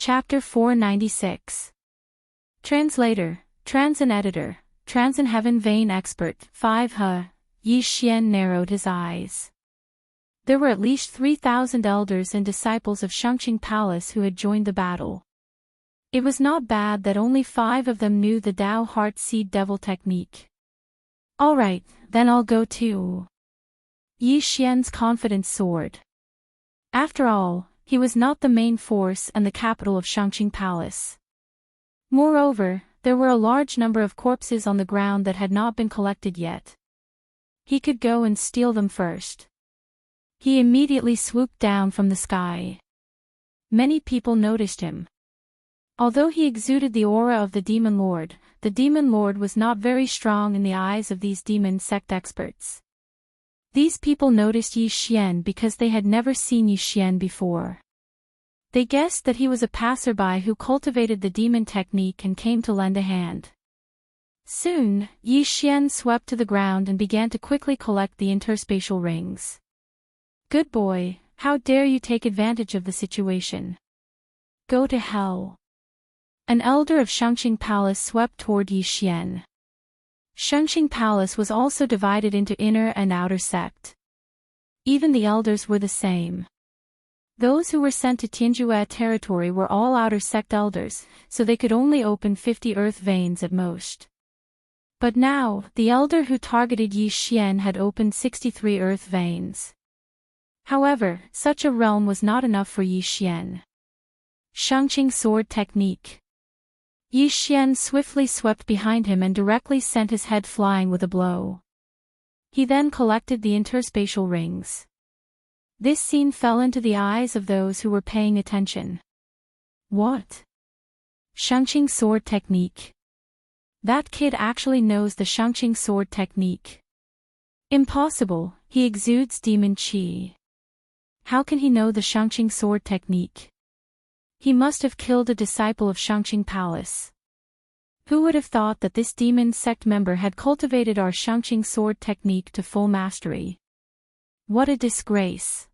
Chapter 496. Translator, Trans and Editor, Trans and Heaven Vein Expert 5 Yi Xian narrowed his eyes. There were at least 3,000 elders and disciples of Shangqing Palace who had joined the battle. It was not bad that only 5 of them knew the Dao Heart Seed Devil technique. Alright, then I'll go too. Yi Xian's confidence soared. After all, he was not the main force and the capital of Shangqing Palace. Moreover, there were a large number of corpses on the ground that had not been collected yet. He could go and steal them first. He immediately swooped down from the sky. Many people noticed him. Although he exuded the aura of the Demon Lord was not very strong in the eyes of these demon sect experts. These people noticed Yi Xian because they had never seen Yi Xian before. They guessed that he was a passerby who cultivated the demon technique and came to lend a hand. Soon, Yi Xian swept to the ground and began to quickly collect the interspatial rings. Good boy, how dare you take advantage of the situation? Go to hell. An elder of Shangqing Palace swept toward Yi Xian. Shangqing Palace was also divided into inner and outer sect. Even the elders were the same. Those who were sent to Tianjue territory were all outer sect elders, so they could only open 50 earth veins at most. But now, the elder who targeted Yi Xian had opened 63 earth veins. However, such a realm was not enough for Yi Xian. Shangqing Sword Technique. Yi Xian swiftly swept behind him and directly sent his head flying with a blow. He then collected the interspatial rings. This scene fell into the eyes of those who were paying attention. What? Shangqing Sword Technique. That kid actually knows the Shangqing Sword Technique. Impossible, he exudes demon qi. How can he know the Shangqing Sword Technique? He must have killed a disciple of Shangqing Palace. Who would have thought that this demon sect member had cultivated our Shangqing Sword Technique to full mastery? What a disgrace.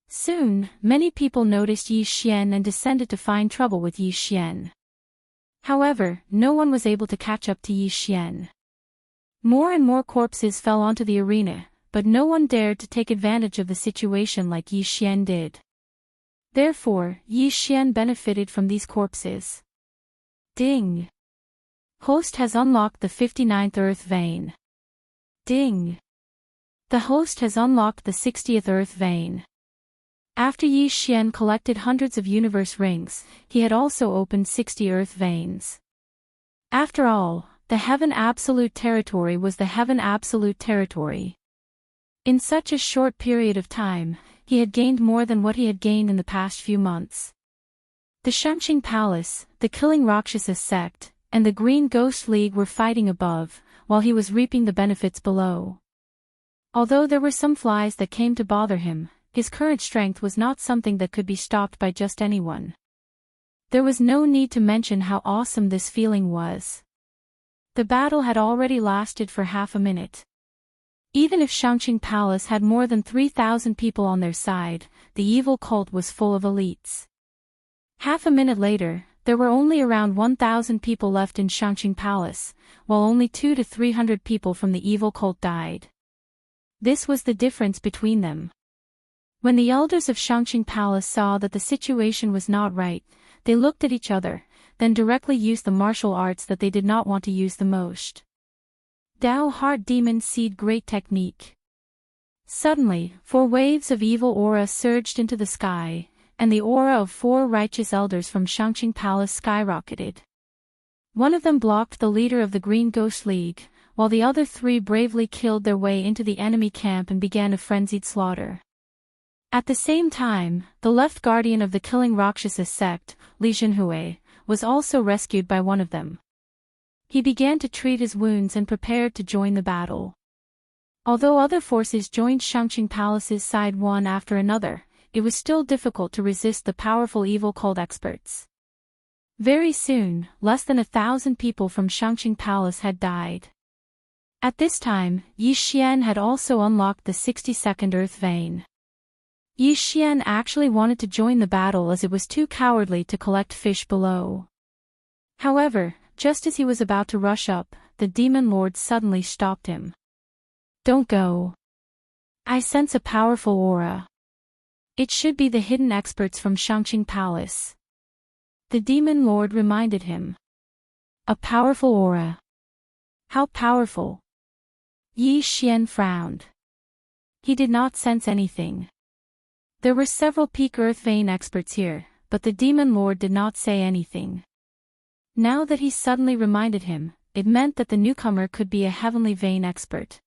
Soon, many people noticed Yi Xian and descended to find trouble with Yi Xian. However, no one was able to catch up to Yi Xian. More and more corpses fell onto the arena, but no one dared to take advantage of the situation like Yi Xian did. Therefore, Yi Xian benefited from these corpses. Ding! Host has unlocked the 59th earth vein. Ding! The host has unlocked the 60th earth vein. After Yi Xian collected hundreds of universe rings, he had also opened 60 earth veins. After all, the Heaven Absolute Territory was the Heaven Absolute Territory. In such a short period of time, he had gained more than what he had gained in the past few months. The Shangqing Palace, the Killing Rakshasa sect, and the Green Ghost League were fighting above, while he was reaping the benefits below. Although there were some flies that came to bother him, his current strength was not something that could be stopped by just anyone. There was no need to mention how awesome this feeling was. The battle had already lasted for half a minute. Even if Shangqing Palace had more than 3,000 people on their side, the evil cult was full of elites. Half a minute later, there were only around 1,000 people left in Shangqing Palace, while only 200 to 300 people from the evil cult died. This was the difference between them. When the elders of Shangqing Palace saw that the situation was not right, they looked at each other, then directly used the martial arts that they did not want to use the most. Dao Heart Demon Seed Great Technique. Suddenly, 4 waves of evil aura surged into the sky, and the aura of 4 righteous elders from Shangqing Palace skyrocketed. One of them blocked the leader of the Green Ghost League, while the other 3 bravely killed their way into the enemy camp and began a frenzied slaughter. At the same time, the left guardian of the Killing Rakshasa sect, Li Zhenhui, was also rescued by one of them. He began to treat his wounds and prepared to join the battle. Although other forces joined Shangqing Palace's side one after another, it was still difficult to resist the powerful evil cult experts. Very soon, less than 1,000 people from Shangqing Palace had died. At this time, Yi Xian had also unlocked the 62nd earth vein. Yi Xian actually wanted to join the battle as it was too cowardly to collect fish below. However, just as he was about to rush up, the demon lord suddenly stopped him. Don't go. I sense a powerful aura. It should be the hidden experts from Shangqing Palace. The demon lord reminded him. A powerful aura. How powerful? Yi Xian frowned. He did not sense anything. There were several peak earth vein experts here, but the demon lord did not say anything. Now that he suddenly reminded him, it meant that the newcomer could be a heavenly vein expert.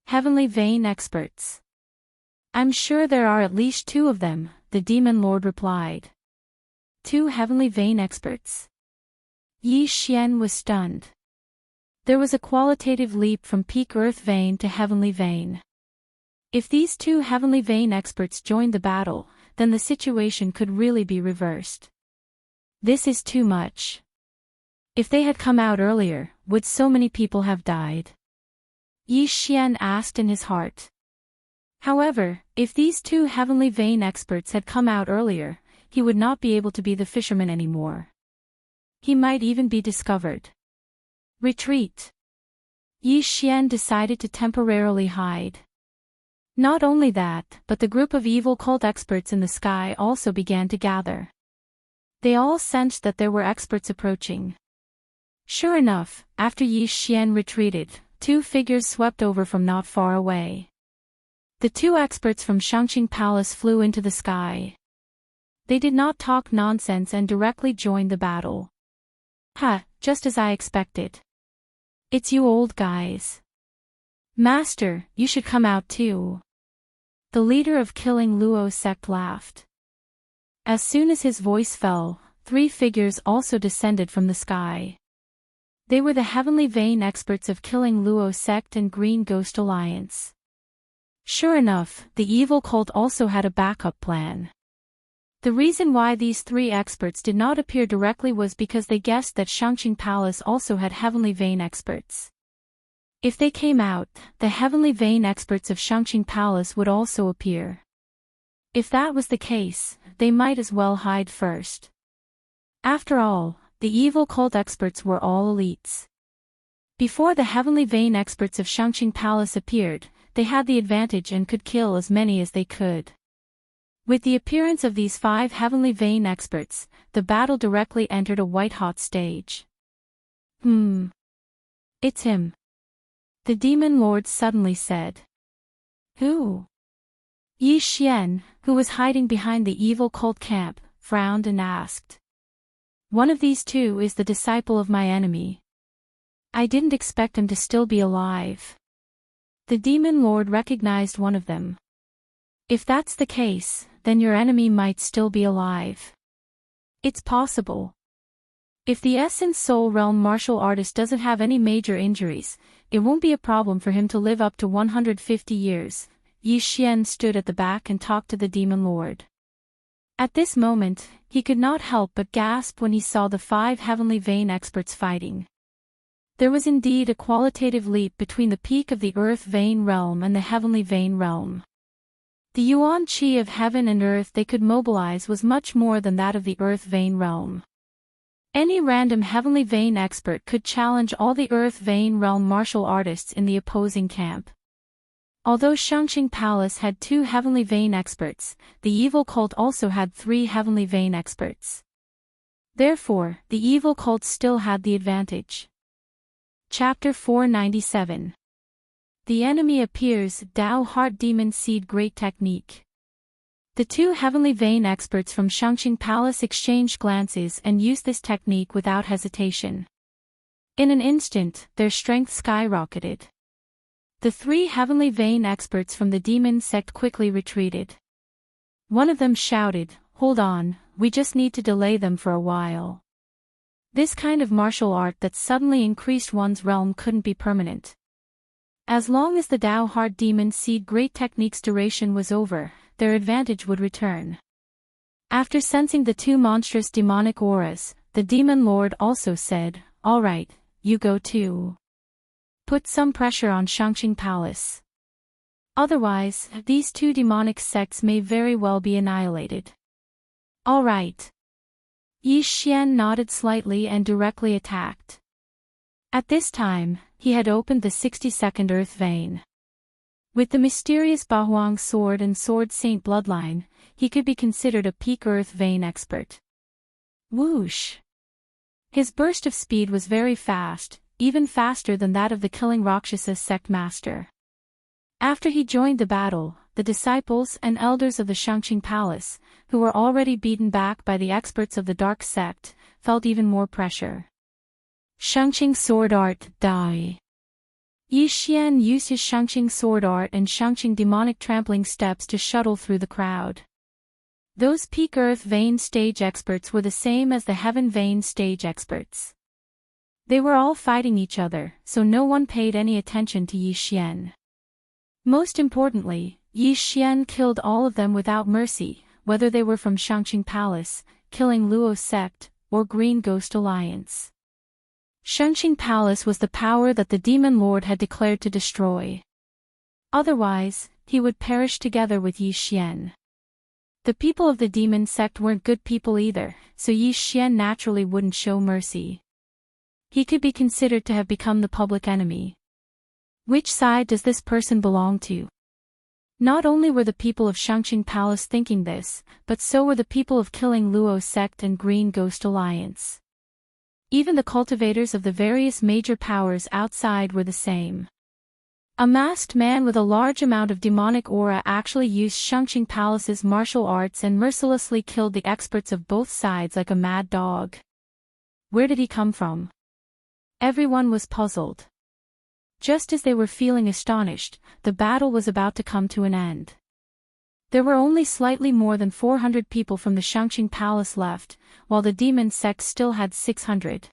Heavenly vein experts. I'm sure there are at least 2 of them, the demon lord replied. 2 heavenly vein experts. Yi Xian was stunned. There was a qualitative leap from peak earth vein to heavenly vein. If these 2 heavenly vein experts joined the battle, then the situation could really be reversed. This is too much. If they had come out earlier, would so many people have died? Yi Xian asked in his heart. However, if these 2 heavenly vein experts had come out earlier, he would not be able to be the fisherman anymore. He might even be discovered. Retreat. Yi Xian decided to temporarily hide. Not only that, but the group of evil cult experts in the sky also began to gather. They all sensed that there were experts approaching. Sure enough, after Yi Xian retreated, 2 figures swept over from not far away. The 2 experts from Shangqing Palace flew into the sky. They did not talk nonsense and directly joined the battle. Ha, just as I expected. It's you old guys. Master, you should come out too. The leader of Killing Luo sect laughed. As soon as his voice fell, 3 figures also descended from the sky. They were the heavenly vein experts of Killing Luo sect and Green Ghost Alliance. Sure enough, the evil cult also had a backup plan. The reason why these 3 experts did not appear directly was because they guessed that Shangqing Palace also had heavenly vein experts. If they came out, the heavenly vein experts of Shangqing Palace would also appear. If that was the case, they might as well hide first. After all, the evil cult experts were all elites. Before the heavenly vein experts of Shangqing Palace appeared, they had the advantage and could kill as many as they could. With the appearance of these 5 heavenly vein experts, the battle directly entered a white-hot stage. It's him. The demon lord suddenly said. Who? Yi Xian, who was hiding behind the evil cult camp, frowned and asked. One of these 2 is the disciple of my enemy. I didn't expect him to still be alive. The demon lord recognized one of them. If that's the case, then your enemy might still be alive. It's possible. If the Essence Soul Realm martial artist doesn't have any major injuries, it won't be a problem for him to live up to 150 years. Yi Xian stood at the back and talked to the demon lord. At this moment, he could not help but gasp when he saw the 5 heavenly vein experts fighting. There was indeed a qualitative leap between the peak of the earth vein realm and the heavenly vein realm. The yuan qi of heaven and earth they could mobilize was much more than that of the earth vein realm. Any random heavenly vein expert could challenge all the earth vein realm martial artists in the opposing camp. Although Shangqing Palace had 2 heavenly vein experts, the evil cult also had 3 heavenly vein experts. Therefore, the evil cult still had the advantage. Chapter 497. The enemy appears. Dao Heart Demon Seed Great Technique. The 2 heavenly vein experts from Shangqing Palace exchanged glances and used this technique without hesitation. In an instant, their strength skyrocketed. The 3 heavenly vein experts from the demon sect quickly retreated. One of them shouted, "Hold on, we just need to delay them for a while." This kind of martial art that suddenly increased one's realm couldn't be permanent. As long as the Dao Heart Demon Seed Great Technique's duration was over, their advantage would return. After sensing the 2 monstrous demonic auras, the demon lord also said, "All right, you go too. Put some pressure on Shangqing Palace." Otherwise, these two demonic sects may very well be annihilated. All right. Yi Xian nodded slightly and directly attacked. At this time, he had opened the 62nd Earth Vein. With the mysterious Bahuang sword and Sword Saint bloodline, he could be considered a peak Earth Vein expert. Whoosh! His burst of speed was very fast, even faster than that of the killing Rakshasa sect master. After he joined the battle, the disciples and elders of the Shangqing Palace, who were already beaten back by the experts of the Dark Sect, felt even more pressure. Shangqing Sword Art, Die. Yi Xian used his Shangqing sword art and Shangqing demonic trampling steps to shuttle through the crowd. Those peak Earth Vein stage experts were the same as the Heaven Vein stage experts. They were all fighting each other, so no one paid any attention to Yi Xian. Most importantly, Yi Xian killed all of them without mercy, whether they were from Shangqing Palace, killing Luo Sect, or Green Ghost Alliance. Shangqing Palace was the power that the Demon Lord had declared to destroy. Otherwise, he would perish together with Yi Xian. The people of the demon sect weren't good people either, so Yi Xian naturally wouldn't show mercy. He could be considered to have become the public enemy. Which side does this person belong to? Not only were the people of Shangqing Palace thinking this, but so were the people of killing Luo Sect and Green Ghost Alliance. Even the cultivators of the various major powers outside were the same. A masked man with a large amount of demonic aura actually used Shangqing Palace's martial arts and mercilessly killed the experts of both sides like a mad dog. Where did he come from? Everyone was puzzled. Just as they were feeling astonished, the battle was about to come to an end. There were only slightly more than 400 people from the Shangqing Palace left, while the demon sect still had 600.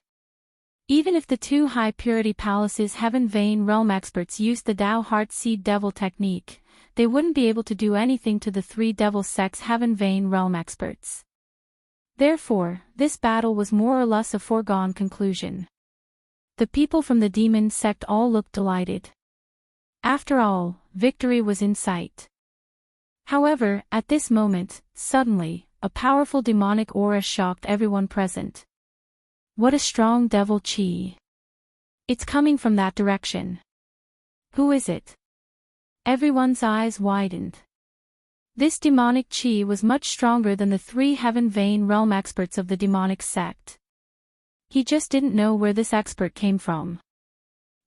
Even if the two high-purity palaces' Heaven Vein realm experts used the Dao Heart Seed Devil technique, they wouldn't be able to do anything to the three devil sects' Heaven Vein realm experts. Therefore, this battle was more or less a foregone conclusion. The people from the demon sect all looked delighted. After all, victory was in sight. However, at this moment, suddenly, a powerful demonic aura shocked everyone present. What a strong devil chi! It's coming from that direction. Who is it? Everyone's eyes widened. This demonic chi was much stronger than the three Heaven Vein realm experts of the demonic sect. He just didn't know where this expert came from.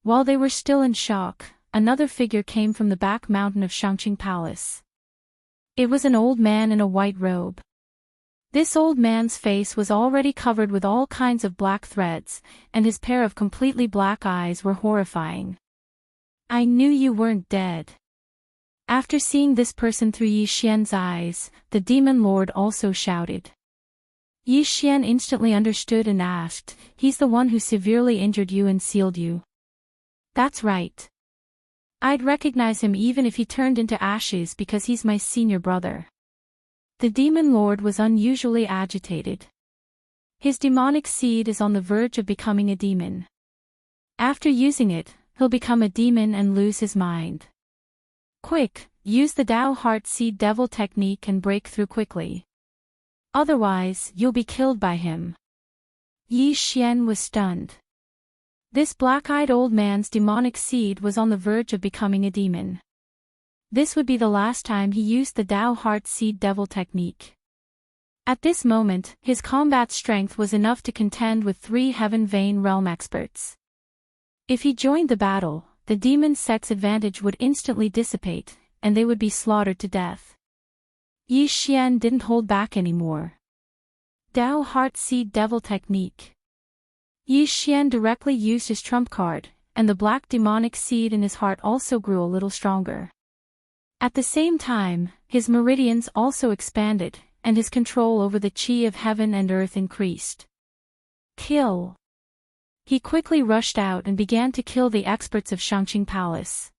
While they were still in shock, another figure came from the back mountain of Shangqing Palace. It was an old man in a white robe. This old man's face was already covered with all kinds of black threads, and his pair of completely black eyes were horrifying. I knew you weren't dead. After seeing this person through Yi Xian's eyes, the demon lord also shouted. Yi Xian instantly understood and asked, "He's the one who severely injured you and sealed you?" "That's right. I'd recognize him even if he turned into ashes because he's my senior brother." The demon lord was unusually agitated. His demonic seed is on the verge of becoming a demon. After using it, he'll become a demon and lose his mind. Quick, use the Dao Heart Seed Devil technique and break through quickly. Otherwise, you'll be killed by him. Yi Xian was stunned. This black-eyed old man's demonic seed was on the verge of becoming a demon. This would be the last time he used the Dao Heart Seed Devil technique. At this moment, his combat strength was enough to contend with three Heaven Vein realm experts. If he joined the battle, the demon sect's advantage would instantly dissipate, and they would be slaughtered to death. Yi Xian didn't hold back anymore. Dao Heart Seed Devil technique. Yi Xian directly used his trump card, and the black demonic seed in his heart also grew a little stronger. At the same time, his meridians also expanded, and his control over the chi of heaven and earth increased. Kill! He quickly rushed out and began to kill the experts of Shangqing Palace.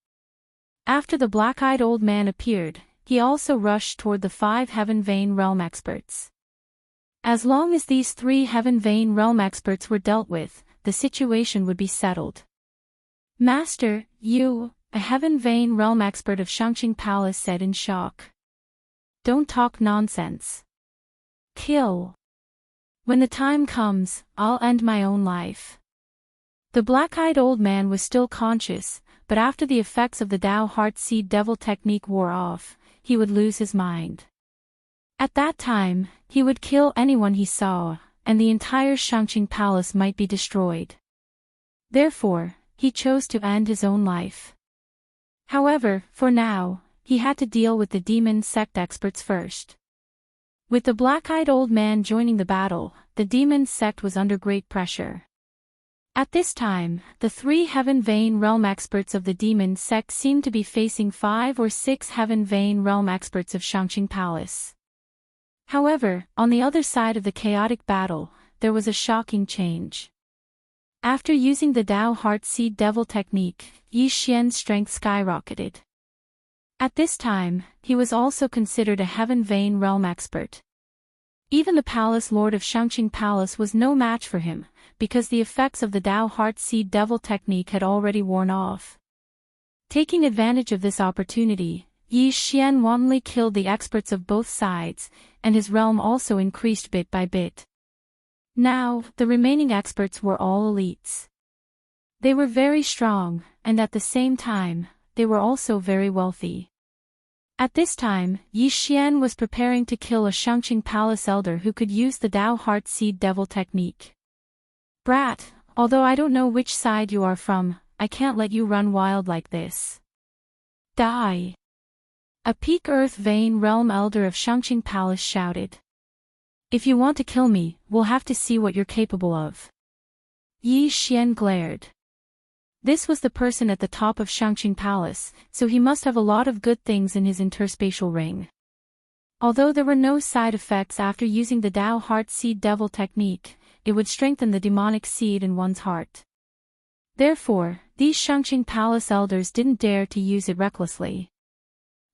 After the black-eyed old man appeared, he also rushed toward the 5 Heaven Vein realm experts. As long as these 3 Heaven Vein realm experts were dealt with, the situation would be settled. "Master, you a Heaven Vein Realm expert of Shangqing Palace said in shock. Don't talk nonsense. Kill. When the time comes, I'll end my own life. The black-eyed old man was still conscious, but after the effects of the Dao Heart Seed Devil technique wore off, he would lose his mind. At that time, he would kill anyone he saw, and the entire Shangqing Palace might be destroyed. Therefore, he chose to end his own life. However, for now, he had to deal with the demon sect experts first. With the black-eyed old man joining the battle, the demon sect was under great pressure. At this time, the 3 Heaven Vein Realm experts of the demon sect seemed to be facing 5 or 6 Heaven Vein Realm experts of Shangqing Palace. However, on the other side of the chaotic battle, there was a shocking change. After using the Dao Heart Seed Devil technique, Yi Xian's strength skyrocketed. At this time, he was also considered a Heaven Vein Realm expert. Even the Palace Lord of Shangqing Palace was no match for him, because the effects of the Dao Heart Seed Devil technique had already worn off. Taking advantage of this opportunity, Yi Xian wantonly killed the experts of both sides, and his realm also increased bit by bit. Now, the remaining experts were all elites. They were very strong, and at the same time, they were also very wealthy. At this time, Yi Xian was preparing to kill a Shangqing Palace elder who could use the Dao Heart Seed Devil technique. Brat, although I don't know which side you are from, I can't let you run wild like this. Die! A Peak Earth Vein Realm elder of Shangqing Palace shouted. If you want to kill me, we'll have to see what you're capable of. Yi Xian glared. This was the person at the top of Shangqing Palace, so he must have a lot of good things in his interspatial ring. Although there were no side effects after using the Dao Heart Seed Devil technique, it would strengthen the demonic seed in one's heart. Therefore, these Shangqing Palace elders didn't dare to use it recklessly.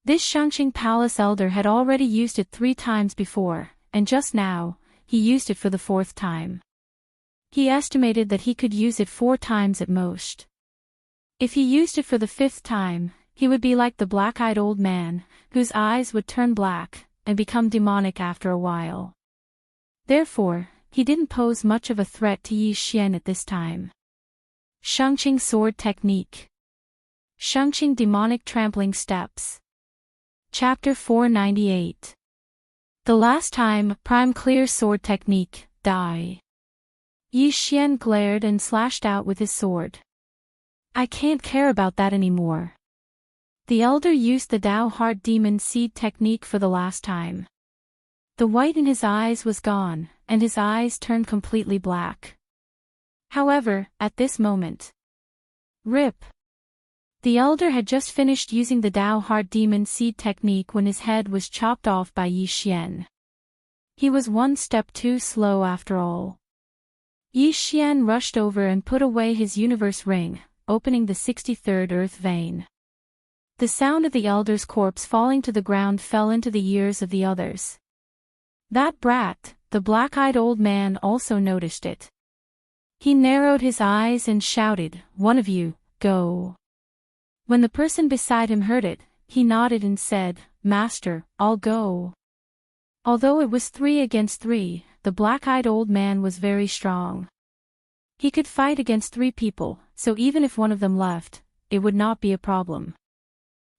This Shangqing Palace elder had already used it 3 times before, and just now, he used it for the 4th time. He estimated that he could use it 4 times at most. If he used it for the 5th time, he would be like the black-eyed old man, whose eyes would turn black, and become demonic after a while. Therefore, he didn't pose much of a threat to Yi Xian at this time. Shangqing Sword Technique. Shangqing Demonic Trampling Steps. Chapter 498. The last time, Prime Clear Sword Technique, die. Yi Xian glared and slashed out with his sword. I can't care about that anymore. The elder used the Dao Heart Demon Seed technique for the last time. The white in his eyes was gone, and his eyes turned completely black. However, at this moment, rip. The elder had just finished using the Dao Heart Demon Seed technique when his head was chopped off by Yi Xian. He was 1 step too slow after all. Yi Xian rushed over and put away his universe ring, opening the 63rd Earth Vein. The sound of the elder's corpse falling to the ground fell into the ears of the others. That brat, the black-eyed old man, also noticed it. He narrowed his eyes and shouted, "One of you, go." When the person beside him heard it, he nodded and said, "Master, I'll go." Although it was 3 against 3, the black-eyed old man was very strong. He could fight against 3 people, so even if one of them left, it would not be a problem.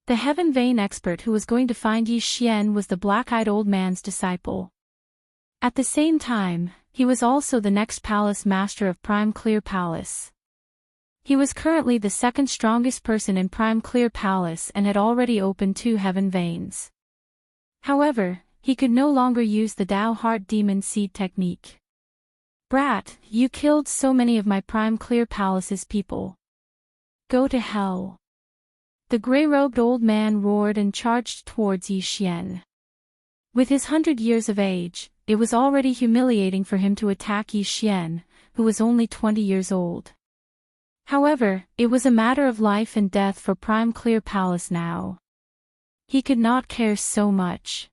The Heaven Vein expert who was going to find Yi Xian was the black-eyed old man's disciple. At the same time, he was also the next palace master of Prime Clear Palace. He was currently the 2nd strongest person in Prime Clear Palace and had already opened 2 Heaven Veins. However, he could no longer use the Dao Heart Demon Seed technique. Brat, you killed so many of my Prime Clear Palace's people. Go to hell. The gray-robed old man roared and charged towards Yi Xian. With his 100 years of age, it was already humiliating for him to attack Yi Xian, who was only 20 years old. However, it was a matter of life and death for Prime Clear Palace now. He could not care so much.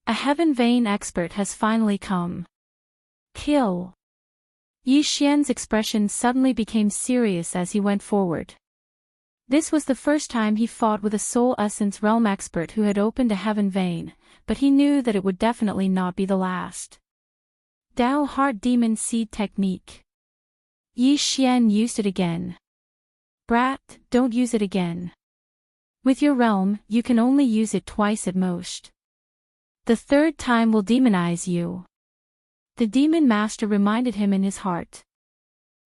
A Heaven Vein expert has finally come. Kill. Yi Xian's expression suddenly became serious as he went forward. This was the first time he fought with a soul essence realm expert who had opened a heaven vein, but he knew that it would definitely not be the last. Dao Heart Demon Seed Technique. Yi Xian used it again. Brat, don't use it again. With your realm, you can only use it twice at most. The third time will demonize you. The demon master reminded him in his heart.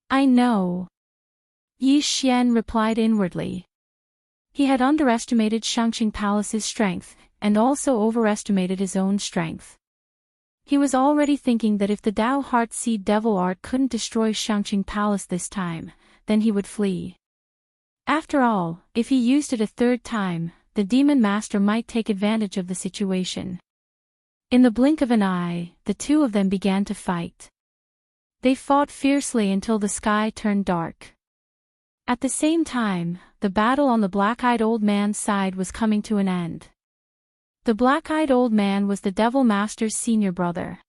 I know. Yi Xian replied inwardly. He had underestimated Shangqing Palace's strength, and also overestimated his own strength. He was already thinking that if the Dao Heart Seed Devil Art couldn't destroy Shangqing Palace this time, then he would flee. After all, if he used it a third time, the demon master might take advantage of the situation. In the blink of an eye, the two of them began to fight. They fought fiercely until the sky turned dark. At the same time, the battle on the black-eyed old man's side was coming to an end. The black-eyed old man was the Devil Master's senior brother.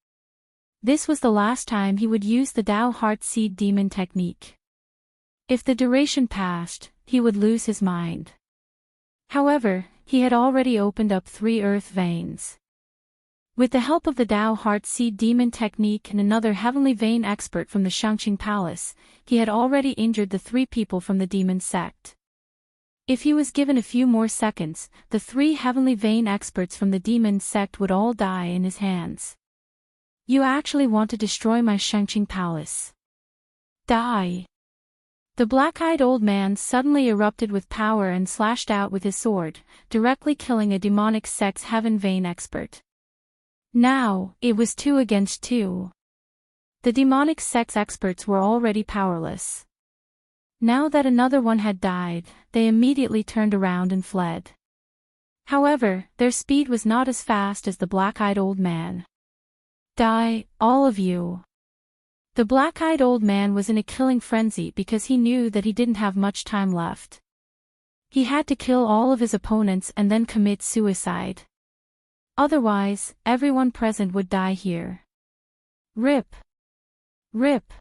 This was the last time he would use the Dao Heart Seed Demon technique. If the duration passed, he would lose his mind. However, he had already opened up 3 earth veins. With the help of the Dao Heart Seed Demon technique and another heavenly vein expert from the Shangqing Palace, he had already injured the 3 people from the demon sect. If he was given a few more seconds, the 3 heavenly vein experts from the demon sect would all die in his hands. You actually want to destroy my Shangqing Palace? Die! The black-eyed old man suddenly erupted with power and slashed out with his sword, directly killing a demonic sect's heaven vein expert. Now, it was 2 against 2. The demonic sect's experts were already powerless. Now that another one had died, they immediately turned around and fled. However, their speed was not as fast as the black-eyed old man. Die, all of you. The black-eyed old man was in a killing frenzy because he knew that he didn't have much time left. He had to kill all of his opponents and then commit suicide. Otherwise, everyone present would die here. Rip! Rip!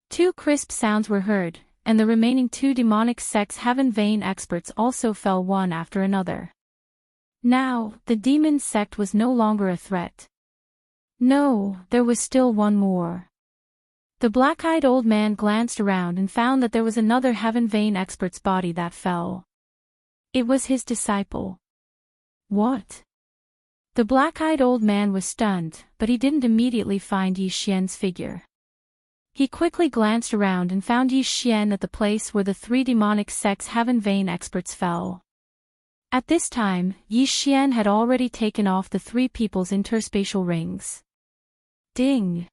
2 crisp sounds were heard, and the remaining 2 demonic sect's heaven vein experts also fell one after another. Now, the demon sect was no longer a threat. No, there was still one more. The black-eyed old man glanced around and found that there was another heaven vein expert's body that fell. It was his disciple. What? The black-eyed old man was stunned, but he didn't immediately find Yi Xian's figure. He quickly glanced around and found Yi Xian at the place where the 3 demonic sect's heaven vein experts fell. At this time, Yi Xian had already taken off the 3 people's interspatial rings. Ding!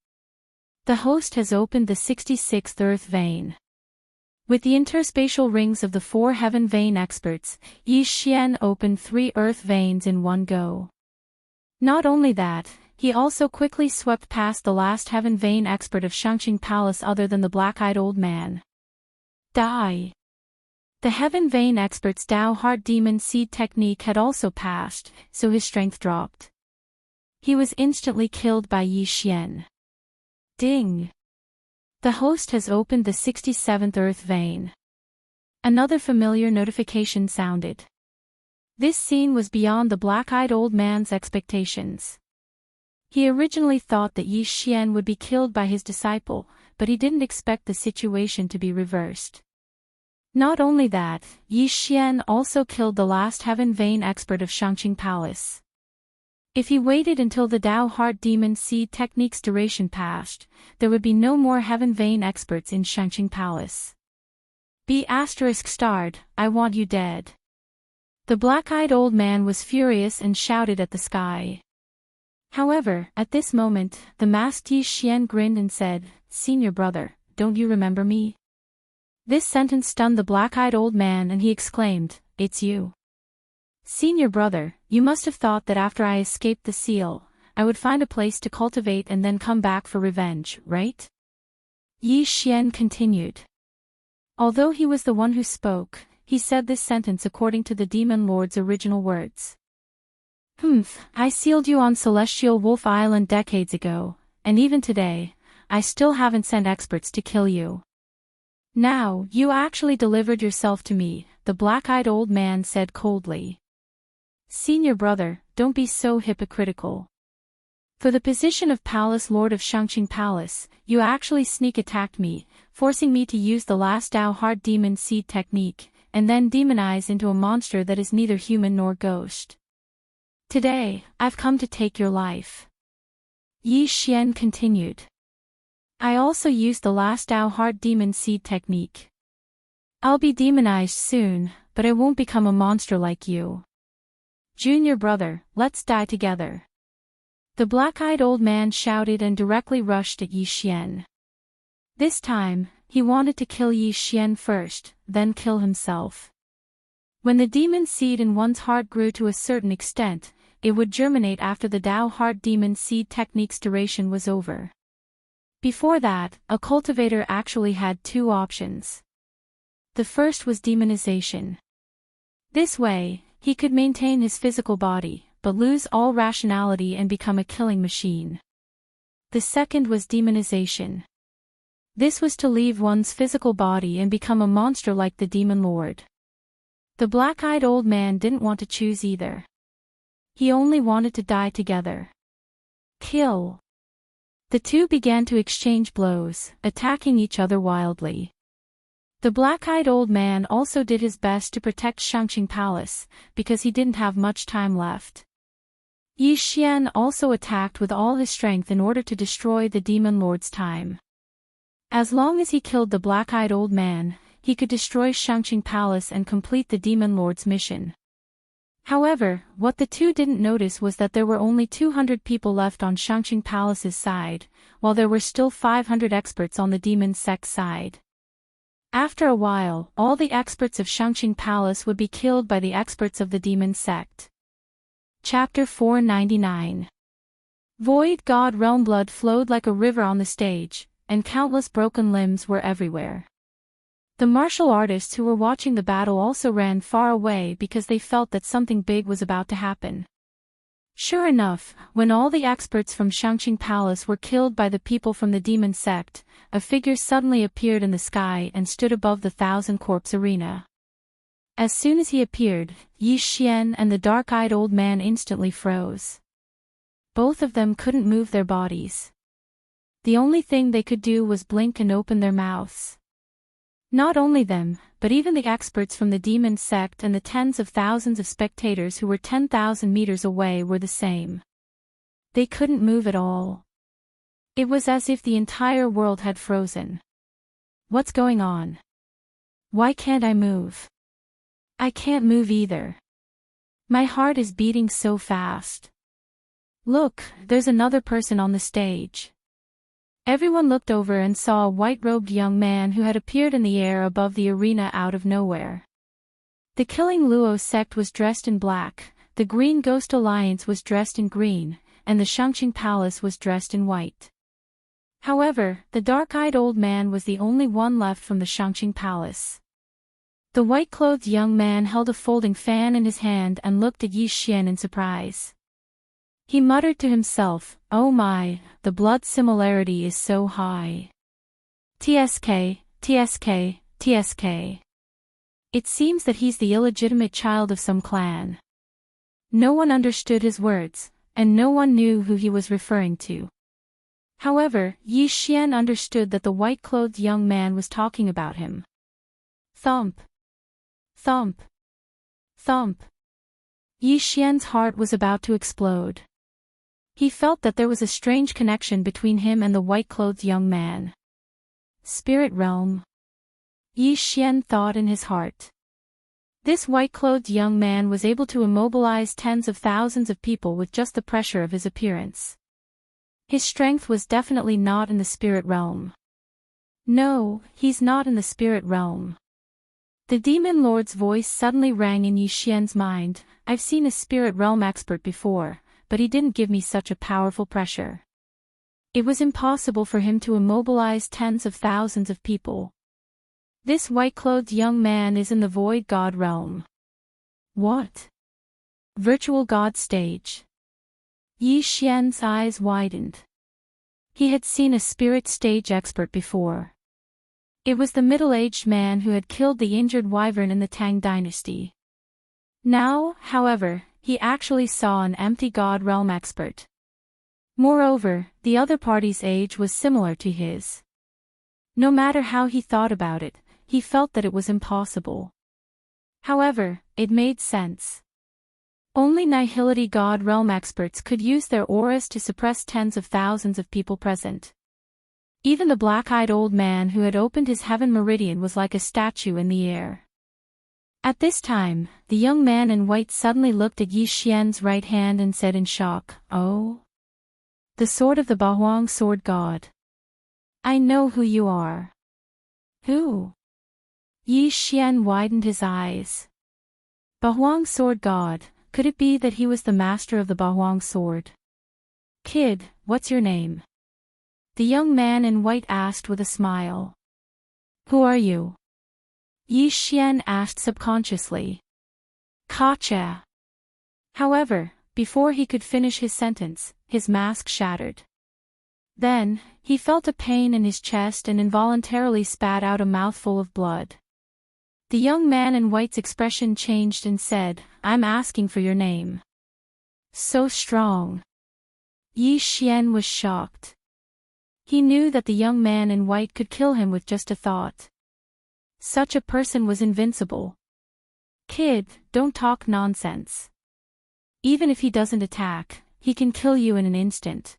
The host has opened the 66th earth vein. With the interspatial rings of the 4 heaven vein experts, Yi Xian opened 3 earth veins in one go. Not only that, he also quickly swept past the last heaven vein expert of Shangqing Palace other than the black-eyed old man. Die! The heaven vein expert's Dao Heart Demon Seed technique had also passed, so his strength dropped. He was instantly killed by Yi Xian. Ding! The host has opened the 67th earth vein. Another familiar notification sounded. This scene was beyond the black-eyed old man's expectations. He originally thought that Yi Xian would be killed by his disciple, but he didn't expect the situation to be reversed. Not only that, Yi Xian also killed the last heaven vein expert of Shangqing Palace. If he waited until the Dao Heart Demon Seed technique's duration passed, there would be no more heaven vein experts in Shangqing Palace. ***, I want you dead. The black-eyed old man was furious and shouted at the sky. However, at this moment, the masked Yi Xian grinned and said, "Senior brother, don't you remember me?" This sentence stunned the black-eyed old man and he exclaimed, "It's you. Senior brother, you must have thought that after I escaped the seal, I would find a place to cultivate and then come back for revenge, right?" Yi Xian continued. Although he was the one who spoke, he said this sentence according to the Demon Lord's original words. I sealed you on Celestial Wolf Island decades ago, and even today, I still haven't sent experts to kill you. Now, you actually delivered yourself to me, the black-eyed old man said coldly. Senior brother, don't be so hypocritical. For the position of Palace Lord of Shangqing Palace, you actually sneak attacked me, forcing me to use the last Dao Heart Demon Seed technique, and then demonize into a monster that is neither human nor ghost. Today, I've come to take your life. Yi Xian continued. I also used the last Dao Heart Demon Seed technique. I'll be demonized soon, but I won't become a monster like you. Junior brother, let's die together. The black-eyed old man shouted and directly rushed at Yi Xian. This time, he wanted to kill Yi Xian first, then kill himself. When the demon seed in one's heart grew to a certain extent, it would germinate after the Dao Heart Demon Seed technique's duration was over. Before that, a cultivator actually had two options. The first was demonization. This way, he could maintain his physical body, but lose all rationality and become a killing machine. The second was demonization. This was to leave one's physical body and become a monster like the Demon Lord. The black-eyed old man didn't want to choose either. He only wanted to die together. Kill. The two began to exchange blows, attacking each other wildly. The black-eyed old man also did his best to protect Shangqing Palace, because he didn't have much time left. Yi Xian also attacked with all his strength in order to destroy the Demon Lord's time. As long as he killed the black-eyed old man, he could destroy Shangqing Palace and complete the Demon Lord's mission. However, what the two didn't notice was that there were only 200 people left on Shangqing Palace's side, while there were still 500 experts on the demon sect's side. After a while, all the experts of Shangqing Palace would be killed by the experts of the demon sect. Chapter 499. Void God Realm. Blood flowed like a river on the stage, and countless broken limbs were everywhere. The martial artists who were watching the battle also ran far away because they felt that something big was about to happen. Sure enough, when all the experts from Shangqing Palace were killed by the people from the demon sect, a figure suddenly appeared in the sky and stood above the thousand-corpse arena. As soon as he appeared, Yi Xian and the dark-eyed old man instantly froze. Both of them couldn't move their bodies. The only thing they could do was blink and open their mouths. Not only them, but even the experts from the demon sect and the tens of thousands of spectators who were 10,000 meters away were the same. They couldn't move at all. It was as if the entire world had frozen. What's going on? Why can't I move? I can't move either. My heart is beating so fast. Look, there's another person on the stage. Everyone looked over and saw a white-robed young man who had appeared in the air above the arena out of nowhere. The Killing Luo sect was dressed in black, the Green Ghost Alliance was dressed in green, and the Shangqing Palace was dressed in white. However, the dark-eyed old man was the only one left from the Shangqing Palace. The white-clothed young man held a folding fan in his hand and looked at Yi Xian in surprise. He muttered to himself, "Oh my, the blood similarity is so high. TSK, TSK, TSK. It seems that he's the illegitimate child of some clan." No one understood his words, and no one knew who he was referring to. However, Yi Xian understood that the white-clothed young man was talking about him. Thump. Thump. Thump. Yi Xian's heart was about to explode. He felt that there was a strange connection between him and the white-clothed young man. Spirit realm. Yi Xian thought in his heart. This white-clothed young man was able to immobilize tens of thousands of people with just the pressure of his appearance. His strength was definitely not in the spirit realm. No, he's not in the spirit realm. The Demon Lord's voice suddenly rang in Yi Xian's mind. I've seen a spirit realm expert before, but he didn't give me such a powerful pressure. It was impossible for him to immobilize tens of thousands of people. This white-clothed young man is in the Void God realm. What? Virtual God stage. Yi Xian's eyes widened. He had seen a spirit stage expert before. It was the middle-aged man who had killed the injured wyvern in the Tang dynasty. Now, however, he actually saw an empty god realm expert. Moreover, the other party's age was similar to his. No matter how he thought about it, he felt that it was impossible. However, it made sense. Only Nihility God Realm experts could use their auras to suppress tens of thousands of people present. Even the black-eyed old man who had opened his heaven meridian was like a statue in the air. At this time, the young man in white suddenly looked at Yi Xian's right hand and said in shock, "Oh? The sword of the Bahuang sword god. I know who you are." "Who?" Yi Xian widened his eyes. "Bahuang sword god, could it be that he was the master of the Bahuang sword?" "Kid, what's your name?" the young man in white asked with a smile. "Who are you?" Yi Xian asked subconsciously. "Kacha." However, before he could finish his sentence, his mask shattered. Then, he felt a pain in his chest and involuntarily spat out a mouthful of blood. The young man in white's expression changed and said, "I'm asking for your name." "So strong." Yi Xian was shocked. He knew that the young man in white could kill him with just a thought. Such a person was invincible. "Kid, don't talk nonsense. Even if he doesn't attack, he can kill you in an instant,"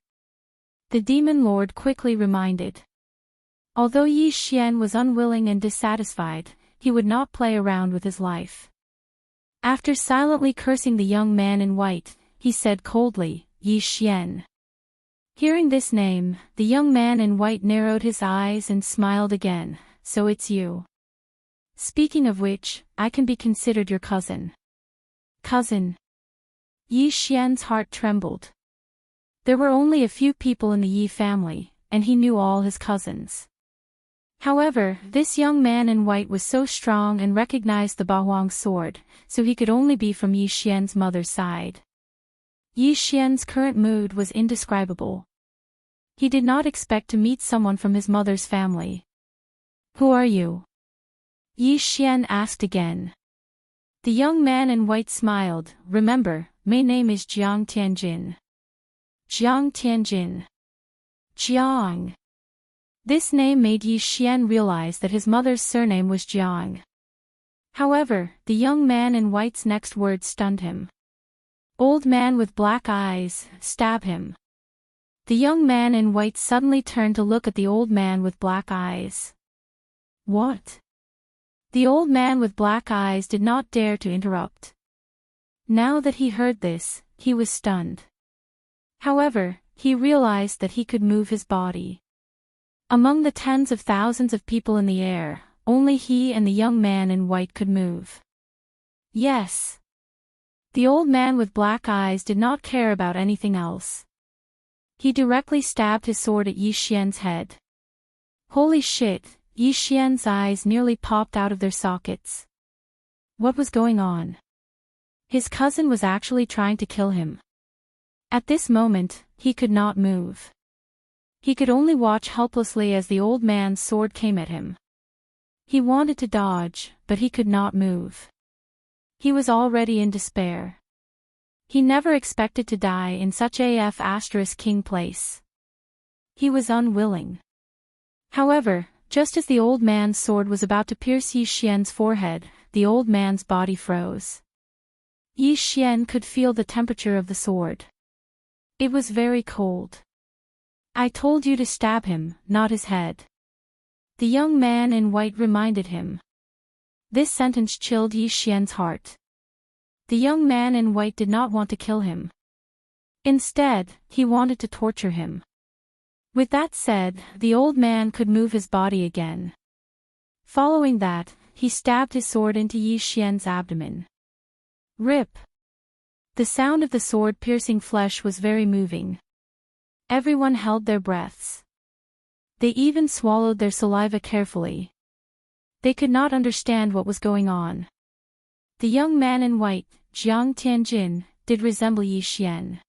the demon lord quickly reminded. Although Yi Xian was unwilling and dissatisfied, he would not play around with his life. After silently cursing the young man in white, he said coldly, "Yi Xian." Hearing this name, the young man in white narrowed his eyes and smiled again. "So it's you. Speaking of which, I can be considered your cousin." "Cousin?" Yi Xian's heart trembled. There were only a few people in the Yi family, and he knew all his cousins. However, this young man in white was so strong and recognized the Bahuang sword, so he could only be from Yi Xian's mother's side. Yi Xian's current mood was indescribable. He did not expect to meet someone from his mother's family. "Who are you?" Yi Xian asked again. The young man in white smiled. "Remember, my name is Jiang Tianjin." Jiang Tianjin. Jiang. This name made Yi Xian realize that his mother's surname was Jiang. However, the young man in white's next words stunned him. "Old man with black eyes, stab him." The young man in white suddenly turned to look at the old man with black eyes. "What?" The old man with black eyes did not dare to interrupt. Now that he heard this, he was stunned. However, he realized that he could move his body. Among the tens of thousands of people in the air, only he and the young man in white could move. Yes. The old man with black eyes did not care about anything else. He directly stabbed his sword at Yi Xian's head. Holy shit, Yi Xian's eyes nearly popped out of their sockets. What was going on? His cousin was actually trying to kill him. At this moment, he could not move. He could only watch helplessly as the old man's sword came at him. He wanted to dodge, but he could not move. He was already in despair. He never expected to die in such a *king place. He was unwilling. However, just as the old man's sword was about to pierce Yi Xian's forehead, the old man's body froze. Yi Xian could feel the temperature of the sword. It was very cold. "I told you to stab him, not his head," the young man in white reminded him. This sentence chilled Yi Xian's heart. The young man in white did not want to kill him. Instead, he wanted to torture him. With that said, the old man could move his body again. Following that, he stabbed his sword into Yi Xian's abdomen. Rip! The sound of the sword piercing flesh was very moving. Everyone held their breaths. They even swallowed their saliva carefully. They could not understand what was going on. The young man in white, Jiang Tianjin, did resemble Yi Xian.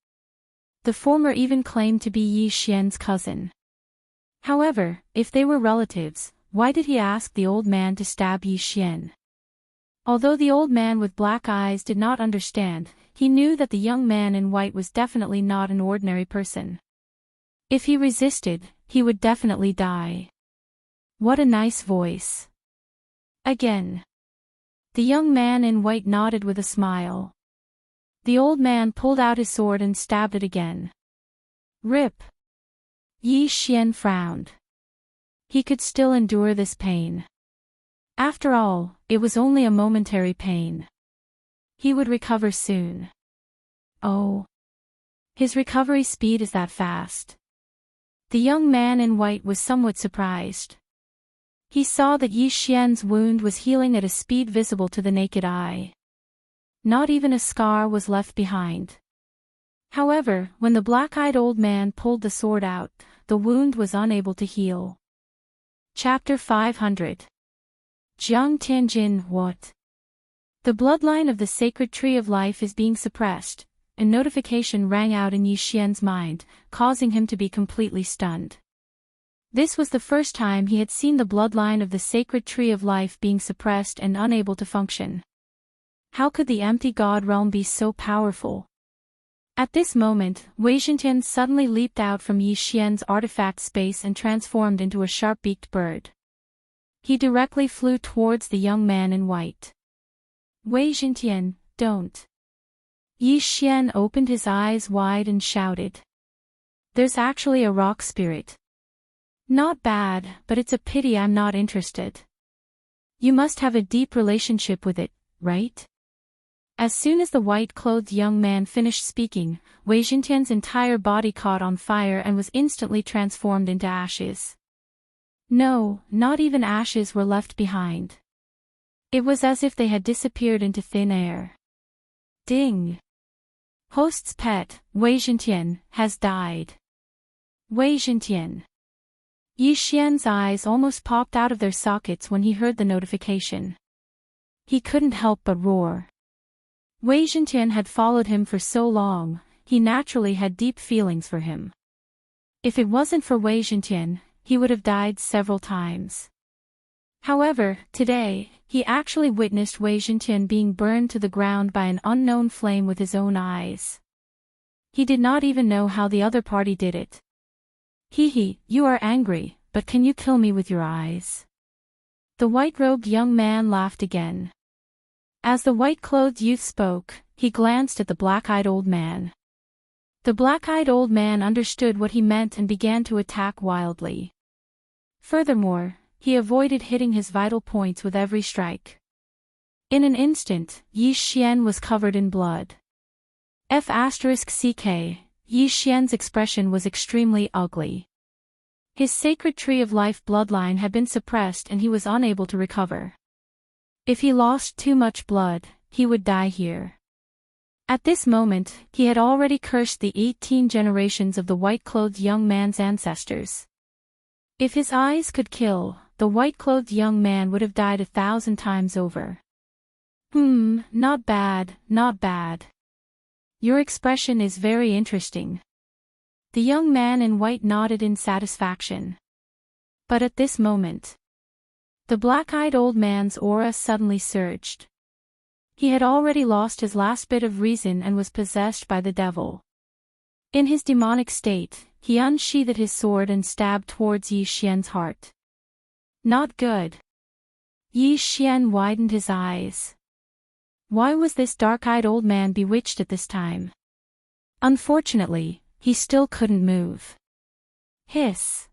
The former even claimed to be Yi Xian's cousin. However, if they were relatives, why did he ask the old man to stab Yi Xian? Although the old man with black eyes did not understand, he knew that the young man in white was definitely not an ordinary person. If he resisted, he would definitely die. What a nice voice. Again. The young man in white nodded with a smile. The old man pulled out his sword and stabbed it again. Rip. Yi Xian frowned. He could still endure this pain. After all, it was only a momentary pain. He would recover soon. Oh. His recovery speed is that fast. The young man in white was somewhat surprised. He saw that Yi Xian's wound was healing at a speed visible to the naked eye. Not even a scar was left behind. However, when the black-eyed old man pulled the sword out, the wound was unable to heal. Chapter 500. Jiang Tianjin, what? The bloodline of the sacred tree of life is being suppressed. A notification rang out in Yi Xian's mind, causing him to be completely stunned. This was the first time he had seen the bloodline of the sacred tree of life being suppressed and unable to function. How could the empty god realm be so powerful? At this moment, Wei Zhentian suddenly leaped out from Yi Xian's artifact space and transformed into a sharp-beaked bird. He directly flew towards the young man in white. Wei Zhentian, don't. Yi Xian opened his eyes wide and shouted. There's actually a rock spirit. Not bad, but it's a pity I'm not interested. You must have a deep relationship with it, right? As soon as the white-clothed young man finished speaking, Wei Zhentian's entire body caught on fire and was instantly transformed into ashes. No, not even ashes were left behind. It was as if they had disappeared into thin air. Ding! Host's pet, Wei Zhentian, has died. Wei Zhentian. Yi Xian's eyes almost popped out of their sockets when he heard the notification. He couldn't help but roar. Wei Zhentian had followed him for so long, he naturally had deep feelings for him. If it wasn't for Wei Zhentian, he would have died several times. However, today, he actually witnessed Wei Zhentian being burned to the ground by an unknown flame with his own eyes. He did not even know how the other party did it. Hee, you are angry, but can you kill me with your eyes? The white-robed young man laughed again. As the white-clothed youth spoke, he glanced at the black-eyed old man. The black-eyed old man understood what he meant and began to attack wildly. Furthermore, he avoided hitting his vital points with every strike. In an instant, Yi Xian was covered in blood. F***ck, Yi Xian's expression was extremely ugly. His sacred tree of life bloodline had been suppressed and he was unable to recover. If he lost too much blood, he would die here. At this moment, he had already cursed the 18 generations of the white-clothed young man's ancestors. If his eyes could kill, the white-clothed young man would have died 1,000 times over. Not bad, not bad. Your expression is very interesting. The young man in white nodded in satisfaction. But at this moment, the black-eyed old man's aura suddenly surged. He had already lost his last bit of reason and was possessed by the devil. In his demonic state, he unsheathed his sword and stabbed towards Yi Xian's heart. Not good. Yi Xian widened his eyes. Why was this dark-eyed old man bewitched at this time? Unfortunately, he still couldn't move. Hiss.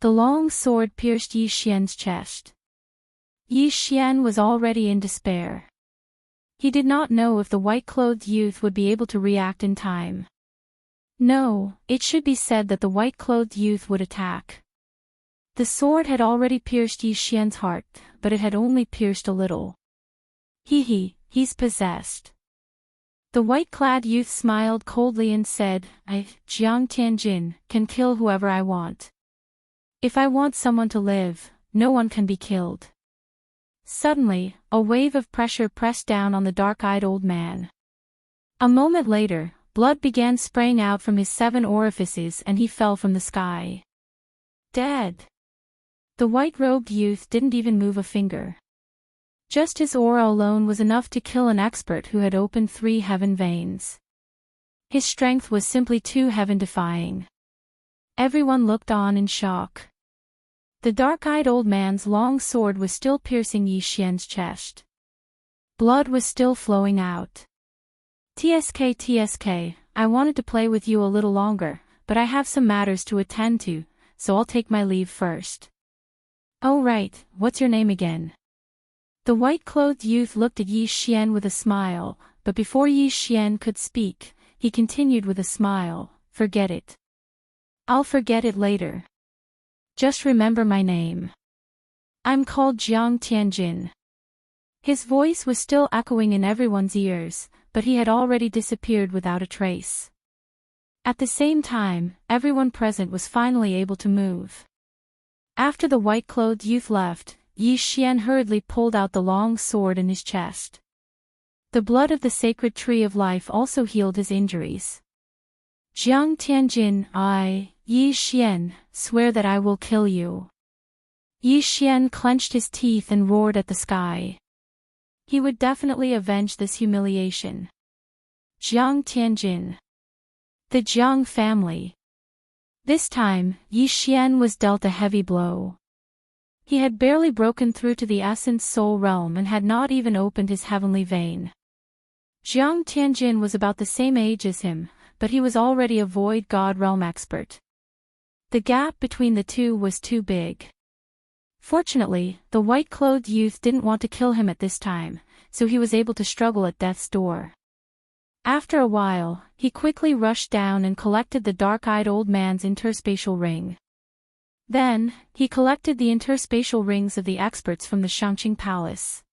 The long sword pierced Yi Xian's chest. Yi Xian was already in despair. He did not know if the white-clothed youth would be able to react in time. No, it should be said that the white-clothed youth would attack. The sword had already pierced Yi Xian's heart, but it had only pierced a little. He's possessed. The white-clad youth smiled coldly and said, I, Jiang Tianjin, can kill whoever I want. If I want someone to live, no one can be killed. Suddenly, a wave of pressure pressed down on the dark-eyed old man. A moment later, blood began spraying out from his 7 orifices and he fell from the sky. Dead. The white-robed youth didn't even move a finger. Just his aura alone was enough to kill an expert who had opened 3 heaven veins. His strength was simply too heaven-defying. Everyone looked on in shock. The dark-eyed old man's long sword was still piercing Yi Xian's chest. Blood was still flowing out. TSK, I wanted to play with you a little longer, but I have some matters to attend to, so I'll take my leave first. Oh right, what's your name again? The white-clothed youth looked at Yi Xian with a smile, but before Yi Xian could speak, he continued with a smile, forget it. I'll forget it later. Just remember my name. I'm called Jiang Tianjin. His voice was still echoing in everyone's ears, but he had already disappeared without a trace. At the same time, everyone present was finally able to move. After the white-clothed youth left, Yi Xian hurriedly pulled out the long sword in his chest. The blood of the sacred tree of life also healed his injuries. Jiang Tianjin, Yi Xian, swear that I will kill you. Yi Xian clenched his teeth and roared at the sky. He would definitely avenge this humiliation. Jiang Tianjin. The Jiang family. This time, Yi Xian was dealt a heavy blow. He had barely broken through to the essence soul realm and had not even opened his heavenly vein. Jiang Tianjin was about the same age as him, but he was already a void god realm expert. The gap between the two was too big. Fortunately, the white-clothed youth didn't want to kill him at this time, so he was able to struggle at death's door. After a while, he quickly rushed down and collected the dark-eyed old man's interspatial ring. Then, he collected the interspatial rings of the experts from the Shangqing Palace.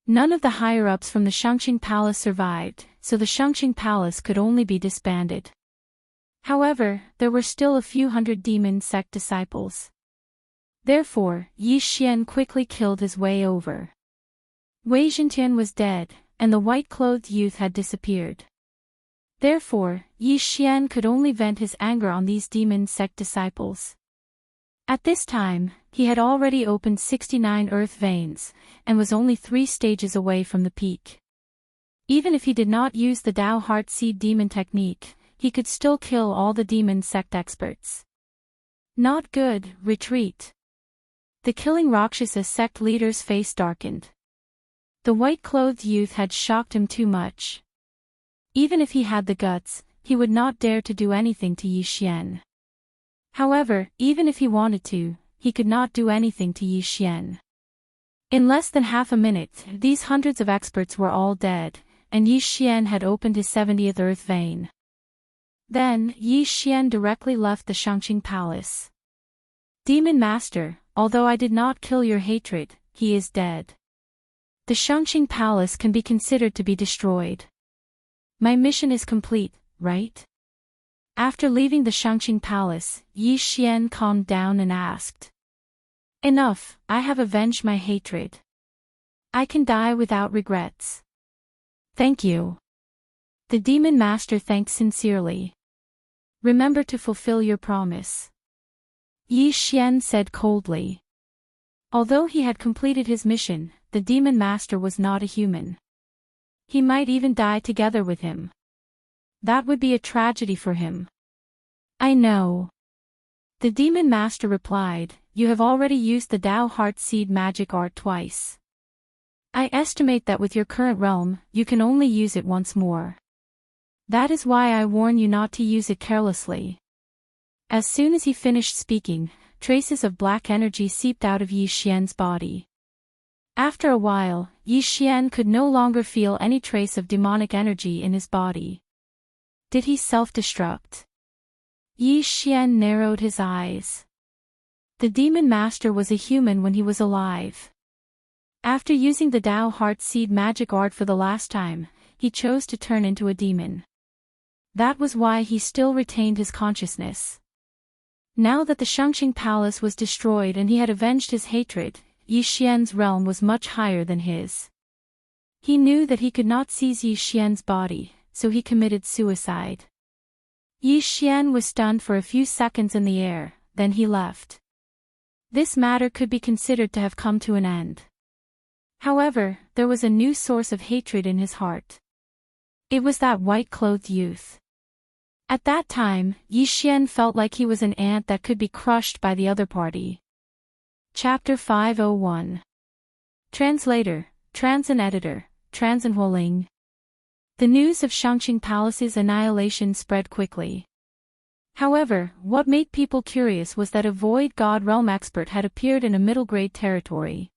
None of the higher-ups from the Shangqing Palace survived, so the Shangqing Palace could only be disbanded. However, there were still a few hundred demon sect disciples. Therefore, Yi Xian quickly killed his way over. Wei Zhentian was dead, and the white-clothed youth had disappeared. Therefore, Yi Xian could only vent his anger on these demon sect disciples. At this time, he had already opened 69 earth veins, and was only 3 stages away from the peak. Even if he did not use the Dao Heart Seed Demon technique, he could still kill all the demon sect experts. Not good, retreat. The killing Rakshasa sect leader's face darkened. The white-clothed youth had shocked him too much. Even if he had the guts, he would not dare to do anything to Yi Xian. However, even if he wanted to, he could not do anything to Yi Xian. In less than half a minute, these hundreds of experts were all dead, and Yi Xian had opened his 70th earth vein. Then, Yi Xian directly left the Shangqing Palace. Demon Master, although I did not kill your hatred, he is dead. The Shangqing Palace can be considered to be destroyed. My mission is complete, right? After leaving the Shangqing Palace, Yi Xian calmed down and asked. Enough, I have avenged my hatred. I can die without regrets. Thank you. The Demon Master thanked sincerely. Remember to fulfill your promise. Yi Xian said coldly. Although he had completed his mission, the Demon Master was not a human. He might even die together with him. That would be a tragedy for him. I know. The Demon Master replied, you have already used the Dao Heart Seed magic art twice. I estimate that with your current realm, you can only use it once more. That is why I warn you not to use it carelessly. As soon as he finished speaking, traces of black energy seeped out of Yi Xian's body. After a while, Yi Xian could no longer feel any trace of demonic energy in his body. Did he self-destruct? Yi Xian narrowed his eyes. The Demon Master was a human when he was alive. After using the Dao Heart Seed magic art for the last time, he chose to turn into a demon. That was why he still retained his consciousness. Now that the Shangqing Palace was destroyed and he had avenged his hatred, Yi Xian's realm was much higher than his. He knew that he could not seize Yi Xian's body, so he committed suicide. Yi Xian was stunned for a few seconds in the air, then he left. this matter could be considered to have come to an end. However, there was a new source of hatred in his heart. It was that white-clothed youth. At that time, Yi Xian felt like he was an ant that could be crushed by the other party. Chapter 501. Translator, Trans and Editor, Trans and Huoling. The news of Shangqing Palace's annihilation spread quickly. However, what made people curious was that a Void God Realm expert had appeared in a middle-grade territory.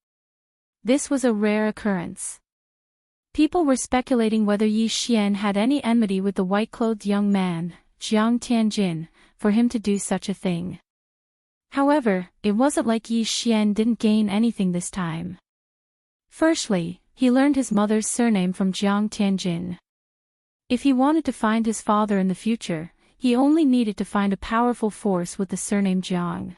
This was a rare occurrence. People were speculating whether Yi Xian had any enmity with the white-clothed young man, Jiang Tianjin, for him to do such a thing. However, it wasn't like Yi Xian didn't gain anything this time. Firstly, he learned his mother's surname from Jiang Tianjin. If he wanted to find his father in the future, he only needed to find a powerful force with the surname Jiang.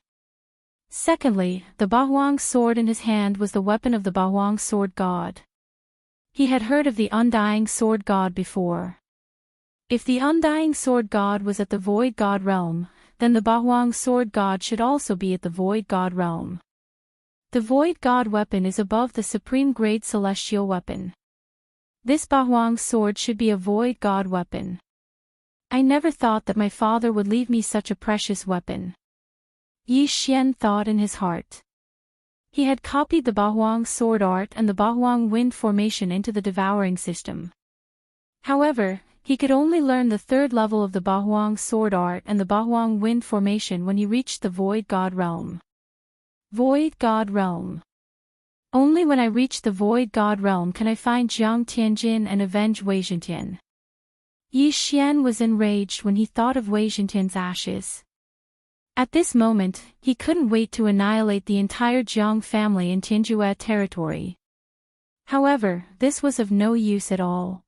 Secondly, the Bahuang sword in his hand was the weapon of the Bahuang sword god. He had heard of the Undying Sword God before. If the Undying Sword God was at the Void God realm, then the Bahuang Sword God should also be at the Void God realm. The Void God weapon is above the supreme grade celestial weapon. This Bahuang sword should be a Void God weapon. I never thought that my father would leave me such a precious weapon. Yi Xian thought in his heart. He had copied the Bahuang sword art and the Bahuang wind formation into the devouring system. However, he could only learn the third level of the Bahuang sword art and the Bahuang wind formation when he reached the Void God realm. Void God realm. Only when I reach the Void God realm can I find Jiang Tianjin and avenge Wei Zhentian. Yi Xian was enraged when he thought of Wei Zhentian's ashes. At this moment, he couldn't wait to annihilate the entire Jiang family in Tianjue territory. However, this was of no use at all.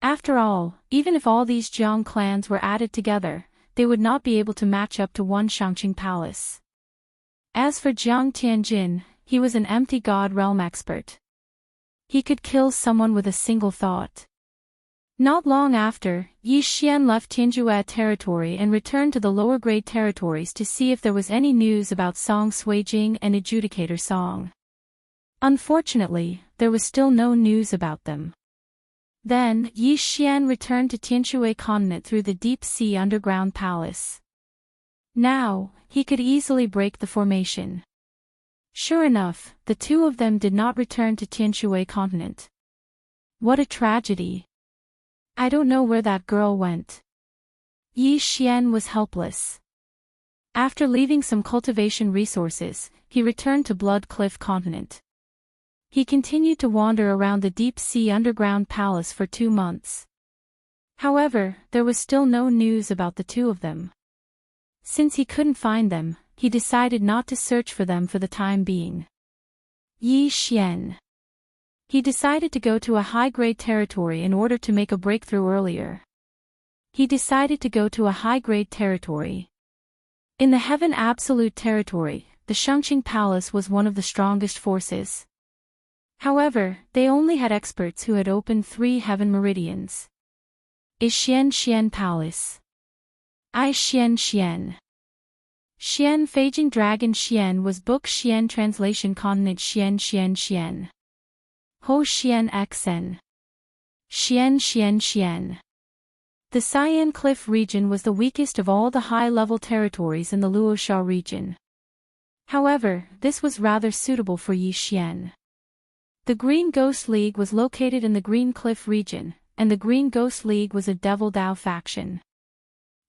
After all, even if all these Jiang clans were added together, they would not be able to match up to one Shangqing palace. As for Jiang Tianjin, he was an empty god realm expert. He could kill someone with a single thought. Not long after, Yi Xian left Tianjue territory and returned to the lower-grade territories to see if there was any news about Song Suijing and Adjudicator Song. Unfortunately, there was still no news about them. Then, Yi Xian returned to Tianjue continent through the deep-sea underground palace. Now, he could easily break the formation. Sure enough, the two of them did not return to Tianjue continent. What a tragedy. I don't know where that girl went. Yi Xian was helpless. After leaving some cultivation resources, he returned to Blood Cliff continent. He continued to wander around the deep-sea underground palace for 2 months. However, there was still no news about the two of them. Since he couldn't find them, he decided not to search for them for the time being. Yi Xian. He decided to go to a high-grade territory in order to make a breakthrough earlier. He decided to go to a high-grade territory. In the Heaven Absolute territory, the Shangqing Palace was one of the strongest forces. However, they only had experts who had opened 3 heaven meridians. Is Xian Palace. I Xian. Xian Feijing Dragon Xian was Book Xian Translation Continent Xian. Ho Xian Xen. Xian. The Cyan Cliff region was the weakest of all the high-level territories in the Luosha region. However, this was rather suitable for Yi Xian. The Green Ghost League was located in the Green Cliff region, and the Green Ghost League was a Devil Dao faction.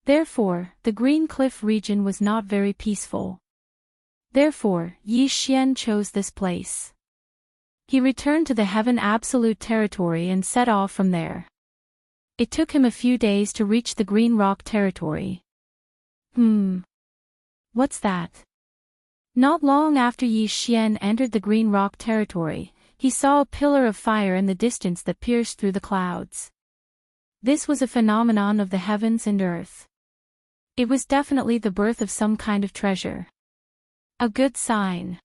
Therefore, the Green Cliff region was not very peaceful. Therefore, Yi Xian chose this place. He returned to the Heaven Absolute territory and set off from there. It took him a few days to reach the Green Rock territory. What's that? Not long after Yi Xian entered the Green Rock territory, he saw a pillar of fire in the distance that pierced through the clouds. This was a phenomenon of the heavens and earth. It was definitely the birth of some kind of treasure. A good sign.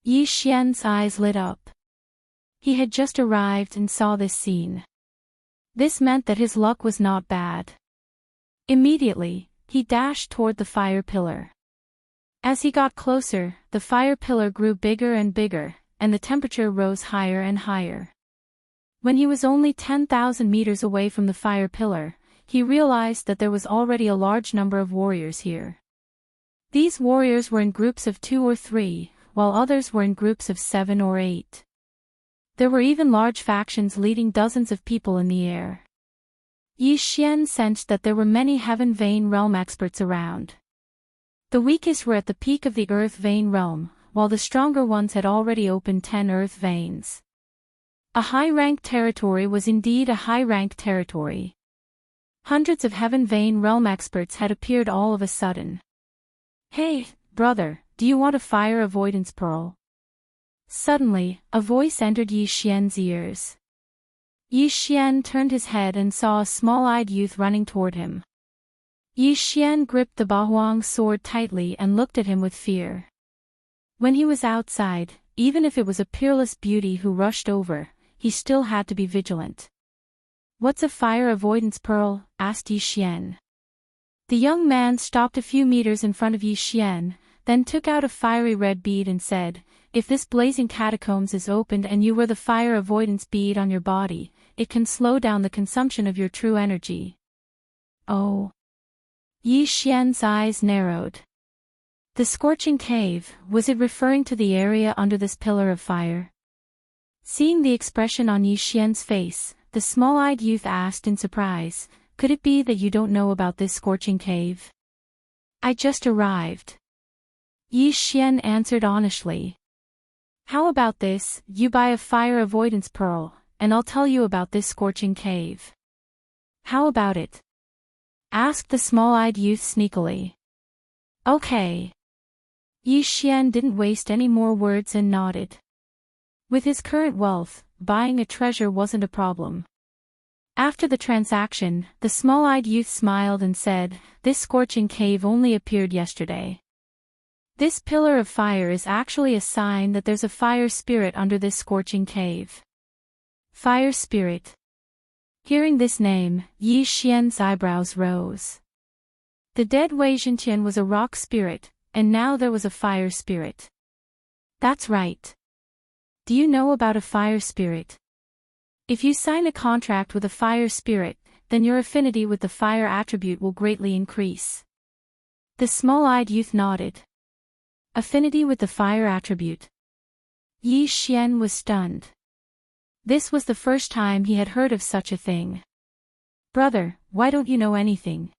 Yi Xian's eyes lit up. He had just arrived and saw this scene. This meant that his luck was not bad. Immediately, he dashed toward the fire pillar. As he got closer, the fire pillar grew bigger and bigger, and the temperature rose higher and higher. When he was only 10,000 meters away from the fire pillar, he realized that there was already a large number of warriors here. These warriors were in groups of 2 or 3, while others were in groups of 7 or 8. There were even large factions leading dozens of people in the air. Yi Xian sensed that there were many Heaven Vein Realm experts around. The weakest were at the peak of the Earth Vein Realm, while the stronger ones had already opened 10 Earth Veins. A high-ranked territory was indeed a high-ranked territory. Hundreds of Heaven Vein Realm experts had appeared all of a sudden. "Hey, brother, do you want a fire avoidance pearl?" Suddenly, a voice entered Yi Xian's ears. Yi Xian turned his head and saw a small-eyed youth running toward him. Yi Xian gripped the Bahuang sword tightly and looked at him with fear. When he was outside, even if it was a peerless beauty who rushed over, he still had to be vigilant. "What's a fire avoidance pearl?" asked Yi Xian. The young man stopped a few meters in front of Yi Xian, then took out a fiery red bead and said, "If this blazing catacombs is opened and you wear the fire avoidance bead on your body, it can slow down the consumption of your true energy." "Oh." Yi Xian's eyes narrowed. The scorching cave, was it referring to the area under this pillar of fire? Seeing the expression on Yi Xian's face, the small-eyed youth asked in surprise, "Could it be that you don't know about this scorching cave?" "I just arrived." Yi Xian answered honestly. "How about this, you buy a fire avoidance pearl, and I'll tell you about this scorching cave." "How about it?" asked the small-eyed youth sneakily. "Okay." Yi Xian didn't waste any more words and nodded. With his current wealth, buying a treasure wasn't a problem. After the transaction, the small-eyed youth smiled and said, "This scorching cave only appeared yesterday. This pillar of fire is actually a sign that there's a fire spirit under this scorching cave." Fire spirit. Hearing this name, Yi Xian's eyebrows rose. The dead Wei Zhentian was a rock spirit, and now there was a fire spirit. That's right. Do you know about a fire spirit? If you sign a contract with a fire spirit, then your affinity with the fire attribute will greatly increase. The small-eyed youth nodded. Affinity with the fire attribute. Yi Xian was stunned. This was the first time he had heard of such a thing. "Brother, why don't you know anything?"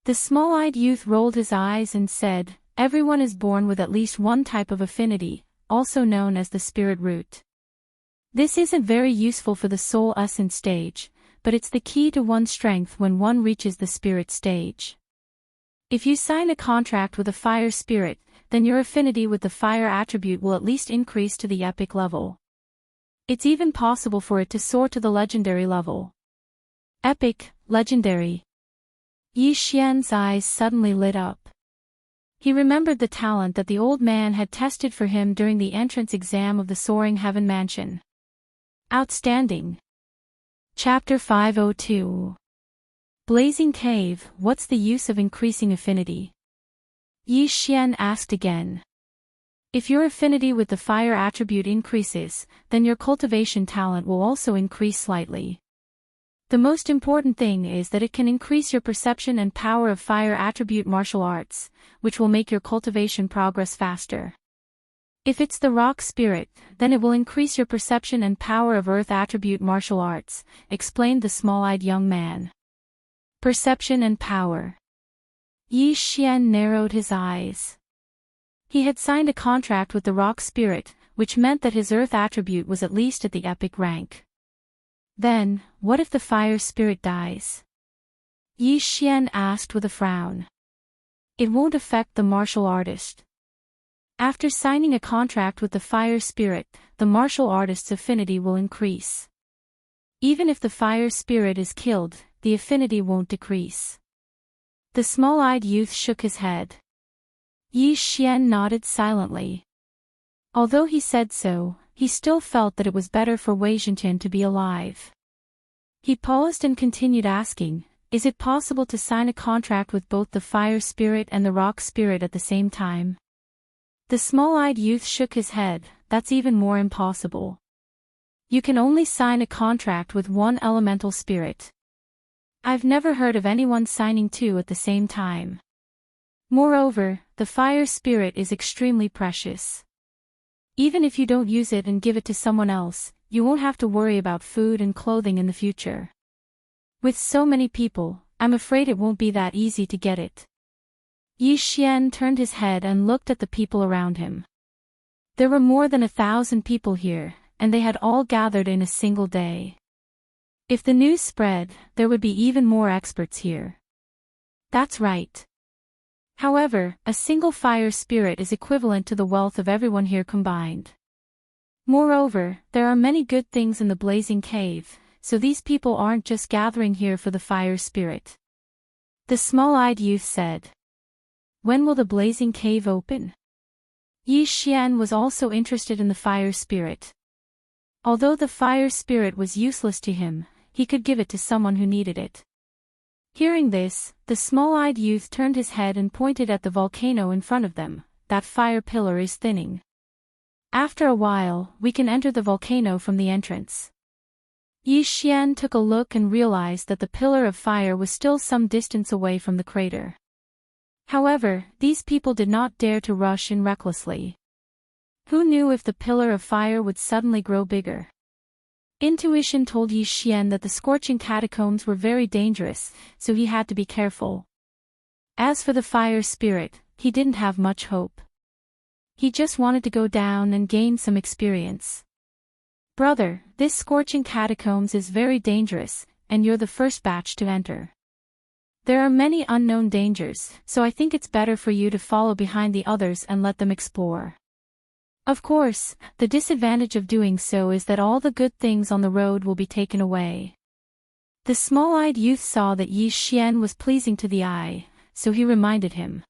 The small-eyed youth rolled his eyes and said, "Everyone is born with at least one type of affinity, also known as the spirit root. This isn't very useful for the soul essence stage, but it's the key to one's strength when one reaches the spirit stage. If you sign a contract with a fire spirit, then your affinity with the fire attribute will at least increase to the epic level. It's even possible for it to soar to the legendary level." Epic, legendary. Yi Xian's eyes suddenly lit up. He remembered the talent that the old man had tested for him during the entrance exam of the Soaring Heaven Mansion. Outstanding. Chapter 502. Blazing Cave, what's the use of increasing affinity? Yi Xian asked again. If your affinity with the fire attribute increases, then your cultivation talent will also increase slightly. The most important thing is that it can increase your perception and power of fire attribute martial arts, which will make your cultivation progress faster. If it's the rock spirit, then it will increase your perception and power of earth attribute martial arts, explained the small-eyed young man. Perception and power. Yi Xian narrowed his eyes. He had signed a contract with the rock spirit, which meant that his earth attribute was at least at the epic rank. Then, what if the fire spirit dies? Yi Xian asked with a frown. It won't affect the martial artist. After signing a contract with the fire spirit, the martial artist's affinity will increase. Even if the fire spirit is killed, the affinity won't decrease. The small-eyed youth shook his head. Yi Xian nodded silently. Although he said so, he still felt that it was better for Wei Zhentian to be alive. He paused and continued asking, is it possible to sign a contract with both the fire spirit and the rock spirit at the same time? The small-eyed youth shook his head. That's even more impossible. You can only sign a contract with one elemental spirit. I've never heard of anyone signing two at the same time. Moreover, the fire spirit is extremely precious. Even if you don't use it and give it to someone else, you won't have to worry about food and clothing in the future. With so many people, I'm afraid it won't be that easy to get it. Yi Xian turned his head and looked at the people around him. There were more than 1,000 people here, and they had all gathered in a single day. If the news spread, there would be even more experts here. That's right. However, a single fire spirit is equivalent to the wealth of everyone here combined. Moreover, there are many good things in the blazing cave, so these people aren't just gathering here for the fire spirit. The small-eyed youth said. When will the blazing cave open? Yi Xian was also interested in the fire spirit. Although the fire spirit was useless to him, he could give it to someone who needed it. Hearing this, the small-eyed youth turned his head and pointed at the volcano in front of them. That fire pillar is thinning. After a while, we can enter the volcano from the entrance. Yi Xian took a look and realized that the pillar of fire was still some distance away from the crater. However, these people did not dare to rush in recklessly. Who knew if the pillar of fire would suddenly grow bigger? Intuition told Yi Xian that the scorching catacombs were very dangerous, so he had to be careful. As for the fire spirit, he didn't have much hope. He just wanted to go down and gain some experience. Brother, this scorching catacombs is very dangerous, and you're the first batch to enter. There are many unknown dangers, so I think it's better for you to follow behind the others and let them explore. Of course, the disadvantage of doing so is that all the good things on the road will be taken away. The small-eyed youth saw that Yi Xian was pleasing to the eye, so he reminded him.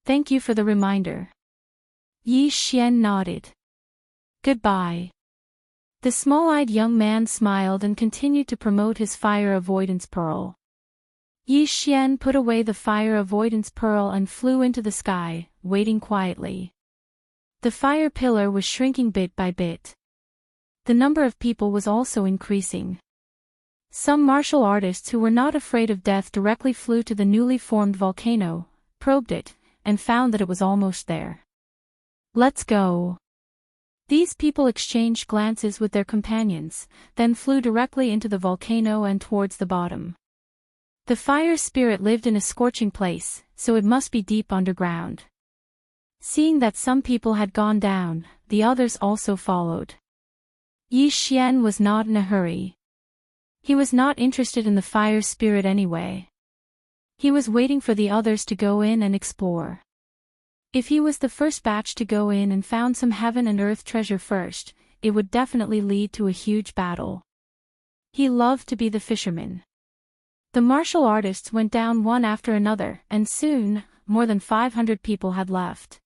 Thank you for the reminder. Yi Xian nodded. Goodbye. The small-eyed young man smiled and continued to promote his fire avoidance pearl. Yi Xian put away the fire avoidance pearl and flew into the sky, waiting quietly. The fire pillar was shrinking bit by bit. The number of people was also increasing. Some martial artists who were not afraid of death directly flew to the newly formed volcano, probed it, and found that it was almost there. Let's go. These people exchanged glances with their companions, then flew directly into the volcano and towards the bottom. The fire spirit lived in a scorching place, so it must be deep underground. Seeing that some people had gone down, the others also followed. Yi Xian was not in a hurry. He was not interested in the fire spirit anyway. He was waiting for the others to go in and explore. If he was the first batch to go in and found some heaven and earth treasure first, it would definitely lead to a huge battle. He loved to be the fisherman. The martial artists went down one after another, and soon, more than 500 people had left.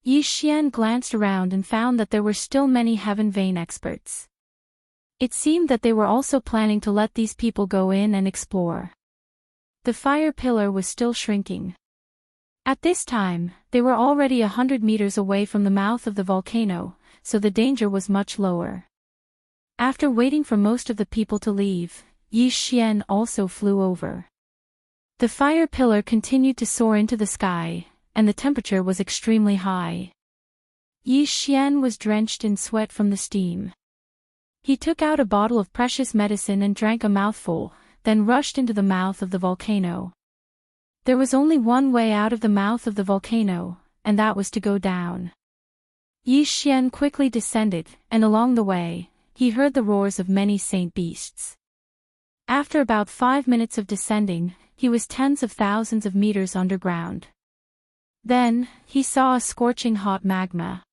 Yi Xian glanced around and found that there were still many heaven vein experts. It seemed that they were also planning to let these people go in and explore. The fire pillar was still shrinking. At this time, they were already 100 meters away from the mouth of the volcano, so the danger was much lower. After waiting for most of the people to leave, Yi Xian also flew over. The fire pillar continued to soar into the sky, and the temperature was extremely high. Yi Xian was drenched in sweat from the steam. He took out a bottle of precious medicine and drank a mouthful, then rushed into the mouth of the volcano. There was only one way out of the mouth of the volcano, and that was to go down. Yi Xian quickly descended, and along the way, he heard the roars of many saint beasts. After about 5 minutes of descending, he was tens of thousands of meters underground. Then, he saw a scorching hot magma.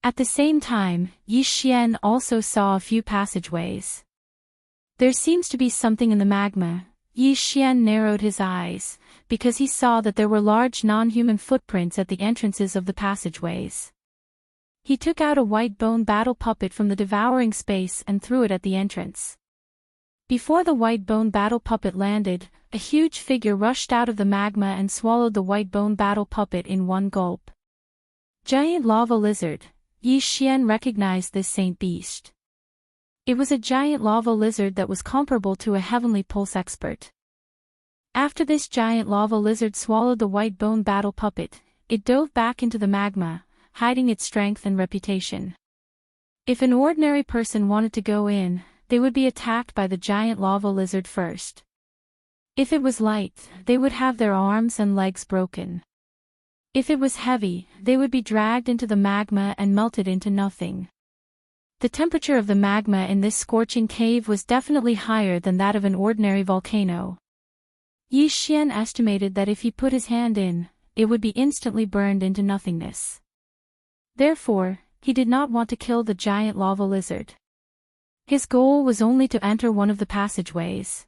At the same time, Yi Xian also saw a few passageways. There seems to be something in the magma. Yi Xian narrowed his eyes, because he saw that there were large non-human footprints at the entrances of the passageways. He took out a white bone battle puppet from the devouring space and threw it at the entrance. Before the white bone battle puppet landed, a huge figure rushed out of the magma and swallowed the white bone battle puppet in one gulp. Giant lava lizard. Yi Xian recognized this saint beast. It was a giant lava lizard that was comparable to a heavenly pulse expert. After this giant lava lizard swallowed the white bone battle puppet, it dove back into the magma, hiding its strength and reputation. If an ordinary person wanted to go in, they would be attacked by the giant lava lizard first. If it was light, they would have their arms and legs broken. If it was heavy, they would be dragged into the magma and melted into nothing. The temperature of the magma in this scorching cave was definitely higher than that of an ordinary volcano. Yi Xian estimated that if he put his hand in, it would be instantly burned into nothingness. Therefore, he did not want to kill the giant lava lizard. His goal was only to enter one of the passageways.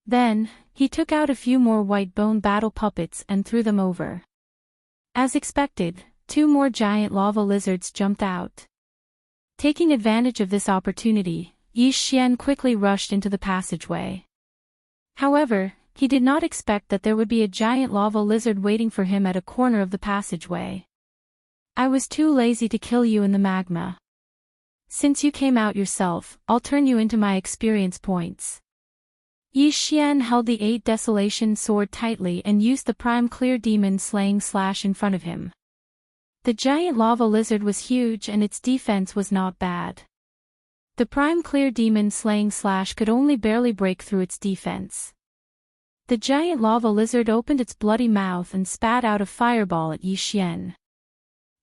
Then, he took out a few more white bone battle puppets and threw them over. As expected, 2 more giant lava lizards jumped out. Taking advantage of this opportunity, Yi Xian quickly rushed into the passageway. However, he did not expect that there would be a giant lava lizard waiting for him at a corner of the passageway. I was too lazy to kill you in the magma. Since you came out yourself, I'll turn you into my experience points. Yi Xian held the 8 Desolation sword tightly and used the Prime Clear Demon Slaying Slash in front of him. The giant lava lizard was huge and its defense was not bad. The Prime Clear Demon Slaying Slash could only barely break through its defense. The giant lava lizard opened its bloody mouth and spat out a fireball at Yi Xian.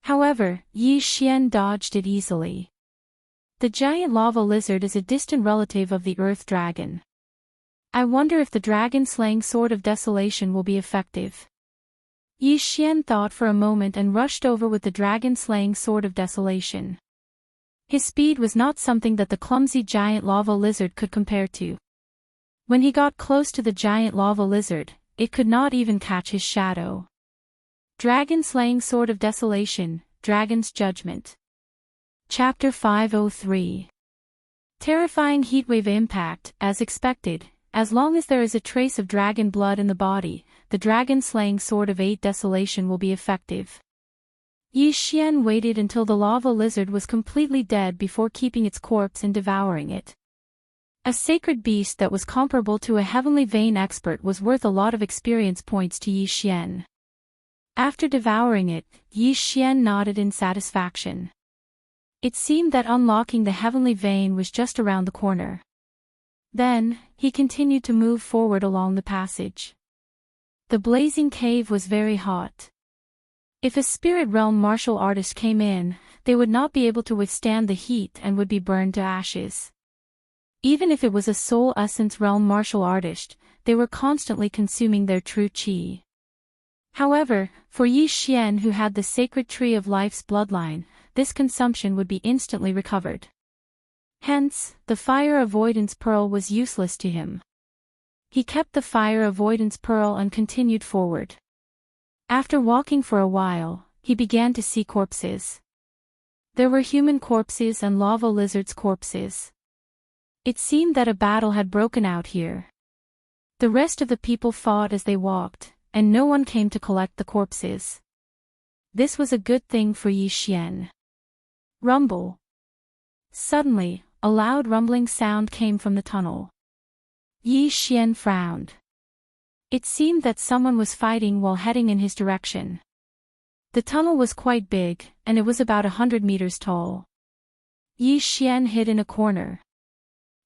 However, Yi Xian dodged it easily. The giant lava lizard is a distant relative of the earth dragon. I wonder if the dragon-slaying sword of desolation will be effective. Yi Xian thought for a moment and rushed over with the dragon-slaying sword of desolation. His speed was not something that the clumsy giant lava lizard could compare to. When he got close to the giant lava lizard, it could not even catch his shadow. Dragon-slaying sword of desolation, Dragon's Judgment. Chapter 503. Terrifying heatwave impact. As expected, as long as there is a trace of dragon blood in the body, the dragon-slaying sword of 8 Desolation will be effective. Yi Xian waited until the lava lizard was completely dead before keeping its corpse and devouring it. A sacred beast that was comparable to a heavenly vein expert was worth a lot of experience points to Yi Xian. After devouring it, Yi Xian nodded in satisfaction. It seemed that unlocking the heavenly vein was just around the corner. Then, he continued to move forward along the passage. The blazing cave was very hot. If a spirit realm martial artist came in, they would not be able to withstand the heat and would be burned to ashes. Even if it was a soul essence realm martial artist, they were constantly consuming their true qi. However, for Yi Xian who had the sacred tree of life's bloodline, this consumption would be instantly recovered. Hence, the fire avoidance pearl was useless to him. He kept the fire avoidance pearl and continued forward. After walking for a while, he began to see corpses. There were human corpses and lava lizards' corpses. It seemed that a battle had broken out here. The rest of the people fought as they walked, and no one came to collect the corpses. This was a good thing for Yi Xian. Rumble. Suddenly, a loud rumbling sound came from the tunnel. Yi Xian frowned. It seemed that someone was fighting while heading in his direction. The tunnel was quite big, and it was about 100 meters tall. Yi Xian hid in a corner.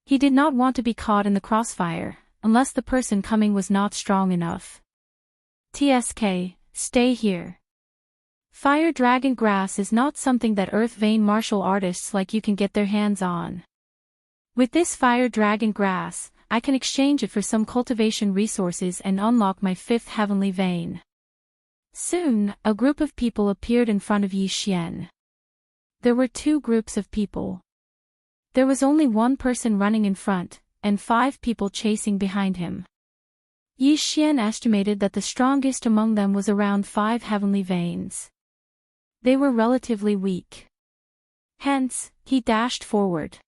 He did not want to be caught in the crossfire, unless the person coming was not strong enough. TSK, stay here. Fire dragon grass is not something that earth vein martial artists like you can get their hands on. With this fire dragon grass, I can exchange it for some cultivation resources and unlock my 5th heavenly vein. Soon, a group of people appeared in front of Yi Xian. There were 2 groups of people. There was only one person running in front, and 5 people chasing behind him. Yi Xian estimated that the strongest among them was around 5 heavenly veins. They were relatively weak. Hence, he dashed forward.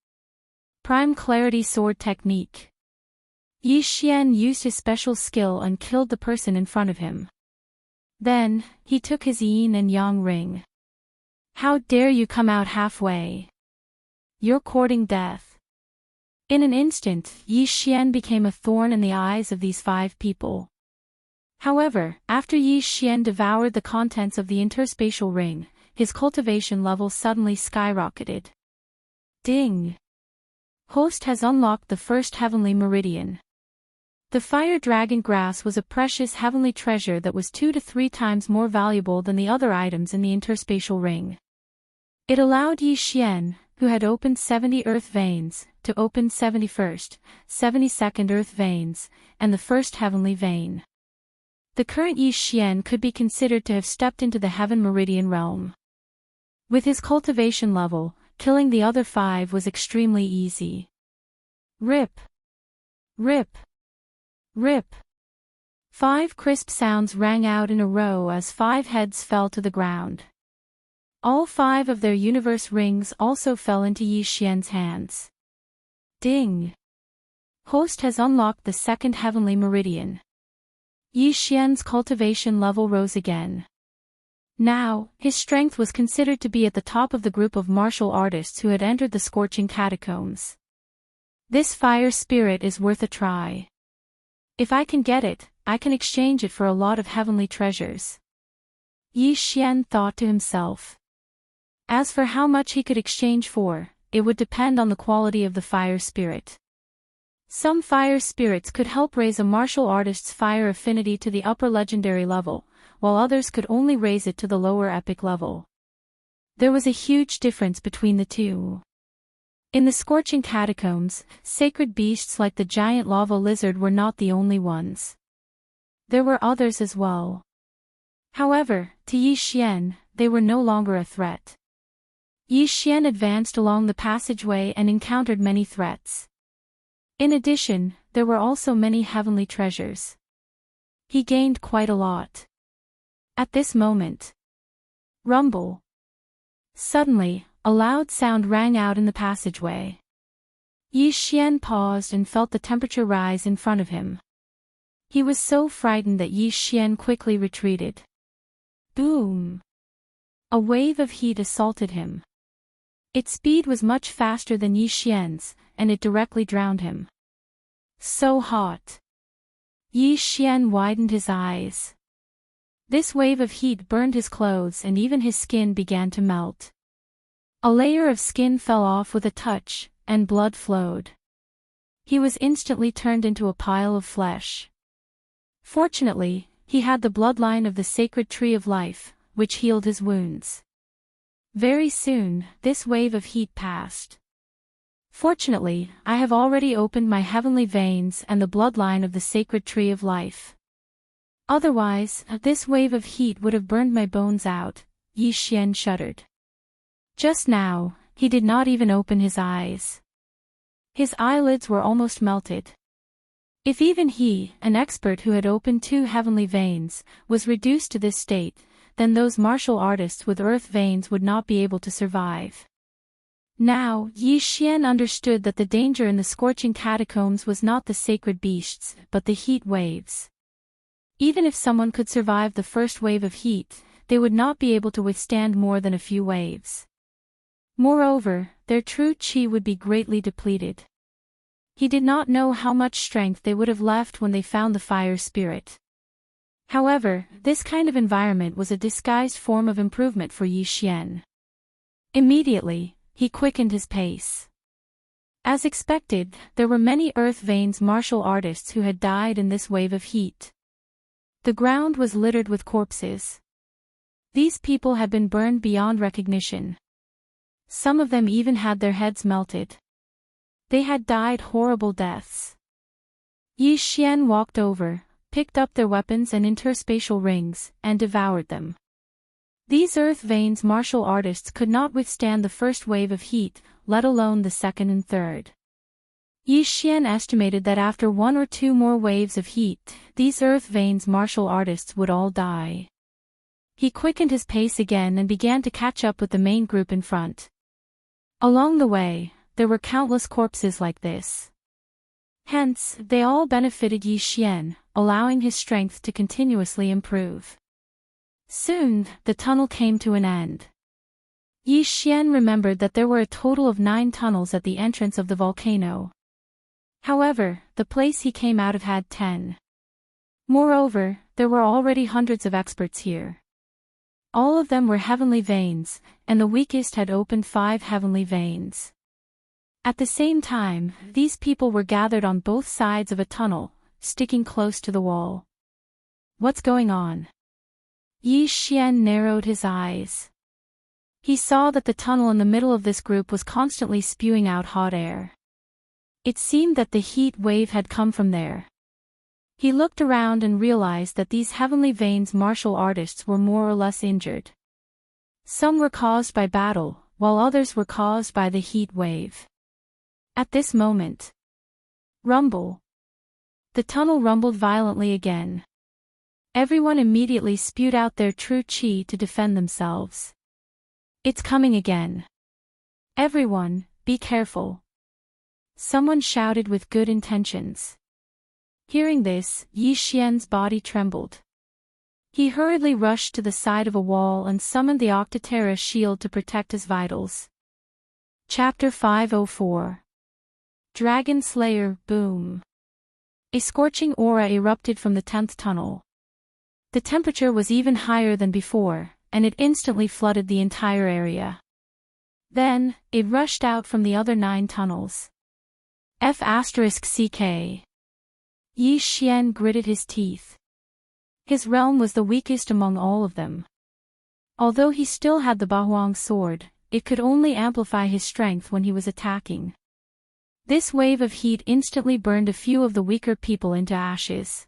Prime Clarity Sword Technique. Yi Xian used his special skill and killed the person in front of him. Then, he took his yin and yang ring. How dare you come out halfway? You're courting death. In an instant, Yi Xian became a thorn in the eyes of these 5 people. However, after Yi Xian devoured the contents of the interspatial ring, his cultivation level suddenly skyrocketed. Ding! Host has unlocked the first heavenly meridian. The fire dragon grass was a precious heavenly treasure that was 2 to 3 times more valuable than the other items in the interspatial ring. It allowed Yi Xian, who had opened 70 earth veins, to open 71st, 72nd earth veins, and the first heavenly vein. The current Yi Xian could be considered to have stepped into the heaven meridian realm. With his cultivation level, killing the other 5 was extremely easy. Rip! Rip! Rip! 5 crisp sounds rang out in a row as 5 heads fell to the ground. All 5 of their universe rings also fell into Yi Xian's hands. Ding! Host has unlocked the second heavenly meridian. Yi Xian's cultivation level rose again. Now, his strength was considered to be at the top of the group of martial artists who had entered the scorching catacombs. This fire spirit is worth a try. If I can get it, I can exchange it for a lot of heavenly treasures. Yi Xian thought to himself. As for how much he could exchange for, it would depend on the quality of the fire spirit. Some fire spirits could help raise a martial artist's fire affinity to the upper legendary level, while others could only raise it to the lower epic level. There was a huge difference between the two. In the scorching catacombs, sacred beasts like the giant lava lizard were not the only ones. There were others as well. However, to Yi Xian, they were no longer a threat. Yi Xian advanced along the passageway and encountered many threats. In addition, there were also many heavenly treasures. He gained quite a lot. At this moment. Rumble. Suddenly, a loud sound rang out in the passageway. Yi Xian paused and felt the temperature rise in front of him. He was so frightened that Yi Xian quickly retreated. Boom! A wave of heat assaulted him. Its speed was much faster than Yi Xian's, and it directly drowned him. So hot! Yi Xian widened his eyes. This wave of heat burned his clothes and even his skin began to melt. A layer of skin fell off with a touch, and blood flowed. He was instantly turned into a pile of flesh. Fortunately, he had the bloodline of the sacred tree of life, which healed his wounds. Very soon, this wave of heat passed. Fortunately, I have already opened my heavenly veins and the bloodline of the sacred tree of life. Otherwise, this wave of heat would have burned my bones out, Yi Xian shuddered. Just now, he did not even open his eyes. His eyelids were almost melted. If even he, an expert who had opened 2 heavenly veins, was reduced to this state, then those martial artists with earth veins would not be able to survive. Now, Yi Xian understood that the danger in the scorching catacombs was not the sacred beasts, but the heat waves. Even if someone could survive the first wave of heat, they would not be able to withstand more than a few waves. Moreover, their true qi would be greatly depleted. He did not know how much strength they would have left when they found the fire spirit. However, this kind of environment was a disguised form of improvement for Yi Xian. Immediately, he quickened his pace. As expected, there were many earth veins martial artists who had died in this wave of heat. The ground was littered with corpses. These people had been burned beyond recognition. Some of them even had their heads melted. They had died horrible deaths. Yi Xian walked over, picked up their weapons and interspatial rings, and devoured them. These earth veins martial artists could not withstand the first wave of heat, let alone the second and third. Yi Xian estimated that after 1 or 2 more waves of heat, these earth veins martial artists would all die. He quickened his pace again and began to catch up with the main group in front. Along the way, there were countless corpses like this. Hence, they all benefited Yi Xian, allowing his strength to continuously improve. Soon, the tunnel came to an end. Yi Xian remembered that there were a total of 9 tunnels at the entrance of the volcano. However, the place he came out of had 10. Moreover, there were already hundreds of experts here. All of them were heavenly veins, and the weakest had opened 5 heavenly veins. At the same time, these people were gathered on both sides of a tunnel, sticking close to the wall. What's going on? Yi Xian narrowed his eyes. He saw that the tunnel in the middle of this group was constantly spewing out hot air. It seemed that the heat wave had come from there. He looked around and realized that these heavenly veins martial artists were more or less injured. Some were caused by battle, while others were caused by the heat wave. At this moment, rumble. The tunnel rumbled violently again. Everyone immediately spewed out their true qi to defend themselves. It's coming again. Everyone, be careful. Someone shouted with good intentions. Hearing this, Yi Xian's body trembled. He hurriedly rushed to the side of a wall and summoned the Octoterra shield to protect his vitals. Chapter 504. Dragon Slayer, boom. A scorching aura erupted from the 10th tunnel. The temperature was even higher than before, and it instantly flooded the entire area. Then, it rushed out from the other 9 tunnels. F***ck. Yi Xian gritted his teeth. His realm was the weakest among all of them. Although he still had the Bahuang sword, it could only amplify his strength when he was attacking. This wave of heat instantly burned a few of the weaker people into ashes.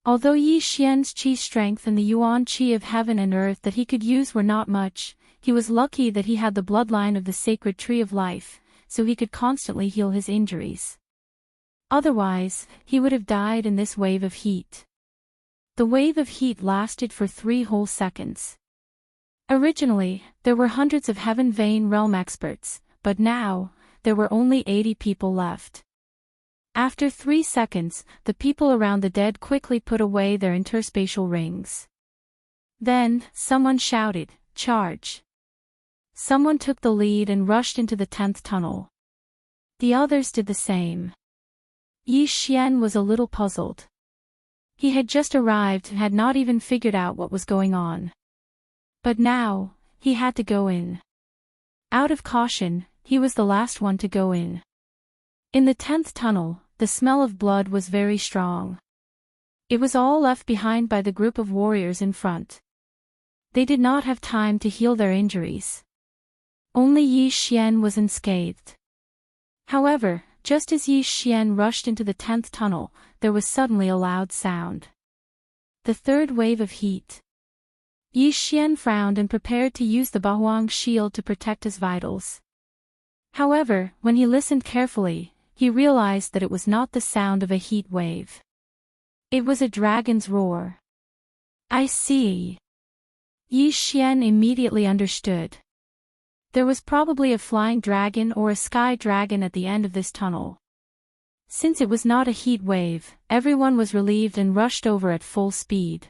Although Yi Xian's qi strength and the yuan qi of heaven and earth that he could use were not much, he was lucky that he had the bloodline of the sacred tree of life, so he could constantly heal his injuries. Otherwise, he would have died in this wave of heat. The wave of heat lasted for 3 whole seconds. Originally, there were hundreds of Heaven Vein realm experts, but now, there were only 80 people left. After 3 seconds, the people around the dead quickly put away their interspatial rings. Then, someone shouted, "Charge!" Someone took the lead and rushed into the 10th tunnel. The others did the same. Yi Xian was a little puzzled. He had just arrived and had not even figured out what was going on. But now, he had to go in. Out of caution, he was the last one to go in. In the 10th tunnel, the smell of blood was very strong. It was all left behind by the group of warriors in front. They did not have time to heal their injuries. Only Yi Xian was unscathed. However, just as Yi Xian rushed into the 10th tunnel, there was suddenly a loud sound. The 3rd wave of heat. Yi Xian frowned and prepared to use the Bahuang shield to protect his vitals. However, when he listened carefully, he realized that it was not the sound of a heat wave. It was a dragon's roar. I see. Yi Xian immediately understood. There was probably a flying dragon or a sky dragon at the end of this tunnel. Since it was not a heat wave, everyone was relieved and rushed over at full speed.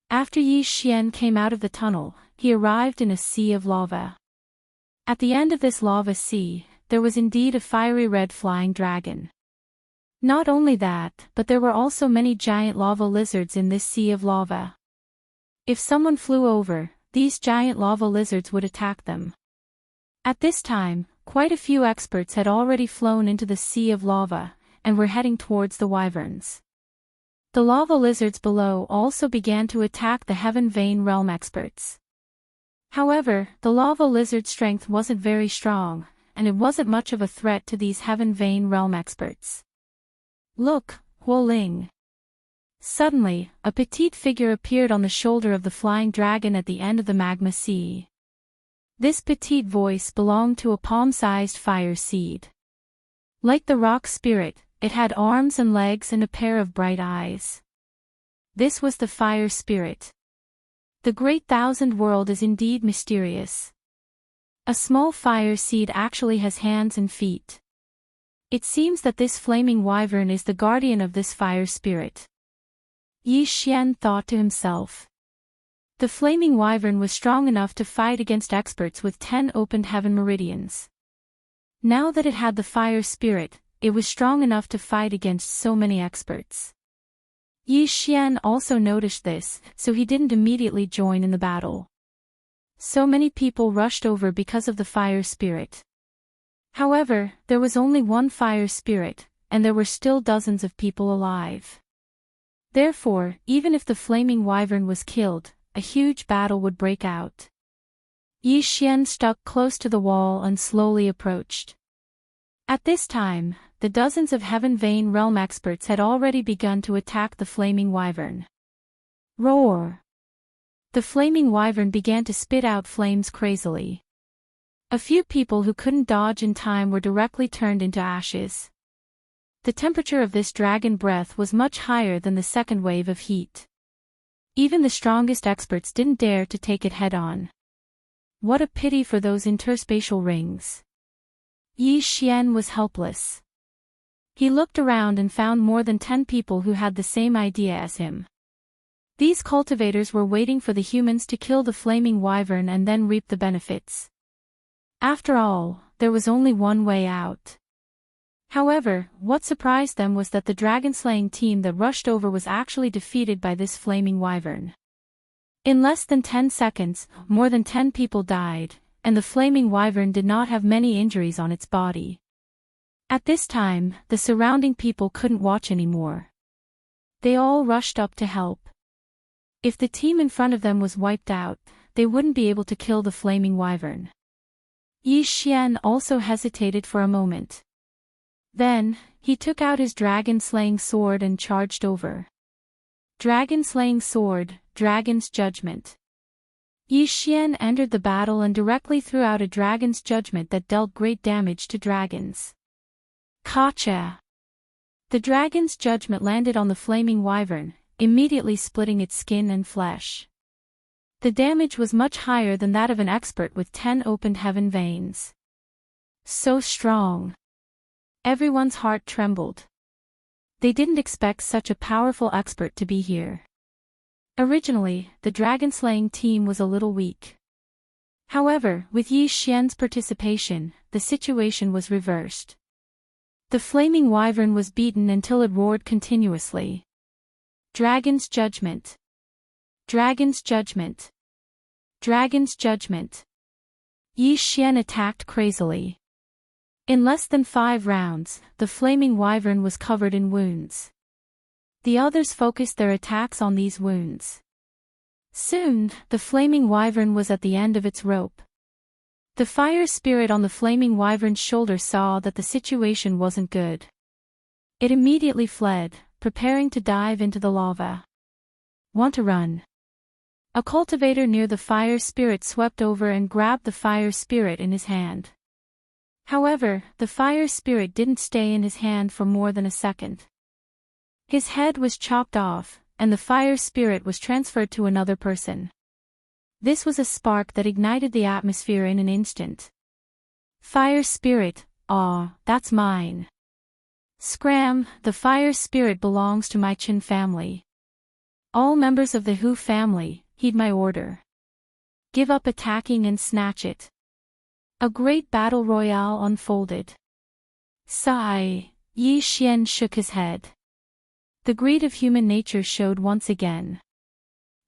After Yi Xian came out of the tunnel, he arrived in a sea of lava. At the end of this lava sea, there was indeed a fiery red flying dragon. Not only that, but there were also many giant lava lizards in this sea of lava. If someone flew over, these giant lava lizards would attack them. At this time, quite a few experts had already flown into the sea of lava, and were heading towards the wyverns. The lava lizards below also began to attack the Heaven Vein realm experts. However, the lava lizard's strength wasn't very strong, and it wasn't much of a threat to these Heaven Vein realm experts. Look, Huoling. Suddenly, a petite figure appeared on the shoulder of the flying dragon at the end of the magma sea. This petite voice belonged to a palm-sized fire seed. Like the rock spirit, it had arms and legs and a pair of bright eyes. This was the fire spirit. The great thousand world is indeed mysterious. A small fire seed actually has hands and feet. It seems that this flaming wyvern is the guardian of this fire spirit. Yi Xian thought to himself. The flaming wyvern was strong enough to fight against experts with 10 opened heaven meridians. Now that it had the fire spirit, it was strong enough to fight against so many experts. Yi Xian also noticed this, so he didn't immediately join in the battle. So many people rushed over because of the fire spirit. However, there was only one fire spirit, and there were still dozens of people alive. Therefore, even if the flaming wyvern was killed, a huge battle would break out. Yi Xian stuck close to the wall and slowly approached. At this time, the dozens of Heaven Vein Realm experts had already begun to attack the flaming wyvern. Roar! The flaming wyvern began to spit out flames crazily. A few people who couldn't dodge in time were directly turned into ashes. The temperature of this dragon breath was much higher than the second wave of heat. Even the strongest experts didn't dare to take it head-on. What a pity for those interspatial rings. Yi Xian was helpless. He looked around and found more than 10 people who had the same idea as him. These cultivators were waiting for the humans to kill the flaming wyvern and then reap the benefits. After all, there was only one way out. However, what surprised them was that the dragon-slaying team that rushed over was actually defeated by this flaming wyvern. In less than 10 seconds, more than 10 people died, and the flaming wyvern did not have many injuries on its body. At this time, the surrounding people couldn't watch anymore. They all rushed up to help. If the team in front of them was wiped out, they wouldn't be able to kill the flaming wyvern. Yi Xian also hesitated for a moment. Then, he took out his dragon-slaying sword and charged over. Dragon-slaying sword, Dragon's Judgment. Yi Xian entered the battle and directly threw out a dragon's judgment that dealt great damage to dragons. Gotcha! The dragon's judgment landed on the flaming wyvern, immediately splitting its skin and flesh. The damage was much higher than that of an expert with 10 opened heaven veins. So strong. Everyone's heart trembled. They didn't expect such a powerful expert to be here. Originally, the dragon-slaying team was a little weak. However, with Yi Xian's participation, the situation was reversed. The flaming wyvern was beaten until it roared continuously. Dragon's Judgment. Dragon's Judgment. Dragon's Judgment. Yi Xian attacked crazily. In less than 5 rounds, the flaming wyvern was covered in wounds. The others focused their attacks on these wounds. Soon, the flaming wyvern was at the end of its rope. The fire spirit on the flaming wyvern's shoulder saw that the situation wasn't good. It immediately fled, preparing to dive into the lava. Want to run? A cultivator near the fire spirit swept over and grabbed the fire spirit in his hand. However, the fire spirit didn't stay in his hand for more than a second. His head was chopped off, and the fire spirit was transferred to another person. This was a spark that ignited the atmosphere in an instant. Fire spirit, aw, that's mine. Scram, the fire spirit belongs to my Qin family. All members of the Hu family, heed my order. Give up attacking and snatch it. A great battle royale unfolded. Sigh, Yi Xian shook his head. The greed of human nature showed once again.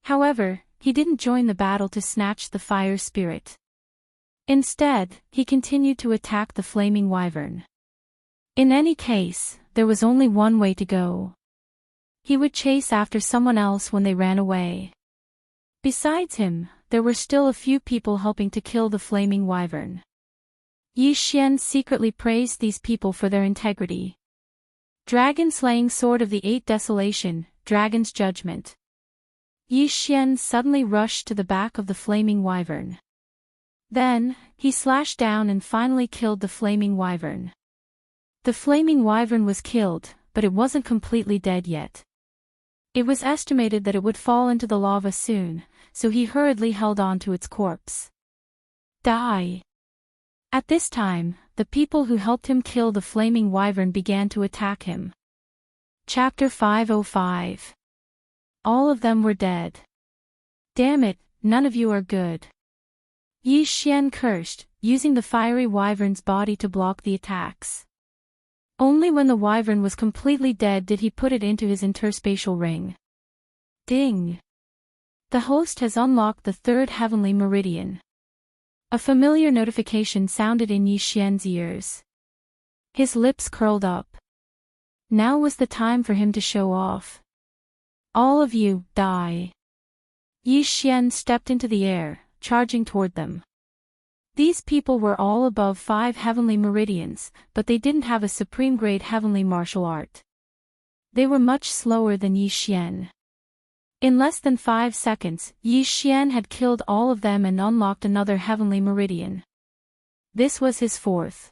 However, he didn't join the battle to snatch the fire spirit. Instead, he continued to attack the flaming wyvern. In any case, there was only one way to go. He would chase after someone else when they ran away. Besides him, there were still a few people helping to kill the flaming wyvern. Yi Xian secretly praised these people for their integrity. Dragon-slaying sword of the 8 Desolation, Dragon's Judgment. Yi Xian suddenly rushed to the back of the flaming wyvern. Then, he slashed down and finally killed the flaming wyvern. The flaming wyvern was killed, but it wasn't completely dead yet. It was estimated that it would fall into the lava soon, so he hurriedly held on to its corpse. Die! At this time, the people who helped him kill the flaming wyvern began to attack him. Chapter 505. All of them were dead. Damn it, none of you are good. Yi Xian cursed, using the fiery wyvern's body to block the attacks. Only when the wyvern was completely dead did he put it into his interspatial ring. Ding! The host has unlocked the third heavenly meridian. A familiar notification sounded in Yi Xian's ears. His lips curled up. Now was the time for him to show off. All of you, die. Yi Xian stepped into the air, charging toward them. These people were all above 5 heavenly meridians, but they didn't have a supreme-grade heavenly martial art. They were much slower than Yi Xian. In less than 5 seconds, Yi Xian had killed all of them and unlocked another heavenly meridian. This was his 4th.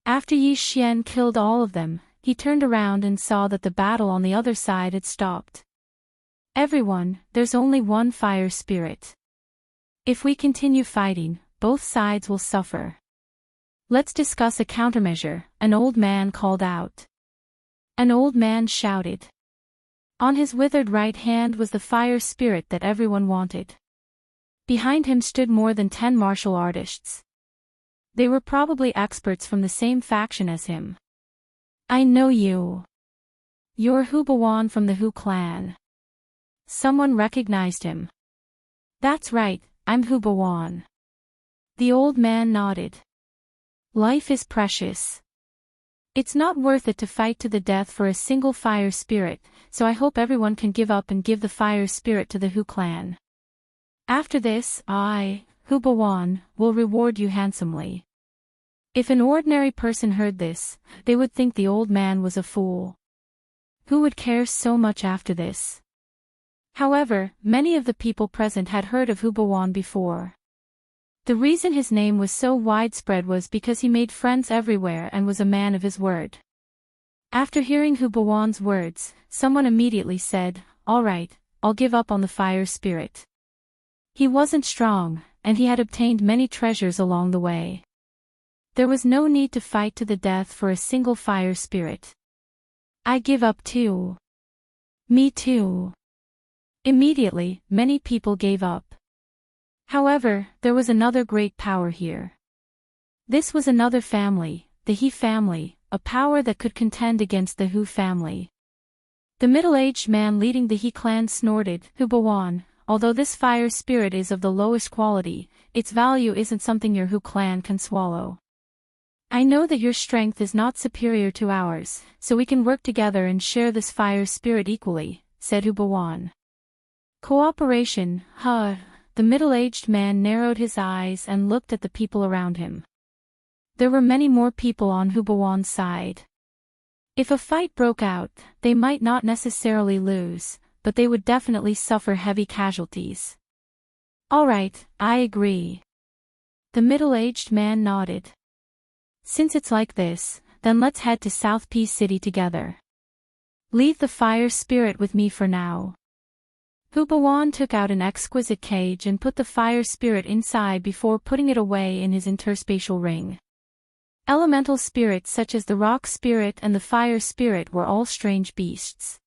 After Yi Xian killed all of them, he turned around and saw that the battle on the other side had stopped. Everyone, there's only one fire spirit. If we continue fighting, both sides will suffer. Let's discuss a countermeasure, an old man called out. An old man shouted. On his withered right hand was the fire spirit that everyone wanted. Behind him stood more than 10 martial artists. They were probably experts from the same faction as him. I know you. You're Hubawan from the Hu clan. Someone recognized him. That's right, I'm Hubawan. The old man nodded. Life is precious. It's not worth it to fight to the death for a single fire spirit, so I hope everyone can give up and give the fire spirit to the Hu clan. After this, I, Hubawan, will reward you handsomely. If an ordinary person heard this, they would think the old man was a fool. Who would care so much after this? However, many of the people present had heard of Hubawan before. The reason his name was so widespread was because he made friends everywhere and was a man of his word. After hearing Hubawan's words, someone immediately said, "All right, I'll give up on the fire spirit." He wasn't strong, and he had obtained many treasures along the way. There was no need to fight to the death for a single fire spirit. I give up too. Me too. Immediately, many people gave up. However, there was another great power here. This was another family, the He family, a power that could contend against the Hu family. The middle-aged man leading the He clan snorted, Hubawan, although this fire spirit is of the lowest quality, its value isn't something your Hu clan can swallow. I know that your strength is not superior to ours, so we can work together and share this fire spirit equally, said Hubawan. Cooperation, huh? The middle-aged man narrowed his eyes and looked at the people around him. There were many more people on Hubawan's side. If a fight broke out, they might not necessarily lose, but they would definitely suffer heavy casualties. All right, I agree. The middle-aged man nodded. Since it's like this, then let's head to South Peace City together. Leave the fire spirit with me for now. Hubawan took out an exquisite cage and put the fire spirit inside before putting it away in his interspatial ring. Elemental spirits such as the rock spirit and the fire spirit were all strange beasts.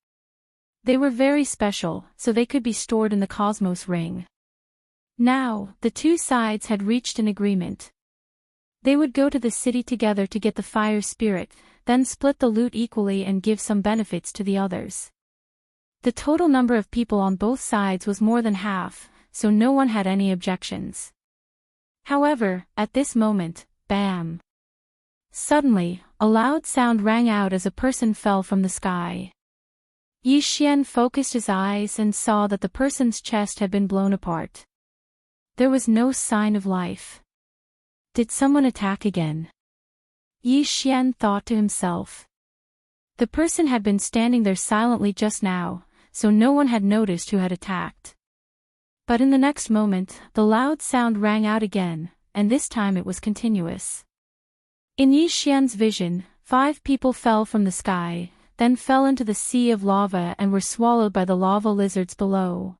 They were very special, so they could be stored in the cosmos ring. Now, the two sides had reached an agreement. They would go to the city together to get the fire spirit, then split the loot equally and give some benefits to the others. The total number of people on both sides was more than half, so no one had any objections. However, at this moment, bam! Suddenly, a loud sound rang out as a person fell from the sky. Yi Xian focused his eyes and saw that the person's chest had been blown apart. There was no sign of life. Did someone attack again? Yi Xian thought to himself. The person had been standing there silently just now, so no one had noticed who had attacked. But in the next moment, the loud sound rang out again, and this time it was continuous. In Yi Xian's vision, 5 people fell from the sky, then fell into the sea of lava and were swallowed by the lava lizards below.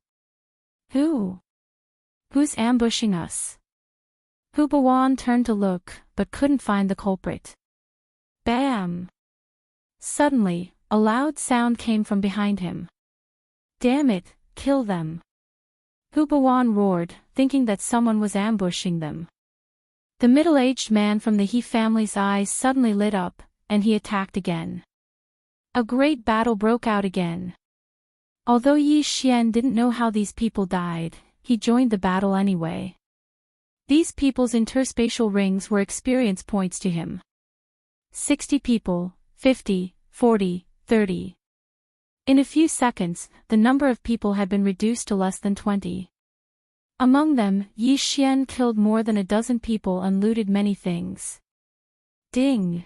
Who's ambushing us? Hubawan turned to look, but couldn't find the culprit. Bam! Suddenly, a loud sound came from behind him. Damn it, kill them! Hubawan roared, thinking that someone was ambushing them. The middle-aged man from the He family's eyes suddenly lit up, and he attacked again. A great battle broke out again. Although Yi Xian didn't know how these people died, he joined the battle anyway. These people's interspatial rings were experience points to him. 60 people, 50, 40, 30. In a few seconds, the number of people had been reduced to less than 20. Among them, Yi Xian killed more than a dozen people and looted many things. Ding!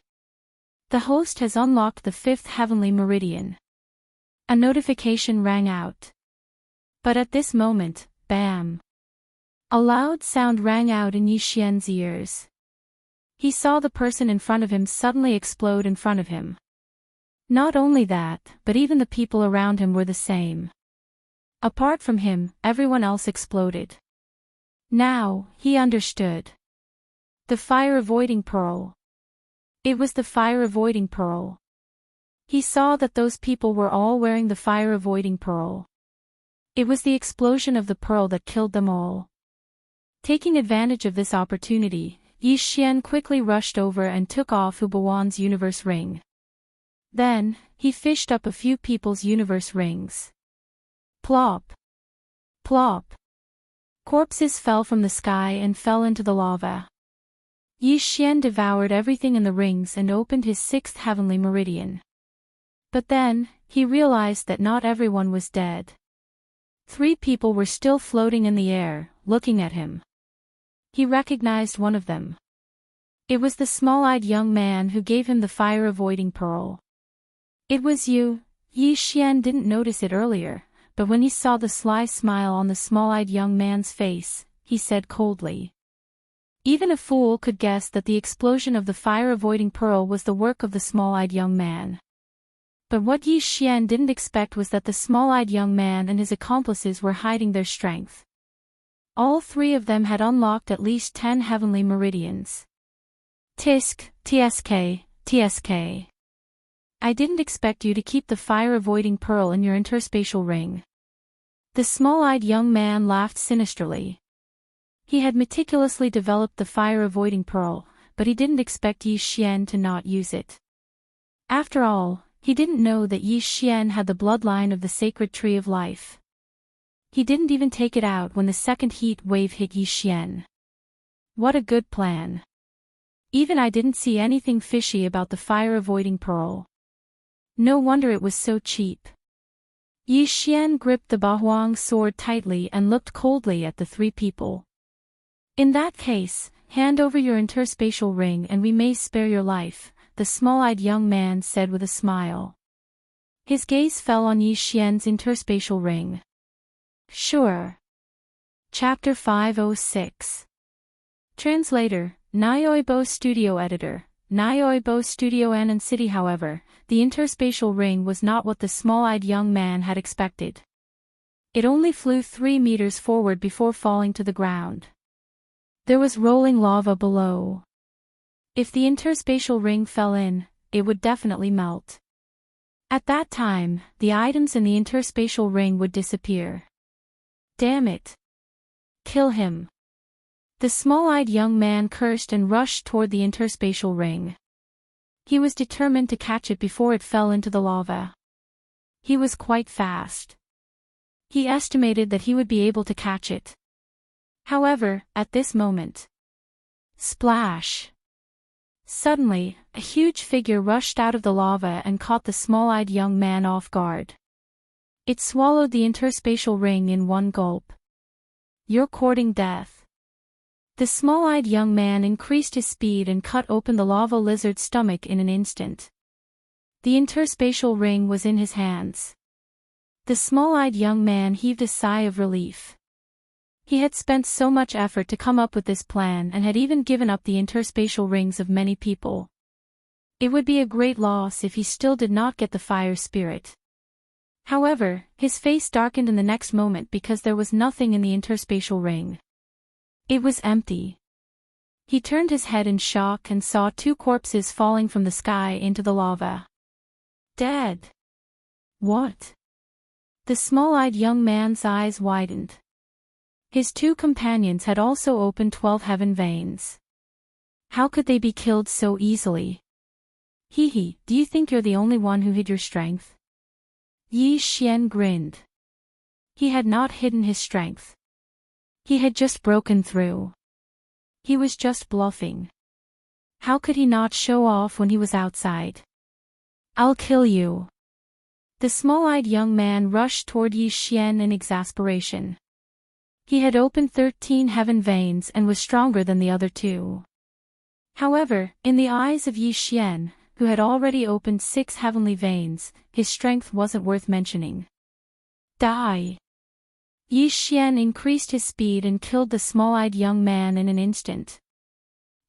The host has unlocked the 5th heavenly meridian. A notification rang out. But at this moment, bam! A loud sound rang out in Yi Xian's ears. He saw the person in front of him suddenly explode in front of him. Not only that, but even the people around him were the same. Apart from him, everyone else exploded. Now, he understood. The fire-avoiding pearl. It was the fire-avoiding pearl. He saw that those people were all wearing the fire-avoiding pearl. It was the explosion of the pearl that killed them all. Taking advantage of this opportunity, Yi Xian quickly rushed over and took off Hubawan's universe ring. Then, he fished up a few people's universe rings. Plop! Plop! Corpses fell from the sky and fell into the lava. Yi Xian devoured everything in the rings and opened his 6th heavenly meridian. But then, he realized that not everyone was dead. 3 people were still floating in the air, looking at him. He recognized one of them. It was the small-eyed young man who gave him the fire-avoiding pearl. It was you. Yi Xian didn't notice it earlier, but when he saw the sly smile on the small-eyed young man's face, he said coldly. Even a fool could guess that the explosion of the fire-avoiding pearl was the work of the small-eyed young man. But what Yi Xian didn't expect was that the small-eyed young man and his accomplices were hiding their strength. All 3 of them had unlocked at least 10 heavenly meridians. Tisk, TSK, TSK. I didn't expect you to keep the fire-avoiding pearl in your interspatial ring. The small-eyed young man laughed sinisterly. He had meticulously developed the fire-avoiding pearl, but he didn't expect Yi Xian to not use it. After all, he didn't know that Yi Xian had the bloodline of the sacred tree of life. He didn't even take it out when the second heat wave hit Yi Xian. What a good plan. Even I didn't see anything fishy about the fire-avoiding pearl. No wonder it was so cheap. Yi Xian gripped the Bahuang sword tightly and looked coldly at the 3 people. In that case, hand over your interspatial ring and we may spare your life, the small-eyed young man said with a smile. His gaze fell on Yi Xian's interspatial ring. Sure. Chapter 506. Translator, Nyoibo Studio Editor, Nyoibo Studio Annan City. However, the interspatial ring was not what the small-eyed young man had expected. It only flew 3 meters forward before falling to the ground. There was rolling lava below. If the interspatial ring fell in, it would definitely melt. At that time, the items in the interspatial ring would disappear. Damn it! Kill him! The small-eyed young man cursed and rushed toward the interspatial ring. He was determined to catch it before it fell into the lava. He was quite fast. He estimated that he would be able to catch it. However, at this moment... Splash! Suddenly, a huge figure rushed out of the lava and caught the small-eyed young man off guard. It swallowed the interspatial ring in one gulp. You're courting death. The small-eyed young man increased his speed and cut open the lava lizard's stomach in an instant. The interspatial ring was in his hands. The small-eyed young man heaved a sigh of relief. He had spent so much effort to come up with this plan and had even given up the interspatial rings of many people. It would be a great loss if he still did not get the fire spirit. However, his face darkened in the next moment because there was nothing in the interspatial ring. It was empty. He turned his head in shock and saw two corpses falling from the sky into the lava. Dead. What? The small-eyed young man's eyes widened. His two companions had also opened 12 heaven veins. How could they be killed so easily? Hee, do you think you're the only one who hid your strength? Yi Xian grinned. He had not hidden his strength. He had just broken through. He was just bluffing. How could he not show off when he was outside? I'll kill you. The small-eyed young man rushed toward Yi Xian in exasperation. He had opened 13 heaven veins and was stronger than the other two. However, in the eyes of Yi Xian, who had already opened 6 heavenly veins, his strength wasn't worth mentioning. Die! Yi Xian increased his speed and killed the small-eyed young man in an instant.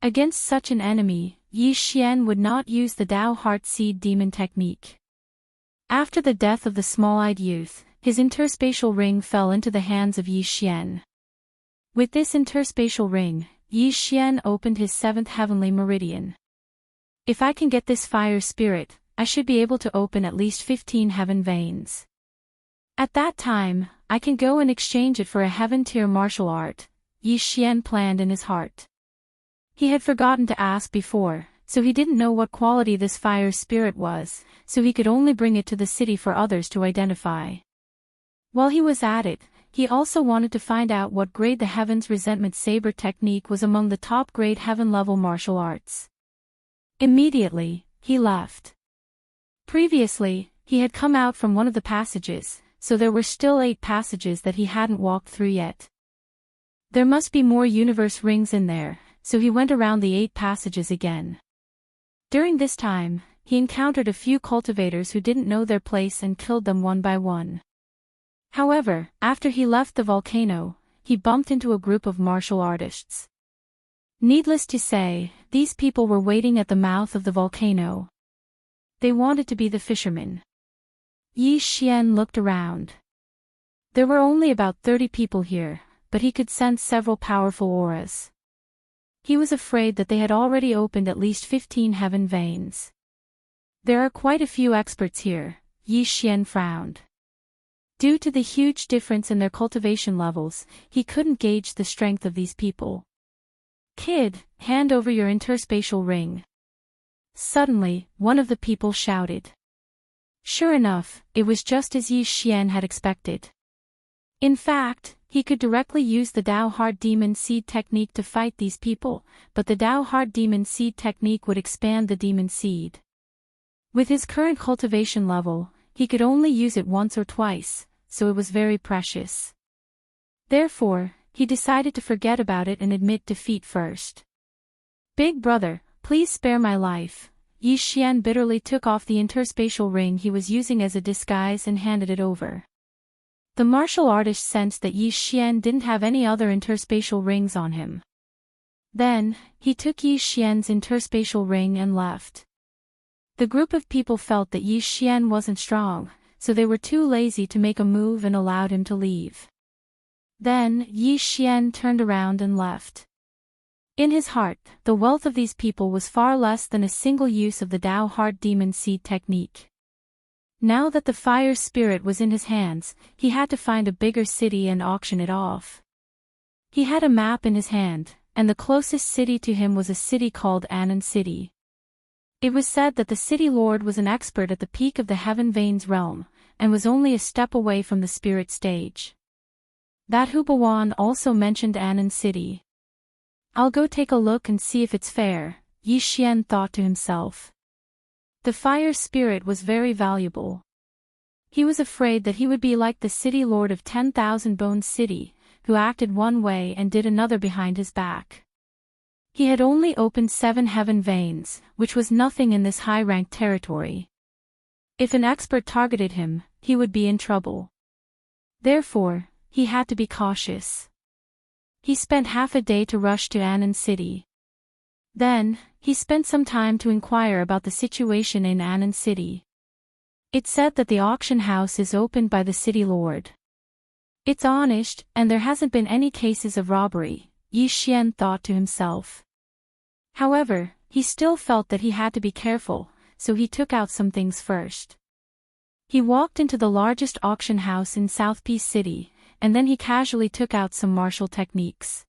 Against such an enemy, Yi Xian would not use the Dao Heart Seed Demon technique. After the death of the small-eyed youth, his interspatial ring fell into the hands of Yi Xian. With this interspatial ring, Yi Xian opened his 7th heavenly meridian. If I can get this fire spirit, I should be able to open at least 15 heaven veins. At that time, I can go and exchange it for a heaven-tier martial art, Yi Xian planned in his heart. He had forgotten to ask before, so he didn't know what quality this fire spirit was, so he could only bring it to the city for others to identify. While he was at it, he also wanted to find out what grade the Heaven's Resentment Saber technique was among the top-grade heaven-level martial arts. Immediately, he left. Previously, he had come out from one of the passages, so there were still 8 passages that he hadn't walked through yet. There must be more universe rings in there, so he went around the 8 passages again. During this time, he encountered a few cultivators who didn't know their place and killed them one by one. However, after he left the volcano, he bumped into a group of martial artists. Needless to say, these people were waiting at the mouth of the volcano. They wanted to be the fishermen. Yi Xian looked around. There were only about 30 people here, but he could sense several powerful auras. He was afraid that they had already opened at least 15 heaven veins. There are quite a few experts here, Yi Xian frowned. Due to the huge difference in their cultivation levels, he couldn't gauge the strength of these people. Kid, hand over your interspatial ring. Suddenly, one of the people shouted. Sure enough, it was just as Yi Xian had expected. In fact, he could directly use the Dao Heart Demon Seed technique to fight these people, but the Dao Heart Demon Seed technique would expand the Demon Seed. With his current cultivation level, he could only use it once or twice, so it was very precious. Therefore, he decided to forget about it and admit defeat first. Big brother, please spare my life. Yi Xian bitterly took off the interspatial ring he was using as a disguise and handed it over. The martial artist sensed that Yi Xian didn't have any other interspatial rings on him. Then, he took Yi Xian's interspatial ring and left. The group of people felt that Yi Xian wasn't strong, so they were too lazy to make a move and allowed him to leave. Then, Yi Xian turned around and left. In his heart, the wealth of these people was far less than a single use of the Dao Heart Demon Seed technique. Now that the fire spirit was in his hands, he had to find a bigger city and auction it off. He had a map in his hand, and the closest city to him was a city called Anan City. It was said that the city lord was an expert at the peak of the Heaven Veins realm, and was only a step away from the spirit stage. That Hubawan also mentioned Anan City. I'll go take a look and see if it's fair, Yi Xian thought to himself. The fire spirit was very valuable. He was afraid that he would be like the city lord of 10,000 Bones City, who acted one way and did another behind his back. He had only opened 7 heaven veins, which was nothing in this high-ranked territory. If an expert targeted him, he would be in trouble. Therefore, he had to be cautious. He spent half a day to rush to Anan City. Then, he spent some time to inquire about the situation in Anan City. It said that the auction house is opened by the city lord. It's honest, and there hasn't been any cases of robbery, Yi Xian thought to himself. However, he still felt that he had to be careful, so he took out some things first. He walked into the largest auction house in South Peace City, and then he casually took out some martial techniques.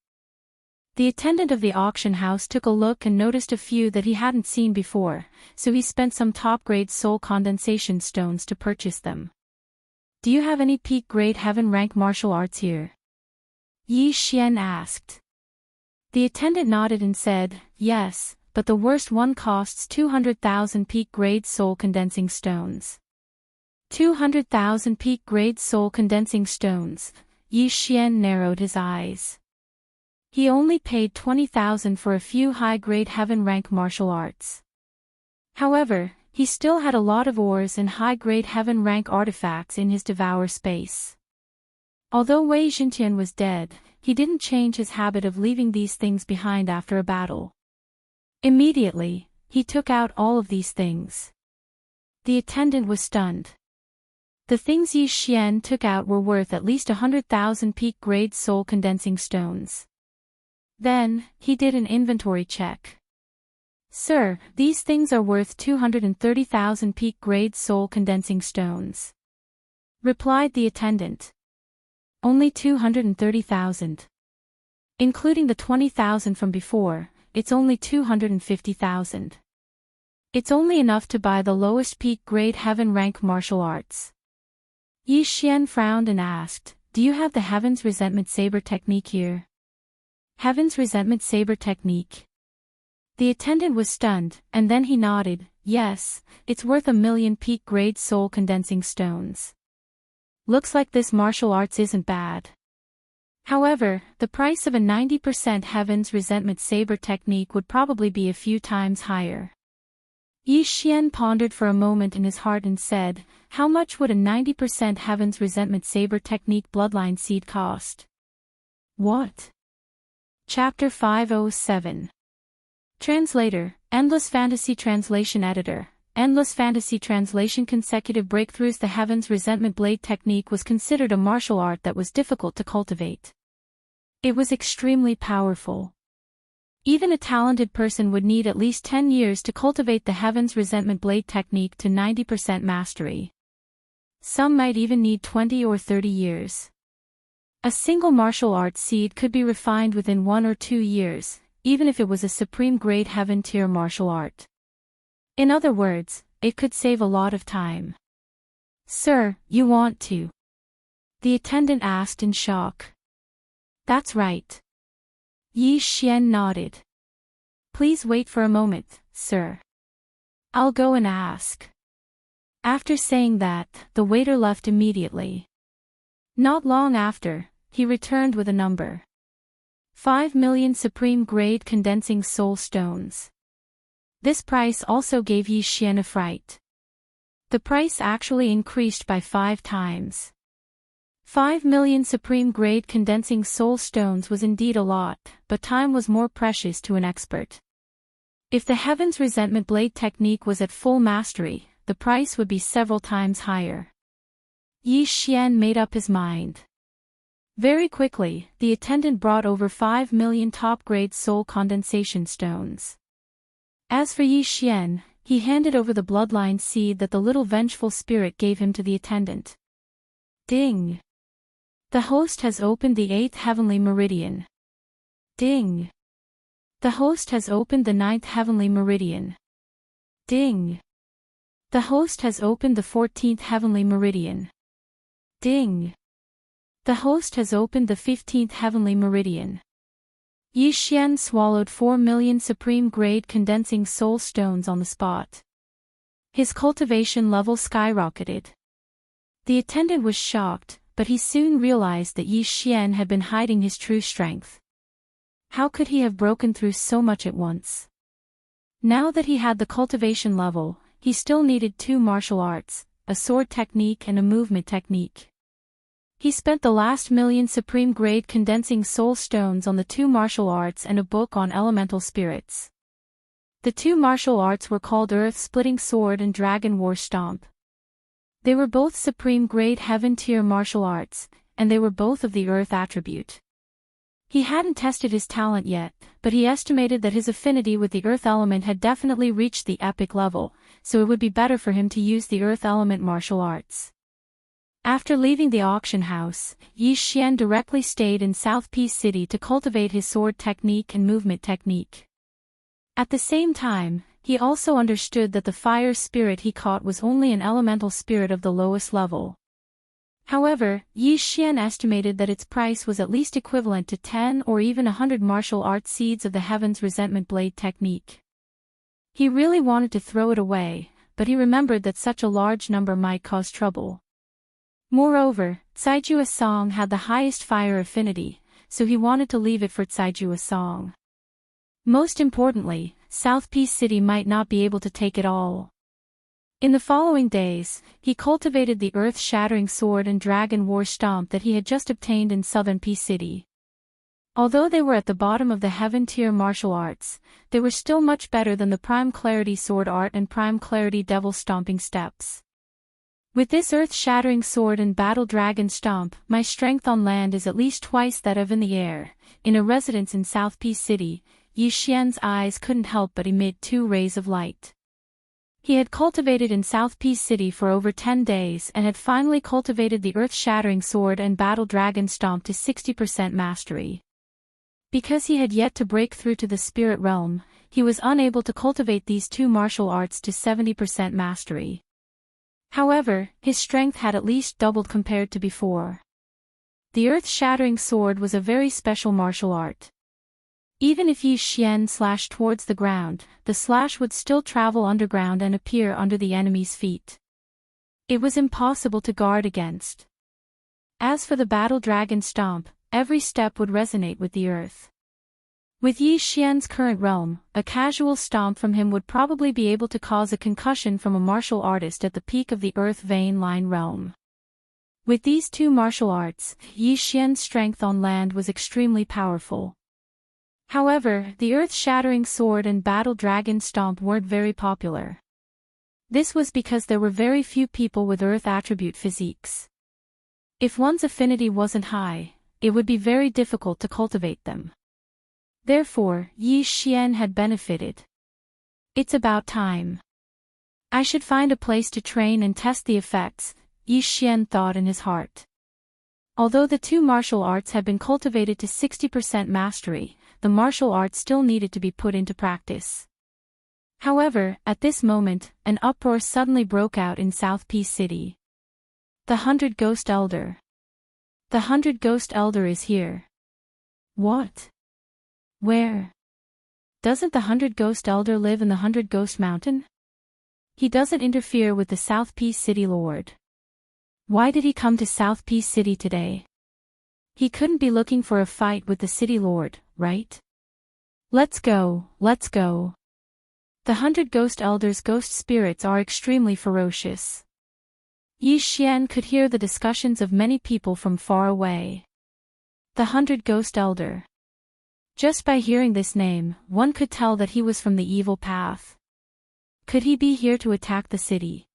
The attendant of the auction house took a look and noticed a few that he hadn't seen before, so he spent some top-grade soul condensation stones to purchase them. "Do you have any peak-grade heaven rank martial arts here?" Yi Xian asked. The attendant nodded and said, "Yes, but the worst one costs 200,000 peak-grade soul condensing stones." 200,000 peak-grade soul condensing stones. Yi Xian narrowed his eyes. He only paid 20,000 for a few high-grade heaven rank martial arts. However, he still had a lot of ores and high-grade heaven rank artifacts in his Devourer space. Although Wei Xintian was dead, he didn't change his habit of leaving these things behind after a battle. Immediately, he took out all of these things. The attendant was stunned. The things Yi Xian took out were worth at least 100,000 peak-grade soul condensing stones. Then, he did an inventory check. "Sir, these things are worth 230,000 peak-grade soul condensing stones," replied the attendant. "Only 230,000. Including the 20,000 from before, it's only 250,000. It's only enough to buy the lowest peak-grade heaven rank martial arts." Yi Xian frowned and asked, "Do you have the Heaven's Resentment Saber technique here?" Heaven's Resentment Saber technique. The attendant was stunned, and then he nodded, "Yes, it's worth 1,000,000 peak-grade soul condensing stones. Looks like this martial arts isn't bad. However, the price of a 90% Heaven's Resentment Saber technique would probably be a few times higher." Yi Xian pondered for a moment in his heart and said, "How much would a 90% Heaven's Resentment Saber technique bloodline seed cost?" What? Chapter 507. Translator, Endless Fantasy Translation Editor, Endless Fantasy Translation Consecutive Breakthroughs. The Heaven's Resentment Blade technique was considered a martial art that was difficult to cultivate. It was extremely powerful. Even a talented person would need at least 10 years to cultivate the Heaven's Resentment Blade technique to 90% mastery. Some might even need 20 or 30 years. A single martial art seed could be refined within 1 or 2 years, even if it was a supreme grade heaven tier martial art. In other words, it could save a lot of time. "Sir, you want to?" the attendant asked in shock. "That's right." Yi Xian nodded. "Please wait for a moment, sir. I'll go and ask." After saying that, the waiter left immediately. Not long after, he returned with a number. 5,000,000 supreme grade condensing soul stones. This price also gave Yi Xian a fright. The price actually increased by 5 times. 5,000,000 supreme grade condensing soul stones was indeed a lot, but time was more precious to an expert. If the Heaven's Resentment Blade technique was at full mastery, the price would be several times higher. Yi Xian made up his mind. Very quickly, the attendant brought over 5,000,000 top-grade soul condensation stones. As for Yi Xian, he handed over the bloodline seed that the little vengeful spirit gave him to the attendant. Ding! The host has opened the 8th heavenly meridian. Ding! The host has opened the 9th heavenly meridian. Ding! The host has opened the 14th heavenly meridian. Ding! The host has opened the 15th heavenly meridian. Yi Xian swallowed 4,000,000 supreme grade condensing soul stones on the spot. His cultivation level skyrocketed. The attendant was shocked, but he soon realized that Yi Xian had been hiding his true strength. How could he have broken through so much at once? Now that he had the cultivation level, he still needed 2 martial arts, a sword technique and a movement technique. He spent the last 1,000,000 supreme grade condensing soul stones on the 2 martial arts and a book on elemental spirits. The 2 martial arts were called Earth-Splitting Sword and Dragon War Stomp. They were both supreme grade heaven tier martial arts, and they were both of the Earth attribute. He hadn't tested his talent yet, but he estimated that his affinity with the earth element had definitely reached the epic level, so it would be better for him to use the earth element martial arts. After leaving the auction house, Yi Xian directly stayed in South Peace City to cultivate his sword technique and movement technique. At the same time, he also understood that the fire spirit he caught was only an elemental spirit of the lowest level. However, Yi Xian estimated that its price was at least equivalent to 10 or even 100 martial arts seeds of the Heaven's Resentment Blade technique. He really wanted to throw it away, but he remembered that such a large number might cause trouble. Moreover, Caijua Song had the highest fire affinity, so he wanted to leave it for Caijua Song. Most importantly, South Peace City might not be able to take it all. In the following days, he cultivated the earth-shattering sword and dragon war stomp that he had just obtained in Southern Peace City. Although they were at the bottom of the heaven tier martial arts, they were still much better than the Prime Clarity sword art and Prime Clarity devil stomping steps. With this earth-shattering sword and battle dragon stomp, my strength on land is at least twice that of in the air. In a residence in South Peace City, Yi Xian's eyes couldn't help but emit 2 rays of light. He had cultivated in South Peace City for over 10 days and had finally cultivated the earth-shattering sword and battle dragon stomp to 60% mastery. Because he had yet to break through to the spirit realm, he was unable to cultivate these 2 martial arts to 70% mastery. However, his strength had at least doubled compared to before. The earth-shattering sword was a very special martial art. Even if Yi Xian slashed towards the ground, the slash would still travel underground and appear under the enemy's feet. It was impossible to guard against. As for the battle dragon stomp, every step would resonate with the earth. With Yi Xian's current realm, a casual stomp from him would probably be able to cause a concussion from a martial artist at the peak of the earth vein line realm. With these 2 martial arts, Yi Xian's strength on land was extremely powerful. However, the earth-shattering sword and battle dragon stomp weren't very popular. This was because there were very few people with earth attribute physiques. If one's affinity wasn't high, it would be very difficult to cultivate them. Therefore, Yi Xian had benefited. It's about time. I should find a place to train and test the effects, Yi Xian thought in his heart. Although the 2 martial arts had been cultivated to 60% mastery, the martial arts still needed to be put into practice. However, at this moment, an uproar suddenly broke out in South Peace City. The 100 Ghost Elder. The 100 Ghost Elder is here. What? Where? Doesn't the 100 Ghost Elder live in the 100 Ghost Mountain? He doesn't interfere with the South Peace City Lord. Why did he come to South Peace City today? He couldn't be looking for a fight with the City Lord, right? Let's go, let's go. The 100 Ghost Elders' ghost spirits are extremely ferocious. Yi Xian could hear the discussions of many people from far away. The 100 Ghost Elder. Just by hearing this name, one could tell that he was from the evil path. Could he be here to attack the city?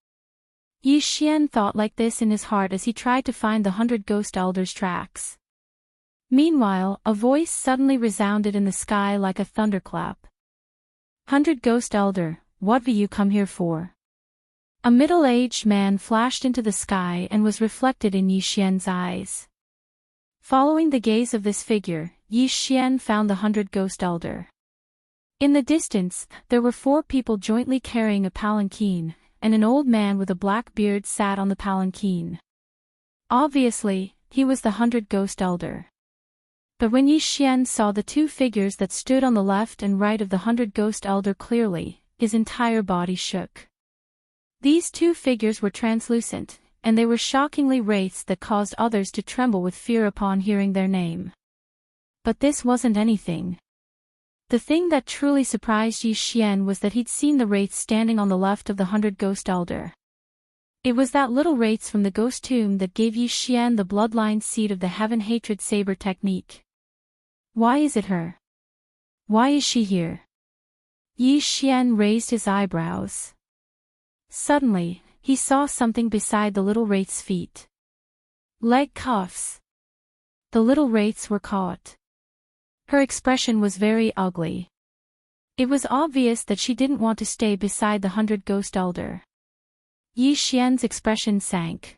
Yi Xian thought like this in his heart as he tried to find the 100 Ghost Elders' tracks. Meanwhile, a voice suddenly resounded in the sky like a thunderclap. 100 Ghost Elder, what will you come here for? A middle-aged man flashed into the sky and was reflected in Yi Xian's eyes. Following the gaze of this figure, Yi Xian found the 100 Ghost Elder. In the distance, there were 4 people jointly carrying a palanquin, and an old man with a black beard sat on the palanquin. Obviously, he was the 100 Ghost Elder. But when Yi Xian saw the 2 figures that stood on the left and right of the 100 Ghost Elder clearly, his entire body shook. These 2 figures were translucent, and they were shockingly wraiths that caused others to tremble with fear upon hearing their name. But this wasn't anything. The thing that truly surprised Yi Xian was that he'd seen the wraiths standing on the left of the 100 Ghost Elder. It was that little wraiths from the ghost tomb that gave Yi Xian the bloodline seed of the Heaven Hatred Saber technique. Why is it her? Why is she here? Yi Xian raised his eyebrows. Suddenly, he saw something beside the little wraith's feet. Leg cuffs. The little wraiths were caught. Her expression was very ugly. It was obvious that she didn't want to stay beside the 100-ghost elder. Yi Xian's expression sank.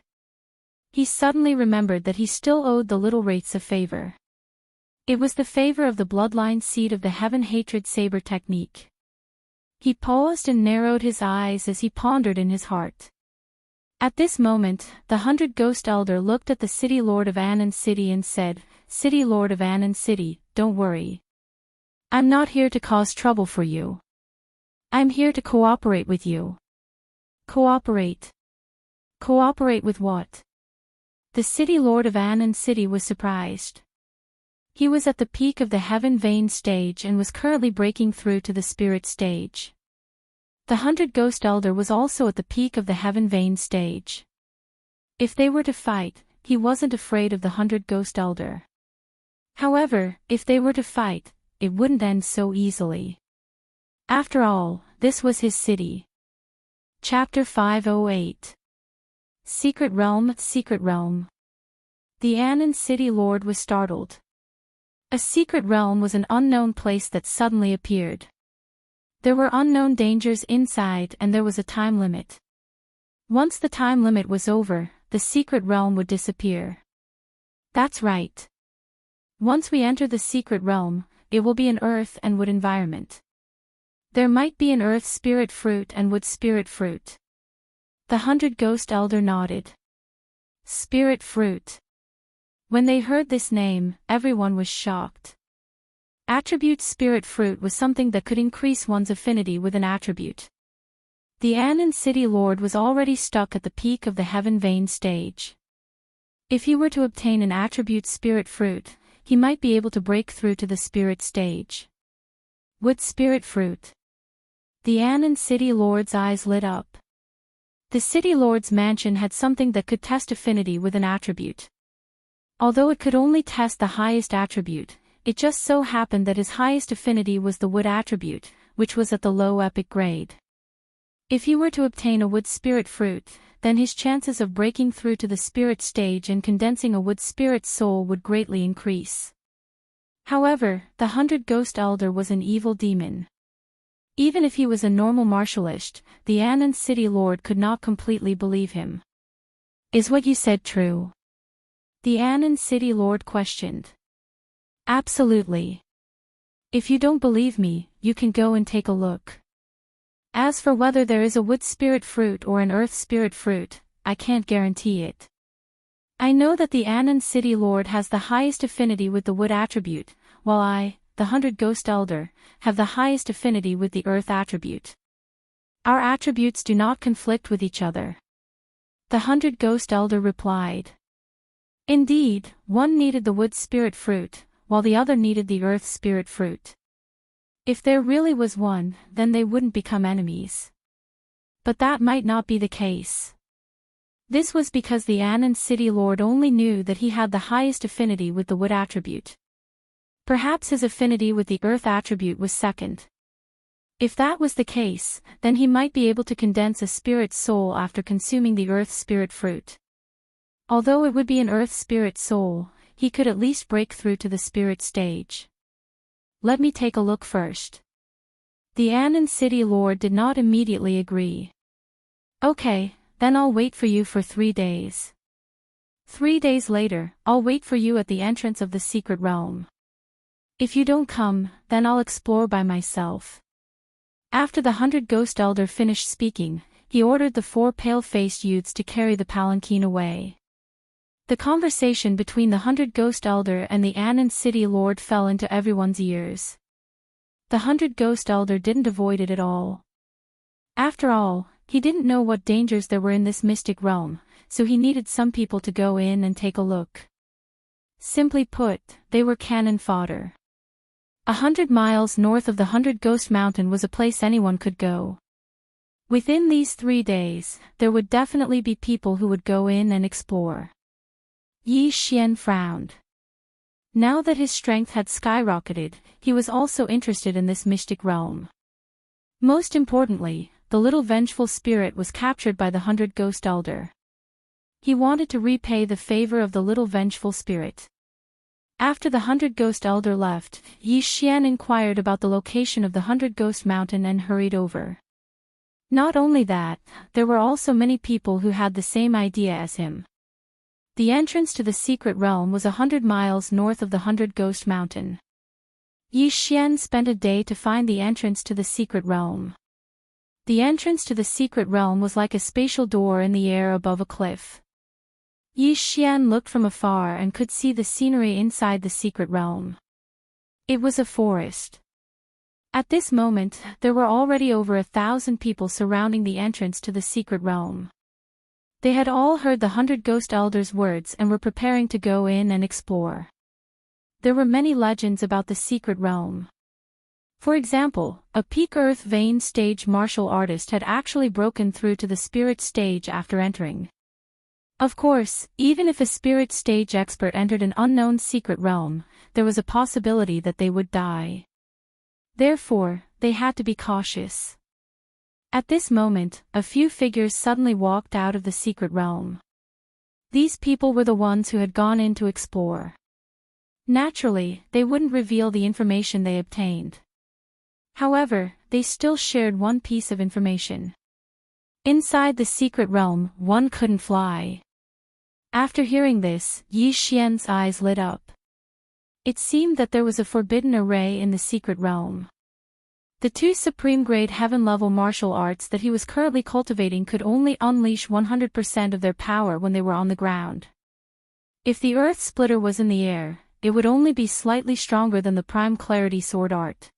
He suddenly remembered that he still owed the little wraiths a favor. It was the favor of the bloodline seed of the heaven-hatred saber technique. He paused and narrowed his eyes as he pondered in his heart. At this moment, the 100-ghost elder looked at the city lord of Anan City and said, "City lord of Anan City, don't worry. I'm not here to cause trouble for you. I'm here to cooperate with you." Cooperate? Cooperate with what? The city lord of Anan City was surprised. He was at the peak of the Heaven Vein stage and was currently breaking through to the Spirit stage. The 100-ghost elder was also at the peak of the Heaven Vein stage. If they were to fight, he wasn't afraid of the 100-ghost elder. However, if they were to fight, it wouldn't end so easily. After all, this was his city. Chapter 508. Secret Realm. Secret Realm. The Anan City Lord was startled. A secret realm was an unknown place that suddenly appeared. There were unknown dangers inside and there was a time limit. Once the time limit was over, the secret realm would disappear. That's right. Once we enter the secret realm, it will be an earth and wood environment. There might be an earth spirit fruit and wood spirit fruit. The 100-ghost elder nodded. Spirit fruit. When they heard this name, everyone was shocked. Attribute spirit fruit was something that could increase one's affinity with an attribute. The Anan City Lord was already stuck at the peak of the Heaven Vein stage. If he were to obtain an attribute spirit fruit, he might be able to break through to the spirit stage. Wood spirit fruit. The Anan City Lord's eyes lit up. The City Lord's mansion had something that could test affinity with an attribute. Although it could only test the highest attribute, it just so happened that his highest affinity was the wood attribute, which was at the low epic grade. If he were to obtain a wood spirit fruit, then his chances of breaking through to the spirit stage and condensing a wood spirit soul would greatly increase. However, the 100-ghost elder was an evil demon. Even if he was a normal martialist, the Anan City Lord could not completely believe him. Is what you said true? The Anan City Lord questioned. Absolutely. If you don't believe me, you can go and take a look. As for whether there is a wood spirit fruit or an earth spirit fruit, I can't guarantee it. I know that the Anan City Lord has the highest affinity with the wood attribute, while I, the 100-ghost elder, have the highest affinity with the earth attribute. Our attributes do not conflict with each other. The 100-ghost elder replied. Indeed, one needed the wood spirit fruit, while the other needed the earth spirit fruit. If there really was one, then they wouldn't become enemies. But that might not be the case. This was because the Anan City Lord only knew that he had the highest affinity with the wood attribute. Perhaps his affinity with the earth attribute was second. If that was the case, then he might be able to condense a spirit soul after consuming the earth spirit fruit. Although it would be an earth spirit soul, he could at least break through to the spirit stage. Let me take a look first. The Anan City Lord did not immediately agree. Okay, then I'll wait for you for 3 days. 3 days later, I'll wait for you at the entrance of the secret realm. If you don't come, then I'll explore by myself. After the 100-ghost elder finished speaking, he ordered the 4 pale-faced youths to carry the palanquin away. The conversation between the 100-ghost elder and the Anan City Lord fell into everyone's ears. The 100-ghost elder didn't avoid it at all. After all, he didn't know what dangers there were in this mystic realm, so he needed some people to go in and take a look. Simply put, they were cannon fodder. 100 miles north of the 100-ghost mountain was a place anyone could go. Within these 3 days, there would definitely be people who would go in and explore. Yi Xian frowned. Now that his strength had skyrocketed, he was also interested in this mystic realm. Most importantly, the little vengeful spirit was captured by the 100-ghost elder. He wanted to repay the favor of the little vengeful spirit. After the 100 Ghost Elder left, Yi Xian inquired about the location of the 100 Ghost Mountain and hurried over. Not only that, there were also many people who had the same idea as him. The entrance to the secret realm was 100 miles north of the 100 Ghost Mountain. Yi Xian spent a day to find the entrance to the secret realm. The entrance to the secret realm was like a spatial door in the air above a cliff. Yi Xian looked from afar and could see the scenery inside the secret realm. It was a forest. At this moment, there were already over 1,000 people surrounding the entrance to the secret realm. They had all heard the 100 Ghost Elders' words and were preparing to go in and explore. There were many legends about the secret realm. For example, a peak Earth Vein stage martial artist had actually broken through to the spirit stage after entering. Of course, even if a spirit stage expert entered an unknown secret realm, there was a possibility that they would die. Therefore, they had to be cautious. At this moment, a few figures suddenly walked out of the secret realm. These people were the ones who had gone in to explore. Naturally, they wouldn't reveal the information they obtained. However, they still shared one piece of information. Inside the secret realm, one couldn't fly. After hearing this, Yi Xian's eyes lit up. It seemed that there was a forbidden array in the secret realm. The two supreme-grade heaven-level martial arts that he was currently cultivating could only unleash 100% of their power when they were on the ground. If the Earth Splitter was in the air, it would only be slightly stronger than the Prime Clarity Sword Art.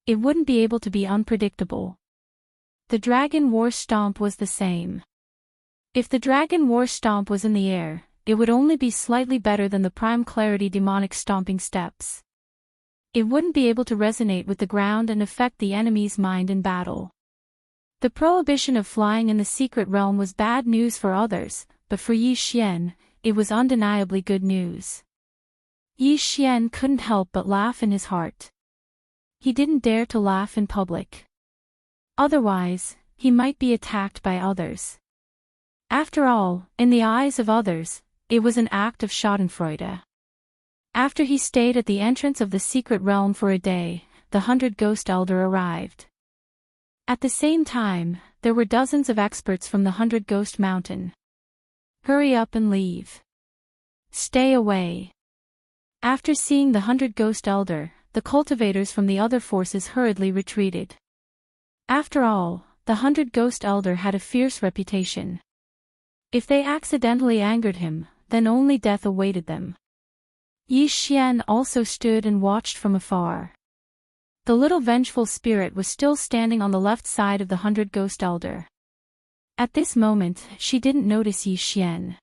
It wouldn't be able to be unpredictable. The Dragon War Stomp was the same. If the Dragon War Stomp was in the air, it would only be slightly better than the Prime Clarity Demonic Stomping Steps. It wouldn't be able to resonate with the ground and affect the enemy's mind in battle. The prohibition of flying in the secret realm was bad news for others, but for Yi Xian, it was undeniably good news. Yi Xian couldn't help but laugh in his heart. He didn't dare to laugh in public. Otherwise, he might be attacked by others. After all, in the eyes of others, it was an act of schadenfreude. After he stayed at the entrance of the secret realm for a day, the 100 Ghost Elder arrived. At the same time, there were dozens of experts from the 100 Ghost Mountain. Hurry up and leave. Stay away. After seeing the 100 Ghost Elder, the cultivators from the other forces hurriedly retreated. After all, the 100 Ghost Elder had a fierce reputation. If they accidentally angered him, then only death awaited them. Yi Xian also stood and watched from afar. The little vengeful spirit was still standing on the left side of the 100 Ghost Elder. At this moment, she didn't notice Yi Xian.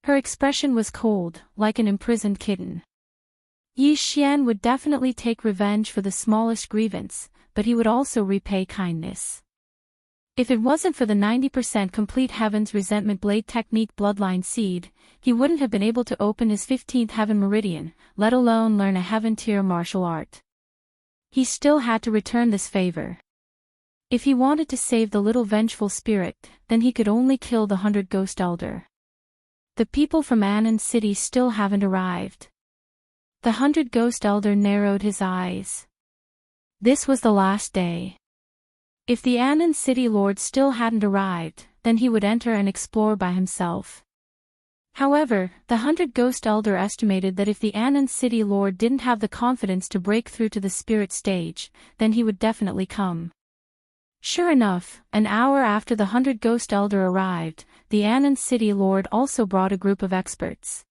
Her expression was cold, like an imprisoned kitten. Yi Xian would definitely take revenge for the smallest grievance, but he would also repay kindness. If it wasn't for the 90% complete Heaven's Resentment Blade Technique Bloodline Seed, he wouldn't have been able to open his 15th Heaven Meridian, let alone learn a Heaven Tier martial art. He still had to return this favor. If he wanted to save the little vengeful spirit, then he could only kill the 100 Ghost Elder. The people from Anan City still haven't arrived. The 100 Ghost Elder narrowed his eyes. This was the last day. If the Anan City Lord still hadn't arrived, then he would enter and explore by himself. However, the 100 Ghost Elder estimated that if the Anan City Lord didn't have the confidence to break through to the spirit stage, then he would definitely come. Sure enough, an hour after the 100 Ghost Elder arrived, the Anan City Lord also brought a group of experts.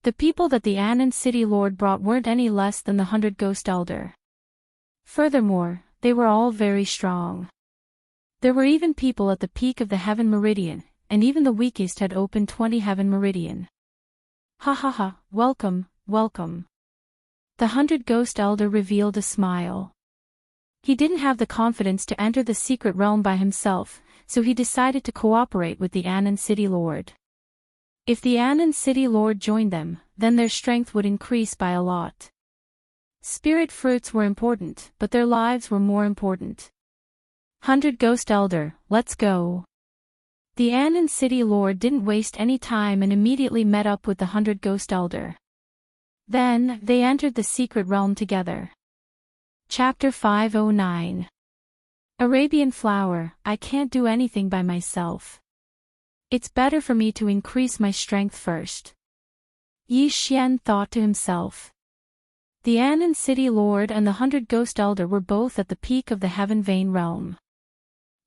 The people that the Anan City Lord brought weren't any less than the 100 Ghost Elder. Furthermore, they were all very strong. There were even people at the peak of the Heaven Meridian, and even the weakest had opened 20 Heaven Meridian. Ha ha ha, welcome, welcome. The 100 Ghost Elder revealed a smile. He didn't have the confidence to enter the secret realm by himself, so he decided to cooperate with the Anan City Lord. If the Anan City Lord joined them, then their strength would increase by a lot. Spirit fruits were important, but their lives were more important. 100 Ghost Elder, let's go. The Anan City Lord didn't waste any time and immediately met up with the 100 Ghost Elder. Then, they entered the secret realm together. Chapter 509. Arabian flower, I can't do anything by myself. It's better for me to increase my strength first. Yi Xian thought to himself. The Anan City Lord and the 100 Ghost Elder were both at the peak of the Heaven Vein realm.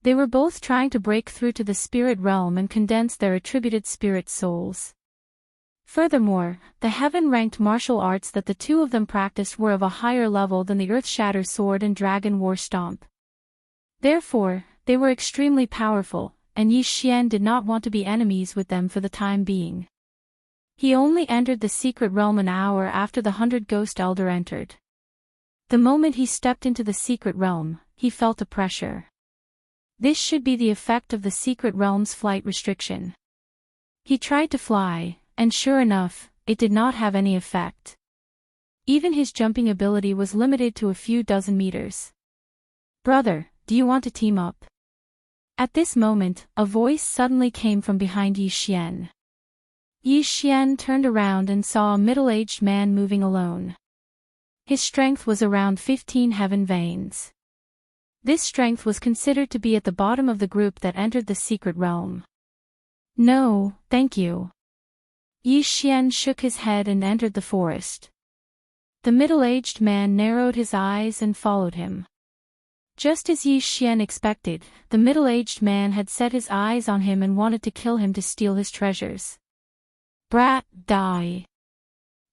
They were both trying to break through to the spirit realm and condense their attributed spirit souls. Furthermore, the heaven-ranked martial arts that the two of them practiced were of a higher level than the Earth-Shatter Sword and Dragon War Stomp. Therefore, they were extremely powerful, and Yi Xian did not want to be enemies with them for the time being. He only entered the secret realm an hour after the 100 Ghost Elder entered. The moment he stepped into the secret realm, he felt a pressure. This should be the effect of the secret realm's flight restriction. He tried to fly, and sure enough, it did not have any effect. Even his jumping ability was limited to a few dozen meters. Brother, do you want to team up? At this moment, a voice suddenly came from behind Yi Xian. Yi Xian turned around and saw a middle-aged man moving alone. His strength was around 15 heaven veins. This strength was considered to be at the bottom of the group that entered the secret realm. No, thank you. Yi Xian shook his head and entered the forest. The middle-aged man narrowed his eyes and followed him. Just as Yi Xian expected, the middle-aged man had set his eyes on him and wanted to kill him to steal his treasures. Brat, die!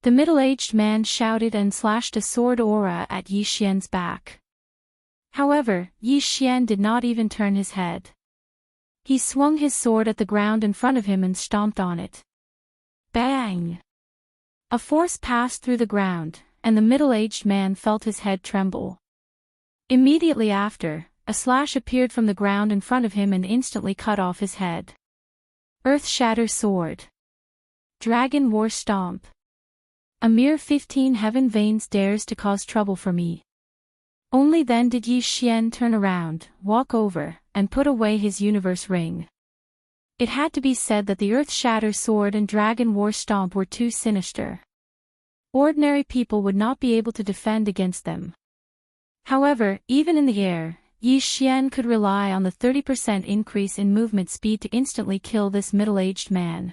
The middle-aged man shouted and slashed a sword aura at Yi Xian's back. However, Yi Xian did not even turn his head. He swung his sword at the ground in front of him and stomped on it. Bang! A force passed through the ground, and the middle-aged man felt his head tremble. Immediately after, a slash appeared from the ground in front of him and instantly cut off his head. Earth-Shatter Sword. Dragon War Stomp. A mere 15 heaven veins dares to cause trouble for me. Only then did Yi Xian turn around, walk over, and put away his universe ring. It had to be said that the Earth-Shatter Sword and Dragon War Stomp were too sinister. Ordinary people would not be able to defend against them. However, even in the air, Yi Xian could rely on the 30% increase in movement speed to instantly kill this middle-aged man.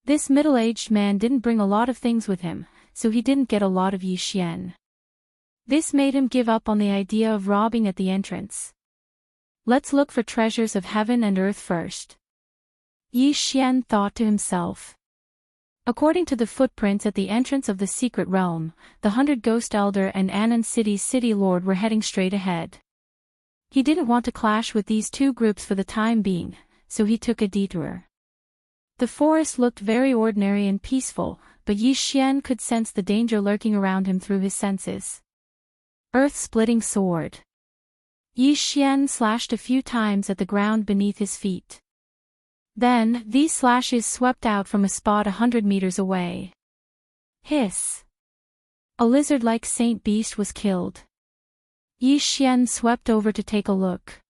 This middle-aged man didn't bring a lot of things with him, so he didn't get a lot of Yi Xian. This made him give up on the idea of robbing at the entrance. Let's look for treasures of heaven and earth first. Yi Xian thought to himself. According to the footprints at the entrance of the secret realm, the 100 Ghost Elder and Anan City's City Lord were heading straight ahead. He didn't want to clash with these two groups for the time being, so he took a detour. The forest looked very ordinary and peaceful, but Yi Xian could sense the danger lurking around him through his senses. Earth-splitting sword. Yi Xian slashed a few times at the ground beneath his feet. Then, these slashes swept out from a spot 100 meters away. Hiss! A lizard-like saint beast was killed. Yi Xian swept over to take a look.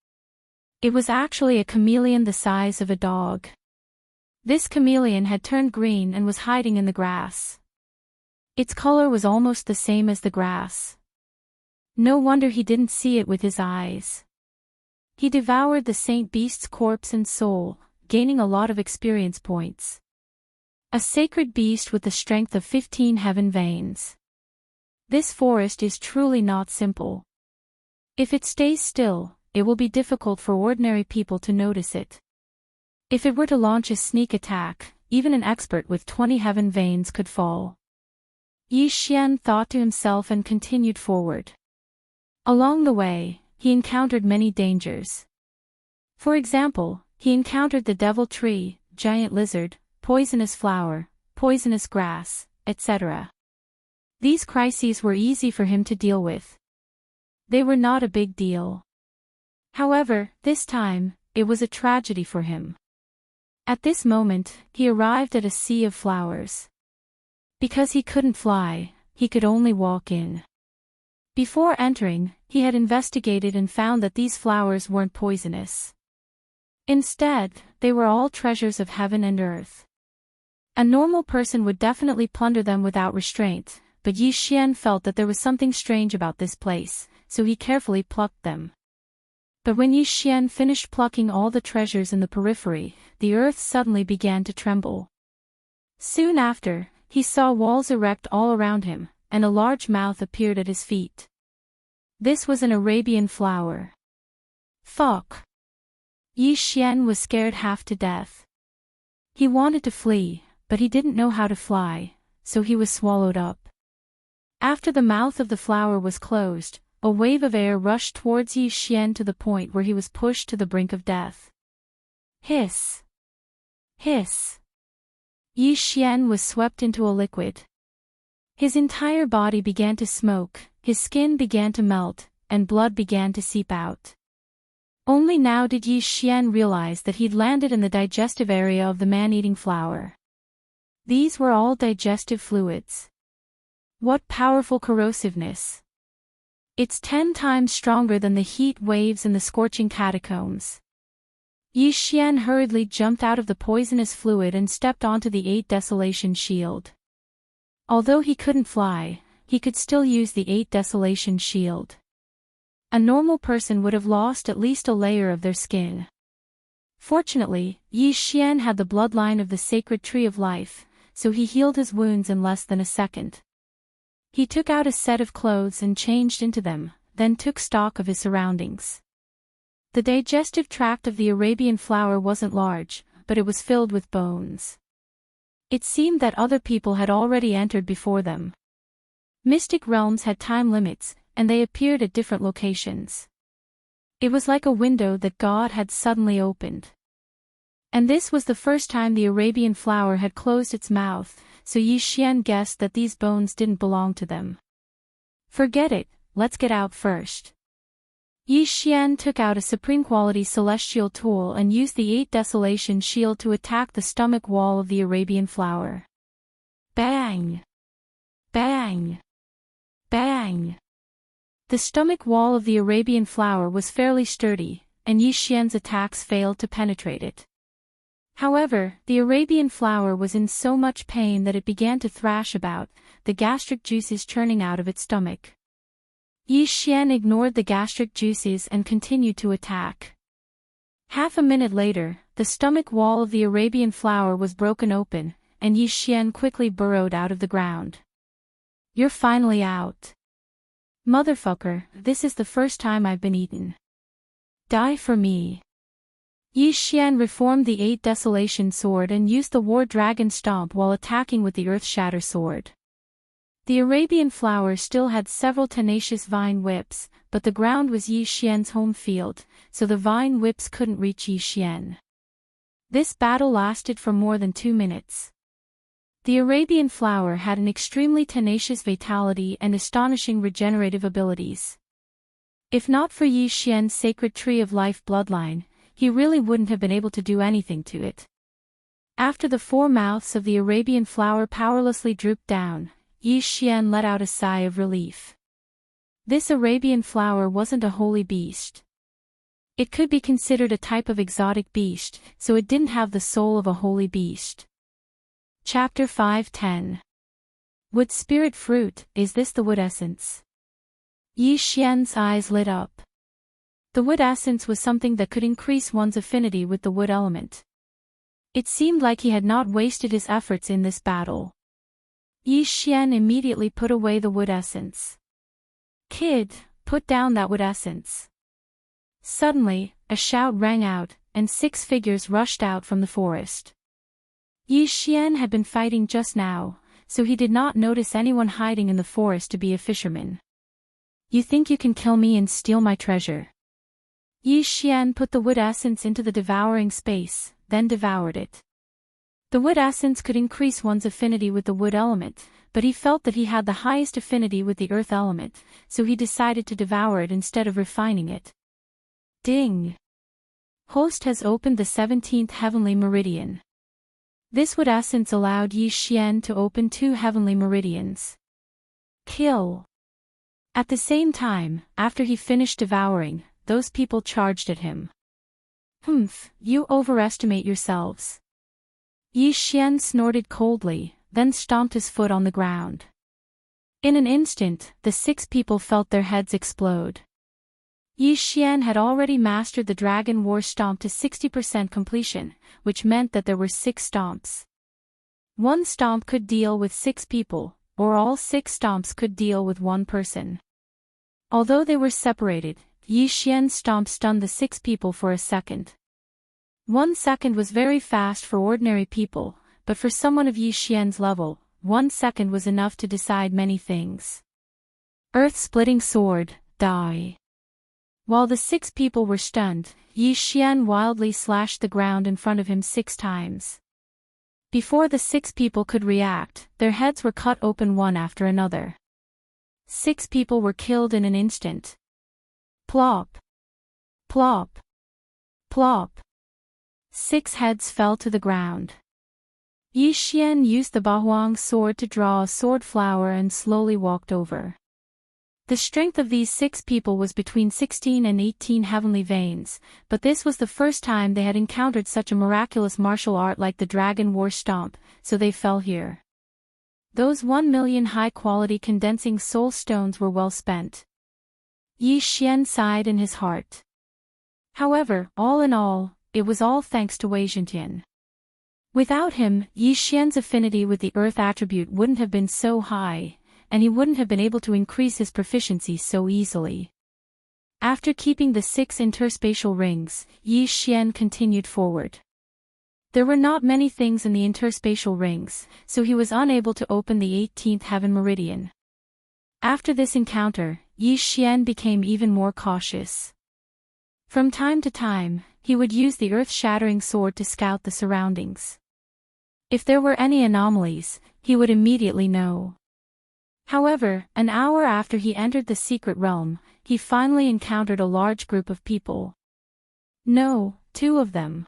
It was actually a chameleon the size of a dog. This chameleon had turned green and was hiding in the grass. Its color was almost the same as the grass. No wonder he didn't see it with his eyes. He devoured the saint beast's corpse and soul, gaining a lot of experience points. A sacred beast with the strength of 15 heaven veins. This forest is truly not simple. If it stays still, it will be difficult for ordinary people to notice it. If it were to launch a sneak attack, even an expert with 20 heaven veins could fall. Yi Xian thought to himself and continued forward. Along the way, he encountered many dangers. For example, he encountered the devil tree, giant lizard, poisonous flower, poisonous grass, etc. These crises were easy for him to deal with. They were not a big deal. However, this time, it was a tragedy for him. At this moment, he arrived at a sea of flowers. Because he couldn't fly, he could only walk in. Before entering, he had investigated and found that these flowers weren't poisonous. Instead, they were all treasures of heaven and earth. A normal person would definitely plunder them without restraint, but Yi Xian felt that there was something strange about this place, so he carefully plucked them. But when Yi Xian finished plucking all the treasures in the periphery, the earth suddenly began to tremble. Soon after, he saw walls erect all around him, and a large mouth appeared at his feet. This was an Arabian flower. Fuck! Yi Xian was scared half to death. He wanted to flee, but he didn't know how to fly, so he was swallowed up. After the mouth of the flower was closed, a wave of air rushed towards Yi Xian to the point where he was pushed to the brink of death. Hiss! Hiss! Yi Xian was swept into a liquid. His entire body began to smoke, his skin began to melt, and blood began to seep out. Only now did Yi Xian realize that he'd landed in the digestive area of the man-eating flower. These were all digestive fluids. What powerful corrosiveness! It's 10 times stronger than the heat waves in the scorching catacombs. Yi Xian hurriedly jumped out of the poisonous fluid and stepped onto the 8 Desolation shield. Although he couldn't fly, he could still use the 8 Desolation shield. A normal person would have lost at least a layer of their skin. Fortunately, Yi Xian had the bloodline of the sacred tree of life, so he healed his wounds in less than a second. He took out a set of clothes and changed into them, then took stock of his surroundings. The digestive tract of the Arabian flower wasn't large, but it was filled with bones. It seemed that other people had already entered before them. Mystic realms had time limits, and they appeared at different locations. It was like a window that God had suddenly opened. And this was the first time the Arabian flower had closed its mouth, so Yi Xian guessed that these bones didn't belong to them. Forget it, let's get out first. Yi Xian took out a supreme quality celestial tool and used the 8 Desolation shield to attack the stomach wall of the Arabian flower. Bang! Bang! Bang! The stomach wall of the Arabian flower was fairly sturdy, and Yi Xian's attacks failed to penetrate it. However, the Arabian flower was in so much pain that it began to thrash about, the gastric juices churning out of its stomach. Yi Xian ignored the gastric juices and continued to attack. Half a minute later, the stomach wall of the Arabian flower was broken open, and Yi Xian quickly burrowed out of the ground. You're finally out. Motherfucker, this is the first time I've been eaten. Die for me. Yi Xian reformed the 8 Desolation sword and used the War Dragon Stomp while attacking with the Earth Shatter sword. The Arabian flower still had several tenacious vine whips, but the ground was Yi Xian's home field, so the vine whips couldn't reach Yi Xian. This battle lasted for more than 2 minutes. The Arabian flower had an extremely tenacious vitality and astonishing regenerative abilities. If not for Yi Xian's sacred tree of life bloodline, he really wouldn't have been able to do anything to it. After the 4 mouths of the Arabian flower powerlessly drooped down, Yi Xian let out a sigh of relief. This Arabian flower wasn't a holy beast. It could be considered a type of exotic beast, so it didn't have the soul of a holy beast. Chapter 5:10. Wood Spirit Fruit, is this the wood essence? Yi Xian's eyes lit up. The wood essence was something that could increase one's affinity with the wood element. It seemed like he had not wasted his efforts in this battle. Yi Xian immediately put away the wood essence. Kid, put down that wood essence. Suddenly, a shout rang out, and 6 figures rushed out from the forest. Yi Xian had been fighting just now, so he did not notice anyone hiding in the forest to be a fisherman. You think you can kill me and steal my treasure? Yi Xian put the wood essence into the devouring space, then devoured it. The wood essence could increase one's affinity with the wood element, but he felt that he had the highest affinity with the earth element, so he decided to devour it instead of refining it. Ding! Host has opened the 17th heavenly meridian. This wood essence allowed Yi Xian to open 2 heavenly meridians. Kill! At the same time, after he finished devouring, those people charged at him. You overestimate yourselves. Yi Xian snorted coldly, then stomped his foot on the ground. In an instant, the 6 people felt their heads explode. Yi Xian had already mastered the Dragon War Stomp to 60% completion, which meant that there were 6 stomps. One stomp could deal with 6 people, or all 6 stomps could deal with 1 person. Although they were separated, Yi Xian's stomp stunned the 6 people for a second. 1 second was very fast for ordinary people, but for someone of Yi Xian's level, 1 second was enough to decide many things. Earth-splitting sword, die. While the 6 people were stunned, Yi Xian wildly slashed the ground in front of him 6 times. Before the 6 people could react, their heads were cut open one after another. 6 people were killed in an instant. Plop. Plop. Plop. 6 heads fell to the ground. Yi Xian used the Bahuang sword to draw a sword flower and slowly walked over. The strength of these 6 people was between 16 and 18 heavenly veins, but this was the first time they had encountered such a miraculous martial art like the Dragon War Stomp, so they fell here. Those 1 million high-quality condensing soul stones were well spent. Yi Xian sighed in his heart. However, all in all, it was all thanks to Wei Zhentian. Without him, Yi Xian's affinity with the earth attribute wouldn't have been so high, and he wouldn't have been able to increase his proficiency so easily. After keeping the 6 interspatial rings, Yi Xian continued forward. There were not many things in the interspatial rings, so he was unable to open the 18th heaven meridian. After this encounter, Yi Xian became even more cautious. From time to time, he would use the earth-shattering sword to scout the surroundings. If there were any anomalies, he would immediately know. However, an hour after he entered the secret realm, he finally encountered a large group of people. No, 2 of them.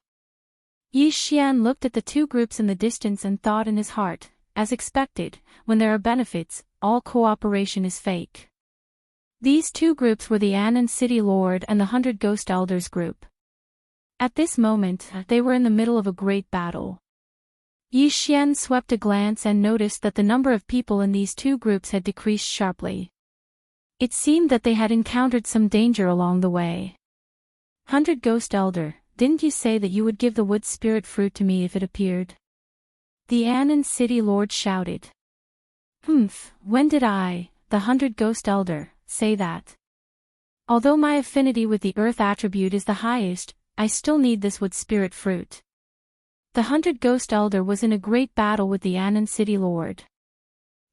Yi Xian looked at the 2 groups in the distance and thought in his heart, as expected, when there are benefits, all cooperation is fake. These 2 groups were the Anan City Lord and the 100 Ghost Elders group. At this moment, they were in the middle of a great battle. Yi Xian swept a glance and noticed that the number of people in these 2 groups had decreased sharply. It seemed that they had encountered some danger along the way. 100 Ghost Elder, didn't you say that you would give the wood spirit fruit to me if it appeared? The Anan City Lord shouted. When did I, the 100 Ghost Elder, say that? Although my affinity with the earth attribute is the highest, I still need this wood spirit fruit. The 100 Ghost Elder was in a great battle with the Anan City Lord.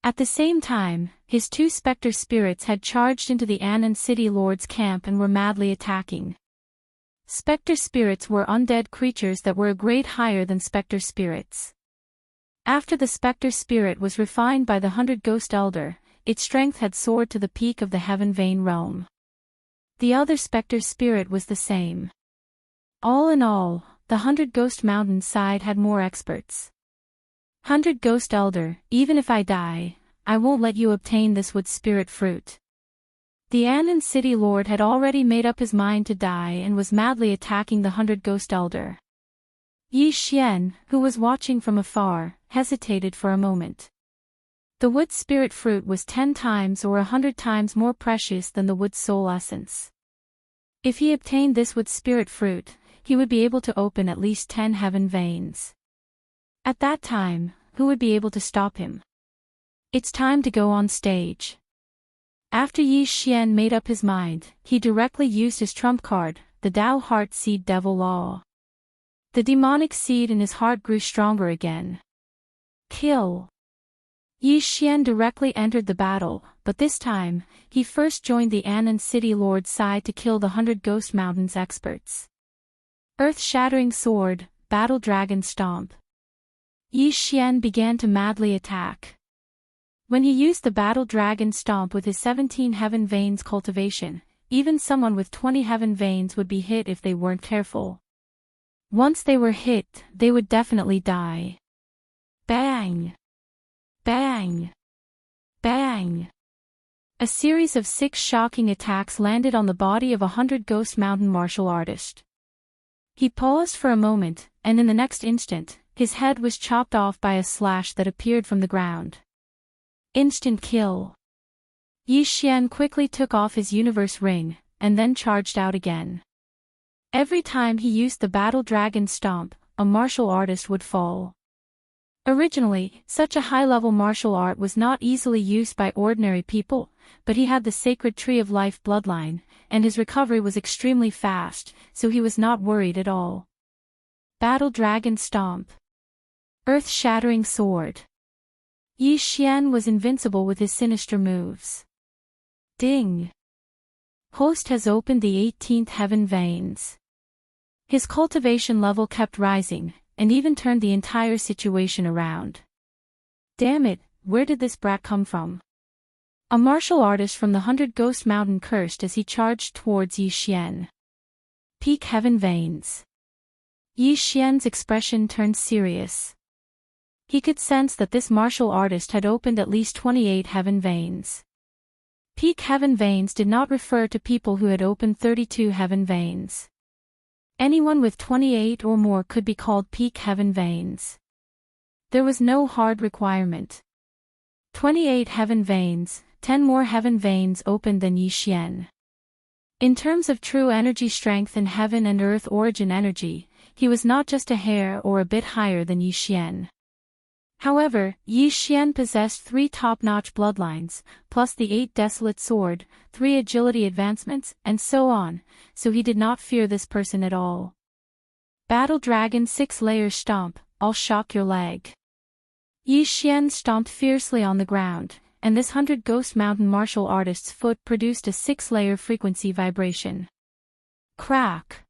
At the same time, his 2 specter spirits had charged into the Anan City Lord's camp and were madly attacking. Specter spirits were undead creatures that were a grade higher than specter spirits. After the specter spirit was refined by the 100 Ghost Elder, its strength had soared to the peak of the Heaven Vein realm. The other specter spirit was the same. All in all, the 100 Ghost Mountain side had more experts. 100 Ghost Elder, even if I die, I won't let you obtain this wood spirit fruit. The Anan City Lord had already made up his mind to die and was madly attacking the 100 Ghost Elder. Yi Xian, who was watching from afar, hesitated for a moment. The wood spirit fruit was 10 times or 100 times more precious than the wood soul essence. If he obtained this wood spirit fruit, he would be able to open at least 10 heaven veins. At that time, who would be able to stop him? It's time to go on stage. After Yi Xian made up his mind, he directly used his trump card, the Dao Heart Seed Devil Law. The demonic seed in his heart grew stronger again. Kill. Yi Xian directly entered the battle, but this time, he first joined the Anan City Lord's side to kill the 100 Ghost Mountains experts. Earth-shattering sword, battle dragon stomp. Yi Xian began to madly attack. When he used the battle dragon stomp with his 17 heaven veins cultivation, even someone with 20 heaven veins would be hit if they weren't careful. Once they were hit, they would definitely die. Bang! Bang! Bang! A series of 6 shocking attacks landed on the body of a 100 Ghost Mountain martial artist. He paused for a moment, and in the next instant, His head was chopped off by a slash that appeared from the ground. Instant kill. Yi Xian quickly took off his universe ring, and then charged out again. Every time he used the Battle Dragon Stomp, a martial artist would fall. Originally, such a high-level martial art was not easily used by ordinary people, but he had the Sacred Tree of Life bloodline, and his recovery was extremely fast, so he was not worried at all. Battle Dragon Stomp. Earth-shattering sword. Yi Xian was invincible with his sinister moves. Ding! Host has opened the 18th heaven veins. His cultivation level kept rising, and even turned the entire situation around. Damn it, where did this brat come from? A martial artist from the 100 Ghost Mountain cursed as he charged towards Yi Xian. Peak heaven veins. Yi Xian's expression turned serious. He could sense that this martial artist had opened at least 28 heaven veins. Peak heaven veins did not refer to people who had opened 32 heaven veins. Anyone with 28 or more could be called peak heaven veins. There was no hard requirement. 28 heaven veins, 10 more heaven veins opened than Yi Xian. In terms of true energy strength and heaven and earth origin energy, he was not just a hair or a bit higher than Yi Xian. However, Yi Xian possessed 3 top-notch bloodlines, plus the 8 Desolate Sword, 3 agility advancements, and so on, so he did not fear this person at all. Battle Dragon 6-layer Stomp, I'll shock your leg. Yi Xian stomped fiercely on the ground, and this 100 Ghost Mountain martial artist's foot produced a 6-layer frequency vibration. Crack!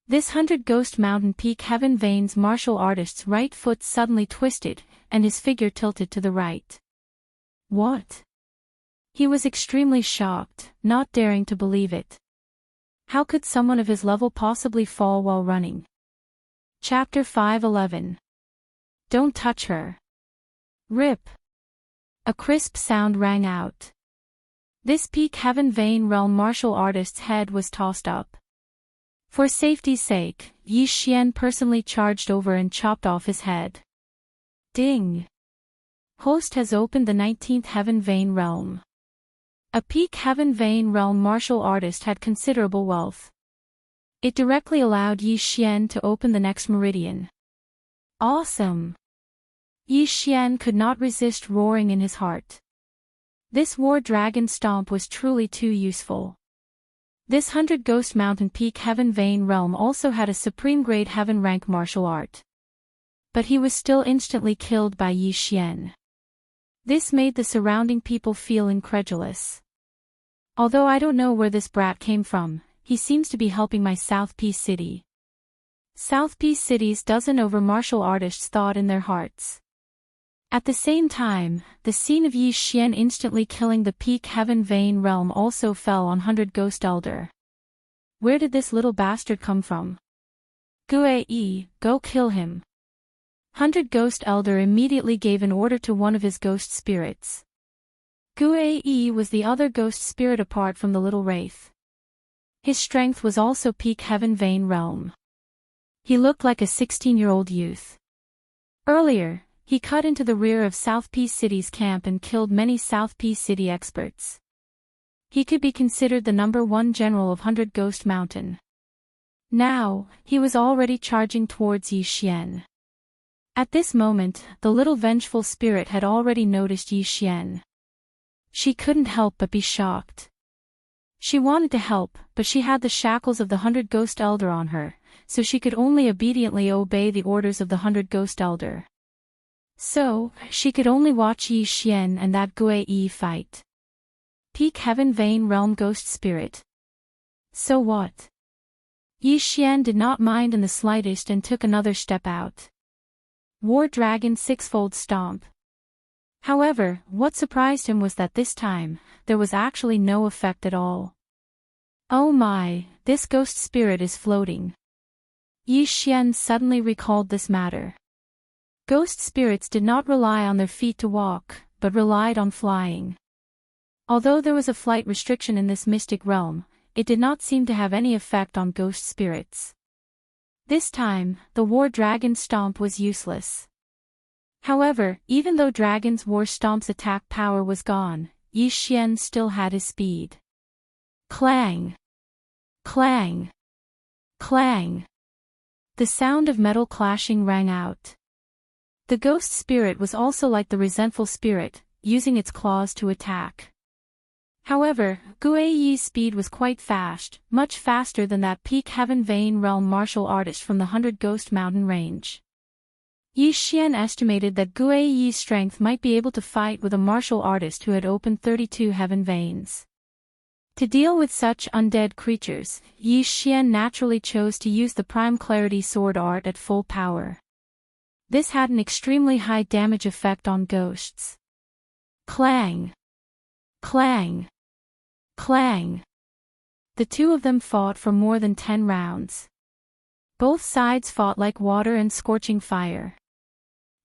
This 100 Ghost Mountain Peak Heaven Veins martial artist's right foot suddenly twisted, and his figure tilted to the right. What? He was extremely shocked, not daring to believe it. How could someone of his level possibly fall while running? Chapter 5:11. Don't touch her. Rip. A crisp sound rang out. This Peak Heaven Vein Realm martial artist's head was tossed up. For safety's sake, Yi Xian personally charged over and chopped off his head. Ding! Host has opened the 19th Heaven Vein Realm. A Peak Heaven Vein Realm martial artist had considerable wealth. It directly allowed Yi Xian to open the next meridian. Awesome! Yi Xian could not resist roaring in his heart. This War Dragon Stomp was truly too useful. This 100 Ghost Mountain Peak Heaven Vein Realm also had a Supreme Grade Heaven rank martial art. But he was still instantly killed by Yi Xian. This made the surrounding people feel incredulous. Although I don't know where this brat came from, he seems to be helping my South Peace City. South Peace City's dozen over martial artists thought in their hearts. At the same time, the scene of Yi Xian instantly killing the Peak Heaven Vein Realm also fell on 100 Ghost Elder. Where did this little bastard come from? Gue, go kill him. 100 Ghost Elder immediately gave an order to one of his ghost spirits. Gue was the other ghost spirit apart from the little wraith. His strength was also Peak Heaven Vein Realm. He looked like a 16-year-old youth. Earlier, he cut into the rear of South Peace City's camp and killed many South Peace City experts. He could be considered the #1 general of 100 Ghost Mountain. Now, he was already charging towards Yi Xian. At this moment, the little vengeful spirit had already noticed Yi Xian. She couldn't help but be shocked. She wanted to help, but she had the shackles of the 100 Ghost Elder on her, so she could only obediently obey the orders of the 100 Ghost Elder. So, she could only watch Yi Xian and that Gue fight. Peak Heaven Vein Realm Ghost Spirit. So what? Yi Xian did not mind in the slightest and took another step out. War Dragon Sixfold Stomp. However, what surprised him was that this time, there was actually no effect at all. Oh my, this ghost spirit is floating. Yi Xian suddenly recalled this matter. Ghost spirits did not rely on their feet to walk, but relied on flying. Although there was a flight restriction in this mystic realm, it did not seem to have any effect on ghost spirits. This time, the War Dragon Stomp was useless. However, even though Dragon's War Stomp's attack power was gone, Yi Xian still had his speed. Clang! Clang! Clang! The sound of metal clashing rang out. The ghost spirit was also like the resentful spirit, using its claws to attack. However, Gui Yi's speed was quite fast, much faster than that peak Heaven Vein Realm martial artist from the 100 Ghost Mountain range. Yi Xian estimated that Gui Yi's strength might be able to fight with a martial artist who had opened 32 heaven veins. To deal with such undead creatures, Yi Xian naturally chose to use the Prime Clarity Sword art at full power. This had an extremely high damage effect on ghosts. Clang! Clang! Clang! The two of them fought for more than 10 rounds. Both sides fought like water and scorching fire.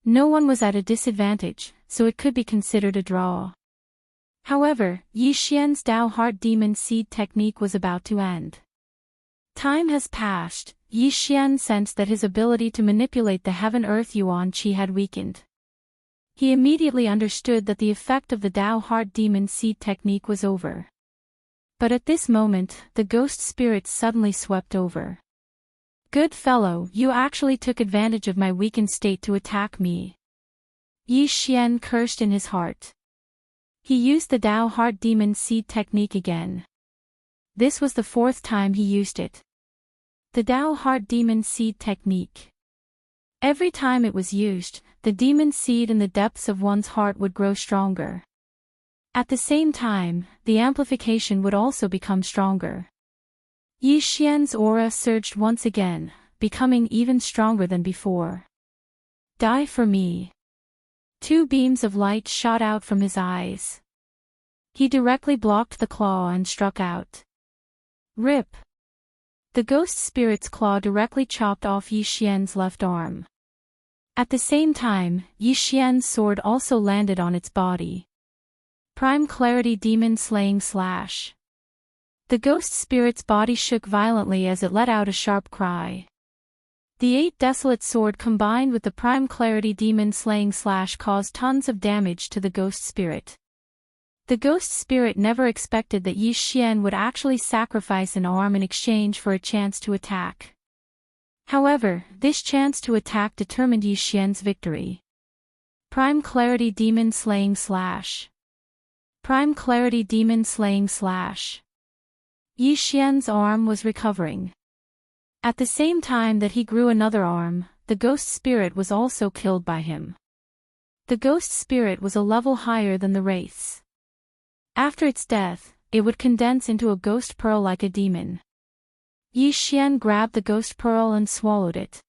No one was at a disadvantage, so it could be considered a draw. However, Yi Xian's Dao Heart Demon Seed technique was about to end. Time has passed. Yi Xian sensed that his ability to manipulate the Heaven-Earth Yuan Qi had weakened. He immediately understood that the effect of the Dao Heart Demon Seed technique was over. But at this moment, the ghost spirits suddenly swept over. Good fellow, you actually took advantage of my weakened state to attack me. Yi Xian cursed in his heart. He used the Dao Heart Demon Seed technique again. This was the 4th time he used it. The Dao Heart Demon Seed technique. Every time it was used, the demon seed in the depths of one's heart would grow stronger. At the same time, the amplification would also become stronger. Yi Xian's aura surged once again, becoming even stronger than before. Die for me. 2 beams of light shot out from his eyes. He directly blocked the claw and struck out. Rip! The ghost spirit's claw directly chopped off Yi Xian's left arm. At the same time, Yi Xian's sword also landed on its body. Prime Clarity Demon Slaying Slash. The ghost spirit's body shook violently as it let out a sharp cry. The 8 Desolate Sword combined with the Prime Clarity Demon Slaying Slash caused tons of damage to the ghost spirit. The ghost spirit never expected that Yi Xian would actually sacrifice an arm in exchange for a chance to attack. However, this chance to attack determined Yi Xian's victory. Prime Clarity Demon Slaying Slash. Prime Clarity Demon Slaying Slash. Yi Xian's arm was recovering. At the same time that he grew another arm, the ghost spirit was also killed by him. The ghost spirit was a level higher than the wraiths. After its death, it would condense into a ghost pearl like a demon. Yi Xian grabbed the ghost pearl and swallowed it.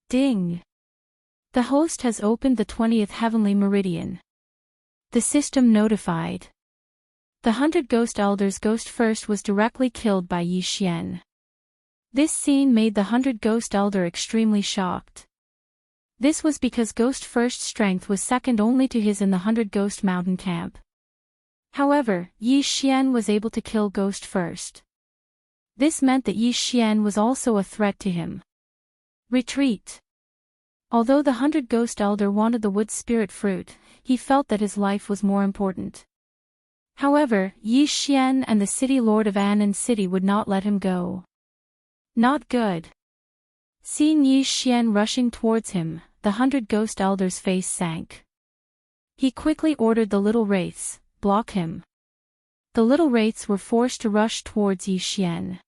Ding! The host has opened the 20th heavenly meridian. The system notified. The 100 Ghost Elders' Ghost First was directly killed by Yi Xian. This scene made the 100 Ghost Elder extremely shocked. This was because Ghost First's strength was second only to his in the 100 Ghost Mountain camp. However, Yi Xian was able to kill Ghost First. This meant that Yi Xian was also a threat to him. Retreat. Although the 100 Ghost Elder wanted the wood spirit fruit, he felt that his life was more important. However, Yi Xian and the city lord of Anan City would not let him go. Not good. Seeing Yi Xian rushing towards him, the 100 Ghost Elders' face sank. He quickly ordered the little wraiths, block him. The little wraiths were forced to rush towards Yi Xian.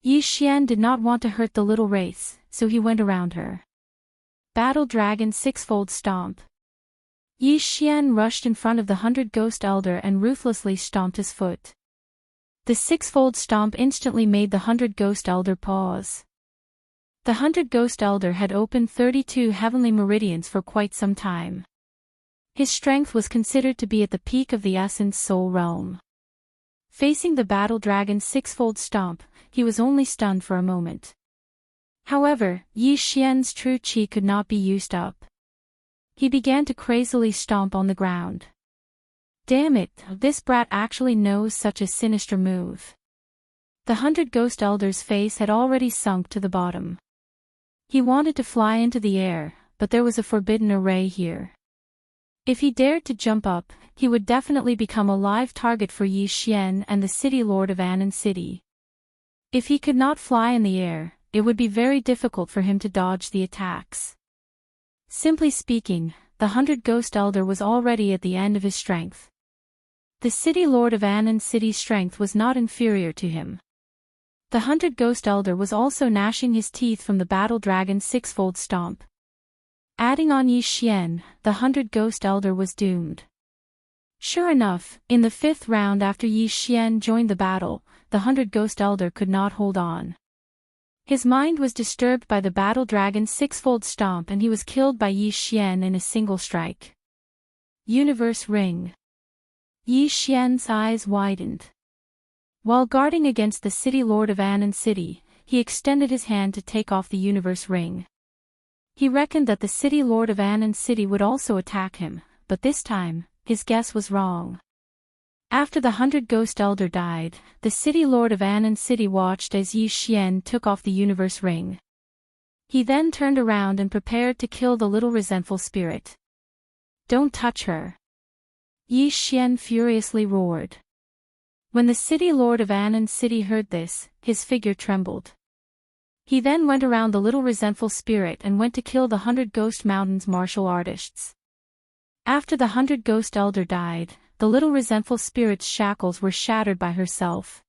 Yi Xian did not want to hurt the little wraiths, so he went around her. Battle Dragon Sixfold Stomp. Yi Xian rushed in front of the 100 Ghost Elder and ruthlessly stomped his foot. The sixfold stomp instantly made the 100 Ghost Elder pause. The 100 Ghost Elder had opened 32 heavenly meridians for quite some time. His strength was considered to be at the peak of the Essence Soul Realm. Facing the Battle Dragon's sixfold stomp, he was only stunned for a moment. However, Yi Xian's true qi could not be used up. He began to crazily stomp on the ground. Damn it, this brat actually knows such a sinister move. The 100 Ghost Elder's face had already sunk to the bottom. He wanted to fly into the air, but there was a forbidden array here. If he dared to jump up, he would definitely become a live target for Yi Xian and the city lord of Anan City. If he could not fly in the air, it would be very difficult for him to dodge the attacks. Simply speaking, the 100 Ghost Elder was already at the end of his strength. The city lord of Anan City's strength was not inferior to him. The 100 Ghost Elder was also gnashing his teeth from the Battle Dragon's sixfold stomp. Adding on Yi Xian, the 100 Ghost Elder was doomed. Sure enough, in the 5th round after Yi Xian joined the battle, the 100 Ghost Elder could not hold on. His mind was disturbed by the Battle Dragon's sixfold stomp and he was killed by Yi Xian in a single strike. Universe Ring. Yi Xian's eyes widened. While guarding against the city lord of Anan City, he extended his hand to take off the Universe Ring. He reckoned that the city lord of Anan City would also attack him, but this time, his guess was wrong. After the 100 Ghost Elder died, the city lord of Anan City watched as Yi Xian took off the Universe Ring. He then turned around and prepared to kill the little resentful spirit. "Don't touch her!" Yi Xian furiously roared. When the city lord of Anan City heard this, his figure trembled. He then went around the little resentful spirit and went to kill the 100 Ghost Mountain's martial artists. After the 100 Ghost Elder died, the little resentful spirit's shackles were shattered by herself.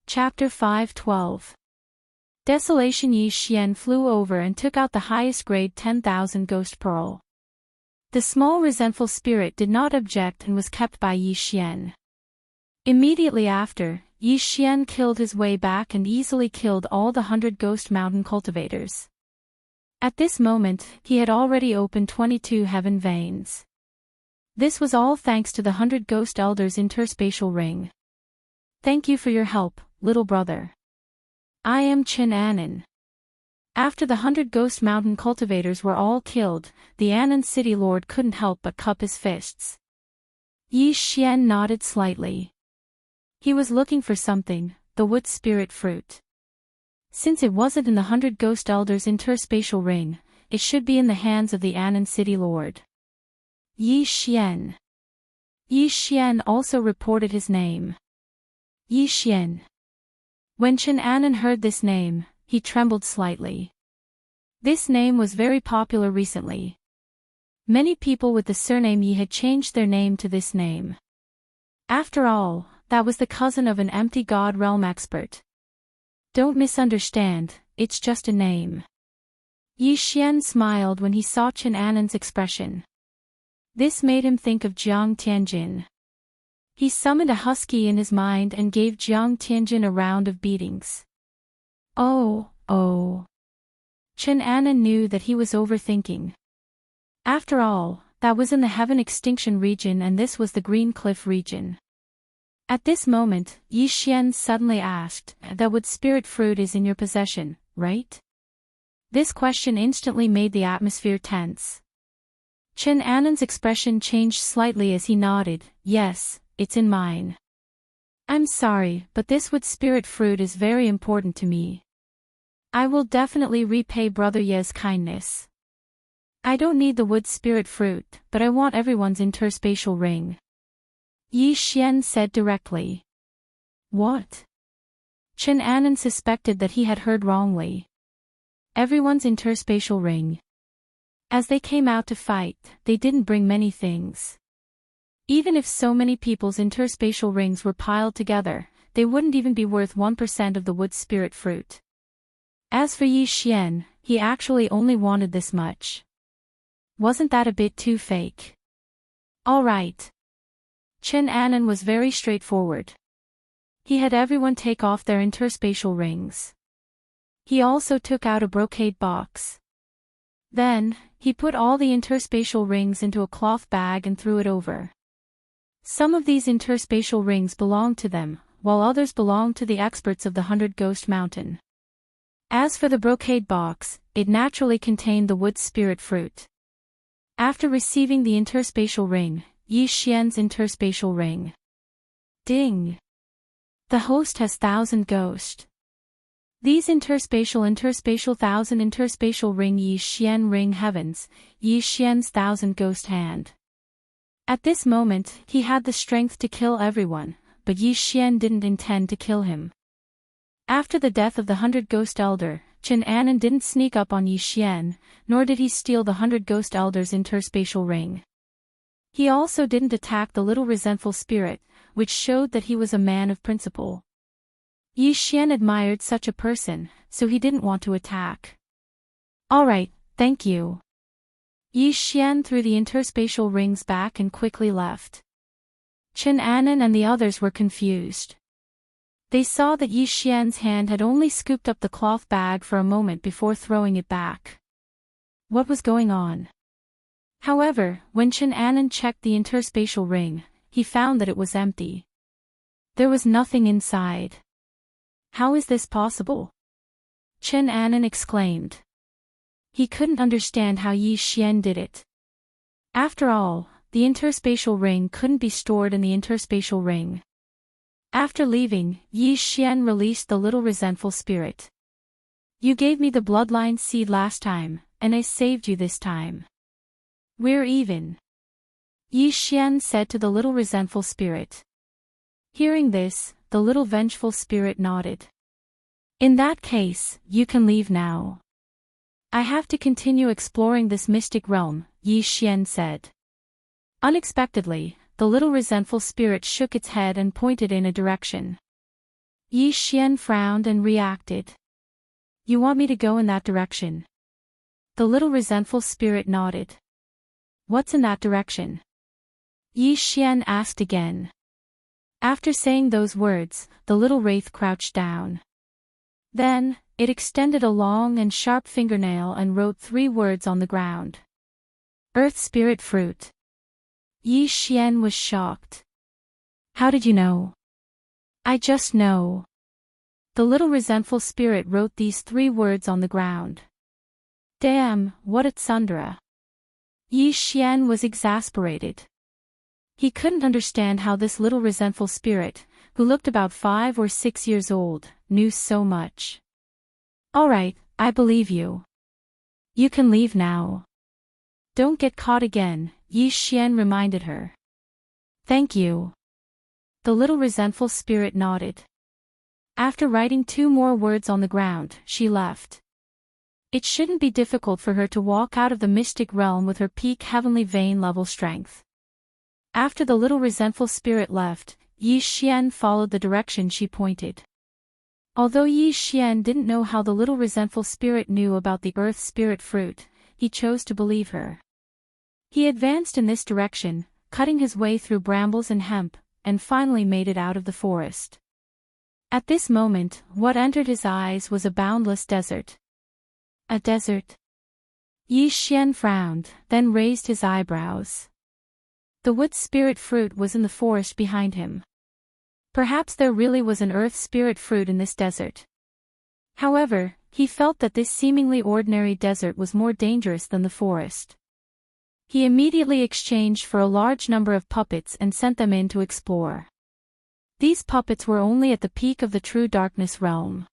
Chapter 5:12. Desolation. Yi Xian flew over and took out the highest grade 10,000 Ghost Pearl. The small resentful spirit did not object and was kept by Yi Xian. Immediately after, Yi Xian killed his way back and easily killed all the 100 Ghost Mountain cultivators. At this moment, he had already opened 22 heaven veins. This was all thanks to the 100 Ghost Elders' interspatial ring. Thank you for your help, little brother. I am Chen Anan. After the 100 Ghost Mountain cultivators were all killed, the Anan City Lord couldn't help but cup his fists. Yi Xian nodded slightly. He was looking for something, the wood spirit fruit. Since it wasn't in the 100 Ghost Elders' interspatial ring, it should be in the hands of the Anan City Lord. Yi Xian. Yi Xian also reported his name. Yi Xian. When Chen Anan heard this name, he trembled slightly. This name was very popular recently. Many people with the surname Yi had changed their name to this name. After all, that was the cousin of an empty god realm expert. Don't misunderstand, it's just a name. Yi Xian smiled when he saw Chen Anan's expression. This made him think of Jiang Tianjin. He summoned a husky in his mind and gave Jiang Tianjin a round of beatings. Oh. Chen Anan knew that he was overthinking. After all, that was in the Heaven Extinction region and this was the Green Cliff region. At this moment, Yi Xian suddenly asked, "The wood spirit fruit is in your possession, right?" This question instantly made the atmosphere tense. Chen Anan's expression changed slightly as he nodded. "Yes, it's in mine. I'm sorry, but this wood spirit fruit is very important to me. I will definitely repay Brother Ye's kindness. I don't need the wood spirit fruit, but I want everyone's interspatial ring," Yi Xian said directly. What? Chen Anan suspected that he had heard wrongly. Everyone's interspatial ring. As they came out to fight, they didn't bring many things. Even if so many people's interspatial rings were piled together, they wouldn't even be worth 1% of the wood spirit fruit. As for Yi Xian, he actually only wanted this much. Wasn't that a bit too fake? All right. Chen Anan was very straightforward. He had everyone take off their interspatial rings. He also took out a brocade box. Then, he put all the interspatial rings into a cloth bag and threw it over. Some of these interspatial rings belonged to them, while others belonged to the experts of the 100 Ghost Mountain. As for the brocade box, it naturally contained the wood spirit fruit. After receiving the interspatial ring, Yi Xian's interspatial ring. Ding! The host has 1,000 ghost. These interspatial thousand interspatial ring Yi Xian ring heavens, Yi Xian's thousand ghost hand. At this moment, he had the strength to kill everyone, but Yi Xian didn't intend to kill him. After the death of the 100 Ghost Elder, Chen Anan didn't sneak up on Yi Xian, nor did he steal the 100 Ghost Elders' interspatial ring. He also didn't attack the little resentful spirit, which showed that he was a man of principle. Yi Xian admired such a person, so he didn't want to attack. Alright, thank you. Yi Xian threw the interspatial rings back and quickly left. Chen Anan and the others were confused. They saw that Yi Xian's hand had only scooped up the cloth bag for a moment before throwing it back. What was going on? However, when Chen Anan checked the interspatial ring, he found that it was empty. There was nothing inside. How is this possible? Chen Anan exclaimed. He couldn't understand how Yi Xian did it. After all, the interspatial ring couldn't be stored in the interspatial ring. After leaving, Yi Xian released the little resentful spirit. You gave me the bloodline seed last time, and I saved you this time. We're even. Yi Xian said to the little resentful spirit. Hearing this, the little vengeful spirit nodded. In that case, you can leave now. I have to continue exploring this mystic realm, Yi Xian said. Unexpectedly, the little resentful spirit shook its head and pointed in a direction. Yi Xian frowned and reacted. You want me to go in that direction? The little resentful spirit nodded. What's in that direction? Yi Xian asked again. After saying those words, the little wraith crouched down. Then, it extended a long and sharp fingernail and wrote 3 words on the ground. Earth Spirit Fruit. Yi Xian was shocked. How did you know? I just know. The little resentful spirit wrote these 3 words on the ground. Damn, what a tsundere. Yi Xian was exasperated. He couldn't understand how this little resentful spirit, who looked about 5 or 6 years old, knew so much. Alright, I believe you. You can leave now. Don't get caught again, Yi Xian reminded her. Thank you. The little resentful spirit nodded. After writing 2 more words on the ground, she left. It shouldn't be difficult for her to walk out of the mystic realm with her peak heavenly vein level strength. After the little resentful spirit left, Yi Xian followed the direction she pointed. Although Yi Xian didn't know how the little resentful spirit knew about the earth spirit fruit, he chose to believe her. He advanced in this direction, cutting his way through brambles and hemp, and finally made it out of the forest. At this moment, what entered his eyes was a boundless desert. A desert? Yi Xian frowned, then raised his eyebrows. The wood spirit fruit was in the forest behind him. Perhaps there really was an earth spirit fruit in this desert. However, he felt that this seemingly ordinary desert was more dangerous than the forest. He immediately exchanged for a large number of puppets and sent them in to explore. These puppets were only at the peak of the true darkness realm.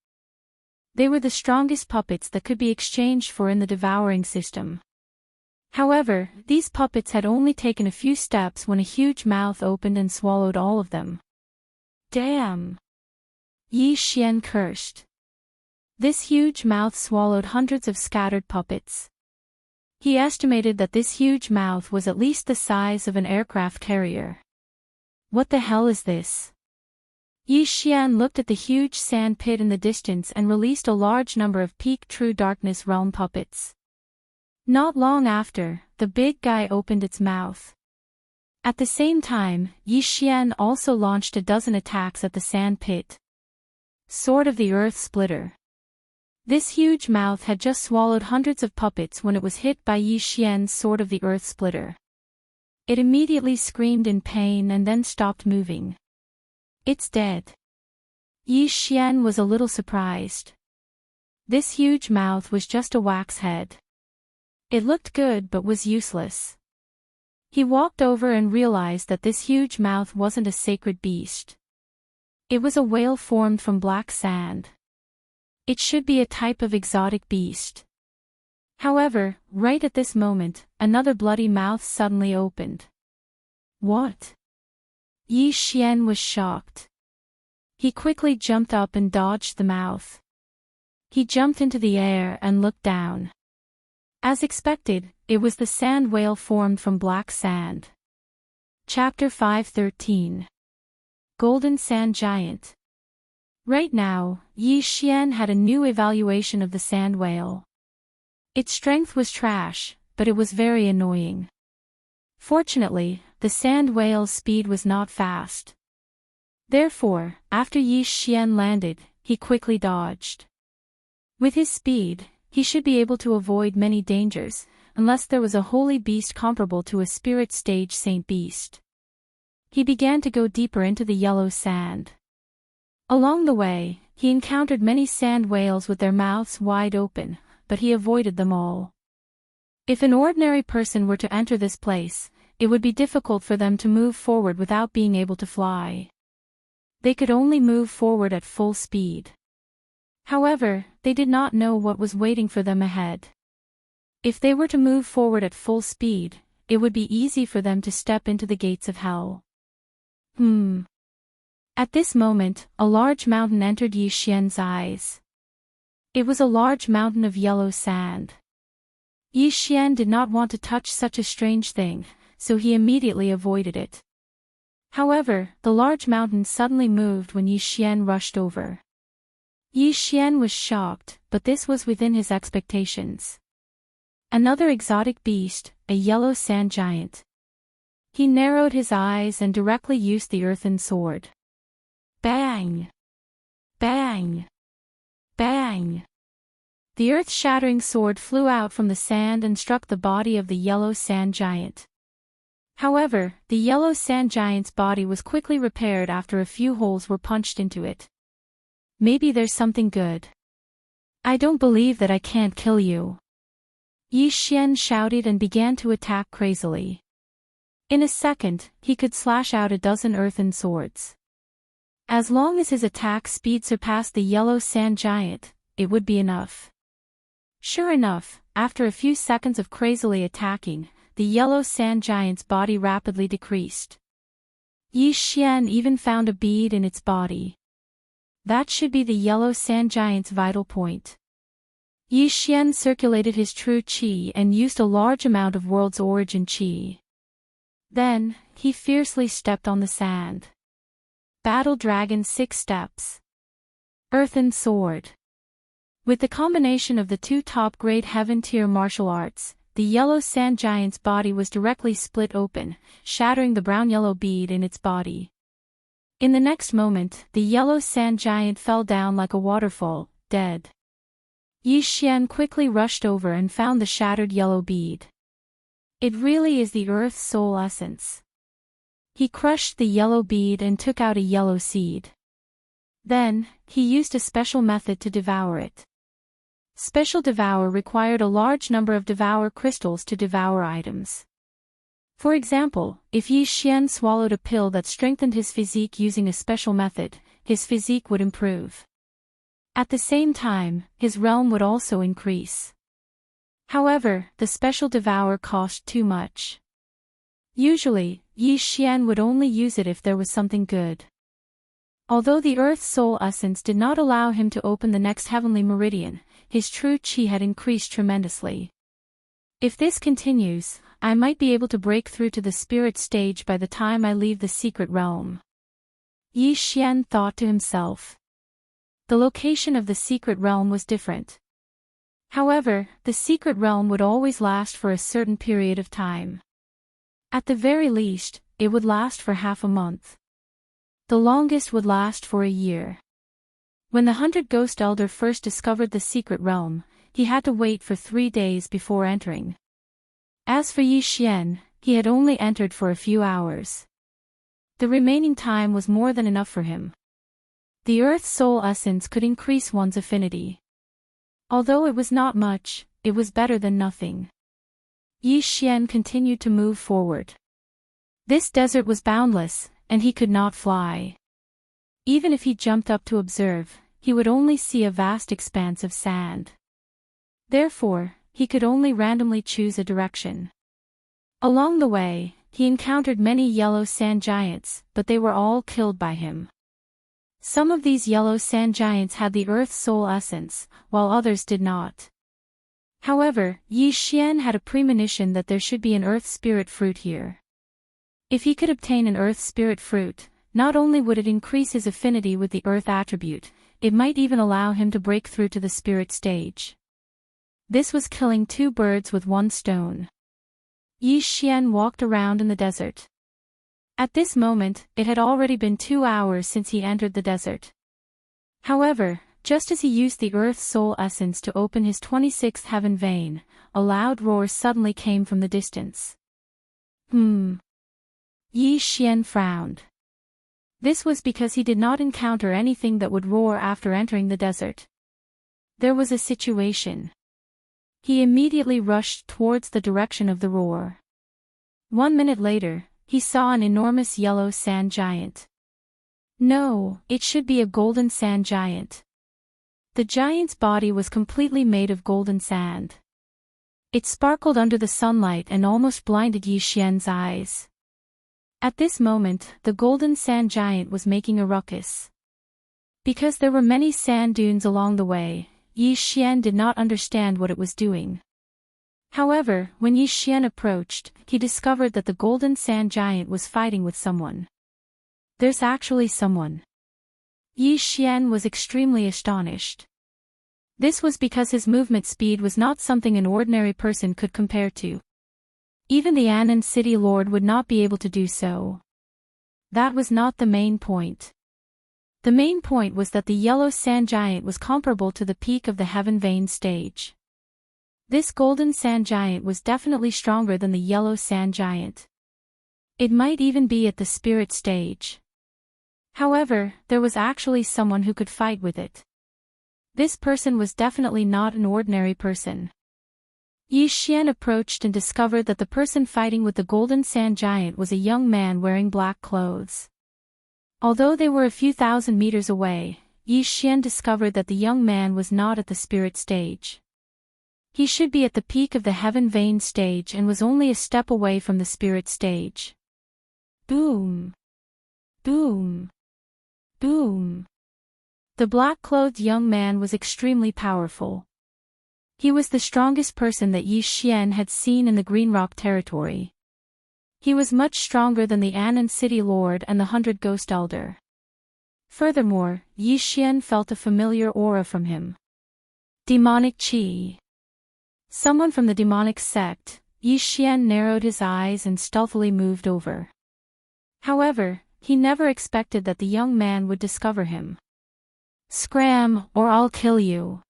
They were the strongest puppets that could be exchanged for in the devouring system. However, these puppets had only taken a few steps when a huge mouth opened and swallowed all of them. Damn! Yi Xian cursed. This huge mouth swallowed hundreds of scattered puppets. He estimated that this huge mouth was at least the size of an aircraft carrier. What the hell is this? Yi Xian looked at the huge sand pit in the distance and released a large number of peak true darkness realm puppets. Not long after, the big guy opened its mouth. At the same time, Yi Xian also launched a dozen attacks at the sand pit. Sword of the Earth Splitter. This huge mouth had just swallowed hundreds of puppets when it was hit by Yi Xian's Sword of the Earth Splitter. It immediately screamed in pain and then stopped moving. It's dead. Yi Xian was a little surprised. This huge mouth was just a wax head. It looked good but was useless. He walked over and realized that this huge mouth wasn't a sacred beast. It was a whale formed from black sand. It should be a type of exotic beast. However, right at this moment, another bloody mouth suddenly opened. What? Yi Xian was shocked. He quickly jumped up and dodged the mouth. He jumped into the air and looked down. As expected, it was the sand whale formed from black sand. Chapter 5:13. Golden Sand Giant. Right now, Yi Xian had a new evaluation of the sand whale. Its strength was trash, but it was very annoying. Fortunately, the sand whale's speed was not fast. Therefore, after Yi Xian landed, he quickly dodged. With his speed, he should be able to avoid many dangers, unless there was a holy beast comparable to a spirit stage saint beast. He began to go deeper into the yellow sand. Along the way, he encountered many sand whales with their mouths wide open, but he avoided them all. If an ordinary person were to enter this place, it would be difficult for them to move forward without being able to fly. They could only move forward at full speed. However, they did not know what was waiting for them ahead. If they were to move forward at full speed, it would be easy for them to step into the gates of hell. At this moment, a large mountain entered Yi Xian's eyes. It was a large mountain of yellow sand. Yi Xian did not want to touch such a strange thing, so he immediately avoided it. However, the large mountain suddenly moved when Yi Xian rushed over. Yi Xian was shocked, but this was within his expectations. Another exotic beast, a yellow sand giant. He narrowed his eyes and directly used the earthen sword. Bang! Bang! Bang! The earth-shattering sword flew out from the sand and struck the body of the yellow sand giant. However, the yellow sand giant's body was quickly repaired after a few holes were punched into it. Maybe there's something good. I don't believe that I can't kill you. Yi Xian shouted and began to attack crazily. In a second, he could slash out a dozen earthen swords. As long as his attack speed surpassed the yellow sand giant, it would be enough. Sure enough, after a few seconds of crazily attacking, the yellow sand giant's body rapidly decreased. Yi Xian even found a bead in its body. That should be the yellow sand giant's vital point. Yi Xian circulated his true qi and used a large amount of world's origin qi. Then, he fiercely stepped on the sand. Battle Dragon 6 steps. Earthen Sword. With the combination of the two top-grade heaven-tier martial arts, the yellow sand giant's body was directly split open, shattering the brown-yellow bead in its body. In the next moment, the yellow sand giant fell down like a waterfall, dead. Yi Xian quickly rushed over and found the shattered yellow bead. It really is the Earth's soul essence. He crushed the yellow bead and took out a yellow seed. Then, he used a special method to devour it. Special Devour required a large number of Devour crystals to devour items. For example, if Yi Xian swallowed a pill that strengthened his physique using a special method, his physique would improve. At the same time, his realm would also increase. However, the Special Devour cost too much. Usually, Yi Xian would only use it if there was something good. Although the Earth's soul essence did not allow him to open the next heavenly meridian, his true qi had increased tremendously. If this continues, I might be able to break through to the spirit stage by the time I leave the secret realm. Yi Xian thought to himself. The location of the secret realm was different. However, the secret realm would always last for a certain period of time. At the very least, it would last for half a month. The longest would last for a year. When the 100 Ghost Elder first discovered the secret realm, he had to wait for 3 days before entering. As for Yi Xian, he had only entered for a few hours. The remaining time was more than enough for him. The Earth's soul essence could increase one's affinity. Although it was not much, it was better than nothing. Yi Xian continued to move forward. This desert was boundless, and he could not fly. Even if he jumped up to observe, he would only see a vast expanse of sand. Therefore, he could only randomly choose a direction. Along the way, he encountered many yellow sand giants, but they were all killed by him. Some of these yellow sand giants had the earth soul essence, while others did not. However, Yi Xian had a premonition that there should be an earth spirit fruit here. If he could obtain an earth spirit fruit, not only would it increase his affinity with the earth attribute, it might even allow him to break through to the spirit stage. This was killing two birds with one stone. Yi Xian walked around in the desert. At this moment, it had already been 2 hours since he entered the desert. However, just as he used the earth soul essence to open his 26th heaven vein, a loud roar suddenly came from the distance. Yi Xian frowned. This was because he did not encounter anything that would roar after entering the desert. There was a situation. He immediately rushed towards the direction of the roar. 1 minute later, he saw an enormous yellow sand giant. No, it should be a golden sand giant. The giant's body was completely made of golden sand. It sparkled under the sunlight and almost blinded Yi Xian's eyes. At this moment, the golden sand giant was making a ruckus. Because there were many sand dunes along the way, Yi Xian did not understand what it was doing. However, when Yi Xian approached, he discovered that the golden sand giant was fighting with someone. There's actually someone. Yi Xian was extremely astonished. This was because his movement speed was not something an ordinary person could compare to. Even the Anan City Lord would not be able to do so. That was not the main point. The main point was that the yellow sand giant was comparable to the peak of the Heaven Vein stage. This golden sand giant was definitely stronger than the yellow sand giant. It might even be at the spirit stage. However, there was actually someone who could fight with it. This person was definitely not an ordinary person. Yi Xian approached and discovered that the person fighting with the golden sand giant was a young man wearing black clothes. Although they were a few thousand meters away, Yi Xian discovered that the young man was not at the spirit stage. He should be at the peak of the Heaven Vein stage and was only a step away from the spirit stage. Boom! Boom! Boom! The black-clothed young man was extremely powerful. He was the strongest person that Yi Xian had seen in the Green Rock territory. He was much stronger than the Anan City Lord and the 100 Ghost Elder. Furthermore, Yi Xian felt a familiar aura from him. Demonic Qi. Someone from the demonic sect. Yi Xian narrowed his eyes and stealthily moved over. However, he never expected that the young man would discover him. Scram, or I'll kill you.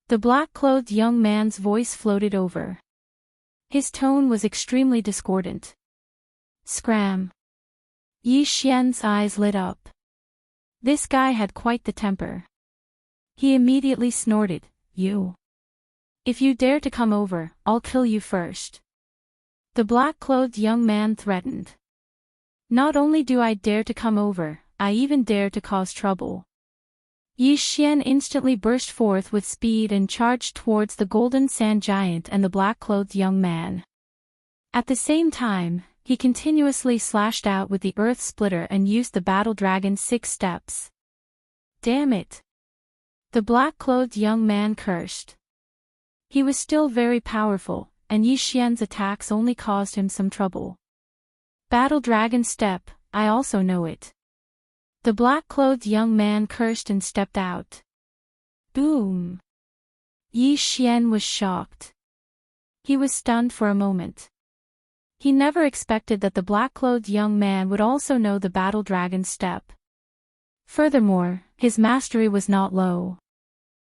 The black-clothed young man's voice floated over. His tone was extremely discordant. Scram. Yi Xian's eyes lit up. This guy had quite the temper. He immediately snorted, "You. If you dare to come over, I'll kill you first." The black-clothed young man threatened. Not only do I dare to come over, I even dare to cause trouble. Yi Xian instantly burst forth with speed and charged towards the golden sand giant and the black-clothed young man. At the same time, he continuously slashed out with the earth splitter and used the battle dragon's 6 steps. Damn it! The black-clothed young man cursed. He was still very powerful, and Yi Xian's attacks only caused him some trouble. Battle dragon step, I also know it. The black-clothed young man cursed and stepped out. Boom! Yi Xian was shocked. He was stunned for a moment. He never expected that the black-clothed young man would also know the battle dragon step. Furthermore, his mastery was not low.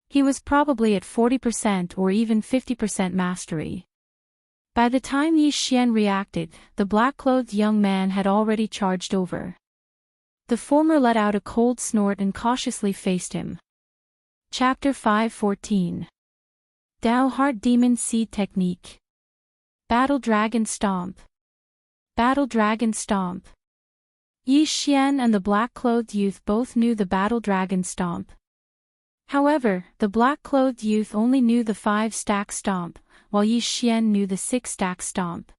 He was probably at 40% or even 50% mastery. By the time Yi Xian reacted, the black-clothed young man had already charged over. The former let out a cold snort and cautiously faced him. Chapter 5:14. Dao Heart Demon Seed Technique. Battle Dragon Stomp. Battle Dragon Stomp. Yi Xian and the black-clothed youth both knew the Battle Dragon Stomp. However, the black-clothed youth only knew the 5-stack stomp, while Yi Xian knew the 6-stack stomp.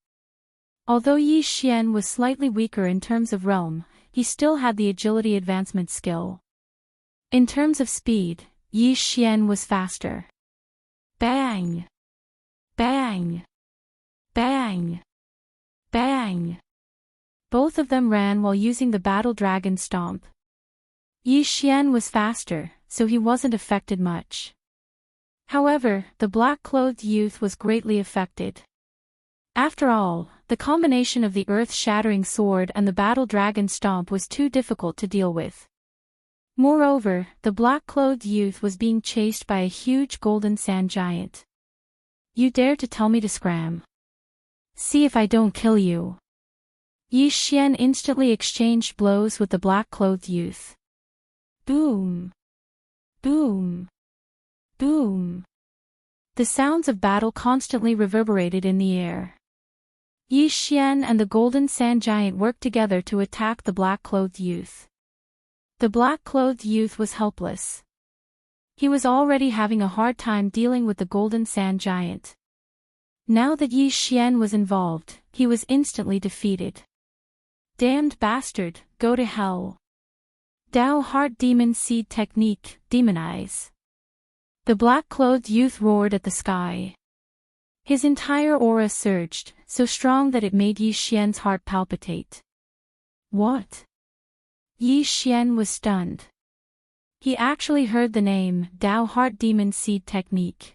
Although Yi Xian was slightly weaker in terms of realm, he still had the agility advancement skill. In terms of speed, Yi Xian was faster. Bang! Bang! Bang! Bang! Both of them ran while using the Battle Dragon Stomp. Yi Xian was faster, so he wasn't affected much. However, the black-clothed youth was greatly affected. After all, the combination of the earth-shattering sword and the Battle Dragon Stomp was too difficult to deal with. Moreover, the black-clothed youth was being chased by a huge golden sand giant. You dare to tell me to scram? See if I don't kill you. Yi Xian instantly exchanged blows with the black-clothed youth. Boom! Boom! Boom! The sounds of battle constantly reverberated in the air. Yi Xian and the golden sand giant worked together to attack the black-clothed youth. The black-clothed youth was helpless. He was already having a hard time dealing with the golden sand giant. Now that Yi Xian was involved, he was instantly defeated. Damned bastard, go to hell. Dao Heart Demon Seed Technique, Demonize. The black-clothed youth roared at the sky. His entire aura surged, so strong that it made Yi Xian's heart palpitate. What? Yi Xian was stunned. He actually heard the name, Dao Heart Demon Seed Technique.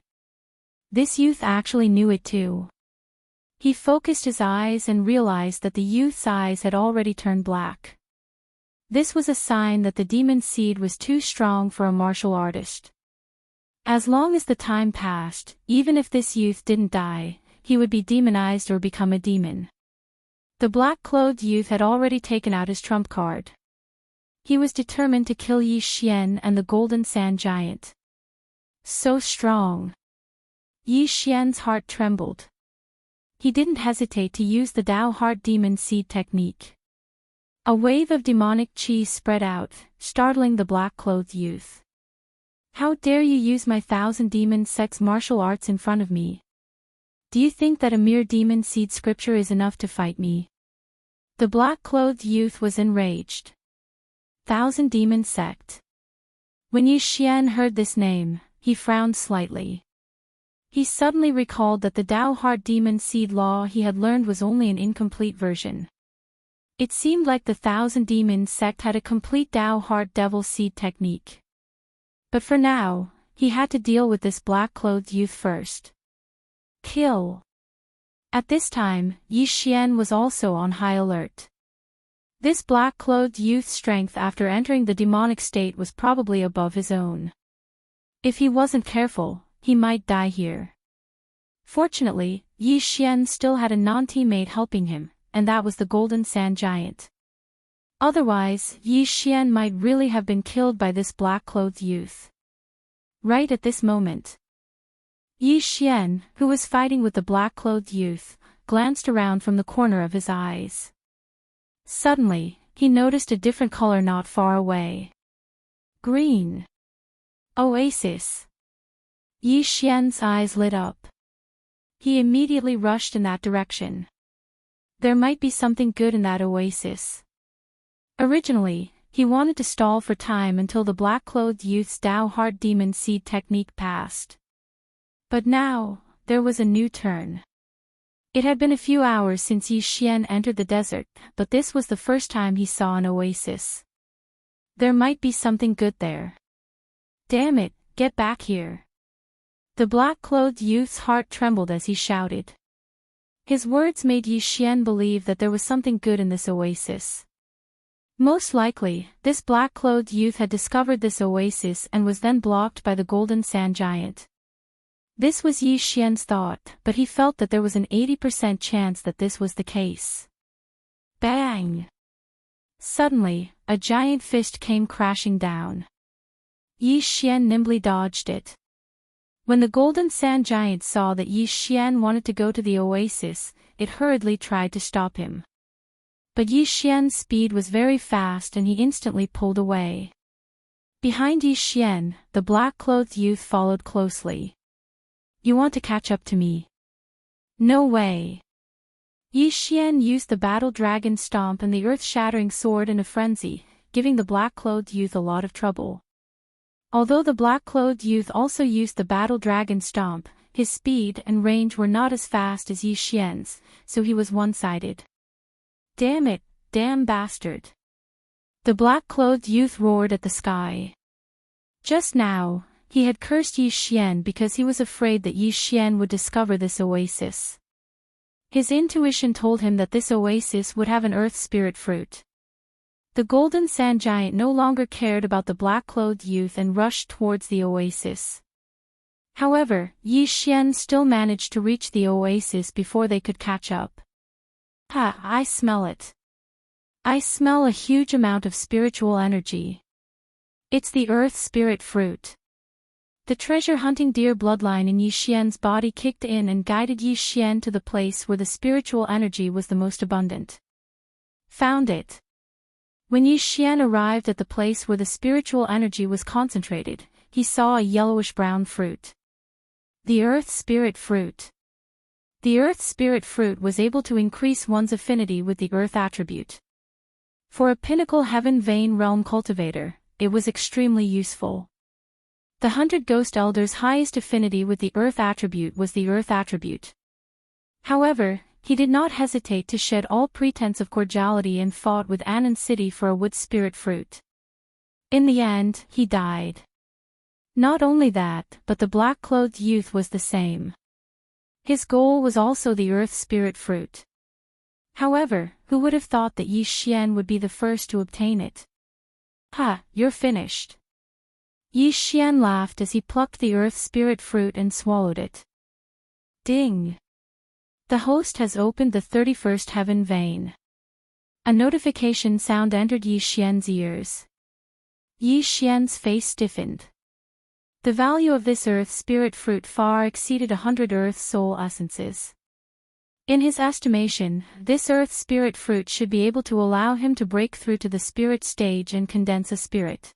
This youth actually knew it too. He focused his eyes and realized that the youth's eyes had already turned black. This was a sign that the demon seed was too strong for a martial artist. As long as the time passed, even if this youth didn't die, he would be demonized or become a demon. The black-clothed youth had already taken out his trump card. He was determined to kill Yi Xian and the golden sand giant. So strong. Yi Xian's heart trembled. He didn't hesitate to use the Dao Heart Demon Seed technique. A wave of demonic chi spread out, startling the black-clothed youth. How dare you use my 1,000 demon sex martial arts in front of me? Do you think that a mere demon seed scripture is enough to fight me? The black-clothed youth was enraged. 1,000 demon sect. When Yi Xian heard this name, he frowned slightly. He suddenly recalled that the Dao Heart Demon Seed law he had learned was only an incomplete version. It seemed like the 1,000 demon sect had a complete Dao Heart Devil Seed technique. But for now, he had to deal with this black-clothed youth first. Kill. At this time, Yi Xian was also on high alert. This black-clothed youth's strength after entering the demonic state was probably above his own. If he wasn't careful, he might die here. Fortunately, Yi Xian still had a non-teammate helping him, and that was the golden sand giant. Otherwise, Yi Xian might really have been killed by this black-clothed youth. Right at this moment, Yi Xian, who was fighting with the black-clothed youth, glanced around from the corner of his eyes. Suddenly, he noticed a different color not far away. Green. Oasis. Yi Xian's eyes lit up. He immediately rushed in that direction. There might be something good in that oasis. Originally, he wanted to stall for time until the black-clothed youth's Dao Heart Demon Seed technique passed. But now, there was a new turn. It had been a few hours since Yi Xian entered the desert, but this was the first time he saw an oasis. There might be something good there. Damn it, get back here. The black-clothed youth's heart trembled as he shouted. His words made Yi Xian believe that there was something good in this oasis. Most likely, this black-clothed youth had discovered this oasis and was then blocked by the golden sand giant. This was Yi Xian's thought, but he felt that there was an 80% chance that this was the case. Bang! Suddenly, a giant fist came crashing down. Yi Xian nimbly dodged it. When the golden sand giant saw that Yi Xian wanted to go to the oasis, it hurriedly tried to stop him. But Yi Xian's speed was very fast and he instantly pulled away. Behind Yi Xian, the black-clothed youth followed closely. You want to catch up to me? No way. Yi Xian used the battle dragon stomp and the earth-shattering sword in a frenzy, giving the black-clothed youth a lot of trouble. Although the black-clothed youth also used the battle dragon stomp, his speed and range were not as fast as Yi Xian's, so he was one-sided. Damn it, damn bastard. The black-clothed youth roared at the sky. Just now, he had cursed Yi Xian because he was afraid that Yi Xian would discover this oasis. His intuition told him that this oasis would have an earth spirit fruit. The golden sand giant no longer cared about the black-clothed youth and rushed towards the oasis. However, Yi Xian still managed to reach the oasis before they could catch up. Ha, I smell it. I smell a huge amount of spiritual energy. It's the earth spirit fruit. The treasure-hunting deer bloodline in Yi Xian's body kicked in and guided Yi Xian to the place where the spiritual energy was the most abundant. Found it. When Yi Xian arrived at the place where the spiritual energy was concentrated, he saw a yellowish-brown fruit. The earth spirit fruit. The earth spirit fruit was able to increase one's affinity with the earth attribute. For a pinnacle heaven vein realm cultivator, it was extremely useful. The 100 Ghost Elders' highest affinity with the earth attribute was the earth attribute. However, he did not hesitate to shed all pretense of cordiality and fought with Anan City for a wood spirit fruit. In the end, he died. Not only that, but the black-clothed youth was the same. His goal was also the earth spirit fruit. However, who would have thought that Yi Xian would be the first to obtain it? Ha, you're finished. Yi Xian laughed as he plucked the earth spirit fruit and swallowed it. Ding! The host has opened the 31st heaven vein. A notification sound entered Yi Xian's ears. Yi Xian's face stiffened. The value of this earth spirit fruit far exceeded 100 earth soul essences. In his estimation, this earth spirit fruit should be able to allow him to break through to the spirit stage and condense a spirit.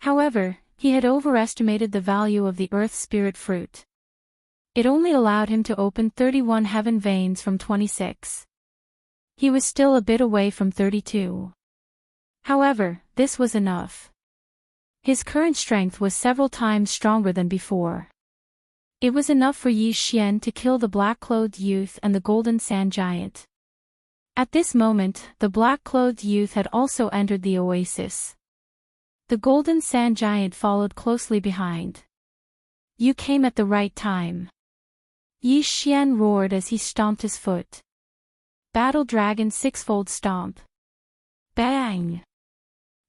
However, he had overestimated the value of the earth spirit fruit. It only allowed him to open 31 heaven veins from 26. He was still a bit away from 32. However, this was enough. His current strength was several times stronger than before. It was enough for Yi Xian to kill the black-clothed youth and the golden sand giant. At this moment, the black-clothed youth had also entered the oasis. The golden sand giant followed closely behind. You came at the right time. Yi Xian roared as he stomped his foot. Battle Dragon Sixfold Stomp. Bang!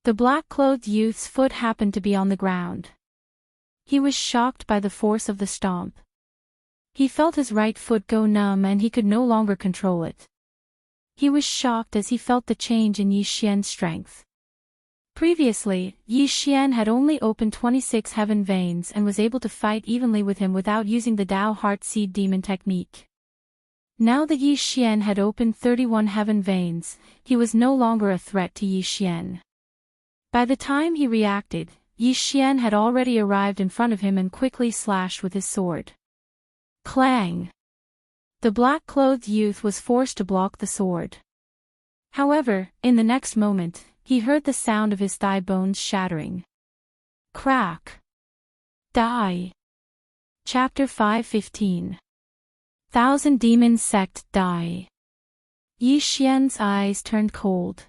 The black-clothed youth's foot happened to be on the ground. He was shocked by the force of the stomp. He felt his right foot go numb and he could no longer control it. He was shocked as he felt the change in Yi Xian's strength. Previously, Yi Xian had only opened 26 heaven veins and was able to fight evenly with him without using the Dao Heart Seed Demon technique. Now that Yi Xian had opened 31 heaven veins, he was no longer a threat to Yi Xian. By the time he reacted, Yi Xian had already arrived in front of him and quickly slashed with his sword. Clang! The black-clothed youth was forced to block the sword. However, in the next moment, he heard the sound of his thigh bones shattering. Crack! Die! Chapter 5:15. Thousand Demons Sect Die. Yi Xian's eyes turned cold.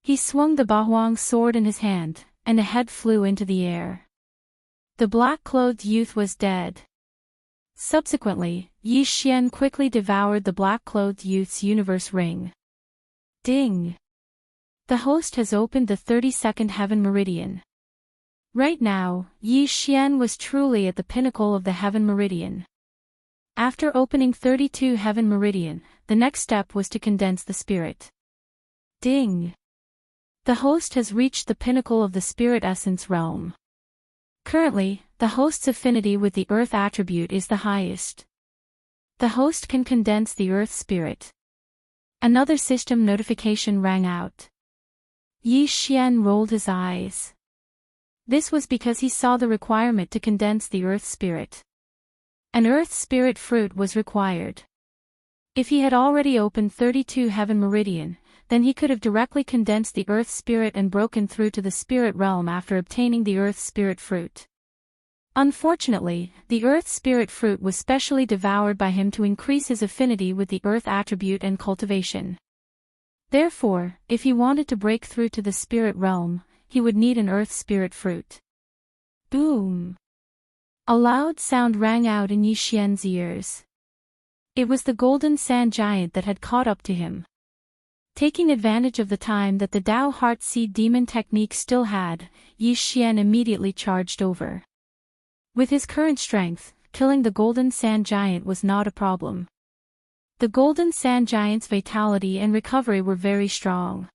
He swung the Bahuang sword in his hand, and a head flew into the air. The black-clothed youth was dead. Subsequently, Yi Xian quickly devoured the black-clothed youth's universe ring. Ding! The host has opened the 32nd heaven meridian. Right now, Yi Xian was truly at the pinnacle of the heaven meridian. After opening 32 heaven meridian, the next step was to condense the spirit. Ding! The host has reached the pinnacle of the spirit essence realm. Currently, the host's affinity with the earth attribute is the highest. The host can condense the earth spirit. Another system notification rang out. Yi Xian rolled his eyes. This was because he saw the requirement to condense the earth spirit. An earth spirit fruit was required. If he had already opened 32 Heaven Meridian, then he could have directly condensed the earth spirit and broken through to the spirit realm after obtaining the earth spirit fruit. Unfortunately, the earth spirit fruit was specially devoured by him to increase his affinity with the earth attribute and cultivation. Therefore, if he wanted to break through to the spirit realm, he would need an earth spirit fruit. Boom! A loud sound rang out in Yi Xian's ears. It was the golden sand giant that had caught up to him. Taking advantage of the time that the Dao Heart Seed Demon technique still had, Yi Xian immediately charged over. With his current strength, killing the golden sand giant was not a problem. The golden sand giant's vitality and recovery were very strong.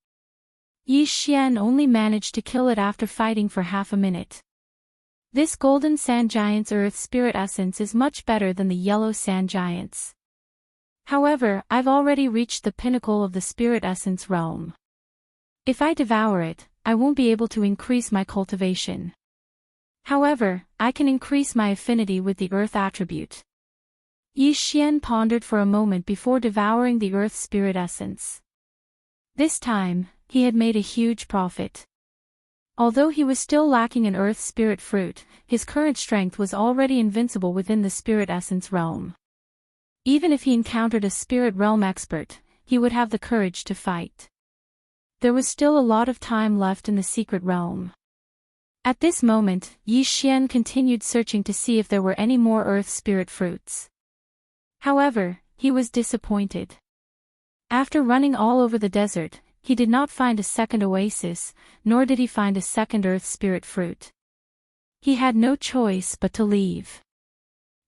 Yi Xian only managed to kill it after fighting for half a minute. This golden sand giant's earth spirit essence is much better than the yellow sand giant's. However, I've already reached the pinnacle of the spirit essence realm. If I devour it, I won't be able to increase my cultivation. However, I can increase my affinity with the earth attribute. Yi Xian pondered for a moment before devouring the earth spirit essence. This time, he had made a huge profit. Although he was still lacking an earth spirit fruit, his current strength was already invincible within the spirit essence realm. Even if he encountered a spirit realm expert, he would have the courage to fight. There was still a lot of time left in the secret realm. At this moment, Yi Xian continued searching to see if there were any more earth spirit fruits. However, he was disappointed. After running all over the desert, he did not find a second oasis, nor did he find a second earth spirit fruit. He had no choice but to leave.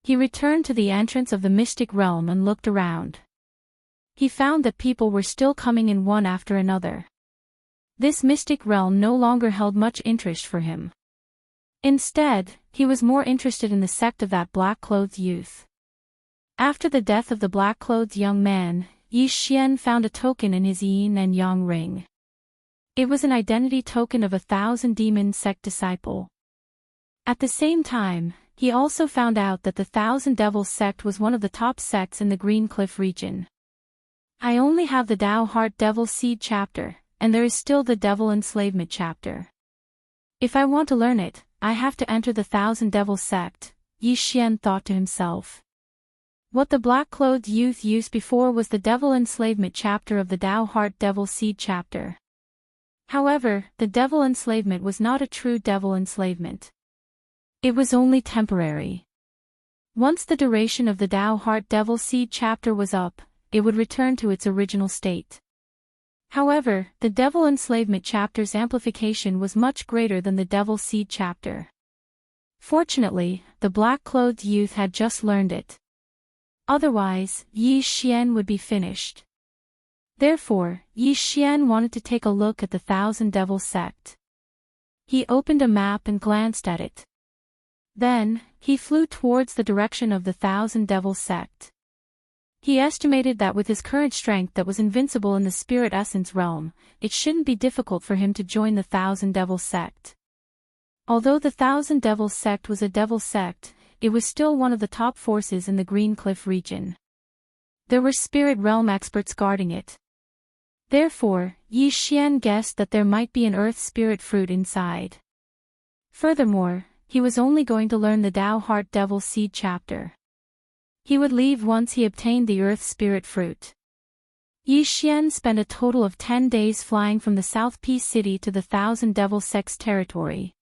He returned to the entrance of the mystic realm and looked around. He found that people were still coming in one after another. This mystic realm no longer held much interest for him. Instead, he was more interested in the sect of that black-clothed youth. After the death of the black-clothed young man, Yi Xian found a token in his yin and yang ring. It was an identity token of a 1,000 demon sect disciple. At the same time, he also found out that the 1,000 Devils sect was one of the top sects in the Green Cliff region. I only have the Dao Heart Devil Seed chapter, and there is still the Devil Enslavement chapter. If I want to learn it, I have to enter the 1,000 Devil sect, Yi Xian thought to himself. What the black-clothed youth used before was the Devil Enslavement chapter of the Dao Heart Devil Seed chapter. However, the Devil Enslavement was not a true Devil Enslavement. It was only temporary. Once the duration of the Dao Heart Devil Seed chapter was up, it would return to its original state. However, the Devil Enslavement chapter's amplification was much greater than the Devil Seed chapter. Fortunately, the black-clothed youth had just learned it. Otherwise, Yi Xian would be finished. Therefore, Yi Xian wanted to take a look at the 1,000 Devil sect. He opened a map and glanced at it. Then, he flew towards the direction of the 1,000 Devil sect. He estimated that with his current strength that was invincible in the spirit essence realm, it shouldn't be difficult for him to join the 1,000 Devil sect. Although the 1,000 Devil sect was a devil sect, it was still one of the top forces in the Green Cliff region. There were spirit realm experts guarding it. Therefore, Yi Xian guessed that there might be an earth spirit fruit inside. Furthermore, he was only going to learn the Dao Heart Devil Seed chapter. He would leave once he obtained the earth spirit fruit. Yi Xian spent a total of 10 days flying from the South Peace City to the 1,000 Devil sect's territory.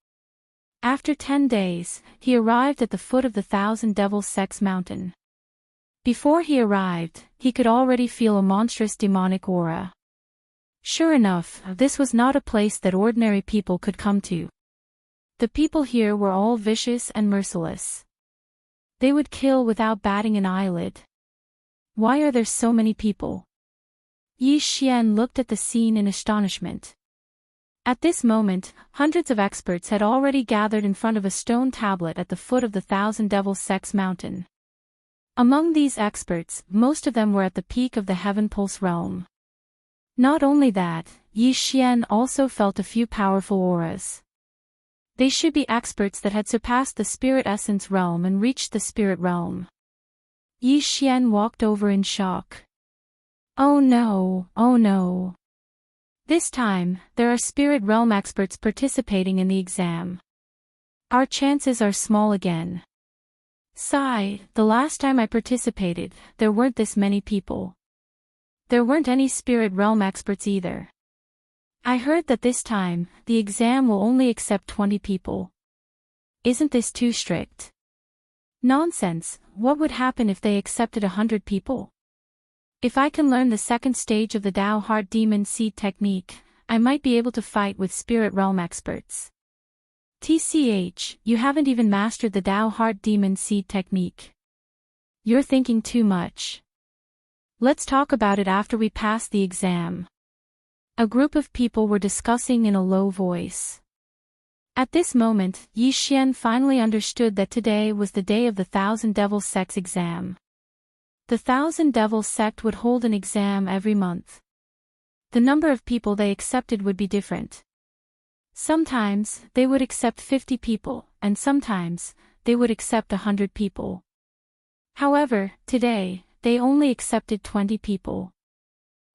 After 10 days, he arrived at the foot of the 1,000 Devil sect's mountain. Before he arrived, he could already feel a monstrous demonic aura. Sure enough, this was not a place that ordinary people could come to. The people here were all vicious and merciless. They would kill without batting an eyelid. Why are there so many people? Yi Xian looked at the scene in astonishment. At this moment, hundreds of experts had already gathered in front of a stone tablet at the foot of the 1,000 Devil sect's mountain. Among these experts, most of them were at the peak of the Heaven Pulse realm. Not only that, Yi Xian also felt a few powerful auras. They should be experts that had surpassed the spirit essence realm and reached the spirit realm. Yi Xian walked over in shock. Oh no, oh no. This time, there are spirit realm experts participating in the exam. Our chances are small again. Sigh, the last time I participated, there weren't this many people. There weren't any spirit realm experts either. I heard that this time, the exam will only accept 20 people. Isn't this too strict? Nonsense, what would happen if they accepted 100 people? If I can learn the second stage of the Tao Heart Demon Seed technique, I might be able to fight with spirit realm experts. TCH, you haven't even mastered the Tao Heart Demon Seed technique. You're thinking too much. Let's talk about it after we pass the exam. A group of people were discussing in a low voice. At this moment, Yi Xian finally understood that today was the day of the Thousand Devil Sect's exam. The Thousand Devil Sect would hold an exam every month. The number of people they accepted would be different. Sometimes, they would accept 50 people, and sometimes, they would accept 100 people. However, today, they only accepted 20 people.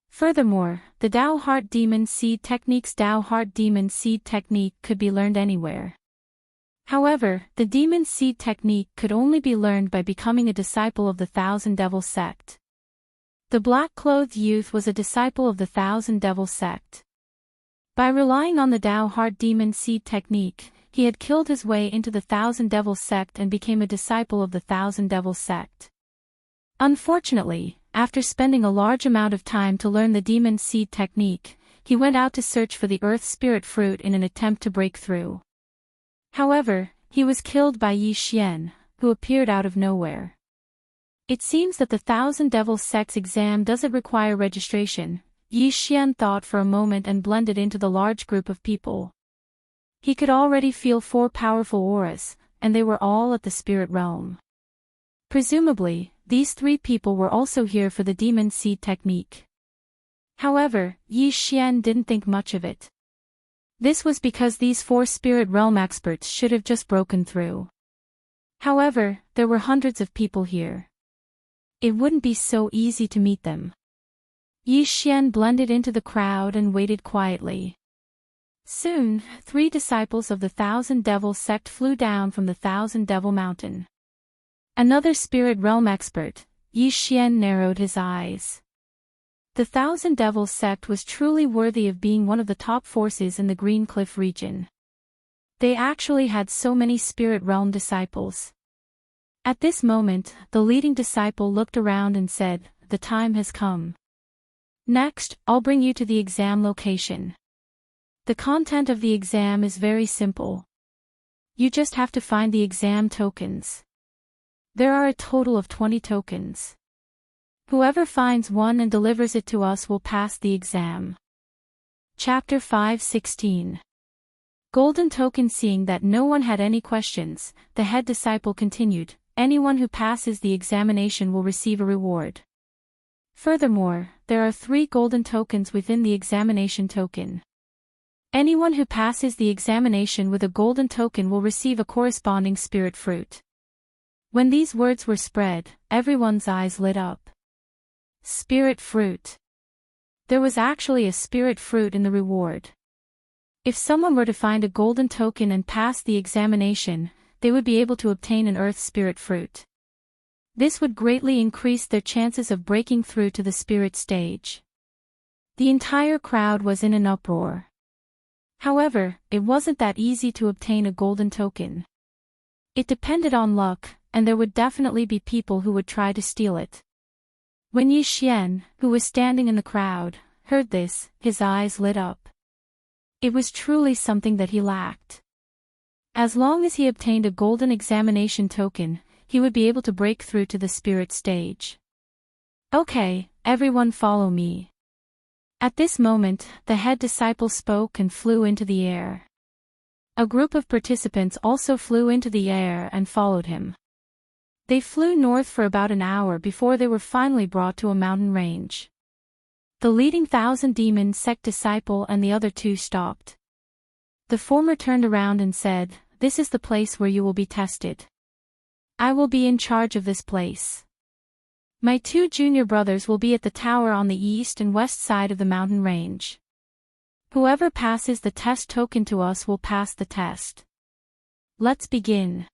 Furthermore, the Tao Heart Demon Seed technique's Tao Heart Demon Seed technique could be learned anywhere. However, the Demon Seed technique could only be learned by becoming a disciple of the Thousand Devil Sect. The black-clothed youth was a disciple of the Thousand Devil Sect. By relying on the Tao Heart Demon Seed technique, he had killed his way into the Thousand Devil Sect and became a disciple of the Thousand Devil Sect. Unfortunately, after spending a large amount of time to learn the Demon Seed technique, he went out to search for the Earth Spirit Fruit in an attempt to break through. However, he was killed by Yi Xian, who appeared out of nowhere. It seems that the Thousand Devil Sect's exam doesn't require registration. Yi Xian thought for a moment and blended into the large group of people. He could already feel 4 powerful auras, and they were all at the spirit realm. Presumably, these 3 people were also here for the Demon Seed technique. However, Yi Xian didn't think much of it. This was because these 4 spirit realm experts should have just broken through. However, there were hundreds of people here. It wouldn't be so easy to meet them. Yi Xian blended into the crowd and waited quietly. Soon, 3 disciples of the Thousand Devil Sect flew down from the Thousand Devil Mountain. Another spirit realm expert, Yi Xian narrowed his eyes. The Thousand Devil Sect was truly worthy of being one of the top forces in the Green Cliff region. They actually had so many spirit realm disciples. At this moment, the leading disciple looked around and said, "The time has come. Next, I'll bring you to the exam location. The content of the exam is very simple. You just have to find the exam tokens. There are a total of 20 tokens. Whoever finds one and delivers it to us will pass the exam." Chapter 5:16. Golden Token. Seeing that no one had any questions, the head disciple continued, "Anyone who passes the examination will receive a reward. Furthermore, there are 3 golden tokens within the examination token. Anyone who passes the examination with a golden token will receive a corresponding spirit fruit." When these words were spread, everyone's eyes lit up. Spirit fruit. There was actually a spirit fruit in the reward. If someone were to find a golden token and pass the examination, they would be able to obtain an earth spirit fruit. This would greatly increase their chances of breaking through to the spirit stage. The entire crowd was in an uproar. However, it wasn't that easy to obtain a golden token. It depended on luck, and there would definitely be people who would try to steal it. When Yi Xian, who was standing in the crowd, heard this, his eyes lit up. It was truly something that he lacked. As long as he obtained a golden examination token, he would be able to break through to the spirit stage. "Okay, everyone follow me." At this moment, the head disciple spoke and flew into the air. A group of participants also flew into the air and followed him. They flew north for about an hour before they were finally brought to a mountain range. The leading Thousand Demon Sect disciple and the other 2 stopped. The former turned around and said, "This is the place where you will be tested. I will be in charge of this place. My 2 junior brothers will be at the tower on the east and west side of the mountain range. Whoever passes the test token to us will pass the test. Let's begin."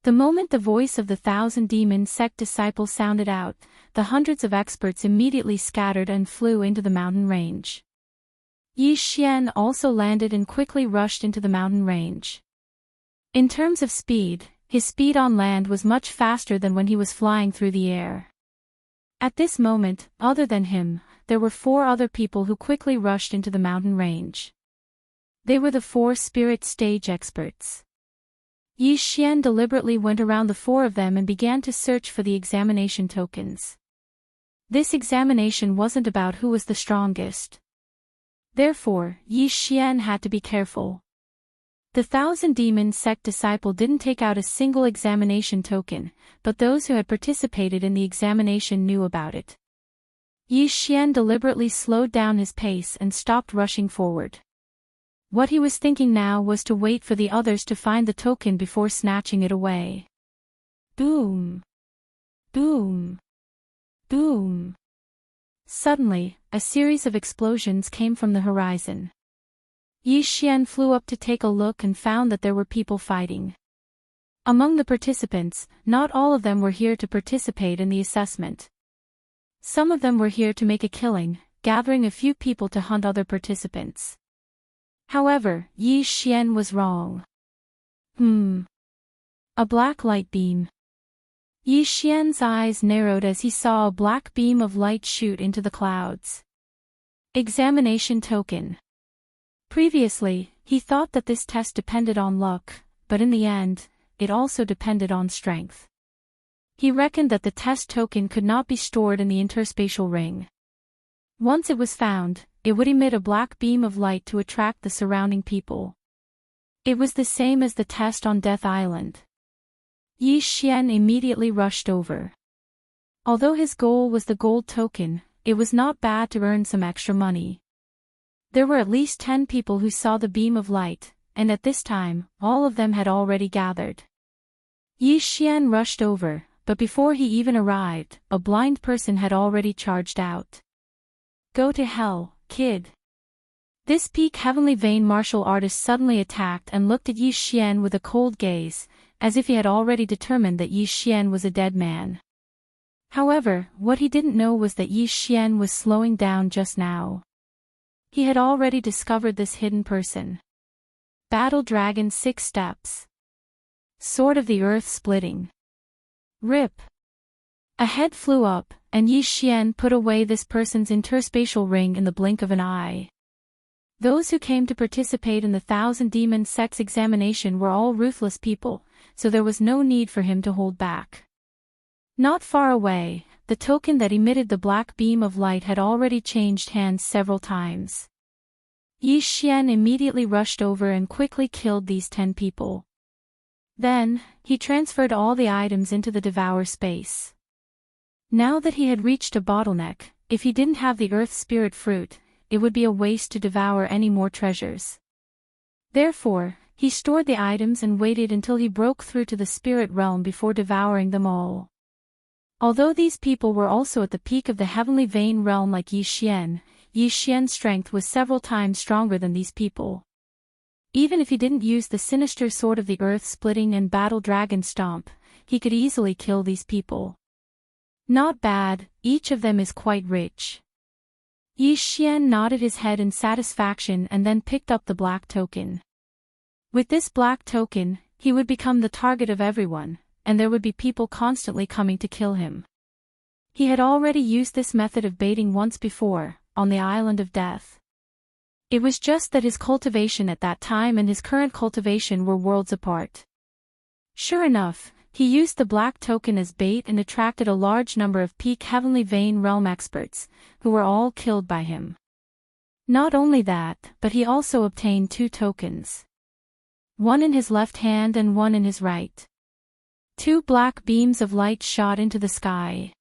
The moment the voice of the 1,000 demon sect disciple sounded out, the hundreds of experts immediately scattered and flew into the mountain range. Yi Xian also landed and quickly rushed into the mountain range. In terms of speed, his speed on land was much faster than when he was flying through the air. At this moment, other than him, there were 4 other people who quickly rushed into the mountain range. They were the 4 spirit stage experts. Yi Xian deliberately went around the 4 of them and began to search for the examination tokens. This examination wasn't about who was the strongest. Therefore, Yi Xian had to be careful. The 1,000 demon sect disciple didn't take out a single examination token, but those who had participated in the examination knew about it. Yi Xian deliberately slowed down his pace and stopped rushing forward. What he was thinking now was to wait for the others to find the token before snatching it away. Boom! Boom! Boom! Suddenly, a series of explosions came from the horizon. Yi Xian flew up to take a look and found that there were people fighting. Among the participants, not all of them were here to participate in the assessment. Some of them were here to make a killing, gathering a few people to hunt other participants. However, Yi Xian was wrong. A black light beam. Yi Xian's eyes narrowed as he saw a black beam of light shoot into the clouds. Examination token. Previously, he thought that this test depended on luck, but in the end, it also depended on strength. He reckoned that the test token could not be stored in the interspatial ring. Once it was found, it would emit a black beam of light to attract the surrounding people. It was the same as the test on Death Island. Yi Xian immediately rushed over. Although his goal was the gold token, it was not bad to earn some extra money. There were at least 10 people who saw the beam of light, and at this time, all of them had already gathered. Yi Xian rushed over, but before he even arrived, a blind person had already charged out. "Go to hell, kid." This peak heavenly vein martial artist suddenly attacked and looked at Yi Xian with a cold gaze, as if he had already determined that Yi Xian was a dead man. However, what he didn't know was that Yi Xian was slowing down just now. He had already discovered this hidden person. Battle Dragon 6 steps. Sword of the Earth splitting. Rip. A head flew up, and Yi Xian put away this person's interspatial ring in the blink of an eye. Those who came to participate in the 1,000 demon sects examination were all ruthless people, so there was no need for him to hold back. Not far away, the token that emitted the black beam of light had already changed hands several times. Yi Xian immediately rushed over and quickly killed these 10 people. Then, he transferred all the items into the Devourer space. Now that he had reached a bottleneck, if he didn't have the Earth Spirit Fruit, it would be a waste to devour any more treasures. Therefore, he stored the items and waited until he broke through to the spirit realm before devouring them all. Although these people were also at the peak of the heavenly vein realm like Yi Xian's strength was several times stronger than these people. Even if he didn't use the sinister sword of the earth splitting and battle dragon stomp, he could easily kill these people. Not bad, each of them is quite rich. Yi Xian nodded his head in satisfaction and then picked up the black token. With this black token, he would become the target of everyone, and there would be people constantly coming to kill him. He had already used this method of baiting once before, on the Island of Death. It was just that his cultivation at that time and his current cultivation were worlds apart. Sure enough, he used the black token as bait and attracted a large number of peak heavenly vein realm experts, who were all killed by him. Not only that, but he also obtained 2 tokens. One in his left hand and one in his right. 2 black beams of light shot into the sky.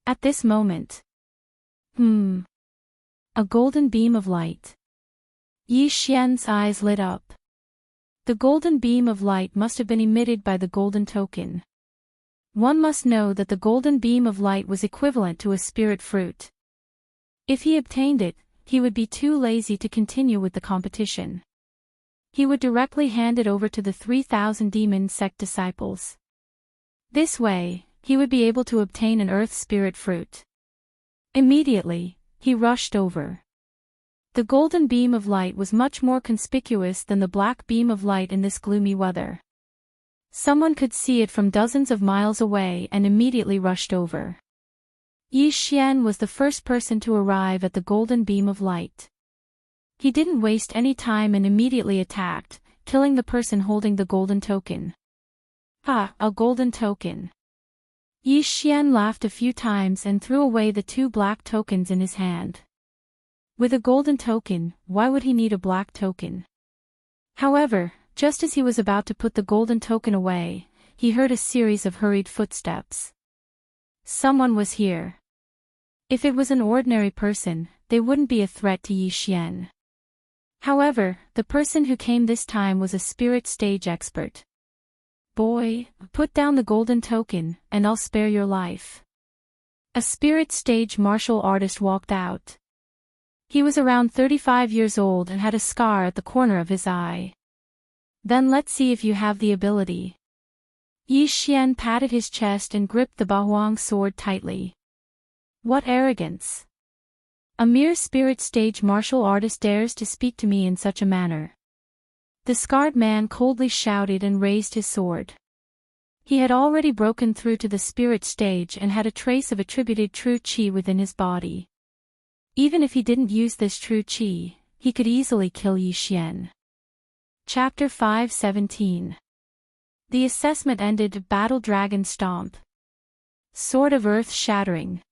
At this moment. A golden beam of light. Yi Xian's eyes lit up. The golden beam of light must have been emitted by the golden token. One must know that the golden beam of light was equivalent to a spirit fruit. If he obtained it, he would be too lazy to continue with the competition. He would directly hand it over to the 3,000 demon sect disciples. This way, he would be able to obtain an earth spirit fruit. Immediately, he rushed over. The golden beam of light was much more conspicuous than the black beam of light in this gloomy weather. Someone could see it from dozens of miles away and immediately rushed over. Yi Xian was the first person to arrive at the golden beam of light. He didn't waste any time and immediately attacked, killing the person holding the golden token. Ah, a golden token. Yi Xian laughed a few times and threw away the 2 black tokens in his hand. With a golden token, why would he need a black token? However, just as he was about to put the golden token away, he heard a series of hurried footsteps. Someone was here. If it was an ordinary person, they wouldn't be a threat to Yi Xian. However, the person who came this time was a spirit stage expert. Boy, put down the golden token, and I'll spare your life. A spirit stage martial artist walked out. He was around 35 years old and had a scar at the corner of his eye. Then let's see if you have the ability. Yi Xian patted his chest and gripped the Bahuang sword tightly. What arrogance! A mere spirit stage martial artist dares to speak to me in such a manner. The scarred man coldly shouted and raised his sword. He had already broken through to the spirit stage and had a trace of attributed true qi within his body. Even if he didn't use this true qi, he could easily kill Yi Xian. Chapter 5:17. The assessment ended. Battle Dragon Stomp. Sword of Earth Shattering.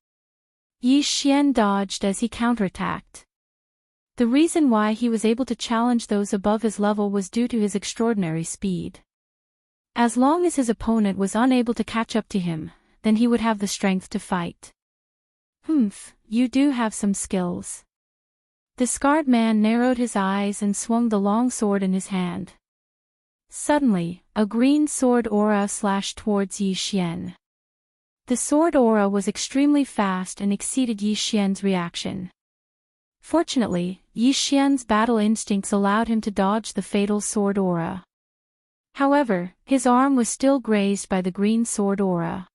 Yi Xian dodged as he counterattacked. The reason why he was able to challenge those above his level was due to his extraordinary speed. As long as his opponent was unable to catch up to him, then he would have the strength to fight. You do have some skills. The scarred man narrowed his eyes and swung the long sword in his hand. Suddenly, a green sword aura slashed towards Yi Xian. The sword aura was extremely fast and exceeded Yi Xian's reaction. Fortunately, Yi Xian's battle instincts allowed him to dodge the fatal sword aura. However, his arm was still grazed by the green sword aura.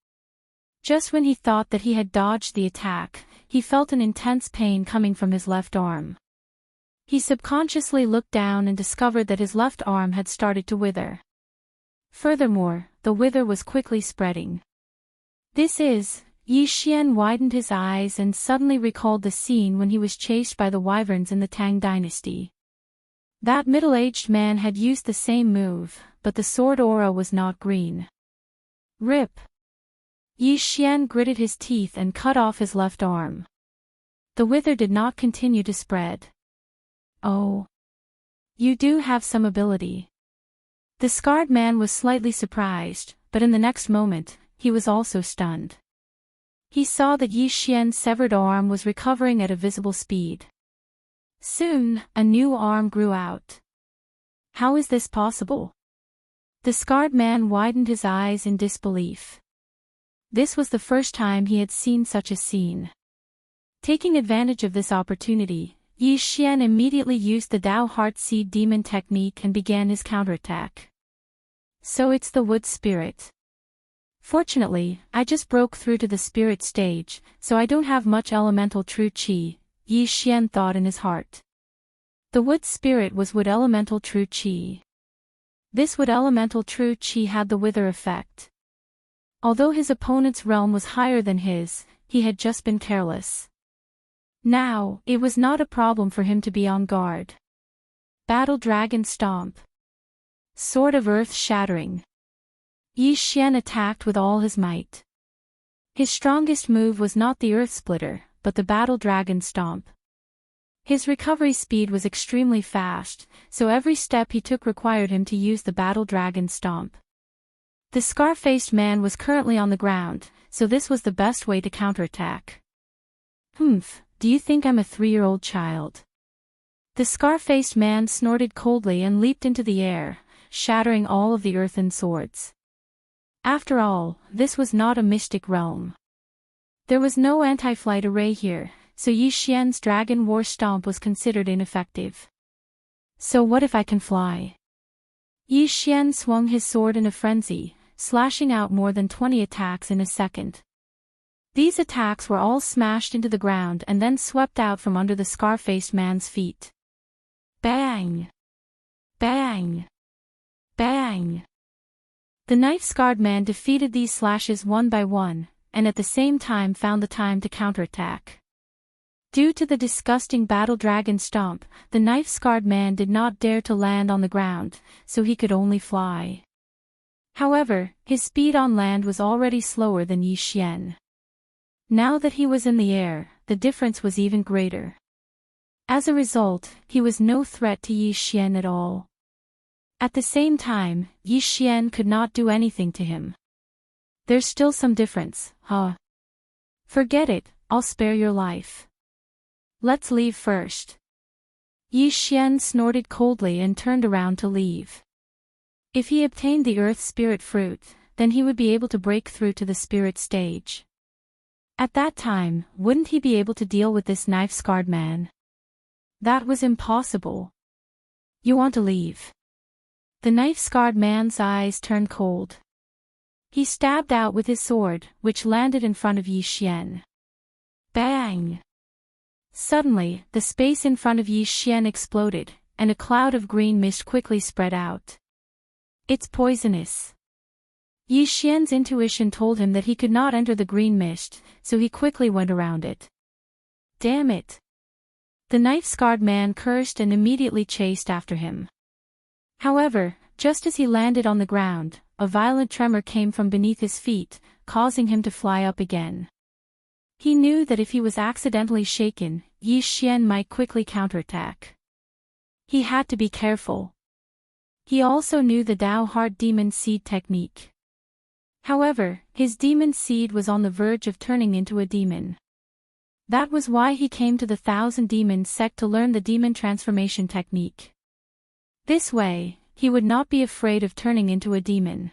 Just when he thought that he had dodged the attack, he felt an intense pain coming from his left arm. He subconsciously looked down and discovered that his left arm had started to wither. Furthermore, the wither was quickly spreading. Yi Xian widened his eyes and suddenly recalled the scene when he was chased by the wyverns in the Tang dynasty. That middle-aged man had used the same move, but the sword aura was not green. Rip! Yi Xian gritted his teeth and cut off his left arm. The wither did not continue to spread. Oh. You do have some ability. The scarred man was slightly surprised, but in the next moment, he was also stunned. He saw that Yi Xian's severed arm was recovering at a visible speed. Soon, a new arm grew out. How is this possible? The scarred man widened his eyes in disbelief. This was the first time he had seen such a scene. Taking advantage of this opportunity, Yi Xian immediately used the Dao Heart Seed Demon technique and began his counterattack. So it's the wood spirit. Fortunately, I just broke through to the spirit stage, so I don't have much elemental true qi, Yi Xian thought in his heart. The wood spirit was wood elemental true qi. This wood elemental true qi had the wither effect. Although his opponent's realm was higher than his, he had just been careless. Now, it was not a problem for him to be on guard. Battle Dragon Stomp. Sword of Earth Shattering. Yi Xian attacked with all his might. His strongest move was not the Earth Splitter, but the Battle Dragon Stomp. His recovery speed was extremely fast, so every step he took required him to use the Battle Dragon Stomp. The scar-faced man was currently on the ground, so this was the best way to counterattack. Do you think I'm a 3-year-old child? The scar-faced man snorted coldly and leaped into the air, shattering all of the earthen swords. After all, this was not a mystic realm. There was no anti-flight array here, so Yi Xian's dragon war stomp was considered ineffective. So what if I can fly? Yi Xian swung his sword in a frenzy, slashing out more than 20 attacks in a second. These attacks were all smashed into the ground and then swept out from under the scar-faced man's feet. Bang! Bang! Bang! The knife-scarred man defeated these slashes one by one, and at the same time found the time to counterattack. Due to the disgusting battle dragon stomp, the knife-scarred man did not dare to land on the ground, so he could only fly. However, his speed on land was already slower than Yi Xian. Now that he was in the air, the difference was even greater. As a result, he was no threat to Yi Xian at all. At the same time, Yi Xian could not do anything to him. There's still some difference, huh? Forget it, I'll spare your life. Let's leave first. Yi Xian snorted coldly and turned around to leave. If he obtained the Earth Spirit Fruit, then he would be able to break through to the Spirit stage. At that time, wouldn't he be able to deal with this knife-scarred man? That was impossible. You want to leave? The knife-scarred man's eyes turned cold. He stabbed out with his sword, which landed in front of Yi Xian. Bang! Suddenly, the space in front of Yi Xian exploded, and a cloud of green mist quickly spread out. It's poisonous. Yi Xian's intuition told him that he could not enter the green mist, so he quickly went around it. Damn it! The knife-scarred man cursed and immediately chased after him. However, just as he landed on the ground, a violent tremor came from beneath his feet, causing him to fly up again. He knew that if he was accidentally shaken, Yi Xian might quickly counterattack. He had to be careful. He also knew the Dao Heart Demon Seed technique. However, his demon seed was on the verge of turning into a demon. That was why he came to the Thousand Demons sect to learn the demon transformation technique. This way, he would not be afraid of turning into a demon.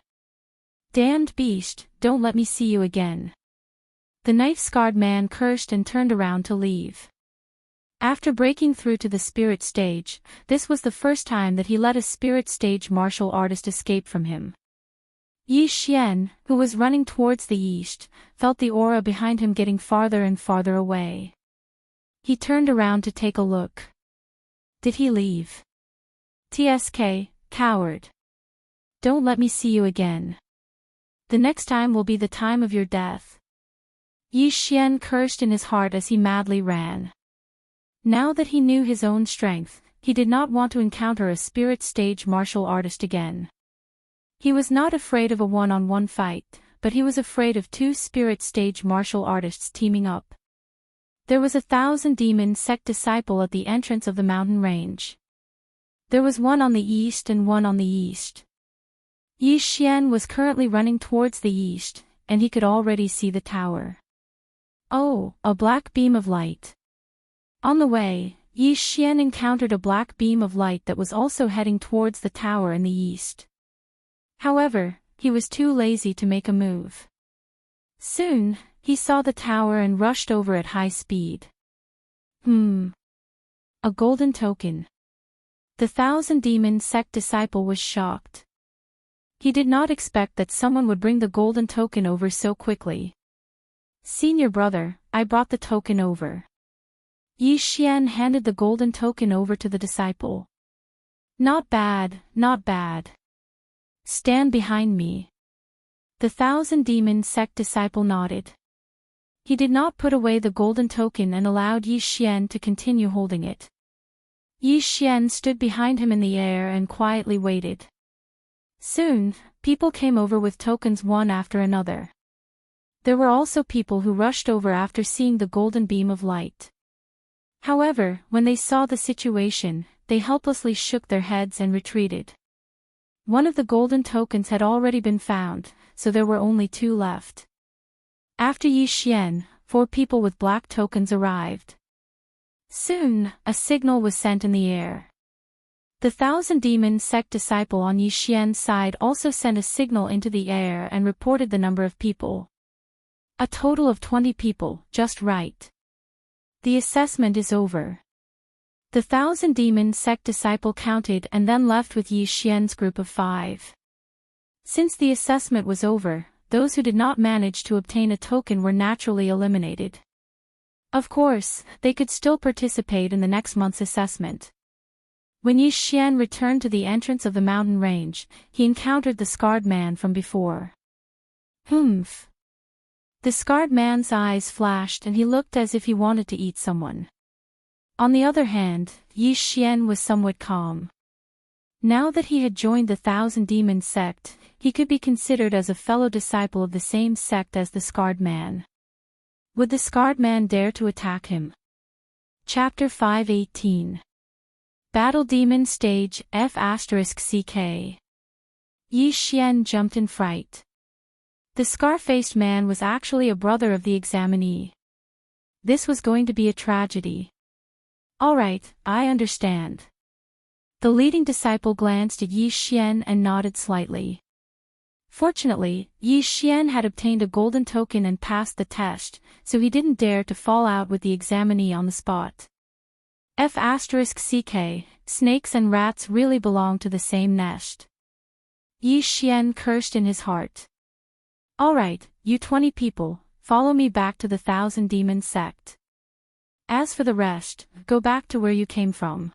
Damned beast, don't let me see you again. The knife-scarred man cursed and turned around to leave. After breaking through to the spirit stage, this was the first time that he let a spirit stage martial artist escape from him. Yi Xian, who was running towards the east, felt the aura behind him getting farther and farther away. He turned around to take a look. Did he leave? TSK, coward. Don't let me see you again. The next time will be the time of your death. Yi Xian cursed in his heart as he madly ran. Now that he knew his own strength, he did not want to encounter a spirit stage martial artist again. He was not afraid of a one-on-one fight, but he was afraid of two spirit stage martial artists teaming up. There was a Thousand Demon sect disciple at the entrance of the mountain range. There was one on the east and one on the east. Yi Xian was currently running towards the east, and he could already see the tower. Oh, a black beam of light. On the way, Yi Xian encountered a black beam of light that was also heading towards the tower in the east. However, he was too lazy to make a move. Soon, he saw the tower and rushed over at high speed. A golden token. The Thousand Demon sect disciple was shocked. He did not expect that someone would bring the golden token over so quickly. Senior brother, I brought the token over. Yi Xian handed the golden token over to the disciple. Not bad, not bad. Stand behind me. The Thousand Demon sect disciple nodded. He did not put away the golden token and allowed Yi Xian to continue holding it. Yi Xian stood behind him in the air and quietly waited. Soon, people came over with tokens one after another. There were also people who rushed over after seeing the golden beam of light. However, when they saw the situation, they helplessly shook their heads and retreated. One of the golden tokens had already been found, so there were only two left. After Yi Xian, 4 people with black tokens arrived. Soon, a signal was sent in the air. The Thousand Demon Sect disciple on Yi Xian's side also sent a signal into the air and reported the number of people. A total of 20 people, just right. The assessment is over. The Thousand Demon Sect disciple counted and then left with Yi Xian's group of 5. Since the assessment was over, those who did not manage to obtain a token were naturally eliminated. Of course, they could still participate in the next month's assessment. When Yi Xian returned to the entrance of the mountain range, he encountered the scarred man from before. Humph. The scarred man's eyes flashed and he looked as if he wanted to eat someone. On the other hand, Yi Xian was somewhat calm. Now that he had joined the Thousand Demon Sect, he could be considered as a fellow disciple of the same sect as the scarred man. Would the scarred man dare to attack him? Chapter 5:18 Battle Demon Stage F***CK. Yi Xian jumped in fright. The scar-faced man was actually a brother of the examinee. This was going to be a tragedy. Alright, I understand. The leading disciple glanced at Yi Xian and nodded slightly. Fortunately, Yi Xian had obtained a golden token and passed the test, so he didn't dare to fall out with the examinee on the spot. F***CK, snakes and rats really belong to the same nest. Yi Xian cursed in his heart. Alright, you 20 people, follow me back to the Thousand Demon Sect. As for the rest, go back to where you came from.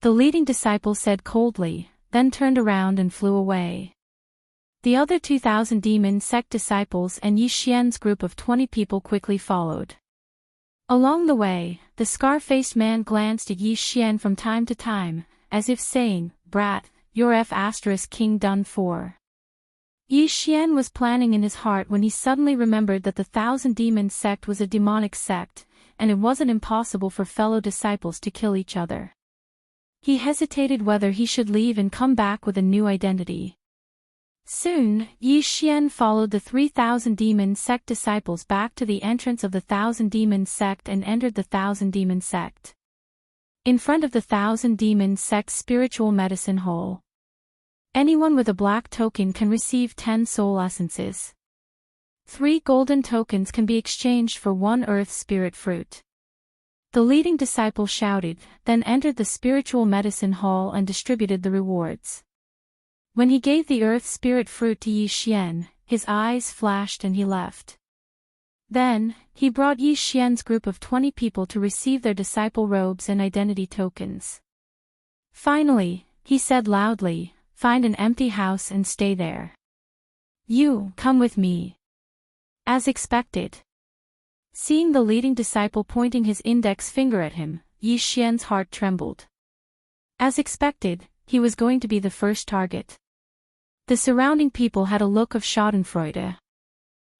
The leading disciple said coldly, then turned around and flew away. The other 2,000 Demon Sect disciples and Yi Xian's group of 20 people quickly followed. Along the way, the scar-faced man glanced at Yi Xian from time to time, as if saying, "Brat, you're F***king done for." Yi Xian was planning in his heart when he suddenly remembered that the Thousand Demon Sect was a demonic sect, and it wasn't impossible for fellow disciples to kill each other. He hesitated whether he should leave and come back with a new identity. Soon, Yi Xian followed the 3,000 Demon Sect disciples back to the entrance of the Thousand Demon Sect and entered the Thousand Demon Sect. In front of the Thousand Demon Sect's spiritual medicine hall. Anyone with a black token can receive 10 soul essences. 3 golden tokens can be exchanged for 1 earth spirit fruit. The leading disciple shouted, then entered the spiritual medicine hall and distributed the rewards. When he gave the earth spirit fruit to Yi Xian, his eyes flashed and he left. Then, he brought Yi Xian's group of 20 people to receive their disciple robes and identity tokens. Finally, he said loudly, "Find an empty house and stay there. You, come with me." As expected. Seeing the leading disciple pointing his index finger at him, Yi Xian's heart trembled. As expected, he was going to be the first target. The surrounding people had a look of schadenfreude.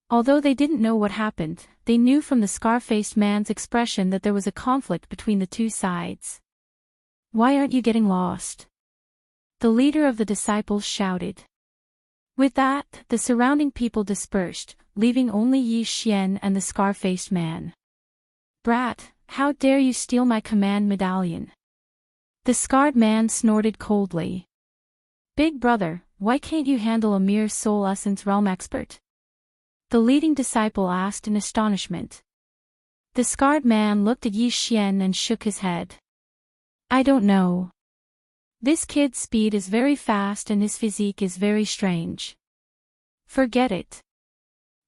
Although they didn't know what happened, they knew from the scar-faced man's expression that there was a conflict between the two sides. "Why aren't you getting lost?" The leader of the disciples shouted. With that, the surrounding people dispersed, leaving only Yi Xian and the scar-faced man. "Brat, how dare you steal my command medallion?" The scarred man snorted coldly. "Big brother, why can't you handle a mere soul essence realm expert?" The leading disciple asked in astonishment. The scarred man looked at Yi Xian and shook his head. "I don't know. This kid's speed is very fast and his physique is very strange. Forget it."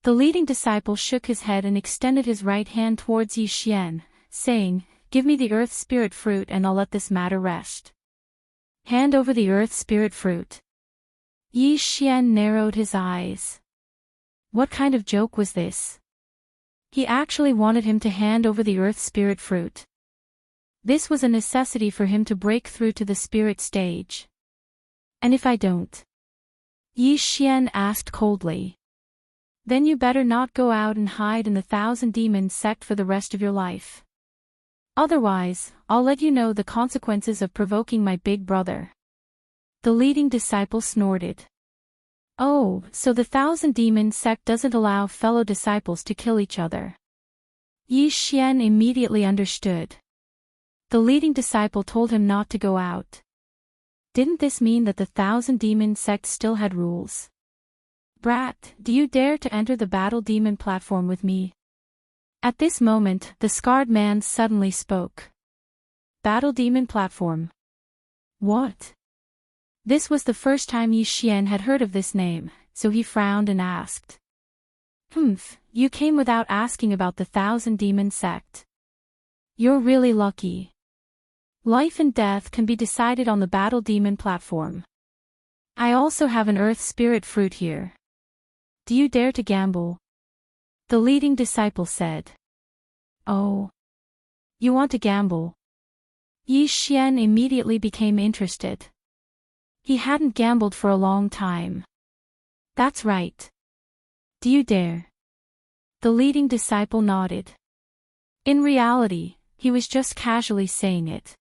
The leading disciple shook his head and extended his right hand towards Yi Xian, saying, "Give me the earth spirit fruit and I'll let this matter rest." "Hand over the earth spirit fruit." Yi Xian narrowed his eyes. What kind of joke was this? He actually wanted him to hand over the earth spirit fruit. This was a necessity for him to break through to the spirit stage. "And if I don't?" Yi Xian asked coldly. "Then you better not go out and hide in the Thousand Demon Sect for the rest of your life. Otherwise, I'll let you know the consequences of provoking my big brother." The leading disciple snorted. "Oh, so the Thousand Demon Sect doesn't allow fellow disciples to kill each other." Yi Xian immediately understood. The leading disciple told him not to go out. Didn't this mean that the 1,000 demon sect still had rules? Brat, do you dare to enter the battle demon platform with me? At this moment, the scarred man suddenly spoke. Battle demon platform. What? This was the first time Yi Xian had heard of this name, so he frowned and asked. You came without asking about the 1,000 demon sect. You're really lucky. Life and death can be decided on the battle demon platform. I also have an earth spirit fruit here. Do you dare to gamble? The leading disciple said. Oh. You want to gamble? Yi Xian immediately became interested. He hadn't gambled for a long time. That's right. Do you dare? The leading disciple nodded. In reality, he was just casually saying it.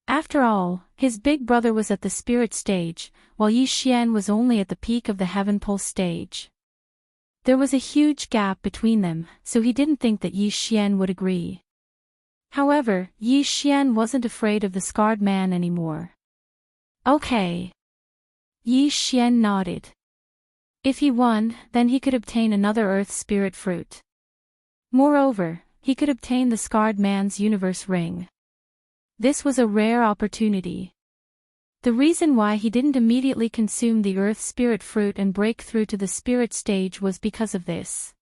After all, his big brother was at the spirit stage, while Yi Xian was only at the peak of the heaven pulse stage. There was a huge gap between them, so he didn't think that Yi Xian would agree. However, Yi Xian wasn't afraid of the scarred man anymore. Okay. Yi Xian nodded. If he won, then he could obtain another earth spirit fruit. Moreover, he could obtain the scarred man's universe ring. This was a rare opportunity. The reason why he didn't immediately consume the earth spirit fruit and break through to the spirit stage was because of this.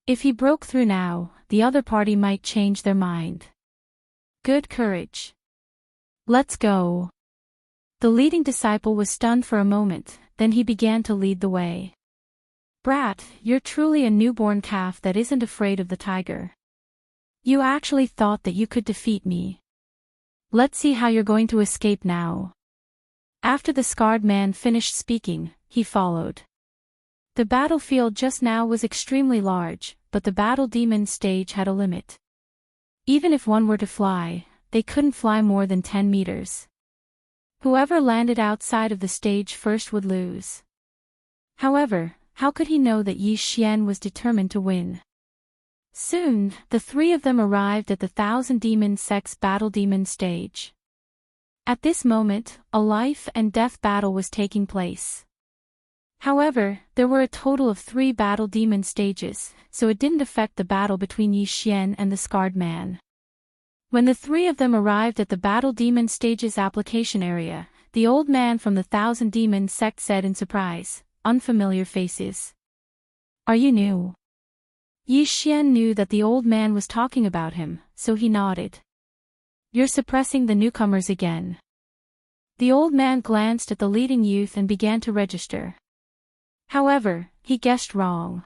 If he broke through now, the other party might change their mind. Good courage. Let's go. The leading disciple was stunned for a moment, then he began to lead the way. Brat, you're truly a newborn calf that isn't afraid of the tiger. You actually thought that you could defeat me. Let's see how you're going to escape now. After the scarred man finished speaking, he followed. The battlefield just now was extremely large, but the battle demon stage had a limit. Even if one were to fly, they couldn't fly more than 10 meters. Whoever landed outside of the stage first would lose. However, how could he know that Yi Xian was determined to win? Soon, the three of them arrived at the 1,000 demon sect's battle demon stage. At this moment, a life and death battle was taking place. However, there were a total of 3 battle demon stages, so it didn't affect the battle between Yi Xian and the scarred man. When the 3 of them arrived at the battle demon stage's application area, the old man from the 1,000 demon sect said in surprise, "Unfamiliar faces. Are you new?" Yi Xian knew that the old man was talking about him, so he nodded. You're suppressing the newcomers again. The old man glanced at the leading youth and began to register. However, he guessed wrong.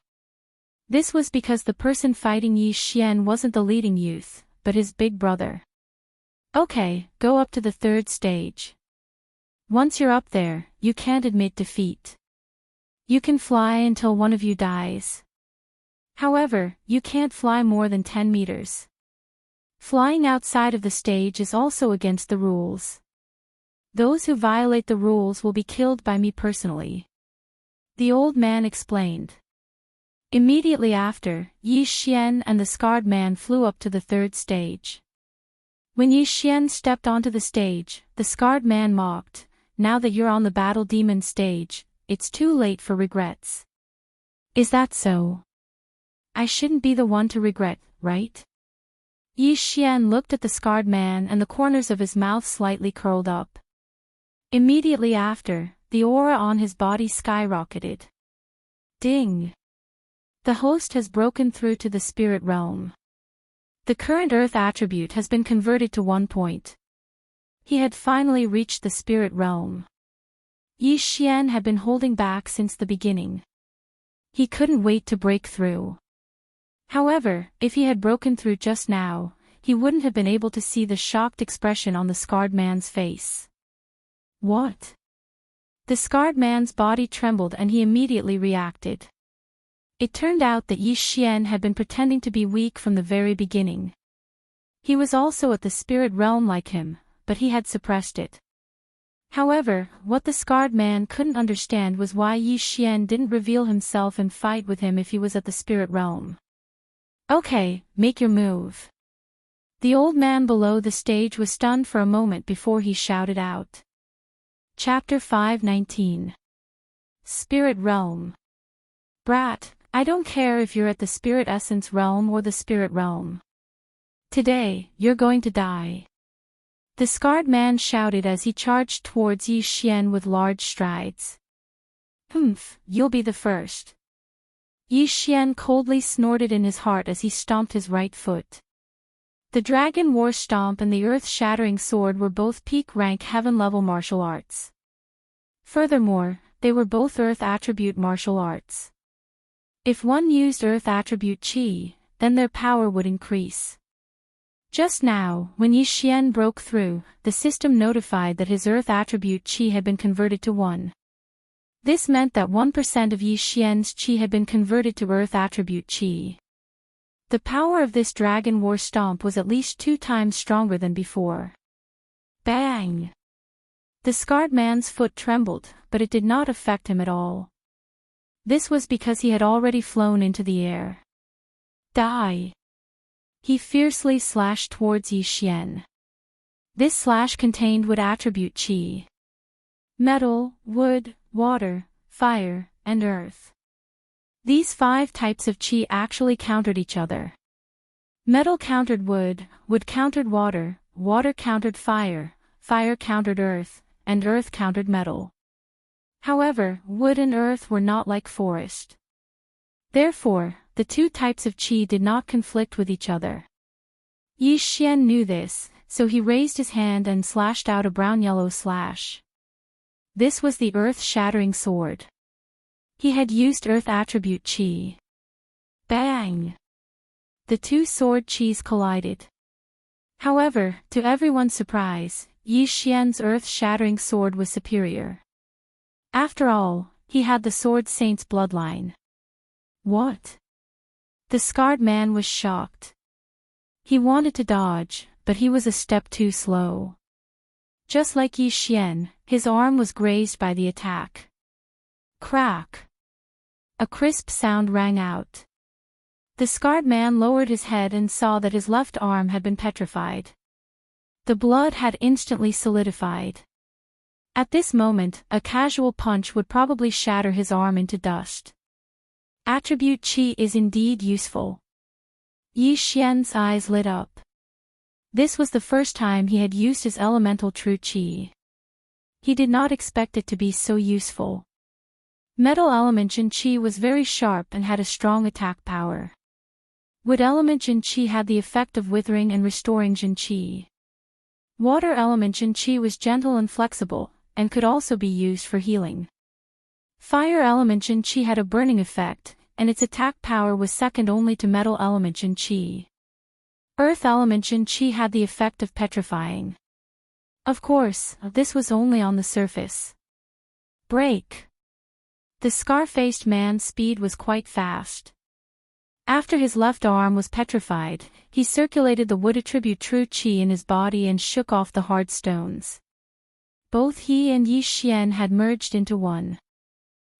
This was because the person fighting Yi Xian wasn't the leading youth, but his big brother. Okay, go up to the 3rd stage. Once you're up there, you can't admit defeat. You can fly until one of you dies. However, you can't fly more than 10 meters. Flying outside of the stage is also against the rules. Those who violate the rules will be killed by me personally. The old man explained. Immediately after, Yi Xian and the scarred man flew up to the 3rd stage. When Yi Xian stepped onto the stage, the scarred man mocked, "Now that you're on the battle demon stage, it's too late for regrets." Is that so? I shouldn't be the one to regret, right? Yi Xian looked at the scarred man and the corners of his mouth slightly curled up. Immediately after, the aura on his body skyrocketed. Ding! The host has broken through to the spirit realm. The current earth attribute has been converted to 1 point. He had finally reached the spirit realm. Yi Xian had been holding back since the beginning. He couldn't wait to break through. However, if he had broken through just now, he wouldn't have been able to see the shocked expression on the scarred man's face. What? The scarred man's body trembled and he immediately reacted. It turned out that Yi Xian had been pretending to be weak from the very beginning. He was also at the spirit realm like him, but he had suppressed it. However, what the scarred man couldn't understand was why Yi Xian didn't reveal himself and fight with him if he was at the spirit realm. Okay, make your move. The old man below the stage was stunned for a moment before he shouted out. Chapter 5:19. Spirit Realm. Brat, I don't care if you're at the Spirit Essence Realm or the Spirit Realm. Today, you're going to die. The scarred man shouted as he charged towards Yi Xian with large strides. Humph, you'll be the first. Yi Xian coldly snorted in his heart as he stomped his right foot. The Dragon War Stomp and the Earth-Shattering Sword were both peak-rank heaven-level martial arts. Furthermore, they were both Earth attribute martial arts. If one used Earth attribute Qi, then their power would increase. Just now, when Yi Xian broke through, the system notified that his Earth attribute Qi had been converted to 1. This meant that 1% of Yi Xian's Qi had been converted to Earth attribute Qi. The power of this Dragon War Stomp was at least 2 times stronger than before. Bang! The scarred man's foot trembled, but it did not affect him at all. This was because he had already flown into the air. Die! He fiercely slashed towards Yi Xian. This slash contained wood attribute Qi. Metal, wood, water, fire, and earth. These 5 types of Qi actually countered each other. Metal countered wood, wood countered water, water countered fire, fire countered earth, and earth countered metal. However, wood and earth were not like forest. Therefore, the 2 types of Qi did not conflict with each other. Yi Xian knew this, so he raised his hand and slashed out a brown-yellow slash. This was the Earth-Shattering Sword. He had used Earth attribute Qi. Bang! The 2 sword Qis collided. However, to everyone's surprise, Yi Xian's Earth-Shattering Sword was superior. After all, he had the Sword Saint's bloodline. What? The scarred man was shocked. He wanted to dodge, but he was a step too slow. Just like Yi Xian, his arm was grazed by the attack. Crack! A crisp sound rang out. The scarred man lowered his head and saw that his left arm had been petrified. The blood had instantly solidified. At this moment, a casual punch would probably shatter his arm into dust. Attribute Qi is indeed useful. Yi Xian's eyes lit up. This was the first time he had used his elemental true Qi. He did not expect it to be so useful. Metal element Jin Qi was very sharp and had a strong attack power. Wood element Jin Qi had the effect of withering and restoring Jin Qi. Water element Jin Qi was gentle and flexible, and could also be used for healing. Fire element Jin Qi had a burning effect, and its attack power was second only to metal element Jin Qi. Earth element Jin Qi had the effect of petrifying. Of course, this was only on the surface. Break! The scar-faced man's speed was quite fast. After his left arm was petrified, he circulated the wood attribute true Qi in his body and shook off the hard stones. Both he and Yi Xian had merged into one.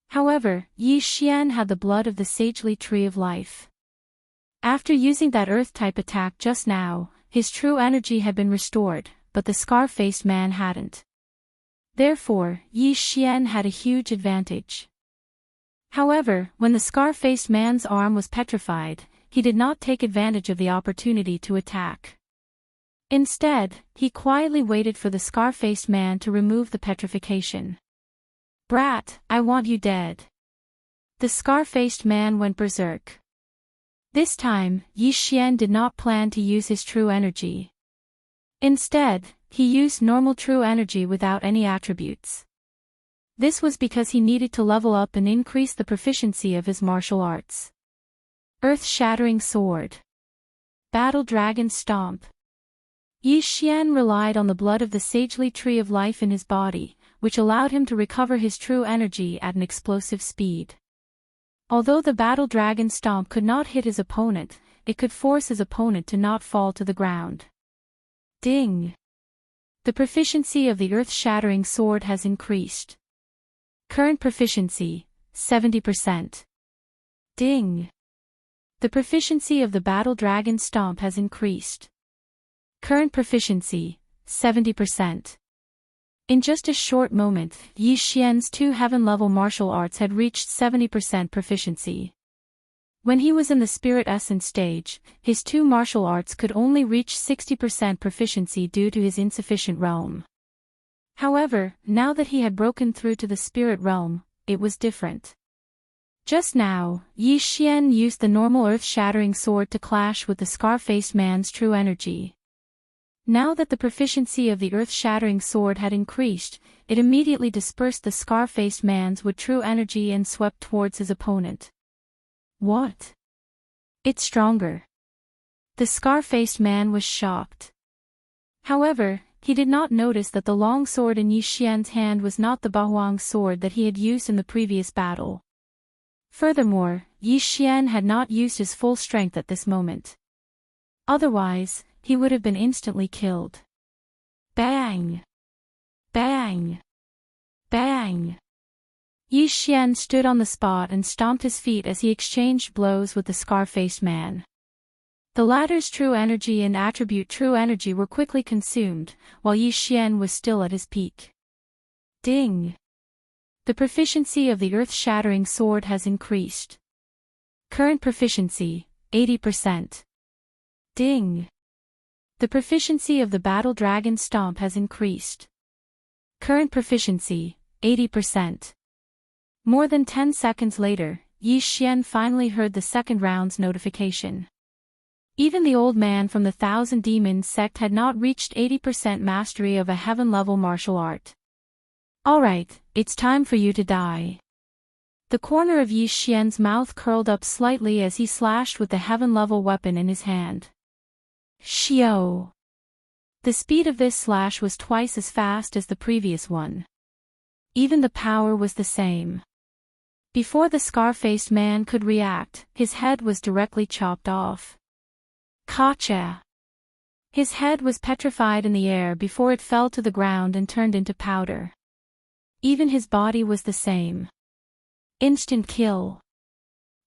However, Yi Xian had the blood of the sagely tree of life. After using that earth-type attack just now, his true energy had been restored, but the scar-faced man hadn't. Therefore, Yi Xian had a huge advantage. However, when the scar-faced man's arm was petrified, he did not take advantage of the opportunity to attack. Instead, he quietly waited for the scar-faced man to remove the petrification. Brat, I want you dead. The scar-faced man went berserk. This time, Yi Xian did not plan to use his true energy. Instead, he used normal true energy without any attributes. This was because he needed to level up and increase the proficiency of his martial arts. Earth-Shattering Sword. Battle Dragon Stomp. Yi Xian relied on the blood of the sagely tree of life in his body, which allowed him to recover his true energy at an explosive speed. Although the Battle Dragon Stomp could not hit his opponent, it could force his opponent to not fall to the ground. Ding! The proficiency of the Earth-Shattering Sword has increased. Current proficiency, 70%. Ding! The proficiency of the Battle Dragon Stomp has increased. Current proficiency, 70%. In just a short moment, Yi Xian's 2 heaven-level martial arts had reached 70% proficiency. When he was in the Spirit Essence stage, his 2 martial arts could only reach 60% proficiency due to his insufficient realm. However, now that he had broken through to the Spirit realm, it was different. Just now, Yi Xian used the normal earth-shattering sword to clash with the scar-faced man's true energy. Now that the proficiency of the earth-shattering sword had increased, it immediately dispersed the scar-faced man's with true energy and swept towards his opponent. What? It's stronger. The scar-faced man was shocked. However, he did not notice that the long sword in Yi Xian's hand was not the Bahuang sword that he had used in the previous battle. Furthermore, Yi Xian had not used his full strength at this moment. Otherwise, he would have been instantly killed. Bang! Bang! Bang! Yi Xian stood on the spot and stomped his feet as he exchanged blows with the scar-faced man. The latter's true energy and attribute true energy were quickly consumed, while Yi Xian was still at his peak. Ding! The proficiency of the earth-shattering sword has increased. Current proficiency, 80%. Ding! The proficiency of the battle dragon stomp has increased. Current proficiency, 80%. More than 10 seconds later, Yi Xian finally heard the second round's notification. Even the old man from the Thousand Demons sect had not reached 80% mastery of a heaven-level martial art. Alright, it's time for you to die. The corner of Yi Xian's mouth curled up slightly as he slashed with the heaven-level weapon in his hand. Xiao! The speed of this slash was twice as fast as the previous one. Even the power was the same. Before the scar-faced man could react, his head was directly chopped off. Gotcha! His head was petrified in the air before it fell to the ground and turned into powder. Even his body was the same. Instant kill.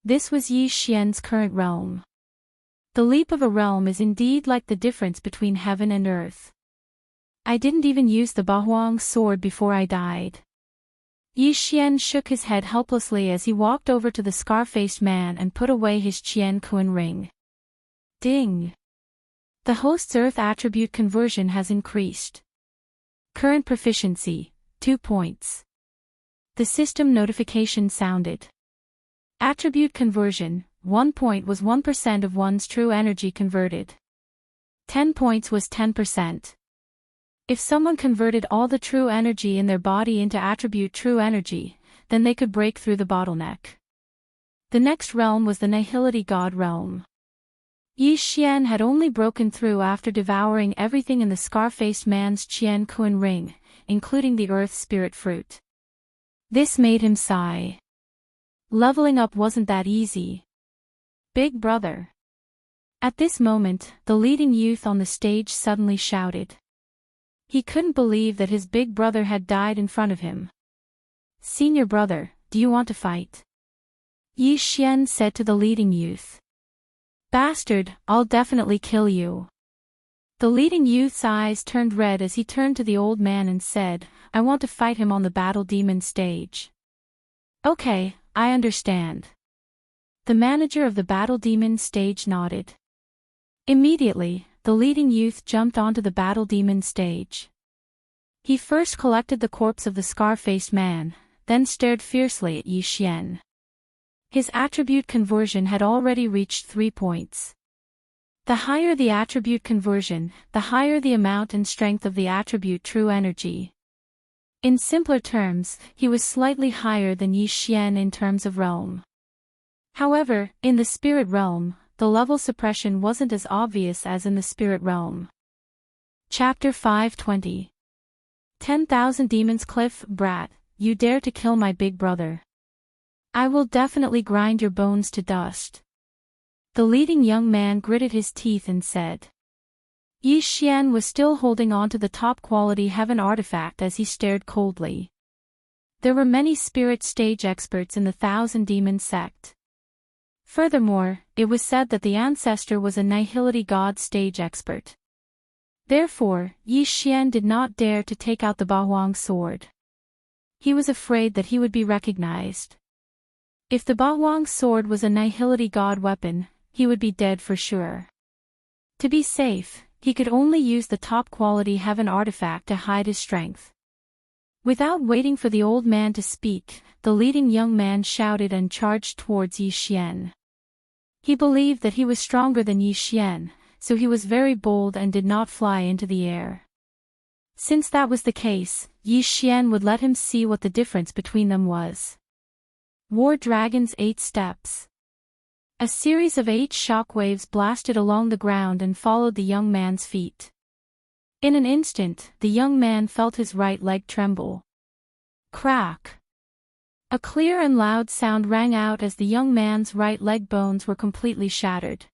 This was Yi Xian's current realm. The leap of a realm is indeed like the difference between heaven and earth. I didn't even use the Bahuang sword before I died. Yi Xian shook his head helplessly as he walked over to the scar-faced man and put away his Qian Kun ring. Ding! The host's earth attribute conversion has increased. Current proficiency, 2 points. The system notification sounded. Attribute conversion, 1 point was 1% of one's true energy converted. 10 points was 10%. If someone converted all the true energy in their body into attribute true energy, then they could break through the bottleneck. The next realm was the Nihility God realm. Yi Xian had only broken through after devouring everything in the scar-faced man's Qian Kun ring, including the earth spirit fruit. This made him sigh. Leveling up wasn't that easy. Big brother. At this moment, the leading youth on the stage suddenly shouted. He couldn't believe that his big brother had died in front of him. Senior brother, do you want to fight? Yi Xian said to the leading youth. Bastard, I'll definitely kill you. The leading youth's eyes turned red as he turned to the old man and said, I want to fight him on the battle demon stage. Okay, I understand. The manager of the battle demon stage nodded. Immediately, the leading youth jumped onto the battle demon stage. He first collected the corpse of the scar-faced man, then stared fiercely at Yi Xian. His attribute conversion had already reached 3 points. The higher the attribute conversion, the higher the amount and strength of the attribute true energy. In simpler terms, he was slightly higher than Yi Xian in terms of realm. However, in the spirit realm, the level suppression wasn't as obvious as in the spirit realm. Chapter 520. 10,000 Demons. Cliff, brat, you dare to kill my big brother. I will definitely grind your bones to dust. The leading young man gritted his teeth and said. Yi Xian was still holding on to the top-quality heaven artifact as he stared coldly. There were many spirit stage experts in the Thousand Demons sect. Furthermore, it was said that the ancestor was a Nihility God stage expert. Therefore, Yi Xian did not dare to take out the Bahuang sword. He was afraid that he would be recognized. If the Bahuang sword was a nihility god weapon, he would be dead for sure. To be safe, he could only use the top-quality heaven artifact to hide his strength. Without waiting for the old man to speak, the leading young man shouted and charged towards Yi Xian. He believed that he was stronger than Yi Xian, so he was very bold and did not fly into the air. Since that was the case, Yi Xian would let him see what the difference between them was. War Dragon's 8 Steps. A series of 8 shockwaves blasted along the ground and followed the young man's feet. In an instant, the young man felt his right leg tremble. Crack! A clear and loud sound rang out as the young man's right leg bones were completely shattered.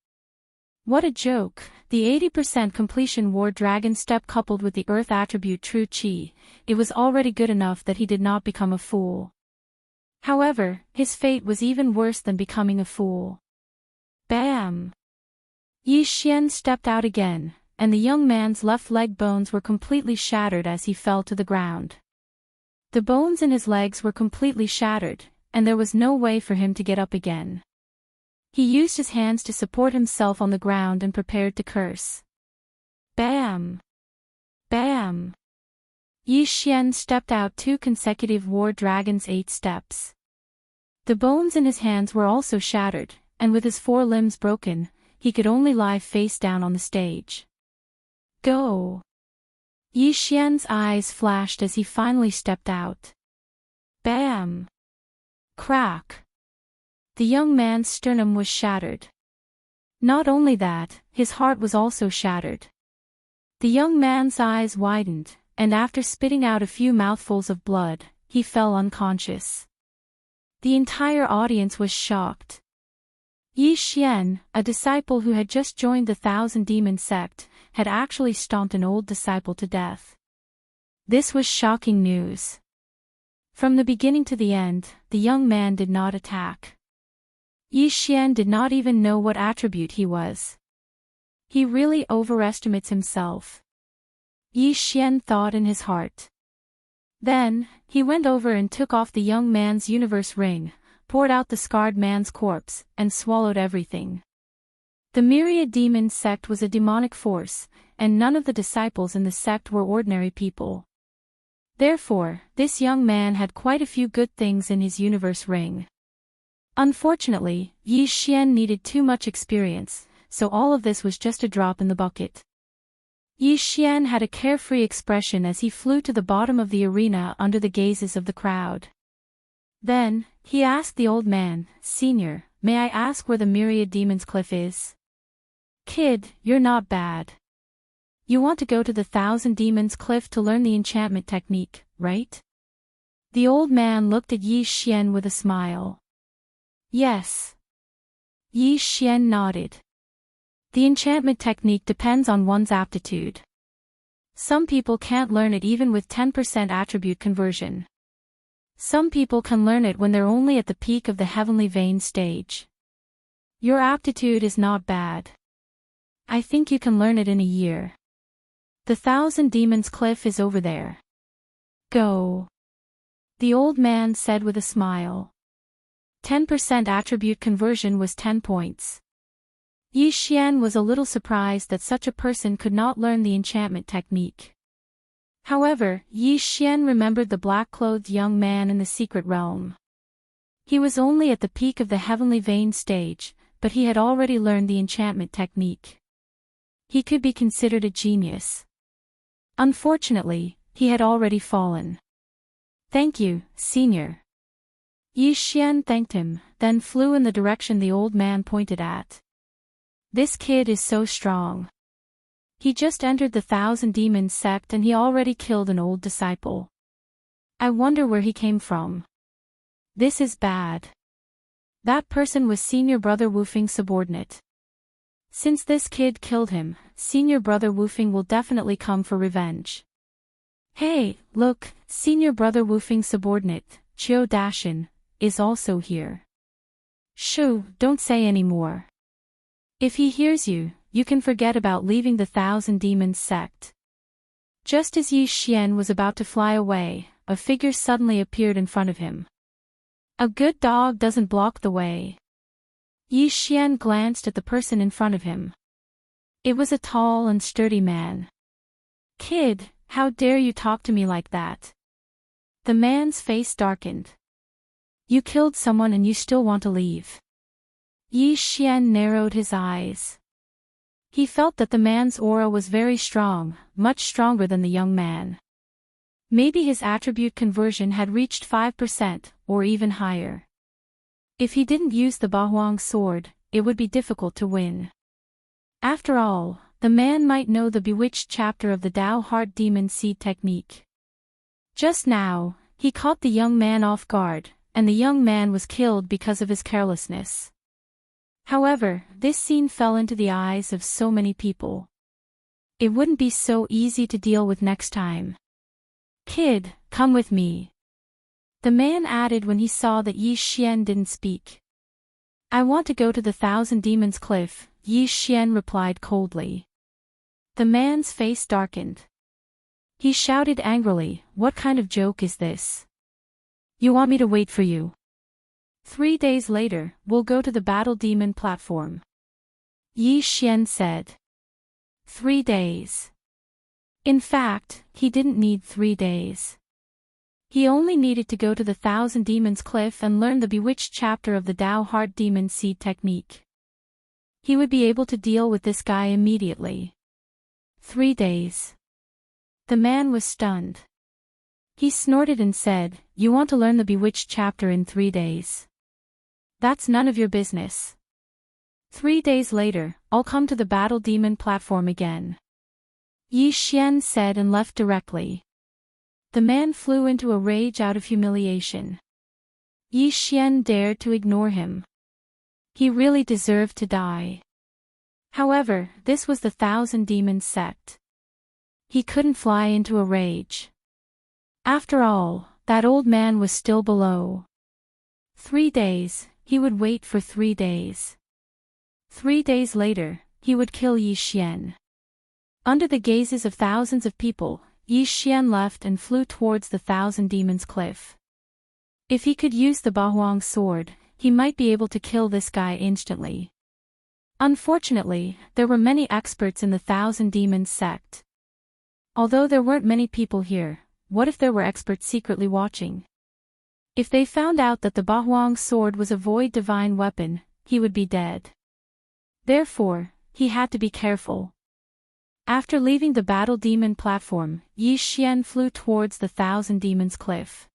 What a joke! The 80% completion War Dragon step coupled with the earth attribute True Qi, it was already good enough that he did not become a fool. However, his fate was even worse than becoming a fool. Bam! Yi Xian stepped out again, and the young man's left leg bones were completely shattered as he fell to the ground. The bones in his legs were completely shattered, and there was no way for him to get up again. He used his hands to support himself on the ground and prepared to curse. Bam! Bam! Yi Xian stepped out 2 consecutive War Dragon's 8 steps. The bones in his hands were also shattered, and with his 4 limbs broken, he could only lie face down on the stage. Go! Yi Xian's eyes flashed as he finally stepped out. Bam! Crack! The young man's sternum was shattered. Not only that, his heart was also shattered. The young man's eyes widened, and after spitting out a few mouthfuls of blood, he fell unconscious. The entire audience was shocked. Yi Xian, a disciple who had just joined the Thousand Demon sect, had actually stomped an old disciple to death. This was shocking news. From the beginning to the end, the young man did not attack. Yi Xian did not even know what attribute he was. He really overestimates himself. Yi Xian thought in his heart. Then, he went over and took off the young man's universe ring, poured out the scarred man's corpse, and swallowed everything. The Myriad Demon sect was a demonic force, and none of the disciples in the sect were ordinary people. Therefore, this young man had quite a few good things in his universe ring. Unfortunately, Yi Xian needed too much experience, so all of this was just a drop in the bucket. Yi Xian had a carefree expression as he flew to the bottom of the arena under the gazes of the crowd. Then, he asked the old man, "Senior, may I ask where the Myriad Demon's Cliff is?" "Kid, you're not bad. You want to go to the Thousand Demons Cliff to learn the enchantment technique, right?" The old man looked at Yi Xian with a smile. "Yes." Yi Xian nodded. The enchantment technique depends on one's aptitude. Some people can't learn it even with 10% attribute conversion. Some people can learn it when they're only at the peak of the heavenly vein stage. Your aptitude is not bad. I think you can learn it in a year. The Thousand Demons Cliff is over there. Go. The old man said with a smile. 10% attribute conversion was 10 points. Yi Xian was a little surprised that such a person could not learn the enchantment technique. However, Yi Xian remembered the black-clothed young man in the secret realm. He was only at the peak of the heavenly vein stage, but he had already learned the enchantment technique. He could be considered a genius. Unfortunately, he had already fallen. "Thank you, senior." Yi Xian thanked him, then flew in the direction the old man pointed at. This kid is so strong. He just entered the Thousand Demons sect and he already killed an old disciple. I wonder where he came from. This is bad. That person was Senior Brother Wufing's subordinate. Since this kid killed him, Senior Brother Wufing will definitely come for revenge. Hey, look, Senior Brother Wufing's subordinate, Qiu Dashin, is also here. Shoo, don't say any more. If he hears you, you can forget about leaving the Thousand Demons sect. Just as Yi Xian was about to fly away, a figure suddenly appeared in front of him. A good dog doesn't block the way. Yi Xian glanced at the person in front of him. It was a tall and sturdy man. "Kid, how dare you talk to me like that?" The man's face darkened. "You killed someone and you still want to leave." Yi Xian narrowed his eyes. He felt that the man's aura was very strong, much stronger than the young man. Maybe his attribute conversion had reached 5%, or even higher. If he didn't use the Bahuang sword, it would be difficult to win. After all, the man might know the bewitched chapter of the Dao Heart Demon Seed technique. Just now, he caught the young man off guard, and the young man was killed because of his carelessness. However, this scene fell into the eyes of so many people. It wouldn't be so easy to deal with next time. "Kid, come with me," the man added when he saw that Yi Xian didn't speak. "I want to go to the Thousand Demons Cliff," Yi Xian replied coldly. The man's face darkened. He shouted angrily, "What kind of joke is this? You want me to wait for you? 3 days later, we'll go to the Battle Demon platform," Yi Xian said. 3 days. In fact, he didn't need 3 days. He only needed to go to the Thousand Demons Cliff and learn the bewitched chapter of the Dao Heart Demon Seed technique. He would be able to deal with this guy immediately. 3 days. The man was stunned. He snorted and said, "You want to learn the bewitched chapter in 3 days? That's none of your business. 3 days later, I'll come to the Battle Demon platform again," Yi Xian said and left directly. The man flew into a rage out of humiliation. Yi Xian dared to ignore him. He really deserved to die. However, this was the Thousand Demons sect. He couldn't fly into a rage. After all, that old man was still below. 3 days, he would wait for 3 days. 3 days later, he would kill Yi Xian. Under the gazes of thousands of people, Yi Xian left and flew towards the Thousand Demons Cliff. If he could use the Bahuang sword, he might be able to kill this guy instantly. Unfortunately, there were many experts in the Thousand Demons sect. Although there weren't many people here, what if there were experts secretly watching? If they found out that the Bahuang sword was a void divine weapon, he would be dead. Therefore, he had to be careful. After leaving the Battle Demon platform, Yi Xian flew towards the Thousand Demons Cliff.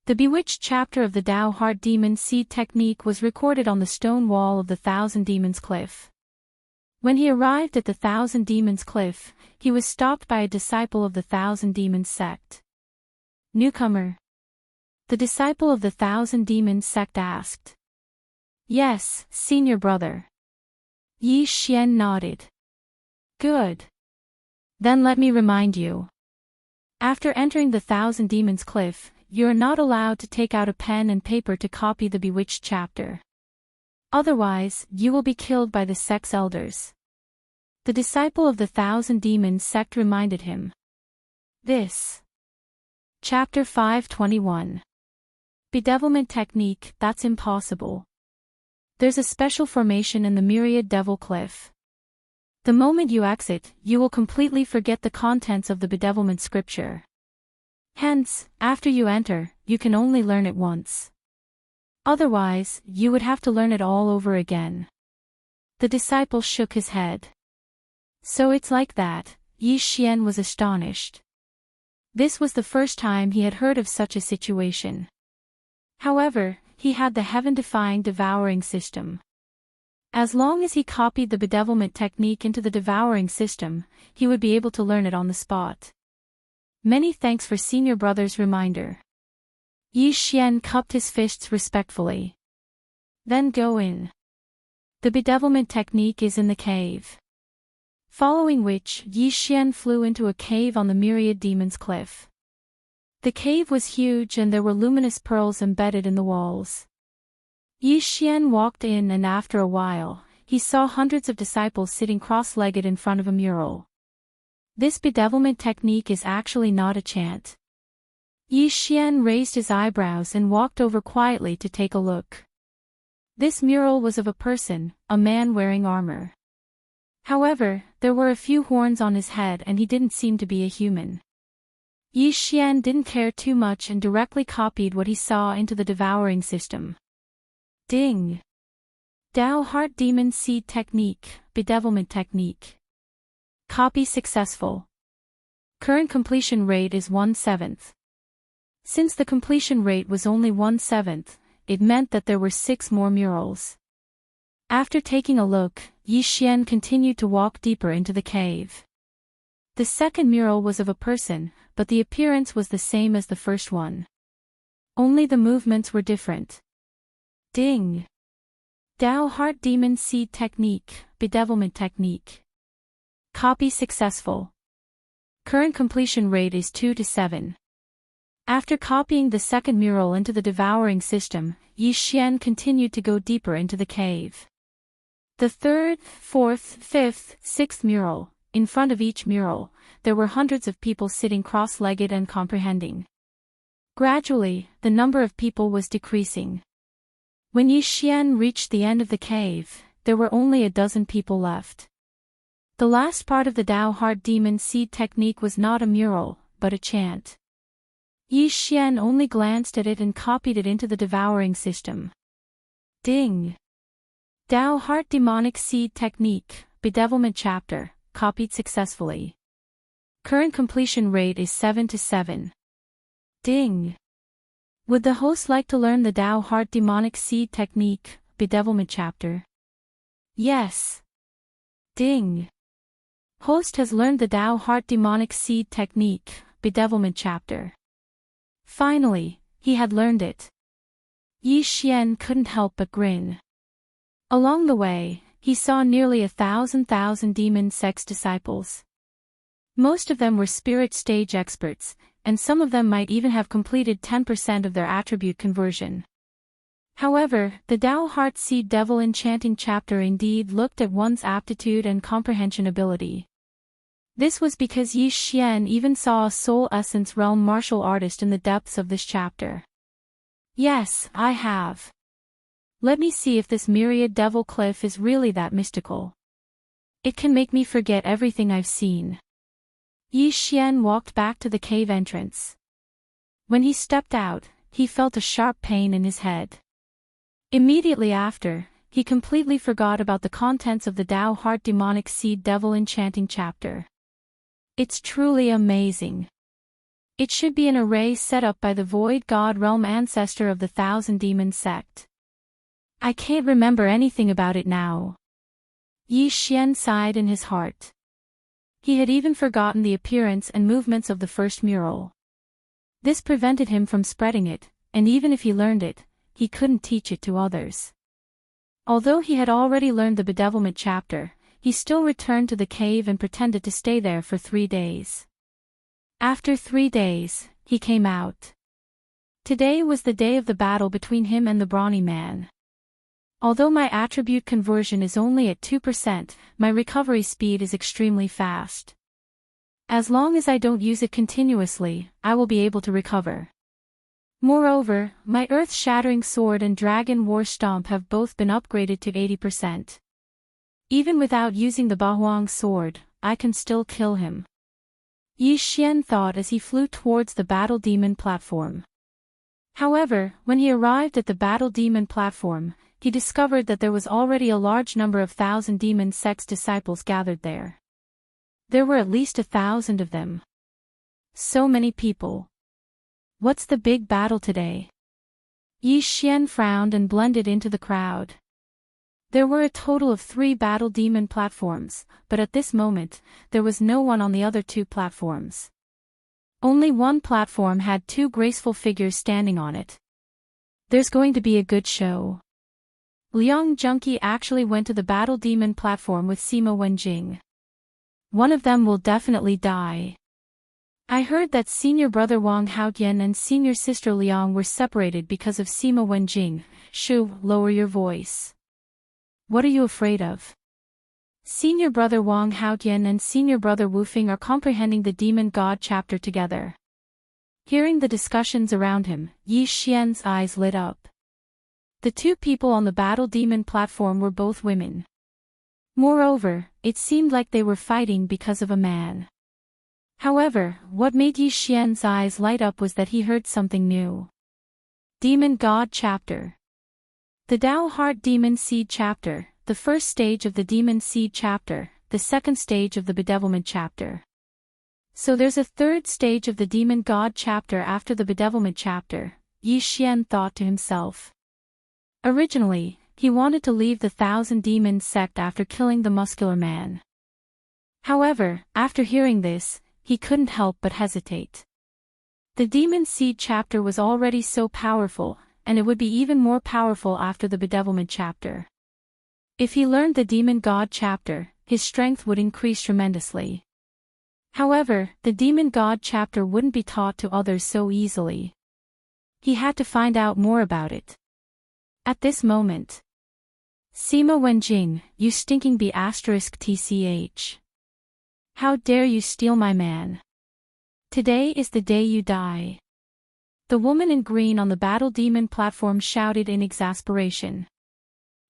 The bewitched chapter of the Dao Heart Demon Seed technique was recorded on the stone wall of the Thousand Demons Cliff. When he arrived at the Thousand Demons Cliff, he was stopped by a disciple of the Thousand Demons sect. "Newcomer?" the disciple of the Thousand Demons sect asked. "Yes, senior brother." Yi Xian nodded. "Good. Then let me remind you. After entering the Thousand Demons Cliff, you are not allowed to take out a pen and paper to copy the bewitched chapter. Otherwise, you will be killed by the sect's elders." The disciple of the Thousand Demons sect reminded him. This. Chapter 521. Bedevilment technique, that's impossible. There's a special formation in the Myriad Devil Cliff. The moment you exit, you will completely forget the contents of the bedevilment scripture. Hence, after you enter, you can only learn it once. Otherwise, you would have to learn it all over again. The disciple shook his head. So it's like that, Yi Xian was astonished. This was the first time he had heard of such a situation. However, he had the heaven-defying devouring system. As long as he copied the bedevilment technique into the devouring system, he would be able to learn it on the spot. Many thanks for senior brother's reminder. Yi Xian cupped his fists respectfully. Then go in. The bedevilment technique is in the cave. Following which, Yi Xian flew into a cave on the Myriad Demons Cliff. The cave was huge and there were luminous pearls embedded in the walls. Yi Xian walked in and after a while, he saw hundreds of disciples sitting cross-legged in front of a mural. This bedevilment technique is actually not a chant. Yi Xian raised his eyebrows and walked over quietly to take a look. This mural was of a person, a man wearing armor. However, there were a few horns on his head and he didn't seem to be a human. Yi Xian didn't care too much and directly copied what he saw into the devouring system. Ding! Dao Heart Demon Seed Technique, Bedevilment Technique. Copy successful. Current completion rate is 1/7. Since the completion rate was only 1/7, it meant that there were 6 more murals. After taking a look, Yi Xian continued to walk deeper into the cave. The second mural was of a person, but the appearance was the same as the first one. Only the movements were different. Ding! Dao Heart Demon Seed Technique, Bedevilment Technique. Copy successful. Current completion rate is 2/7. After copying the second mural into the devouring system, Yi Xian continued to go deeper into the cave. The third, fourth, fifth, sixth mural, in front of each mural, there were hundreds of people sitting cross-legged and comprehending. Gradually, the number of people was decreasing. When Yi Xian reached the end of the cave, there were only a dozen people left. The last part of the Dao Heart Demon Seed Technique was not a mural, but a chant. Yi Xian only glanced at it and copied it into the devouring system. Ding! Dao Heart Demonic Seed Technique, Bedevilment Chapter, copied successfully. Current completion rate is 7/7. Ding! Would the host like to learn the Dao Heart Demonic Seed Technique, Bedevilment Chapter? Yes. Ding! Host has learned the Dao Heart Demonic Seed Technique, Bedevilment Chapter. Finally, he had learned it. Yi Xian couldn't help but grin. Along the way, he saw nearly 1,000 demon sex disciples. Most of them were spirit stage experts, and some of them might even have completed 10% of their attribute conversion. However, the Dao Heart Seed Devil Enchanting chapter indeed looked at one's aptitude and comprehension ability. This was because Yi Xian even saw a Soul Essence Realm martial artist in the depths of this chapter. Yes, I have. Let me see if this myriad devil cliff is really that mystical. It can make me forget everything I've seen. Yi Xian walked back to the cave entrance. When he stepped out, he felt a sharp pain in his head. Immediately after, he completely forgot about the contents of the Dao Heart Demonic Seed Devil Enchanting chapter. It's truly amazing. It should be an array set up by the Void God Realm ancestor of the Thousand Demon sect. I can't remember anything about it now. Yi Xian sighed in his heart. He had even forgotten the appearance and movements of the first mural. This prevented him from spreading it, and even if he learned it, he couldn't teach it to others. Although he had already learned the bedevilment chapter, he still returned to the cave and pretended to stay there for 3 days. After 3 days, he came out. Today was the day of the battle between him and the brawny man. Although my attribute conversion is only at 2%, my recovery speed is extremely fast. As long as I don't use it continuously, I will be able to recover. Moreover, my earth-shattering sword and dragon war stomp have both been upgraded to 80%. Even without using the Bahuang sword, I can still kill him. Yi Xian thought as he flew towards the battle demon platform. However, when he arrived at the battle demon platform, he discovered that there was already a large number of Thousand Demon Sect's disciples gathered there. There were at least 1,000 of them. So many people. What's the big battle today? Yi Xian frowned and blended into the crowd. There were a total of 3 battle demon platforms, but at this moment, there was no one on the other 2 platforms. Only one platform had 2 graceful figures standing on it. There's going to be a good show. Liang Junqi actually went to the battle demon platform with Sima Wenjing. One of them will definitely die. I heard that senior brother Wang Haotian and senior sister Liang were separated because of Sima Wenjing. Shu, lower your voice. What are you afraid of? Senior brother Wang Haotian and senior brother Wu Fing are comprehending the demon god chapter together. Hearing the discussions around him, Yi Xian's eyes lit up. The two people on the battle demon platform were both women. Moreover, it seemed like they were fighting because of a man. However, what made Yi Xian's eyes light up was that he heard something new. Demon God Chapter. The Dao Heart Demon Seed Chapter, the first stage of the Demon Seed Chapter, the second stage of the Bedevilment Chapter. So there's a third stage of the Demon God Chapter after the Bedevilment Chapter, Yi Xian thought to himself. Originally, he wanted to leave the Thousand Demons sect after killing the muscular man. However, after hearing this, he couldn't help but hesitate. The Demon Seed Chapter was already so powerful, and it would be even more powerful after the Bedevilment Chapter. If he learned the Demon God Chapter, his strength would increase tremendously. However, the Demon God Chapter wouldn't be taught to others so easily. He had to find out more about it. At this moment, Sima Wenjing, you stinking bee *tch. How dare you steal my man? Today is the day you die. The woman in green on the battle demon platform shouted in exasperation.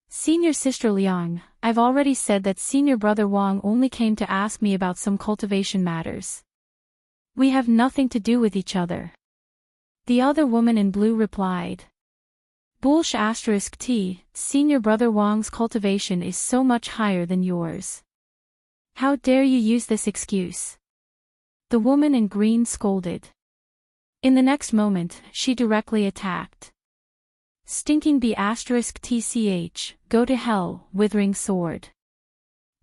Senior sister Liang, I've already said that senior brother Wang only came to ask me about some cultivation matters. We have nothing to do with each other. The other woman in blue replied. Bullsh *t, senior brother Wang's cultivation is so much higher than yours. How dare you use this excuse? The woman in green scolded. In the next moment, she directly attacked. Stinking bee *tch, go to hell, withering sword.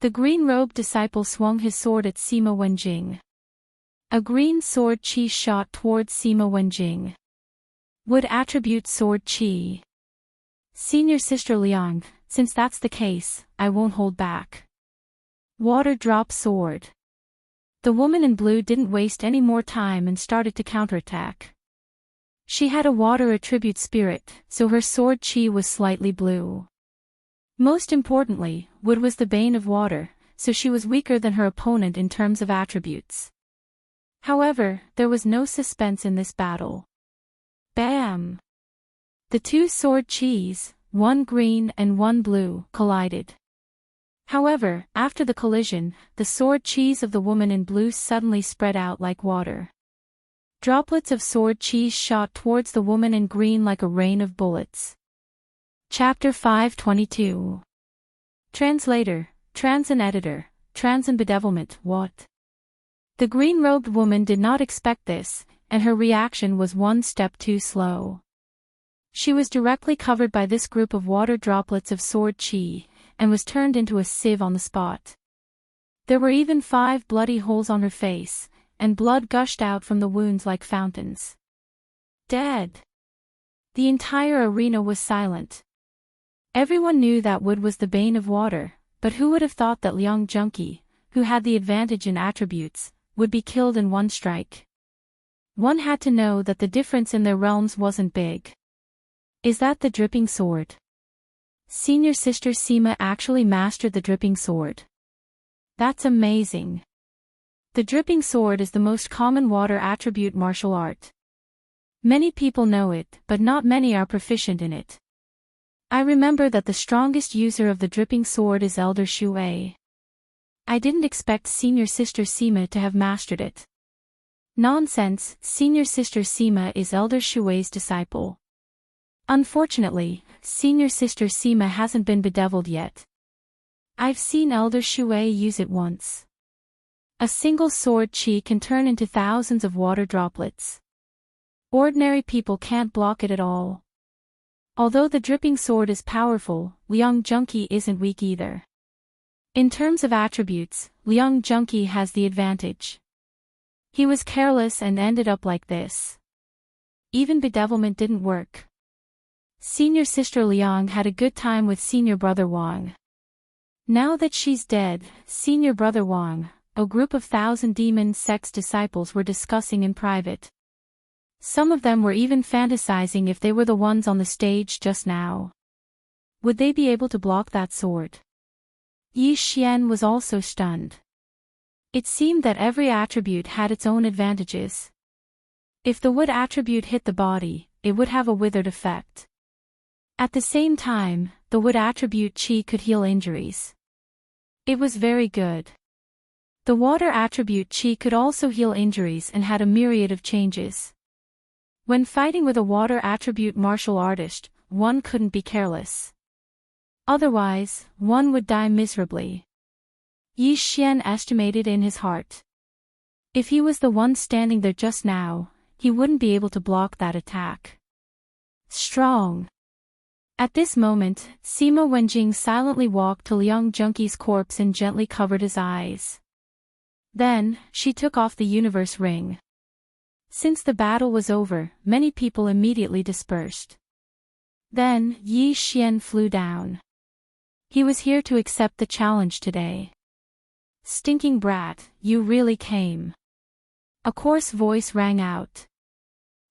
The green-robed disciple swung his sword at Sima Wenjing. A green sword chi shot towards Sima Wenjing. Would attribute sword chi. Senior sister Liang, since that's the case, I won't hold back. Water drop sword. The woman in blue didn't waste any more time and started to counterattack. She had a water attribute spirit, so her sword chi was slightly blue. Most importantly, wood was the bane of water, so she was weaker than her opponent in terms of attributes. However, there was no suspense in this battle. Bam! The two sword chis, one green and one blue, collided. However, after the collision, the sword chis of the woman in blue suddenly spread out like water. Droplets of sword chi shot towards the woman in green like a rain of bullets. Chapter 522. Translator, Trans and Editor, Trans and Bedevilment, what? The green-robed woman did not expect this, and her reaction was one step too slow. She was directly covered by this group of water droplets of sword chi, and was turned into a sieve on the spot. There were even 5 bloody holes on her face, and blood gushed out from the wounds like fountains. Dead. The entire arena was silent. Everyone knew that wood was the bane of water, but who would have thought that Liang Junqi, who had the advantage in attributes, would be killed in one strike? One had to know that the difference in their realms wasn't big. Is that the dripping sword? Senior sister Sima actually mastered the dripping sword. That's amazing. The dripping sword is the most common water attribute martial art. Many people know it, but not many are proficient in it. I remember that the strongest user of the dripping sword is Elder Shui. I didn't expect senior sister Sima to have mastered it. Nonsense, senior sister Sima is Elder Shui's disciple. Unfortunately, senior sister Sima hasn't been bedeviled yet. I've seen Elder Shui use it once. A single sword chi can turn into thousands of water droplets. Ordinary people can't block it at all. Although the dripping sword is powerful, Liang Junqi isn't weak either. In terms of attributes, Liang Junqi has the advantage. He was careless and ended up like this. Even bedevilment didn't work. Senior sister Liang had a good time with senior brother Wang. Now that she's dead, senior brother Wang, a group of 1,000 demon sect's disciples were discussing in private. Some of them were even fantasizing if they were the ones on the stage just now. Would they be able to block that sword? Yi Xian was also stunned. It seemed that every attribute had its own advantages. If the wood attribute hit the body, it would have a withered effect. At the same time, the wood attribute qi could heal injuries. It was very good. The water attribute qi could also heal injuries and had a myriad of changes. When fighting with a water attribute martial artist, one couldn't be careless. Otherwise, one would die miserably. Yi Xian estimated in his heart. If he was the one standing there just now, he wouldn't be able to block that attack. Strong. At this moment, Sima Wenjing silently walked to Liang Junkie's corpse and gently covered his eyes. Then, she took off the universe ring. Since the battle was over, many people immediately dispersed. Then, Yi Xian flew down. He was here to accept the challenge today. Stinking brat, you really came. A coarse voice rang out.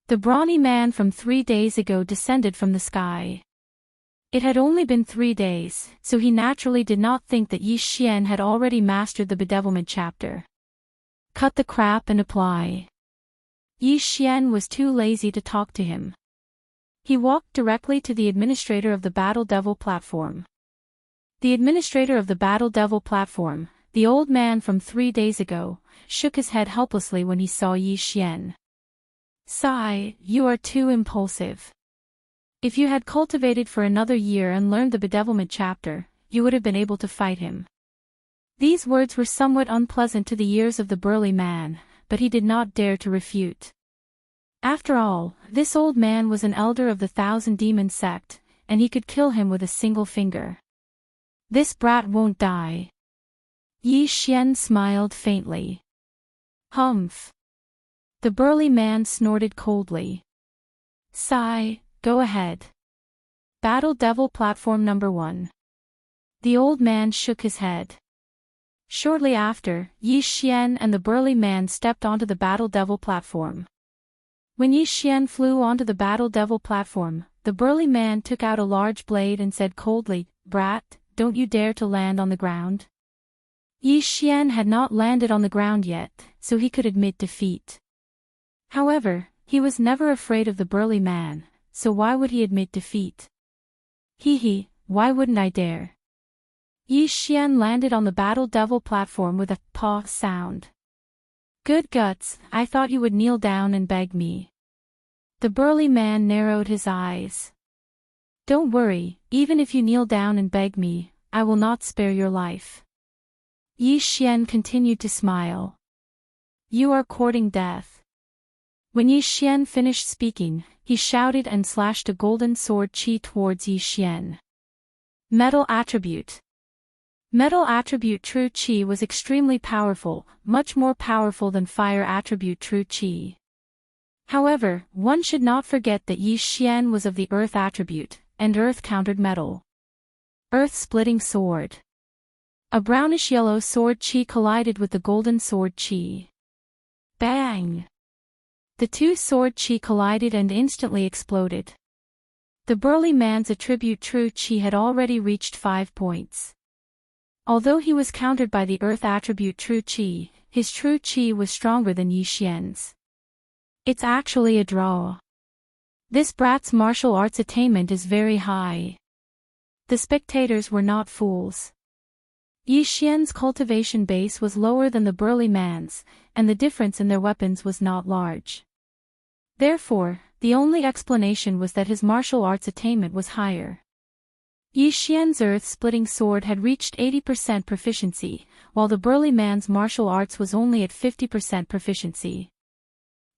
The brawny man from 3 days ago descended from the sky. It had only been 3 days, so he naturally did not think that Yi Xian had already mastered the bedevilment chapter. Cut the crap and apply. Yi Xian was too lazy to talk to him. He walked directly to the administrator of the Battle Devil platform. The administrator of the Battle Devil platform, the old man from 3 days ago, shook his head helplessly when he saw Yi Xian. Sigh, you are too impulsive. If you had cultivated for another year and learned the bedevilment chapter, you would have been able to fight him. These words were somewhat unpleasant to the ears of the burly man, but he did not dare to refute. After all, this old man was an elder of the Thousand Demon sect, and he could kill him with a single finger. This brat won't die. Yi Xian smiled faintly. Humph. The burly man snorted coldly. Sigh, go ahead. Battle Devil Platform Number 1. The old man shook his head. Shortly after, Yi Xian and the burly man stepped onto the Battle Devil platform. When Yi Xian flew onto the Battle Devil platform, the burly man took out a large blade and said coldly, Brat, don't you dare to land on the ground. Yi Xian had not landed on the ground yet, so he could admit defeat. However, he was never afraid of the burly man, so why would he admit defeat? Hee, why wouldn't I dare? Yi Xian landed on the Battle Devil platform with a paw sound. Good guts, I thought you would kneel down and beg me. The burly man narrowed his eyes. Don't worry, even if you kneel down and beg me, I will not spare your life. Yi Xian continued to smile. You are courting death. When Yi Xian finished speaking, he shouted and slashed a golden sword qi towards Yi Xian. Metal attribute. Metal attribute true qi was extremely powerful, much more powerful than fire attribute true qi. However, one should not forget that Yi Xian was of the earth attribute, and earth countered metal. Earth-splitting sword. A brownish-yellow sword qi collided with the golden sword qi. Bang! The two sword qi collided and instantly exploded. The burly man's attribute true qi had already reached 5 points. Although he was countered by the earth attribute true qi, his true qi was stronger than Yi Xian's. It's actually a draw. This brat's martial arts attainment is very high. The spectators were not fools. Yi Xian's cultivation base was lower than the burly man's, and the difference in their weapons was not large. Therefore, the only explanation was that his martial arts attainment was higher. Yi Xian's earth-splitting sword had reached 80% proficiency, while the burly man's martial arts was only at 50% proficiency.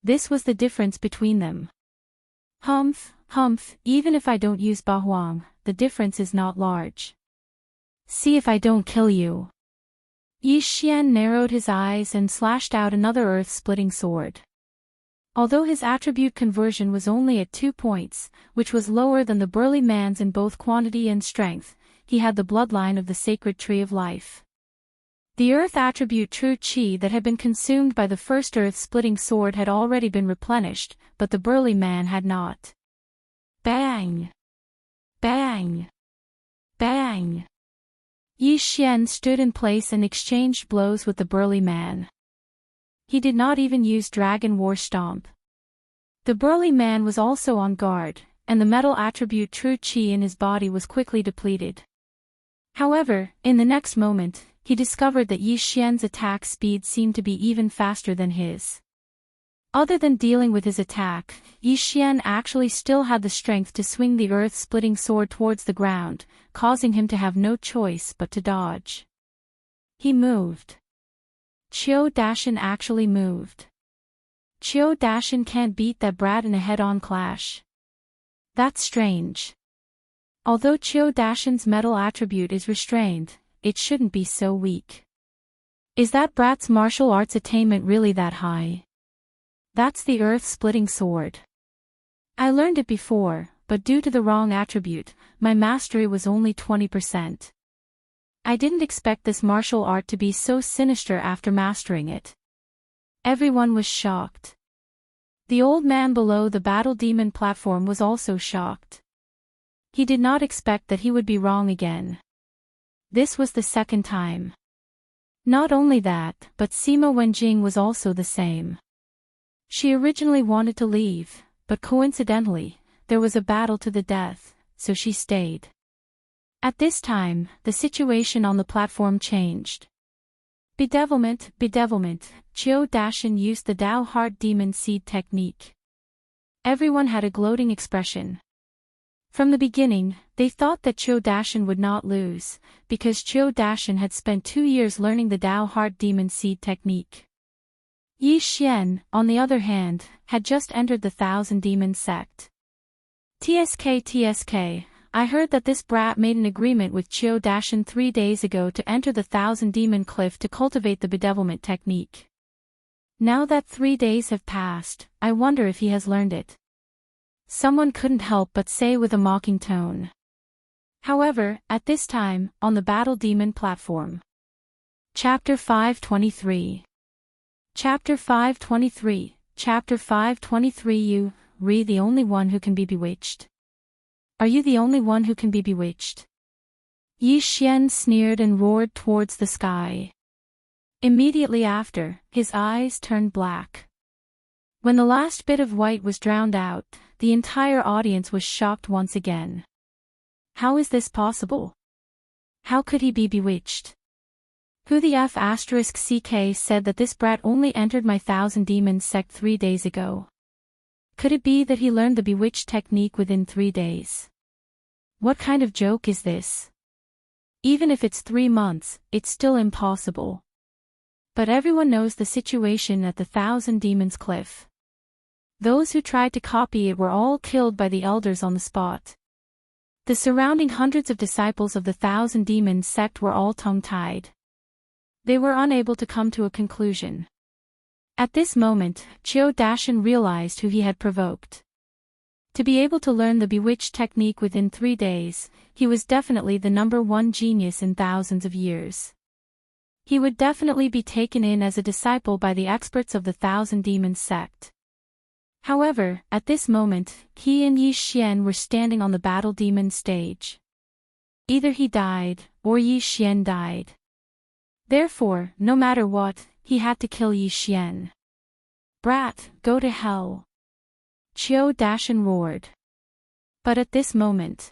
This was the difference between them. Humph, even if I don't use Bahuang, the difference is not large. See if I don't kill you. Yi Xian narrowed his eyes and slashed out another earth-splitting sword. Although his attribute conversion was only at 2 points, which was lower than the burly man's in both quantity and strength, he had the bloodline of the sacred tree of life. The earth attribute true qi that had been consumed by the first earth-splitting sword had already been replenished, but the burly man had not. Bang! Bang! Bang! Yi Xian stood in place and exchanged blows with the burly man. He did not even use Dragon War Stomp. The burly man was also on guard, and the metal attribute True Qi in his body was quickly depleted. However, in the next moment, he discovered that Yi Xian's attack speed seemed to be even faster than his. Other than dealing with his attack, Yi Xian actually still had the strength to swing the earth-splitting sword towards the ground, causing him to have no choice but to dodge. He moved. Qiu Dashan actually moved. Qiu Dashan can't beat that brat in a head-on clash. That's strange. Although Qiu Dashan's metal attribute is restrained, it shouldn't be so weak. Is that brat's martial arts attainment really that high? That's the earth-splitting sword. I learned it before, but due to the wrong attribute, my mastery was only 20%. I didn't expect this martial art to be so sinister after mastering it. Everyone was shocked. The old man below the battle demon platform was also shocked. He did not expect that he would be wrong again. This was the second time. Not only that, but Sima Wenjing was also the same. She originally wanted to leave, but coincidentally, there was a battle to the death, so she stayed. At this time, the situation on the platform changed. Bedevilment, Qiu Dashan used the Dao Heart Demon Seed technique. Everyone had a gloating expression. From the beginning, they thought that Qiu Dashan would not lose, because Qiu Dashan had spent 2 years learning the Dao Heart Demon Seed technique. Yi Xian, on the other hand, had just entered the Thousand Demon sect. TSK, I heard that this brat made an agreement with Qiu Dashan 3 days ago to enter the Thousand Demon Cliff to cultivate the bedevilment technique. Now that 3 days have passed, I wonder if he has learned it. Someone couldn't help but say with a mocking tone. However, at this time, on the battle demon platform. Chapter 523. Chapter 523, Chapter 523. You, Re, the only one who can be bewitched. Are you the only one who can be bewitched? Yi Xian sneered and roared towards the sky. Immediately after, his eyes turned black. When the last bit of white was drowned out, the entire audience was shocked once again. How is this possible? How could he be bewitched? Who the F***CK said that this brat only entered my Thousand Demons sect 3 days ago? Could it be that he learned the bewitched technique within 3 days? What kind of joke is this? Even if it's 3 months, it's still impossible. But everyone knows the situation at the Thousand Demons Cliff. Those who tried to copy it were all killed by the elders on the spot. The surrounding hundreds of disciples of the Thousand Demons sect were all tongue-tied. They were unable to come to a conclusion. At this moment, Qiu Dashan realized who he had provoked. To be able to learn the bewitched technique within 3 days, he was definitely the #1 genius in thousands of years. He would definitely be taken in as a disciple by the experts of the Thousand Demons sect. However, at this moment, he and Yi Xian were standing on the battle demon stage. Either he died, or Yi Xian died. Therefore, no matter what, he had to kill Yi Xian. Brat, go to hell! Qiu Dashan roared. But at this moment,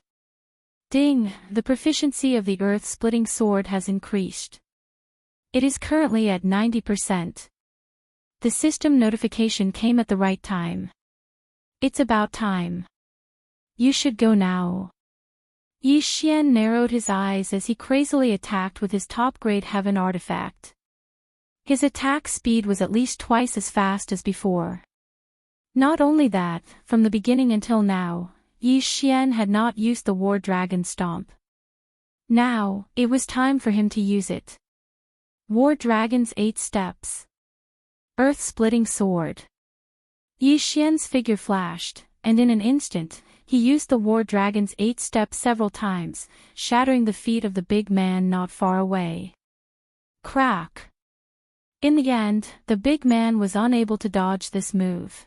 ding, the proficiency of the earth-splitting sword has increased. It is currently at 90%. The system notification came at the right time. It's about time. You should go now. Yi Xian narrowed his eyes as he crazily attacked with his top-grade heaven artifact. His attack speed was at least twice as fast as before. Not only that, from the beginning until now, Yi Xian had not used the War Dragon Stomp. Now, it was time for him to use it. War Dragon's 8 steps. Earth-splitting sword. Yi Xian's figure flashed, and in an instant, he used the War Dragon's 8 steps several times, shattering the feet of the big man not far away. Crack! In the end, the big man was unable to dodge this move.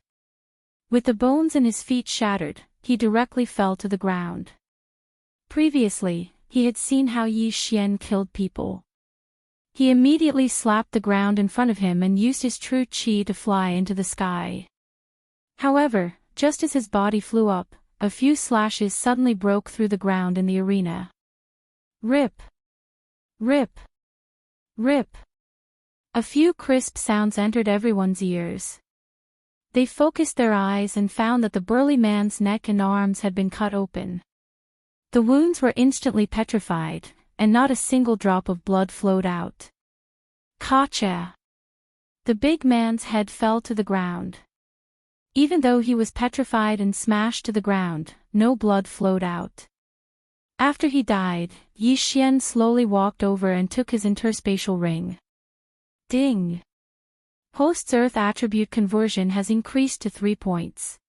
With the bones in his feet shattered, he directly fell to the ground. Previously, he had seen how Yi Xian killed people. He immediately slapped the ground in front of him and used his true qi to fly into the sky. However, just as his body flew up, a few slashes suddenly broke through the ground in the arena. Rip! Rip! Rip! A few crisp sounds entered everyone's ears. They focused their eyes and found that the burly man's neck and arms had been cut open. The wounds were instantly petrified, and not a single drop of blood flowed out. Gotcha! The big man's head fell to the ground. Even though he was petrified and smashed to the ground, no blood flowed out. After he died, Yi Xian slowly walked over and took his interspatial ring. Ding! Host's Earth attribute conversion has increased to 3 points.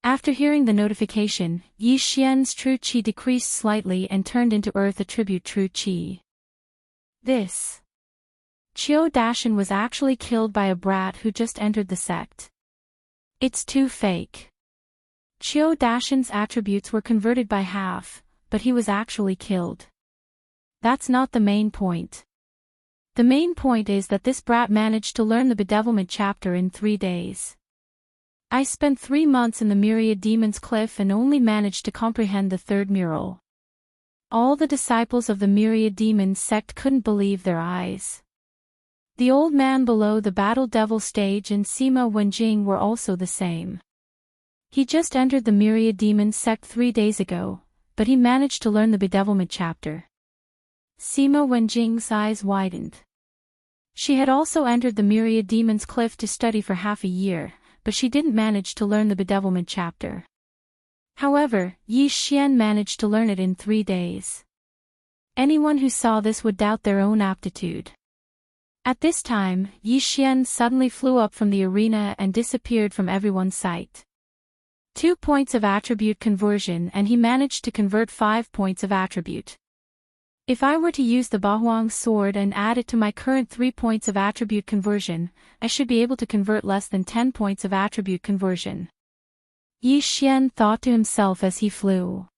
After hearing the notification, Yi Xian's true qi decreased slightly and turned into Earth attribute true qi. This Qiu Dashan was actually killed by a brat who just entered the sect. It's too fake. Qiu Dashan's attributes were converted by half, but he was actually killed. That's not the main point. The main point is that this brat managed to learn the bedevilment chapter in 3 days. I spent 3 months in the Myriad Demon's Cliff and only managed to comprehend the 3rd mural. All the disciples of the Myriad Demons sect couldn't believe their eyes. The old man below the Battle Devil stage and Sima Wenjing were also the same. He just entered the Myriad Demons sect 3 days ago, but he managed to learn the bedevilment chapter. Sima Wenjing's eyes widened. She had also entered the Myriad Demons Cliff to study for half a year, but she didn't manage to learn the bedevilment chapter. However, Yi Xian managed to learn it in 3 days. Anyone who saw this would doubt their own aptitude. At this time, Yi Xian suddenly flew up from the arena and disappeared from everyone's sight. 2 points of attribute conversion and he managed to convert 5 points of attribute. If I were to use the Bahuang sword and add it to my current 3 points of attribute conversion, I should be able to convert less than 10 points of attribute conversion. Yi Xian thought to himself as he flew.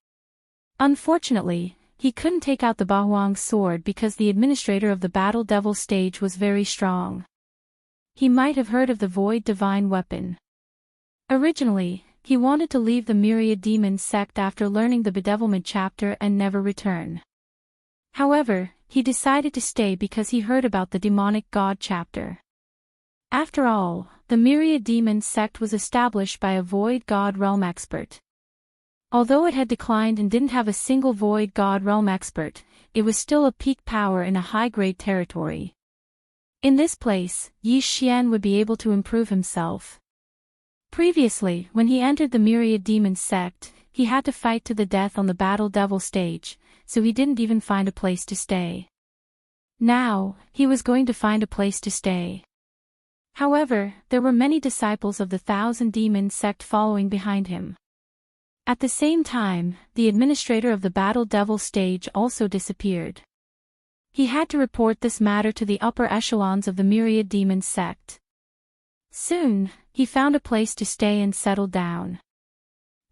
Unfortunately, he couldn't take out the Bahuang sword because the administrator of the Battle Devil stage was very strong. He might have heard of the Void Divine weapon. Originally, he wanted to leave the Myriad Demons sect after learning the bedevilment chapter and never return. However, he decided to stay because he heard about the demonic god chapter. After all, the Myriad Demons sect was established by a Void God Realm expert. Although it had declined and didn't have a single Void God Realm expert, it was still a peak power in a high-grade territory. In this place, Yi Xian would be able to improve himself. Previously, when he entered the Myriad Demons sect, he had to fight to the death on the Battle Devil stage, so he didn't even find a place to stay. Now, he was going to find a place to stay. However, there were many disciples of the Thousand Demons sect following behind him. At the same time, the administrator of the Battle Devil stage also disappeared. He had to report this matter to the upper echelons of the Myriad Demons sect. Soon, he found a place to stay and settled down.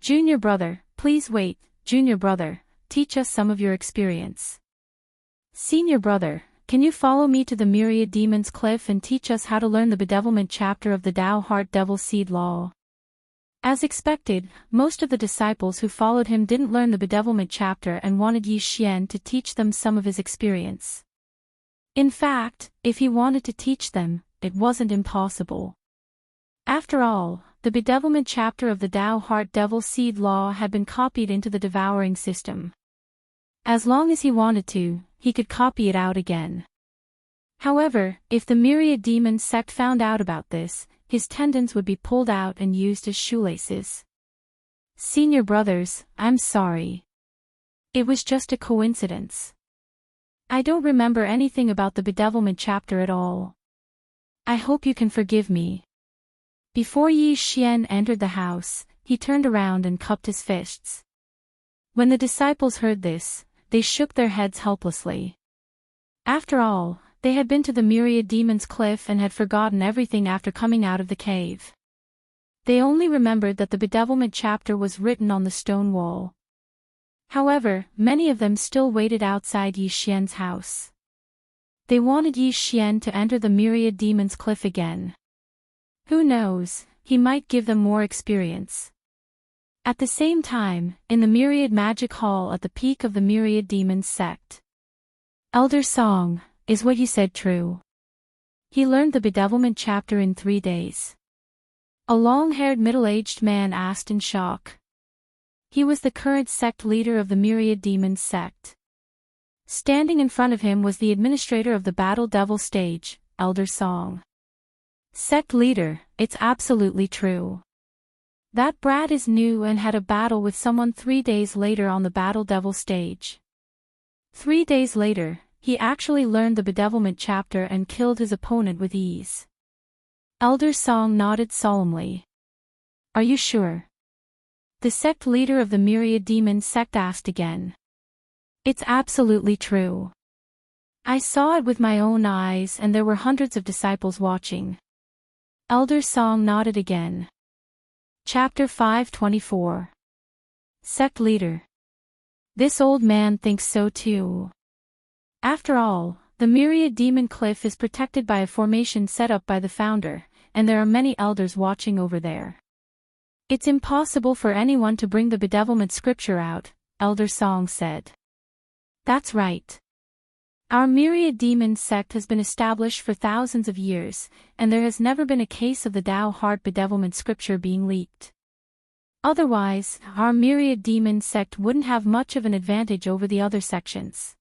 Junior brother, please wait, junior brother, teach us some of your experience. Senior brother, can you follow me to the Myriad Demons Cliff and teach us how to learn the bedevilment chapter of the Tao Heart Devil Seed Law? As expected, most of the disciples who followed him didn't learn the bedevilment chapter and wanted Yi Xian to teach them some of his experience. In fact, if he wanted to teach them, it wasn't impossible. After all, the bedevilment chapter of the Tao Heart Devil Seed Law had been copied into the devouring system. As long as he wanted to, he could copy it out again. However, if the Myriad Demons sect found out about this, his tendons would be pulled out and used as shoelaces. Senior brothers, I'm sorry. It was just a coincidence. I don't remember anything about the bedevilment chapter at all. I hope you can forgive me. Before Yi Xian entered the house, he turned around and cupped his fists. When the disciples heard this, they shook their heads helplessly. After all, they had been to the Myriad Demons Cliff and had forgotten everything after coming out of the cave. They only remembered that the bedevilment chapter was written on the stone wall. However, many of them still waited outside Yi Xian's house. They wanted Yi Xian to enter the Myriad Demon's Cliff again. Who knows, he might give them more experience. At the same time, in the Myriad Magic Hall at the peak of the Myriad Demons sect. Elder Song, is what you said true? He learned the bedevilment chapter in 3 days. A long-haired middle-aged man asked in shock. He was the current sect leader of the Myriad Demons sect. Standing in front of him was the administrator of the Battle Devil stage, Elder Song. Sect leader, it's absolutely true. That brat is new and had a battle with someone 3 days later on the Battle Devil stage. 3 days later, he actually learned the bedevilment chapter and killed his opponent with ease. Elder Song nodded solemnly. Are you sure? The sect leader of the Myriad Demons sect asked again. It's absolutely true. I saw it with my own eyes and there were hundreds of disciples watching. Elder Song nodded again. Chapter 524. Sect Leader. This old man thinks so too. After all, the Myriad Demon Cliff is protected by a formation set up by the founder, and there are many elders watching over there. It's impossible for anyone to bring the bedevilment scripture out, Elder Song said. That's right. Our Myriad Demon sect has been established for thousands of years, and there has never been a case of the Tao Heart bedevilment scripture being leaked. Otherwise, our Myriad Demon sect wouldn't have much of an advantage over the other sections.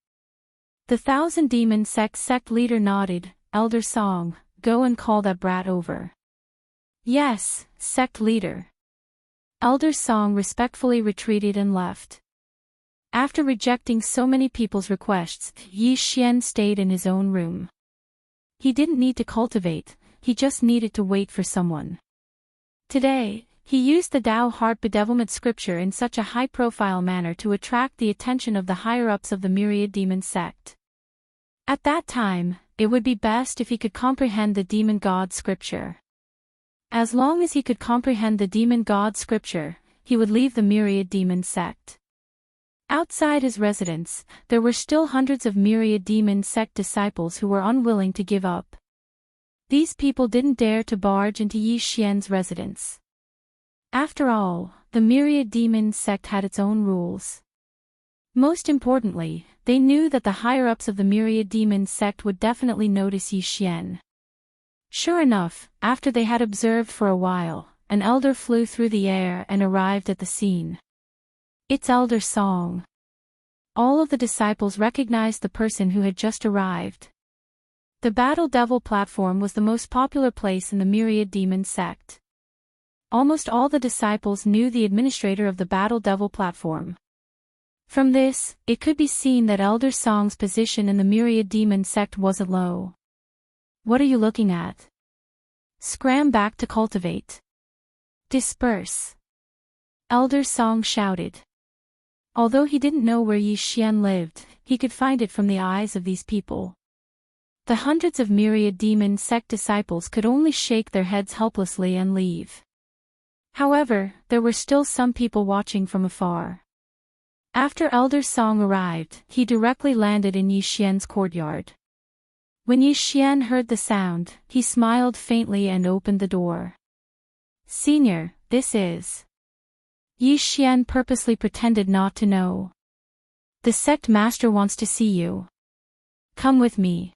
The Thousand Demon sect leader nodded. Elder Song, go and call that brat over. Yes, sect leader. Elder Song respectfully retreated and left. After rejecting so many people's requests, Yi Xian stayed in his own room. He didn't need to cultivate, he just needed to wait for someone. Today, he used the Tao Heart bedevilment scripture in such a high-profile manner to attract the attention of the higher-ups of the Myriad Demon sect. At that time, it would be best if he could comprehend the Demon God scripture. As long as he could comprehend the Demon God scripture, he would leave the Myriad Demon sect. Outside his residence, there were still hundreds of Myriad Demon sect disciples who were unwilling to give up. These people didn't dare to barge into Yi Xian's residence. After all, the Myriad Demon sect had its own rules. Most importantly, they knew that the higher-ups of the Myriad Demon sect would definitely notice Yi Xian. Sure enough, after they had observed for a while, an elder flew through the air and arrived at the scene. It's Elder Song. All of the disciples recognized the person who had just arrived. The Battle Devil platform was the most popular place in the Myriad Demon sect. Almost all the disciples knew the administrator of the Battle Devil platform. From this, it could be seen that Elder Song's position in the Myriad Demon sect wasn't low. What are you looking at? Scram back to cultivate. Disperse. Elder Song shouted. Although he didn't know where Yi Xian lived, he could find it from the eyes of these people. The hundreds of Myriad Demon sect disciples could only shake their heads helplessly and leave. However, there were still some people watching from afar. After Elder Song arrived, he directly landed in Yi Xian's courtyard. When Yi Xian heard the sound, he smiled faintly and opened the door. Senior, this is... Yi Xian purposely pretended not to know. The sect master wants to see you. Come with me.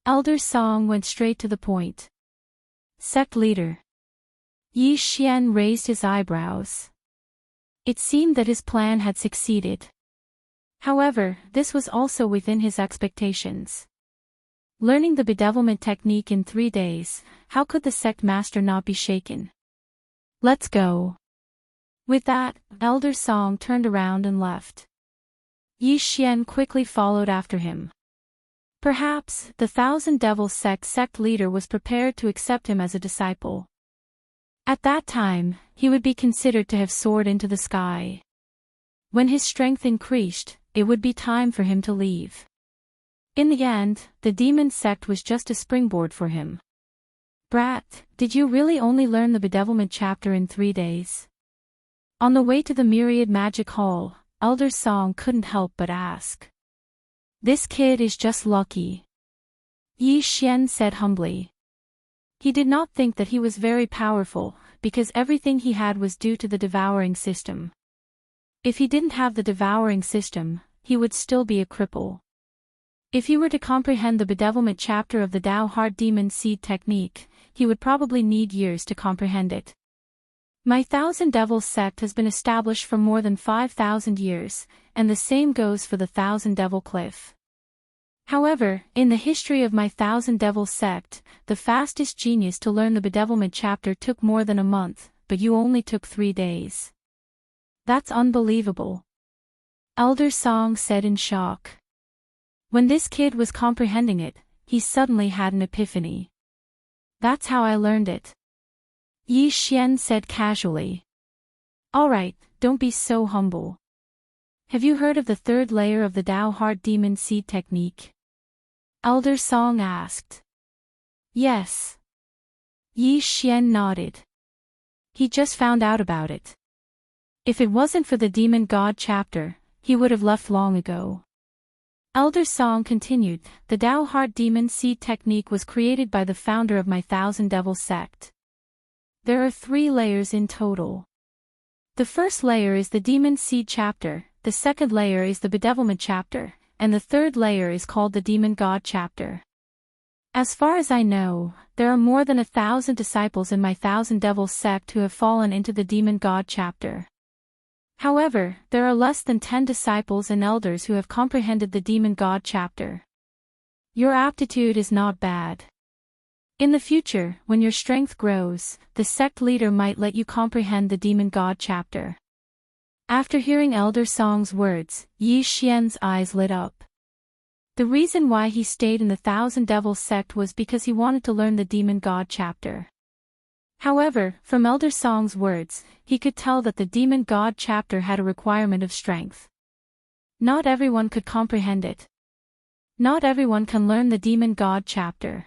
Elder Song went straight to the point. Sect leader. Yi Xian raised his eyebrows. It seemed that his plan had succeeded. However, this was also within his expectations. Learning the bedevilment technique in 3 days, how could the sect master not be shaken? Let's go. With that, Elder Song turned around and left. Yi Xian quickly followed after him. Perhaps, the Thousand Devil sect leader was prepared to accept him as a disciple. At that time, he would be considered to have soared into the sky. When his strength increased, it would be time for him to leave. In the end, the demon sect was just a springboard for him. Brat, did you really only learn the bedevilment chapter in 3 days? On the way to the Myriad Magic Hall, Elder Song couldn't help but ask. This kid is just lucky. Yi Xian said humbly. He did not think that he was very powerful, because everything he had was due to the devouring system. If he didn't have the devouring system, he would still be a cripple. If he were to comprehend the bedevilment chapter of the Tao Heart Demon Seed technique, he would probably need years to comprehend it. My Thousand Devils sect has been established for more than 5,000 years, and the same goes for the Thousand Devil Cliff. However, in the history of my Thousand Devils sect, the fastest genius to learn the bedevilment chapter took more than a month, but you only took 3 days. That's unbelievable. Elder Song said in shock. When this kid was comprehending it, he suddenly had an epiphany. That's how I learned it. Yi Xian said casually. Alright, don't be so humble. Have you heard of the third layer of the Tao Heart Demon Seed technique? Elder Song asked. Yes. Yi Xian nodded. He just found out about it. If it wasn't for the Demon God chapter, he would have left long ago. Elder Song continued, the Tao Heart Demon Seed technique was created by the founder of my Thousand Devils sect. There are 3 layers in total. The first layer is the Demon Seed chapter, the second layer is the Bedevilment chapter, and the third layer is called the Demon God chapter. As far as I know, there are more than 1,000 disciples in my Thousand Devils sect who have fallen into the Demon God chapter. However, there are less than 10 disciples and elders who have comprehended the Demon God chapter. Your aptitude is not bad. In the future, when your strength grows, the sect leader might let you comprehend the Demon God chapter. After hearing Elder Song's words, Yi Xian's eyes lit up. The reason why he stayed in the Thousand Devils sect was because he wanted to learn the Demon God chapter. However, from Elder Song's words, he could tell that the Demon God chapter had a requirement of strength. Not everyone could comprehend it. Not everyone can learn the Demon God chapter.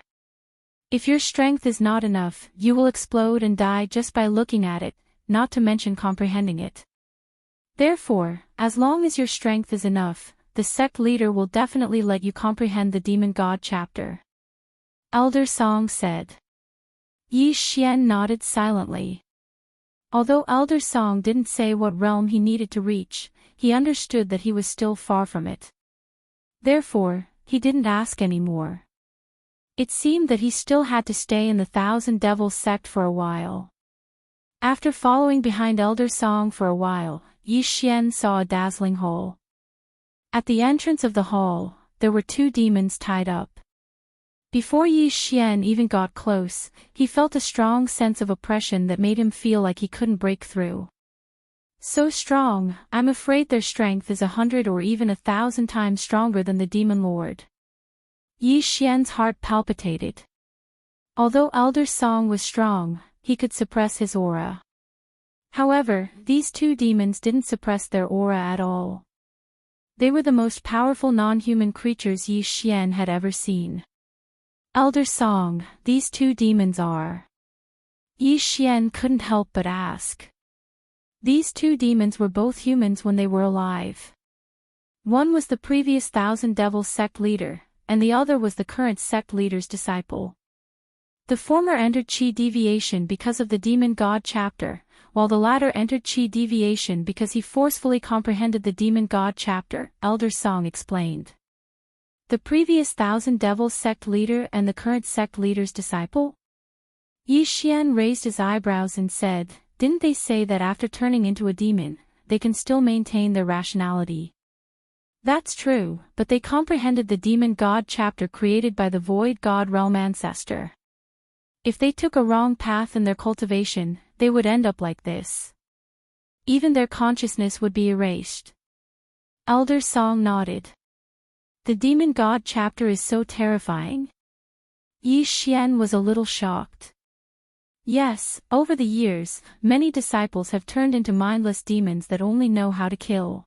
If your strength is not enough, you will explode and die just by looking at it, not to mention comprehending it. Therefore, as long as your strength is enough, the sect leader will definitely let you comprehend the Demon God chapter. Elder Song said. Yi Xian nodded silently. Although Elder Song didn't say what realm he needed to reach, he understood that he was still far from it. Therefore, he didn't ask any more. It seemed that he still had to stay in the Thousand Devils sect for a while. After following behind Elder Song for a while, Yi Xian saw a dazzling hall. At the entrance of the hall, there were 2 demons tied up. Before Yi Xian even got close, he felt a strong sense of oppression that made him feel like he couldn't break through. So strong, I'm afraid their strength is 100 or even 1,000 times stronger than the Demon Lord. Yi Xian's heart palpitated. Although Elder Song was strong, he could suppress his aura. However, these 2 demons didn't suppress their aura at all. They were the most powerful non-human creatures Yi Xian had ever seen. Elder Song, these 2 demons are. Yi Xian couldn't help but ask. These 2 demons were both humans when they were alive. One was the previous Thousand Devils sect leader, and the other was the current sect leader's disciple. The former entered Qi deviation because of the Demon God chapter, while the latter entered Qi deviation because he forcefully comprehended the Demon God chapter, Elder Song explained. The previous Thousand Devils sect leader and the current sect leader's disciple? Yi Xian raised his eyebrows and said, didn't they say that after turning into a demon, they can still maintain their rationality? That's true, but they comprehended the Demon God chapter created by the Void God Realm ancestor. If they took a wrong path in their cultivation, they would end up like this. Even their consciousness would be erased. Elder Song nodded. The Demon God chapter is so terrifying? Yi Xian was a little shocked. Yes, over the years, many disciples have turned into mindless demons that only know how to kill.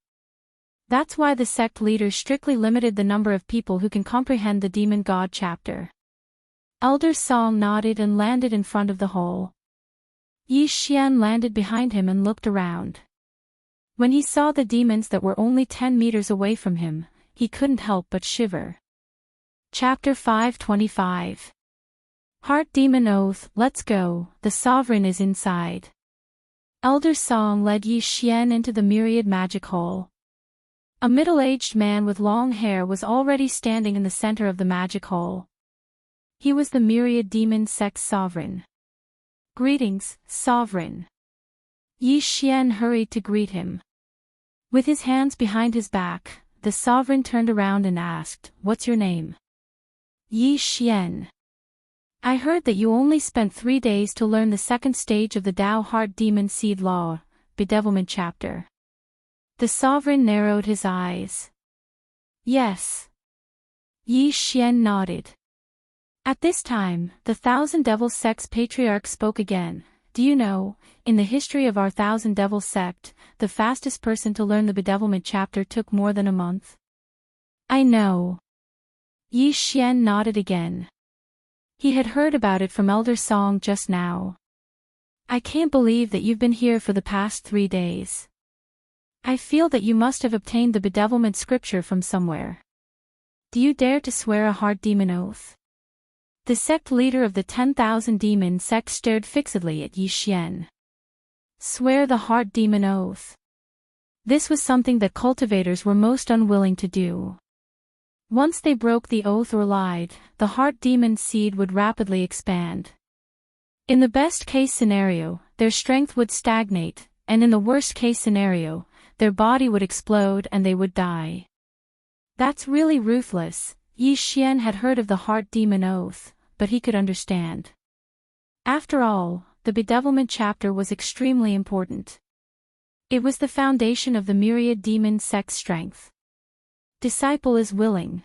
That's why the sect leader strictly limited the number of people who can comprehend the Demon God chapter. Elder Song nodded and landed in front of the hall. Yi Xian landed behind him and looked around. When he saw the demons that were only 10 meters away from him, he couldn't help but shiver. Chapter 525. Heart Demon Oath, let's go, the sovereign is inside. Elder Song led Yi Xian into the myriad magic hall. A middle-aged man with long hair was already standing in the center of the magic hall. He was the myriad demon sect's sovereign. Greetings, sovereign. Yi Xian hurried to greet him. With his hands behind his back, the sovereign turned around and asked, "What's your name?" Yi Xian. I heard that you only spent 3 days to learn the second stage of the Tao Heart Demon Seed Law, Bedevilment Chapter. The sovereign narrowed his eyes. Yes. Yi Xian nodded. At this time, the Thousand Devil Sect's patriarch spoke again. Do you know, in the history of our Thousand Devil Sect, the fastest person to learn the Bedevilment Chapter took more than a month? I know. Yi Xian nodded again. He had heard about it from Elder Song just now. I can't believe that you've been here for the past 3 days. I feel that you must have obtained the bedevilment scripture from somewhere. Do you dare to swear a heart demon oath? The sect leader of the 10,000 demon sect stared fixedly at Yi Xian. Swear the heart demon oath. This was something that cultivators were most unwilling to do. Once they broke the oath or lied, the heart demon seed would rapidly expand. In the best-case scenario, their strength would stagnate, and in the worst-case scenario, their body would explode and they would die. That's really ruthless. Yi Xian had heard of the heart demon oath, but he could understand. After all, the bedevilment chapter was extremely important. It was the foundation of the myriad demon sect's strength. Disciple is willing.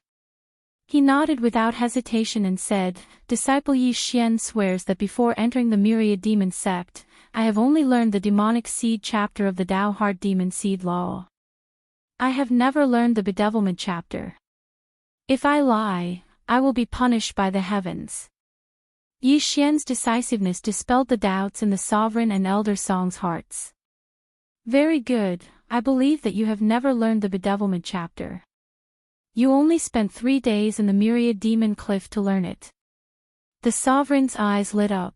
He nodded without hesitation and said, Disciple Yi Xian swears that before entering the myriad demon sect, I have only learned the demonic seed chapter of the Tao Heart Demon Seed Law. I have never learned the bedevilment chapter. If I lie, I will be punished by the heavens. Yi Xian's decisiveness dispelled the doubts in the sovereign and Elder Song's hearts. Very good, I believe that you have never learned the bedevilment chapter. You only spent 3 days in the myriad demon cliff to learn it. The sovereign's eyes lit up.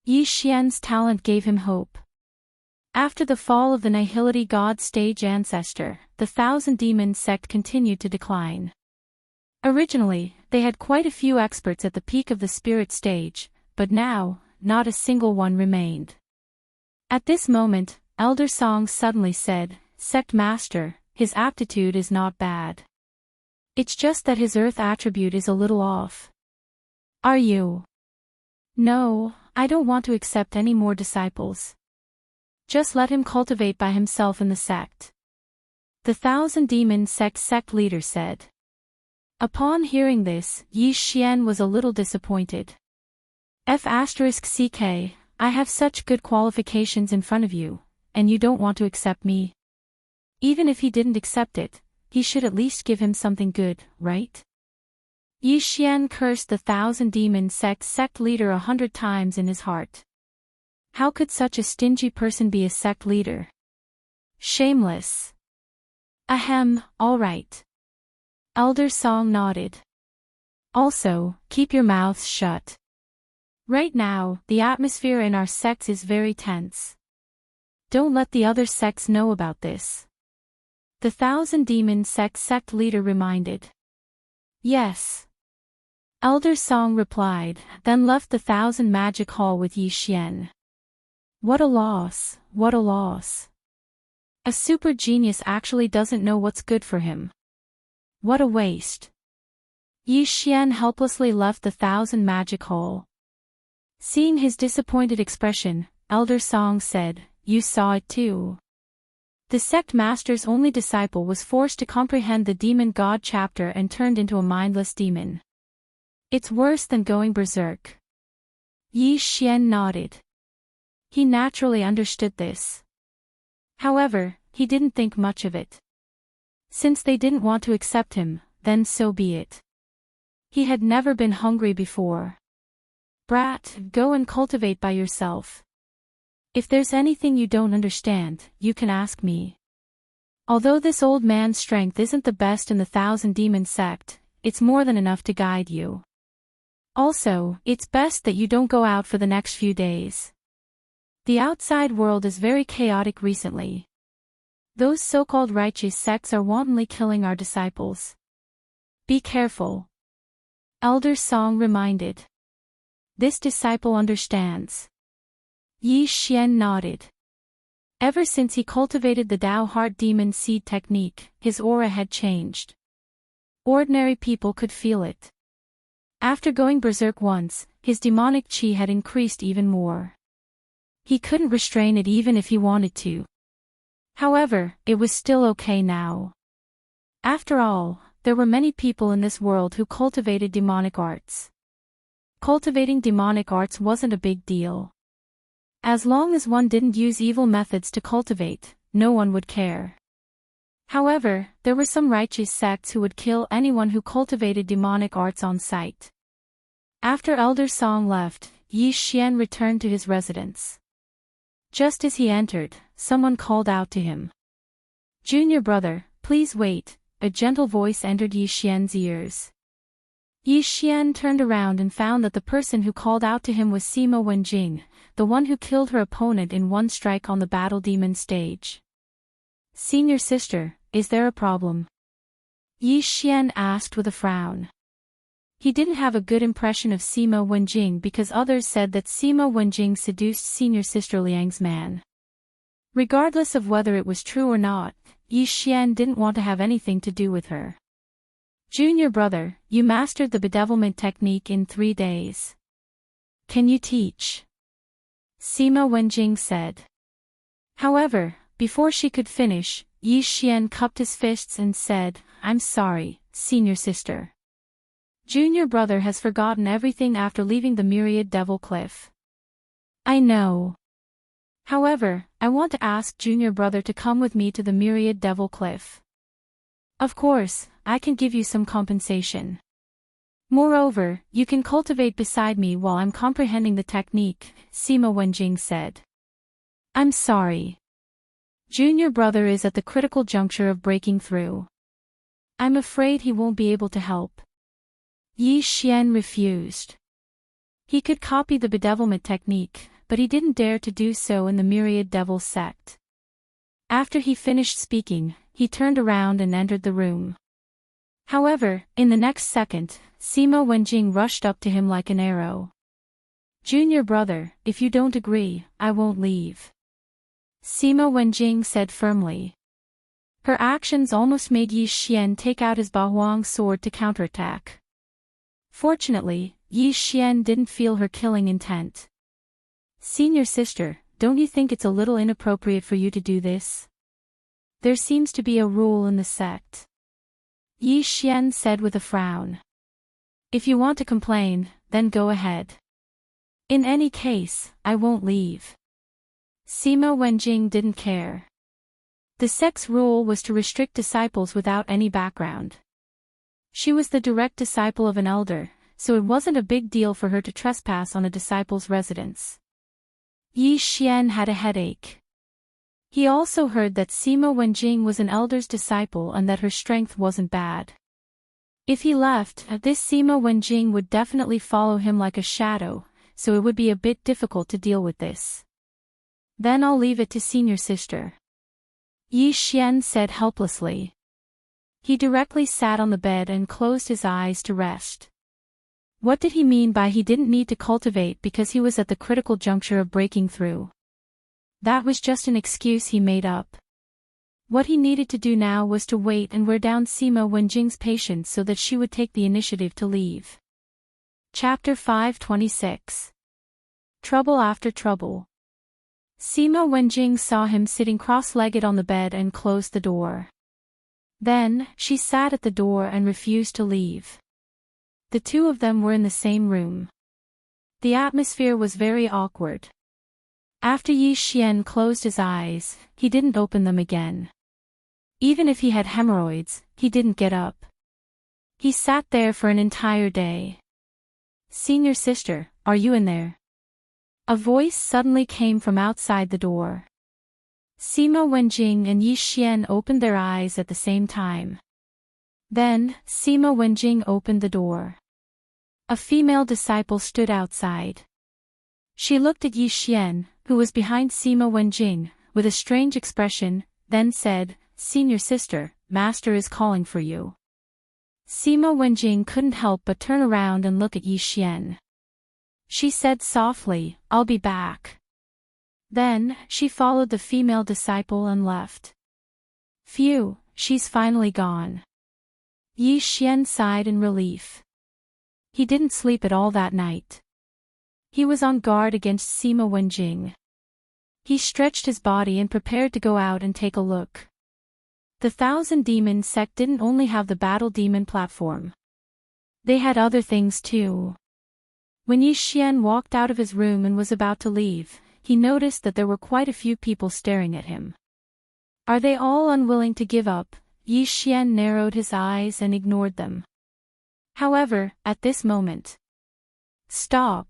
Yi Xian's talent gave him hope. After the fall of the Nihility God stage ancestor, the Thousand Demon sect continued to decline. Originally, they had quite a few experts at the peak of the spirit stage, but now, not a single one remained. At this moment, Elder Song suddenly said, Sect Master, his aptitude is not bad. It's just that his earth attribute is a little off. Are you? No, I don't want to accept any more disciples. Just let him cultivate by himself in the sect. The Thousand Demon sect leader said. Upon hearing this, Yi Xian was a little disappointed. F***ck, I have such good qualifications in front of you, and you don't want to accept me. Even if he didn't accept it, he should at least give him something good, right? Yi Xian cursed the Thousand Demon sect leader 100 times in his heart. How could such a stingy person be a sect leader? Shameless. Ahem, all right. Elder Song nodded. Also, keep your mouths shut. Right now, the atmosphere in our sects is very tense. Don't let the other sects know about this. The Thousand Demon sect leader reminded. Yes. Elder Song replied, then left the Thousand Magic Hall with Yi Xian. What a loss, what a loss. A super genius actually doesn't know what's good for him. What a waste. Yi Xian helplessly left the Thousand Magic Hall. Seeing his disappointed expression, Elder Song said, You saw it too. The sect master's only disciple was forced to comprehend the demon god chapter and turned into a mindless demon. It's worse than going berserk. Yi Xian nodded. He naturally understood this. However, he didn't think much of it. Since they didn't want to accept him, then so be it. He had never been hungry before. Brat, go and cultivate by yourself. If there's anything you don't understand, you can ask me. Although this old man's strength isn't the best in the Thousand Demon sect, it's more than enough to guide you. Also, it's best that you don't go out for the next few days. The outside world is very chaotic recently. Those so-called righteous sects are wantonly killing our disciples. Be careful. Elder Song reminded. This disciple understands. Yi Xian nodded. Ever since he cultivated the Tao Heart Demon Seed technique, his aura had changed. Ordinary people could feel it. After going berserk once, his demonic chi had increased even more. He couldn't restrain it even if he wanted to. However, it was still okay now. After all, there were many people in this world who cultivated demonic arts. Cultivating demonic arts wasn't a big deal. As long as one didn't use evil methods to cultivate, no one would care. However, there were some righteous sects who would kill anyone who cultivated demonic arts on sight. After Elder Song left, Yi Xian returned to his residence. Just as he entered, someone called out to him. "Junior brother, please wait," a gentle voice entered Yi Xian's ears. Yi Xian turned around and found that the person who called out to him was Sima Wenjing, the one who killed her opponent in one strike on the Battle Demon stage. "Senior sister, is there a problem?" Yi Xian asked with a frown. He didn't have a good impression of Sima Wenjing because others said that Sima Wenjing seduced senior sister Liang's man. Regardless of whether it was true or not, Yi Xian didn't want to have anything to do with her. "Junior brother, you mastered the bedevilment technique in 3 days. Can you teach?" Sima Wenjing said. However, before she could finish, Yi Xian cupped his fists and said, "I'm sorry, senior sister. Junior brother has forgotten everything after leaving the Myriad Devil Cliff." "I know. However, I want to ask junior brother to come with me to the Myriad Devil Cliff. Of course, I can give you some compensation. Moreover, you can cultivate beside me while I'm comprehending the technique," Sima Wenjing said. "I'm sorry. Junior brother is at the critical juncture of breaking through. I'm afraid he won't be able to help." Yi Xian refused. He could copy the bedevilment technique, but he didn't dare to do so in the Myriad Devil sect. After he finished speaking, he turned around and entered the room. However, in the next second, Sima Wenjing rushed up to him like an arrow. "Junior brother, if you don't agree, I won't leave," Sima Wenjing said firmly. Her actions almost made Yi Xian take out his Bahuang sword to counterattack. Fortunately, Yi Xian didn't feel her killing intent. "Senior sister, don't you think it's a little inappropriate for you to do this? There seems to be a rule in the sect," Yi Xian said with a frown. "If you want to complain, then go ahead. In any case, I won't leave." Sima Wenjing didn't care. The sect's rule was to restrict disciples without any background. She was the direct disciple of an elder, so it wasn't a big deal for her to trespass on a disciple's residence. Yi Xian had a headache. He also heard that Sima Wenjing was an elder's disciple and that her strength wasn't bad. If he left, this Sima Wenjing would definitely follow him like a shadow, so it would be a bit difficult to deal with this. "Then I'll leave it to senior sister," Yi Xian said helplessly. He directly sat on the bed and closed his eyes to rest. What did he mean by he didn't need to cultivate because he was at the critical juncture of breaking through? That was just an excuse he made up. What he needed to do now was to wait and wear down Sima Wenjing's patience so that she would take the initiative to leave. Chapter 526. Trouble After Trouble. Sima Wenjing saw him sitting cross-legged on the bed and closed the door. Then, she sat at the door and refused to leave. The two of them were in the same room. The atmosphere was very awkward. After Yi Xian closed his eyes, he didn't open them again. Even if he had hemorrhoids, he didn't get up. He sat there for an entire day. "Senior sister, are you in there?" A voice suddenly came from outside the door. Sima Wenjing and Yi Xian opened their eyes at the same time. Then, Sima Wenjing opened the door. A female disciple stood outside. She looked at Yi Xian, who was behind Sima Wenjing, with a strange expression, then said, "Senior sister, master is calling for you." Sima Wenjing couldn't help but turn around and look at Yi Xian. She said softly, "I'll be back." Then, she followed the female disciple and left. Phew, she's finally gone. Yi Xian sighed in relief. He didn't sleep at all that night. He was on guard against Sima Wenjing. He stretched his body and prepared to go out and take a look. The Thousand Demon sect didn't only have the Battle Demon platform. They had other things too. When Yi Xian walked out of his room and was about to leave, he noticed that there were quite a few people staring at him. Are they all unwilling to give up? Yi Xian narrowed his eyes and ignored them. However, at this moment, "Stop!"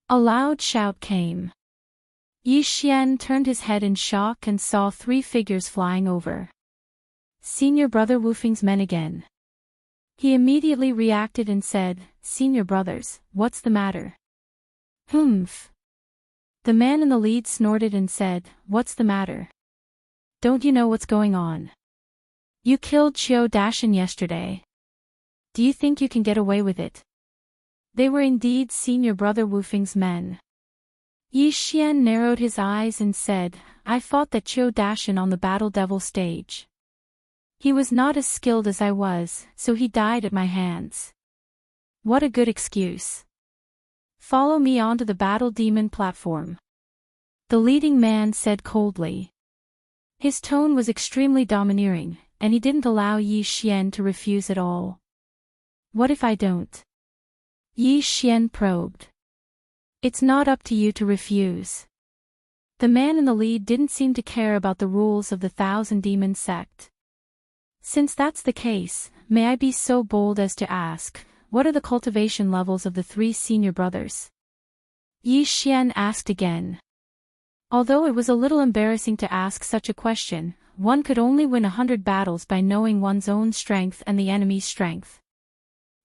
A loud shout came. Yi Xian turned his head in shock and saw 3 figures flying over. Senior Brother Wufeng's men again. He immediately reacted and said, "Senior brothers, what's the matter?" "Humph." The man in the lead snorted and said, "What's the matter? Don't you know what's going on? You killed Qiu Dashan yesterday. Do you think you can get away with it?" They were indeed Senior Brother Wufeng's men. Yi Xian narrowed his eyes and said, "I fought that Qiu Dashan on the Battle Devil stage. He was not as skilled as I was, so he died at my hands. What a good excuse. Follow me onto the Battle Demon platform." The leading man said coldly. His tone was extremely domineering, and he didn't allow Yi Xian to refuse at all. "What if I don't?" Yi Xian probed. "It's not up to you to refuse." The man in the lead didn't seem to care about the rules of the Thousand Demon sect. "Since that's the case, may I be so bold as to ask, what are the cultivation levels of the 3 senior brothers?" Yi Xian asked again. Although it was a little embarrassing to ask such a question, one could only win 100 battles by knowing one's own strength and the enemy's strength.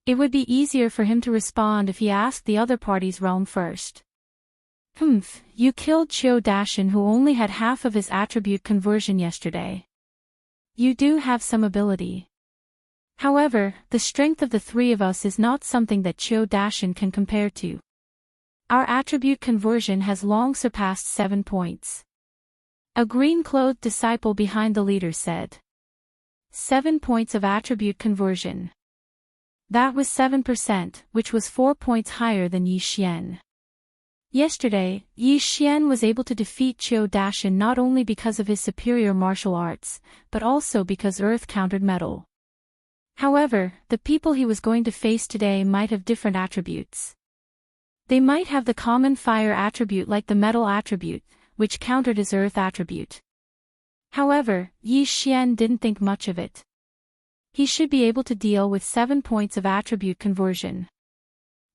It would be easier for him to respond if he asked the other party's realm first. "Humph, you killed Qiu Dashan who only had half of his attribute conversion yesterday. You do have some ability. However, the strength of the 3 of us is not something that Qiu Dashan can compare to. Our attribute conversion has long surpassed 7 points. A green-clothed disciple behind the leader said. 7 points of attribute conversion. That was 7%, which was 4 points higher than Yi Xian. Yesterday, Yi Xian was able to defeat Qiu Dashan not only because of his superior martial arts, but also because earth countered metal. However, the people he was going to face today might have different attributes. They might have the common fire attribute like the metal attribute, which countered his earth attribute. However, Yi Xian didn't think much of it. He should be able to deal with 7 points of attribute conversion.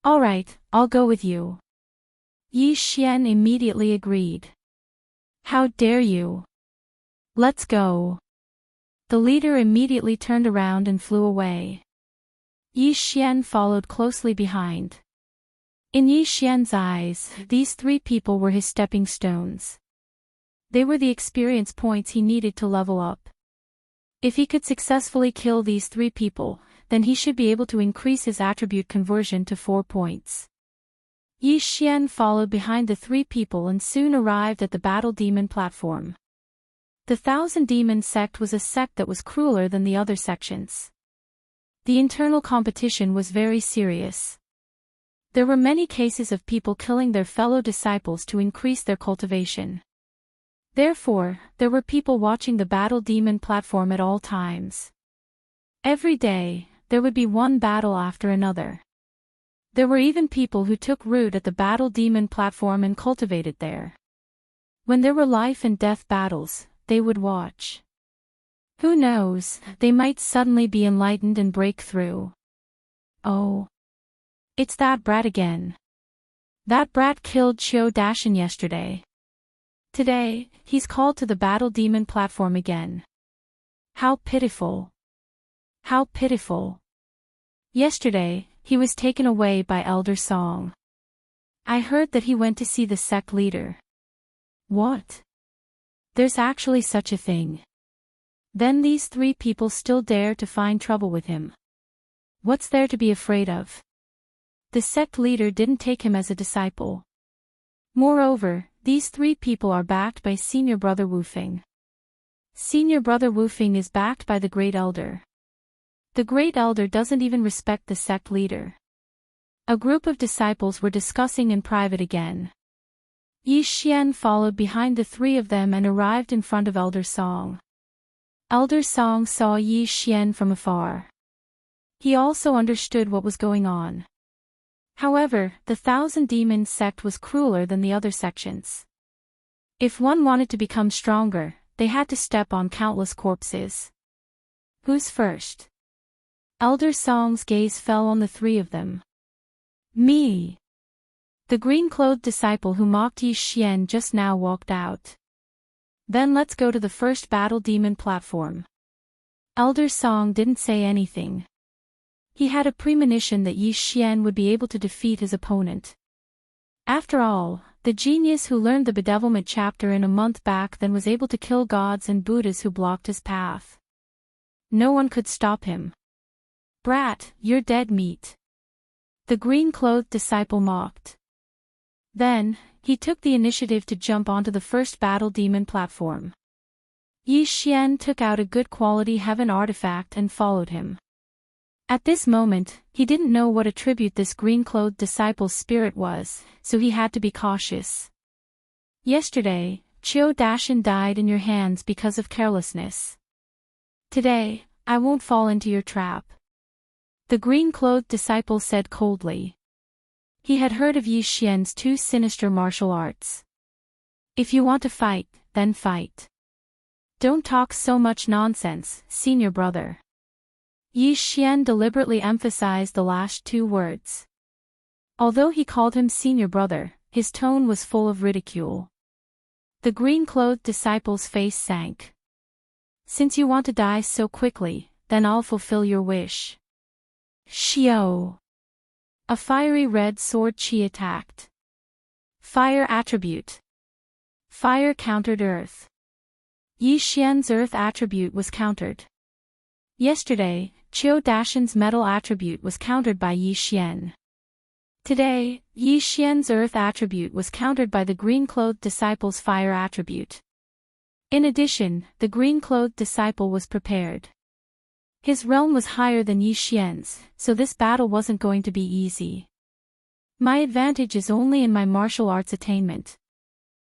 "Alright, I'll go with you." Yi Xian immediately agreed. "How dare you? Let's go." The leader immediately turned around and flew away. Yi Xian followed closely behind. In Yi Xian's eyes, these 3 people were his stepping stones. They were the experience points he needed to level up. If he could successfully kill these 3 people, then he should be able to increase his attribute conversion to 4 points. Yi Xian followed behind the 3 people and soon arrived at the Battle Demon platform. The Thousand Demon sect was a sect that was crueler than the other sections. The internal competition was very serious. There were many cases of people killing their fellow disciples to increase their cultivation. Therefore, there were people watching the Battle Demon platform at all times. Every day, there would be one battle after another. There were even people who took root at the Battle Demon platform and cultivated there. When there were life and death battles, they would watch. Who knows, they might suddenly be enlightened and break through. Oh. It's that brat again. That brat killed Qiu Dashan yesterday. Today, he's called to the battle demon platform again. How pitiful. How pitiful. Yesterday, he was taken away by Elder Song. I heard that he went to see the sect leader. What? There's actually such a thing. Then these three people still dare to find trouble with him. What's there to be afraid of? The sect leader didn't take him as a disciple. Moreover, these three people are backed by Senior Brother Wufeng. Senior Brother Wufeng is backed by the Great Elder. The Great Elder doesn't even respect the sect leader. A group of disciples were discussing in private again. Yi Xian followed behind the three of them and arrived in front of Elder Song. Elder Song saw Yi Xian from afar. He also understood what was going on. However, the Thousand Demons sect was crueler than the other sections. If one wanted to become stronger, they had to step on countless corpses. Who's first? Elder Song's gaze fell on the three of them. Me. The green-clothed disciple who mocked Yi Xian just now walked out. Then let's go to the first battle demon platform. Elder Song didn't say anything. He had a premonition that Yi Xian would be able to defeat his opponent. After all, the genius who learned the bedevilment chapter in a month back then was able to kill gods and Buddhas who blocked his path. No one could stop him. Brat, you're dead meat. The green-clothed disciple mocked. Then, he took the initiative to jump onto the first battle demon platform. Yi Xian took out a good quality heaven artifact and followed him. At this moment, he didn't know what attribute this green-clothed disciple's spirit was, so he had to be cautious. Yesterday, Qiu Dashan died in your hands because of carelessness. Today, I won't fall into your trap. The green-clothed disciple said coldly. He had heard of Yi Xian's two sinister martial arts. If you want to fight, then fight. Don't talk so much nonsense, senior brother. Yi Xian deliberately emphasized the last two words. Although he called him senior brother, his tone was full of ridicule. The green-clothed disciple's face sank. Since you want to die so quickly, then I'll fulfill your wish. Xiao. A fiery red sword chi attacked. Fire attribute. Fire countered earth. Yi Xian's earth attribute was countered. Yesterday, Qiu Dashan's metal attribute was countered by Yi Xian. Today, Yi Xian's earth attribute was countered by the green-clothed disciple's fire attribute. In addition, the green-clothed disciple was prepared. His realm was higher than Yi Xian's, so this battle wasn't going to be easy. My advantage is only in my martial arts attainment.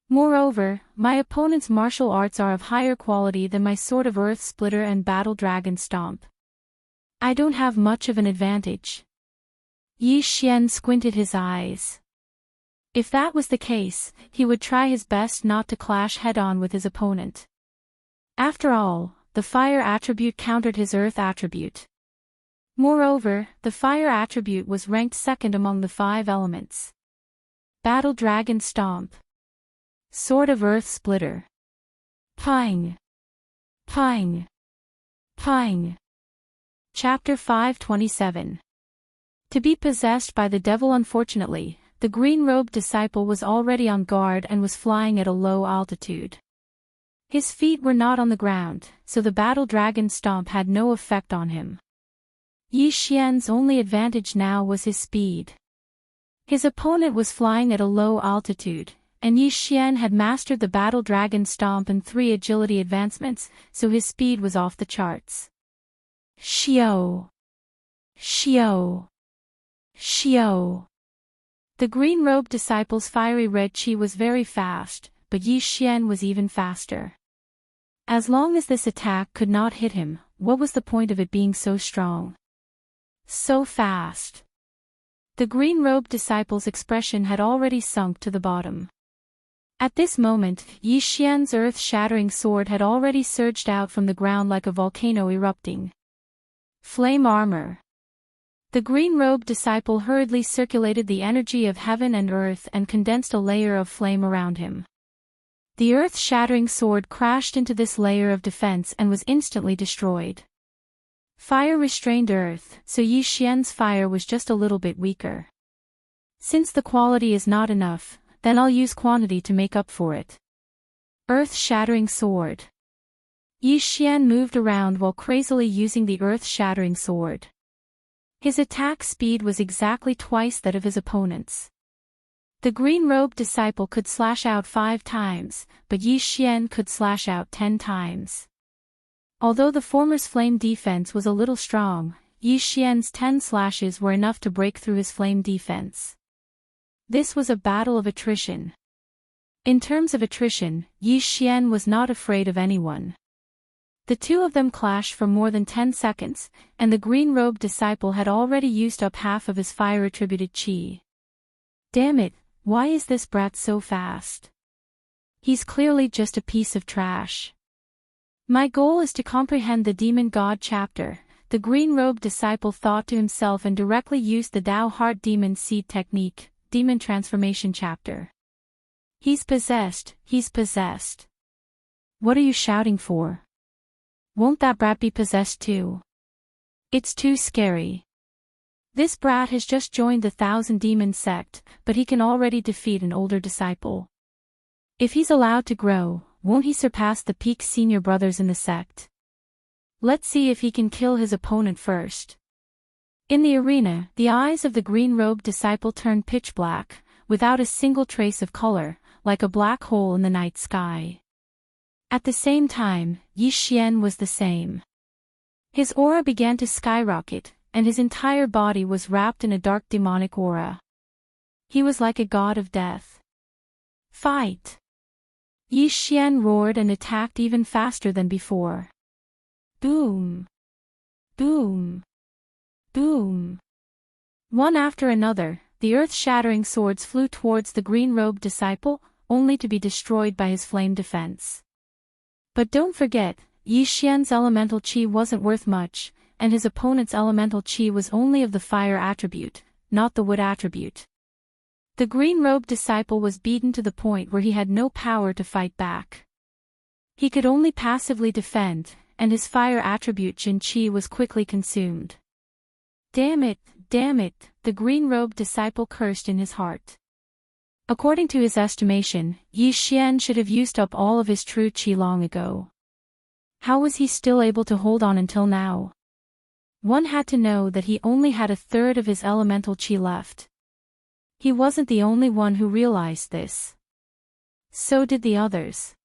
Moreover, my opponent's martial arts are of higher quality than my Sword of Earth Splitter and Battle Dragon Stomp. I don't have much of an advantage. Yi Xian squinted his eyes. If that was the case, he would try his best not to clash head-on with his opponent. After all, the fire attribute countered his earth attribute. Moreover, the fire attribute was ranked second among the 5 elements. Battle Dragon Stomp. Sword of Earth Splitter. Ping. Ping. Ping. Chapter 527. To be possessed by the devil. Unfortunately, the green-robed disciple was already on guard and was flying at a low altitude. His feet were not on the ground, so the battle dragon stomp had no effect on him. Yi Xian's only advantage now was his speed. His opponent was flying at a low altitude, and Yi Xian had mastered the battle dragon stomp and 3 agility advancements, so his speed was off the charts. Xiao! Xiao! Xiao! The green-robed disciple's fiery red chi was very fast, but Yi Xian was even faster. As long as this attack could not hit him, what was the point of it being so strong? So fast. The green-robed disciple's expression had already sunk to the bottom. At this moment, Yi Xian's earth-shattering sword had already surged out from the ground like a volcano erupting. Flame armor. The green-robed disciple hurriedly circulated the energy of heaven and earth and condensed a layer of flame around him. The earth-shattering sword crashed into this layer of defense and was instantly destroyed. Fire restrained earth, so Yi Xian's fire was just a little bit weaker. Since the quality is not enough, then I'll use quantity to make up for it. Earth-shattering sword. Yi Xian moved around while crazily using the earth-shattering sword. His attack speed was exactly twice that of his opponent's. The green-robed disciple could slash out 5 times, but Yi Xian could slash out 10 times. Although the former's flame defense was a little strong, Yi Xian's 10 slashes were enough to break through his flame defense. This was a battle of attrition. In terms of attrition, Yi Xian was not afraid of anyone. The two of them clashed for more than 10 seconds, and the green-robed disciple had already used up half of his fire-attributed qi. Damn it, why is this brat so fast? He's clearly just a piece of trash. My goal is to comprehend the Demon God chapter, the green-robed disciple thought to himself and directly used the Tao Heart Demon Seed technique, Demon Transformation chapter. He's possessed, he's possessed. What are you shouting for? Won't that brat be possessed too? It's too scary. This brat has just joined the Thousand Demon sect, but he can already defeat an older disciple. If he's allowed to grow, won't he surpass the peak senior brothers in the sect? Let's see if he can kill his opponent first. In the arena, the eyes of the green-robed disciple turned pitch black, without a single trace of color, like a black hole in the night sky. At the same time, Yi Xian was the same. His aura began to skyrocket, and his entire body was wrapped in a dark demonic aura. He was like a god of death. Fight! Yi Xian roared and attacked even faster than before. Boom! Boom! Boom! One after another, the earth-shattering swords flew towards the green-robed disciple, only to be destroyed by his flame defense. But don't forget, Yi Xian's elemental qi wasn't worth much, and his opponent's elemental qi was only of the fire attribute, not the wood attribute. The green-robed disciple was beaten to the point where he had no power to fight back. He could only passively defend, and his fire attribute Jin Qi was quickly consumed. Damn it, the green-robed disciple cursed in his heart. According to his estimation, Yi Xian should have used up all of his true qi long ago. How was he still able to hold on until now? One had to know that he only had a third of his elemental qi left. He wasn't the only one who realized this. So did the others.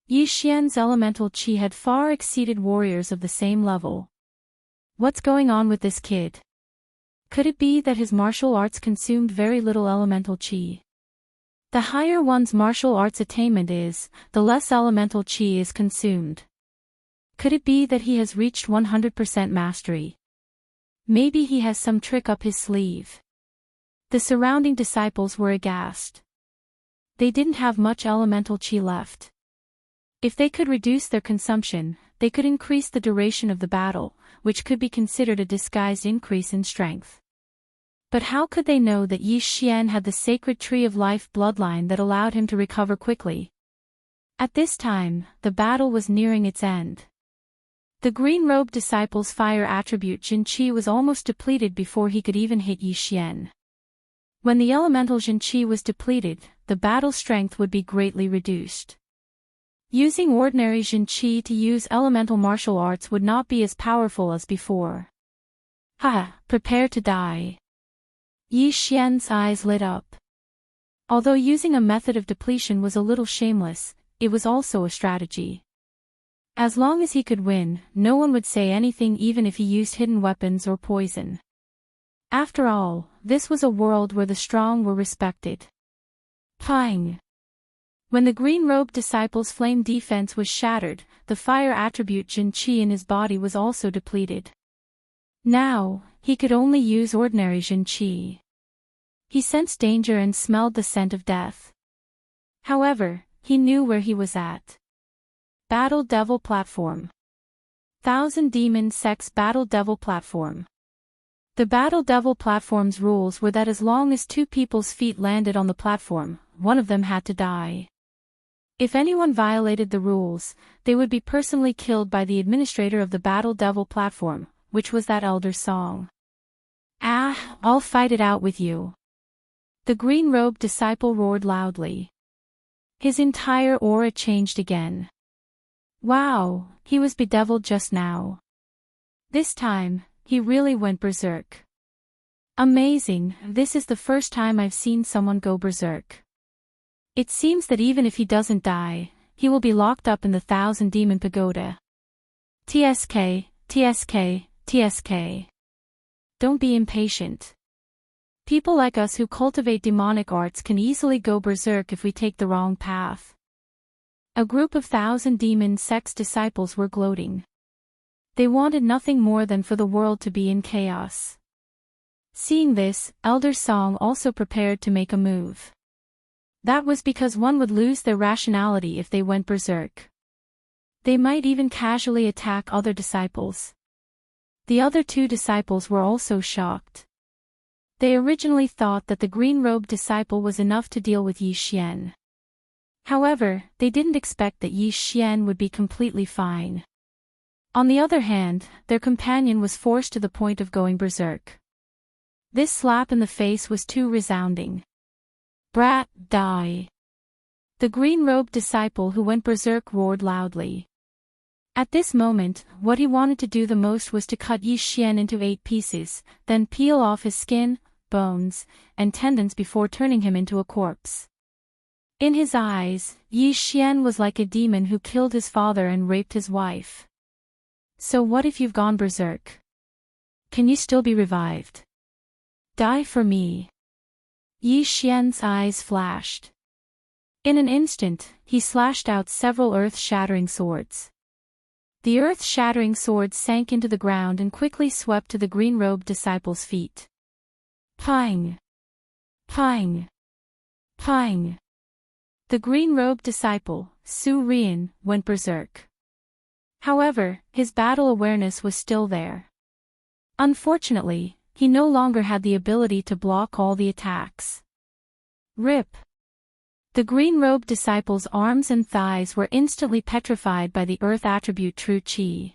Yi Xian's elemental qi had far exceeded warriors of the same level. What's going on with this kid? Could it be that his martial arts consumed very little elemental qi? The higher one's martial arts attainment is, the less elemental qi is consumed. Could it be that he has reached 100% mastery? Maybe he has some trick up his sleeve. The surrounding disciples were aghast. They didn't have much elemental qi left. If they could reduce their consumption, they could increase the duration of the battle, which could be considered a disguised increase in strength. But how could they know that Yi Xian had the sacred tree of life bloodline that allowed him to recover quickly? At this time, the battle was nearing its end. The green-robed disciple's fire attribute Jin Qi was almost depleted before he could even hit Yi Xian. When the elemental Jin Qi was depleted, the battle strength would be greatly reduced. Using ordinary Jin Qi to use elemental martial arts would not be as powerful as before. Prepare to die. Yi Xian's eyes lit up. Although using a method of depletion was a little shameless, it was also a strategy. As long as he could win, no one would say anything even if he used hidden weapons or poison. After all, this was a world where the strong were respected. Pang! When the green-robed disciple's flame defense was shattered, the fire attribute Jin Qi in his body was also depleted. Now, he could only use ordinary Jin Qi. He sensed danger and smelled the scent of death. However, he knew where he was at. Battle Devil Platform. Thousand Demon Sect's Battle Devil Platform. The Battle Devil platform's rules were that as long as two people's feet landed on the platform, one of them had to die. If anyone violated the rules, they would be personally killed by the administrator of the Battle Devil platform, which was that elder song. "Ah, I'll fight it out with you." The green-robed disciple roared loudly. His entire aura changed again. Wow, he was bedeviled just now. This time, he really went berserk. Amazing, this is the first time I've seen someone go berserk. It seems that even if he doesn't die, he will be locked up in the 1,000 Demon Pagoda. TSK, TSK, TSK. Don't be impatient. People like us who cultivate demonic arts can easily go berserk if we take the wrong path. A group of 1,000 demon sex disciples were gloating. They wanted nothing more than for the world to be in chaos. Seeing this, Elder Song also prepared to make a move. That was because one would lose their rationality if they went berserk. They might even casually attack other disciples. The other two disciples were also shocked. They originally thought that the green-robed disciple was enough to deal with Yi Xian. However, they didn't expect that Yi Xian would be completely fine. On the other hand, their companion was forced to the point of going berserk. This slap in the face was too resounding. "Brat, die!" The green-robed disciple who went berserk roared loudly. At this moment, what he wanted to do the most was to cut Yi Xian into 8 pieces, then peel off his skin, bones, and tendons before turning him into a corpse. In his eyes, Yi Xian was like a demon who killed his father and raped his wife. So what if you've gone berserk? Can you still be revived? Die for me. Yi Xian's eyes flashed. In an instant, he slashed out several earth-shattering swords. The earth-shattering swords sank into the ground and quickly swept to the green-robed disciple's feet. Pang! Pang! Pang! The green-robed disciple, Su Rian, went berserk. However, his battle awareness was still there. Unfortunately, he no longer had the ability to block all the attacks. Rip! The green-robed disciple's arms and thighs were instantly petrified by the earth attribute True Qi.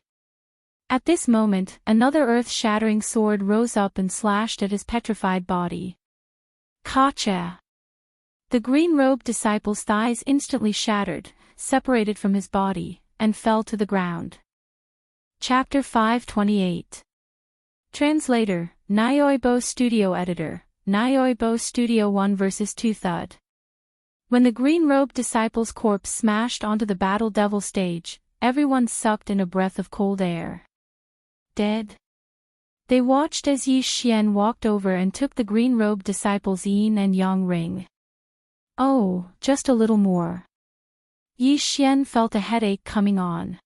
At this moment, another earth-shattering sword rose up and slashed at his petrified body. Kacha! The green-robed disciple's thighs instantly shattered, separated from his body, and fell to the ground. Chapter 528. Translator, Nyoibo Studio Editor, Nyoibo Studio 1 vs 2 Thud. When the green-robed disciple's corpse smashed onto the Battle Devil stage, everyone sucked in a breath of cold air. Dead? They watched as Yi Xian walked over and took the green-robed disciple's yin and yang ring. Oh, just a little more. Yi Xian felt a headache coming on.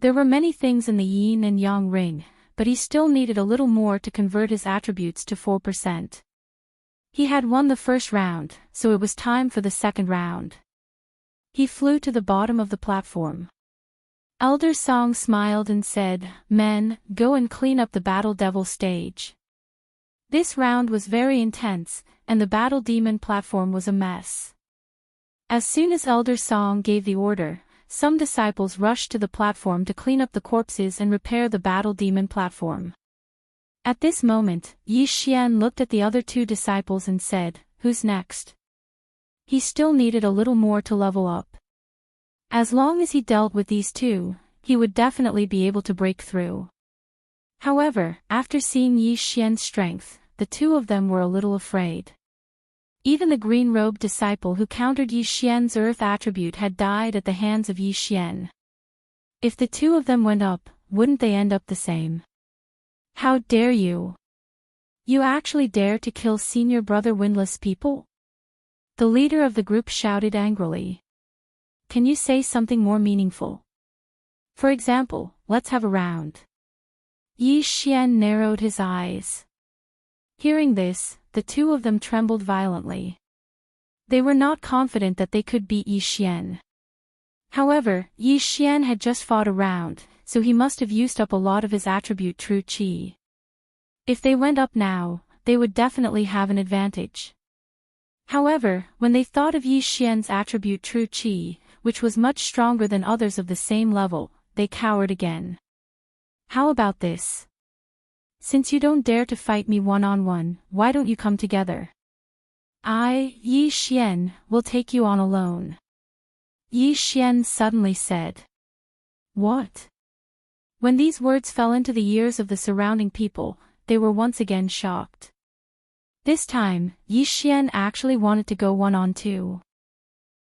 There were many things in the yin and yang ring, but he still needed a little more to convert his attributes to 4%. He had won the first round, so it was time for the second round. He flew to the bottom of the platform. Elder Song smiled and said, "Men, go and clean up the Battle Devil stage." This round was very intense, and the Battle Demon platform was a mess. As soon as Elder Song gave the order, some disciples rushed to the platform to clean up the corpses and repair the Battle Demon platform. At this moment, Yi Xian looked at the other two disciples and said, "Who's next?" He still needed a little more to level up. As long as he dealt with these two, he would definitely be able to break through. However, after seeing Yi Xian's strength, the two of them were a little afraid. Even the green-robed disciple who countered Yi Xian's earth attribute had died at the hands of Yi Xian. If the two of them went up, wouldn't they end up the same? How dare you? You actually dare to kill senior brother windless people? The leader of the group shouted angrily. Can you say something more meaningful? For example, let's have a round. Yi Xian narrowed his eyes. Hearing this, the two of them trembled violently. They were not confident that they could beat Yi Xian. However, Yi Xian had just fought a round, so he must have used up a lot of his attribute True Qi. If they went up now, they would definitely have an advantage. However, when they thought of Yi Xian's attribute True Qi, which was much stronger than others of the same level, they cowered again. How about this? Since you don't dare to fight me one-on-one, why don't you come together? I, Yi Xian, will take you on alone. Yi Xian suddenly said. What? When these words fell into the ears of the surrounding people, they were once again shocked. This time, Yi Xian actually wanted to go one-on-two.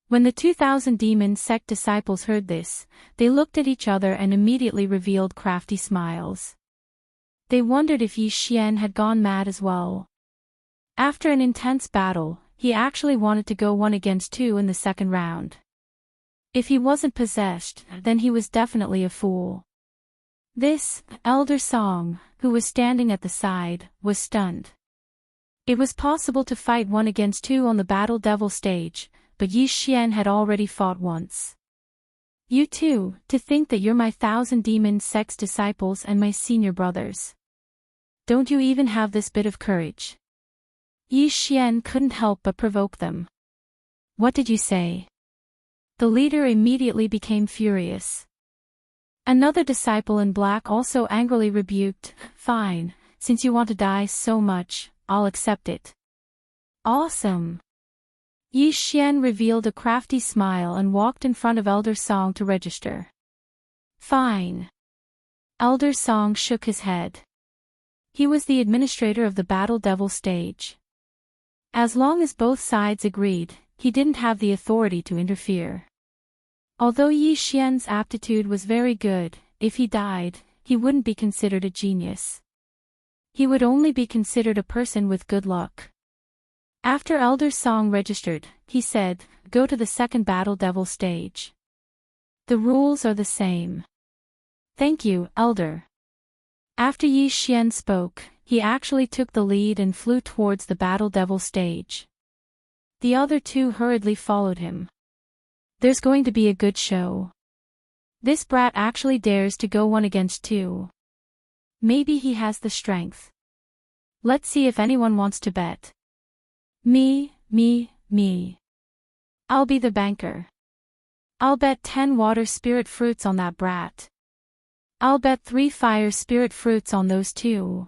When the 2,000 demon sect disciples heard this, they looked at each other and immediately revealed crafty smiles. They wondered if Yi Xian had gone mad as well. After an intense battle, he actually wanted to go 1-against-2 in the second round. If he wasn't possessed, then he was definitely a fool. This, Elder Song, who was standing at the side, was stunned. It was possible to fight 1-against-2 on the Battle Devil stage, but Yi Xian had already fought once. You too, to think that you're my 1,000 demon sect's disciples and my senior brothers. Don't you even have this bit of courage? Yi Xian couldn't help but provoke them. What did you say? The leader immediately became furious. Another disciple in black also angrily rebuked, Fine, since you want to die so much, I'll accept it. Awesome. Yi Xian revealed a crafty smile and walked in front of Elder Song to register. Fine. Elder Song shook his head. He was the administrator of the Battle Devil stage. As long as both sides agreed, he didn't have the authority to interfere. Although Yi Xian's aptitude was very good, if he died, he wouldn't be considered a genius. He would only be considered a person with good luck. After Elder Song registered, he said, Go to the second Battle Devil stage. The rules are the same. Thank you, Elder. After Yi Xian spoke, he actually took the lead and flew towards the Battle Devil stage. The other two hurriedly followed him. There's going to be a good show. This brat actually dares to go 1-against-2. Maybe he has the strength. Let's see if anyone wants to bet. Me. I'll be the banker. I'll bet 10 water spirit fruits on that brat. I'll bet 3 fire spirit fruits on those two.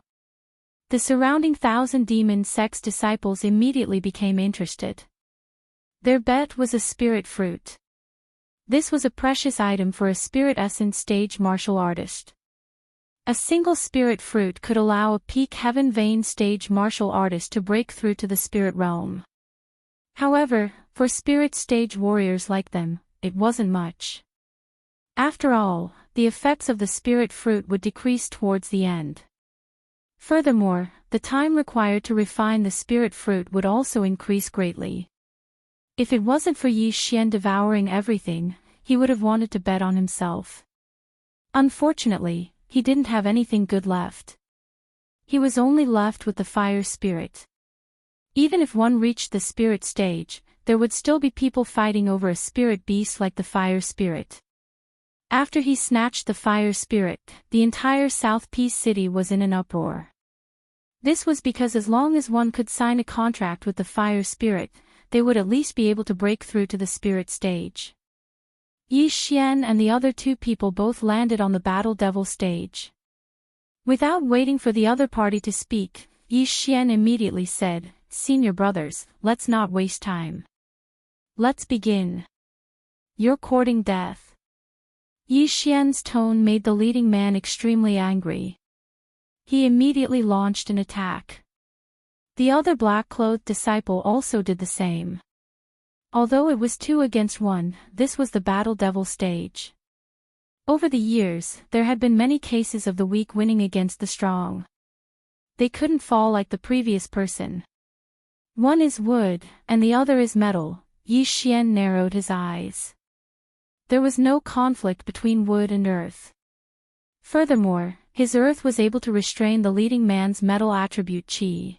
The surrounding 1,000 demon sect's disciples immediately became interested. Their bet was a spirit fruit. This was a precious item for a spirit essence stage martial artist. A single spirit fruit could allow a peak heaven vein stage martial artist to break through to the spirit realm. However, for spirit stage warriors like them, it wasn't much. After all, the effects of the spirit fruit would decrease towards the end. Furthermore, the time required to refine the spirit fruit would also increase greatly. If it wasn't for Yi Xian devouring everything, he would have wanted to bet on himself. Unfortunately, he didn't have anything good left. He was only left with the fire spirit. Even if one reached the spirit stage, there would still be people fighting over a spirit beast like the fire spirit. After he snatched the fire spirit, the entire South Peace City was in an uproar. This was because as long as one could sign a contract with the fire spirit, they would at least be able to break through to the spirit stage. Yi Xian and the other two people both landed on the Battle Devil stage. Without waiting for the other party to speak, Yi Xian immediately said, Senior brothers, let's not waste time. Let's begin. You're courting death. Yi Xian's tone made the leading man extremely angry. He immediately launched an attack. The other black-clothed disciple also did the same. Although it was 2-against-1, this was the Battle Devil stage. Over the years, there had been many cases of the weak winning against the strong. They couldn't fall like the previous person. One is wood, and the other is metal. Yi Xian narrowed his eyes. There was no conflict between wood and earth. Furthermore, his earth was able to restrain the leading man's metal attribute Qi.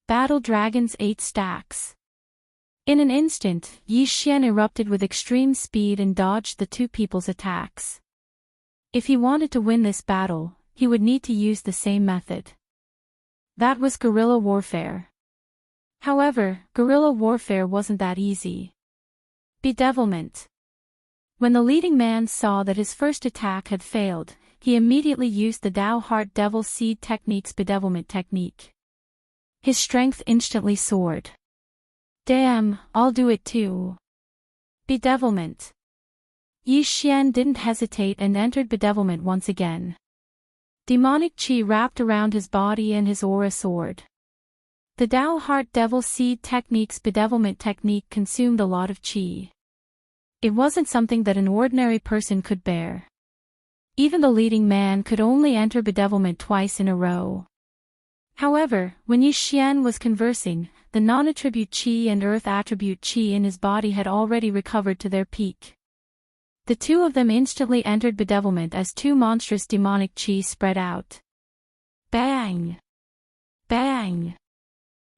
Battle Dragon's 8 stacks. In an instant, Yi Xian erupted with extreme speed and dodged the two people's attacks. If he wanted to win this battle, he would need to use the same method. That was guerrilla warfare. However, guerrilla warfare wasn't that easy. Bedevilment. When the leading man saw that his first attack had failed, he immediately used the Tao Heart Devil Seed Technique's bedevilment technique. His strength instantly soared. Damn, I'll do it too. Bedevilment. Yi Xian didn't hesitate and entered bedevilment once again. Demonic chi wrapped around his body and his aura soared. The Tao Heart Devil Seed Technique's bedevilment technique consumed a lot of chi. It wasn't something that an ordinary person could bear. Even the leading man could only enter bedevilment twice in a row. However, when Yi Xian was conversing, the non-attribute chi and earth attribute chi in his body had already recovered to their peak. The two of them instantly entered bedevilment as two monstrous demonic chi spread out. Bang! Bang!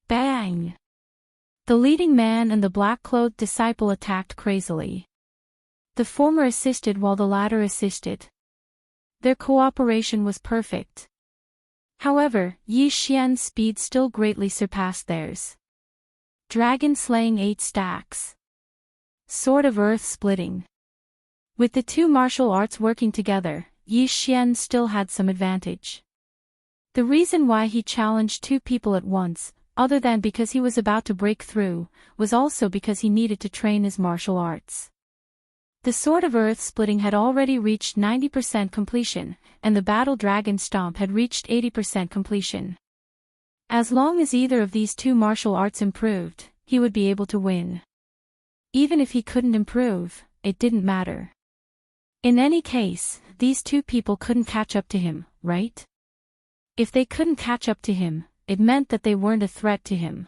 Bang! The leading man and the black-clothed disciple attacked crazily. The former assisted while the latter assisted. Their cooperation was perfect. However, Yi Xian's speed still greatly surpassed theirs. Dragon slaying 8 stacks. Sword of earth splitting. With the two martial arts working together, Yi Xian still had some advantage. The reason why he challenged two people at once, other than because he was about to break through, was also because he needed to train his martial arts. The Sword of Earth Splitting had already reached 90% completion, and the Battle Dragon Stomp had reached 80% completion. As long as either of these two martial arts improved, he would be able to win. Even if he couldn't improve, it didn't matter. In any case, these two people couldn't catch up to him, right? If they couldn't catch up to him, it meant that they weren't a threat to him.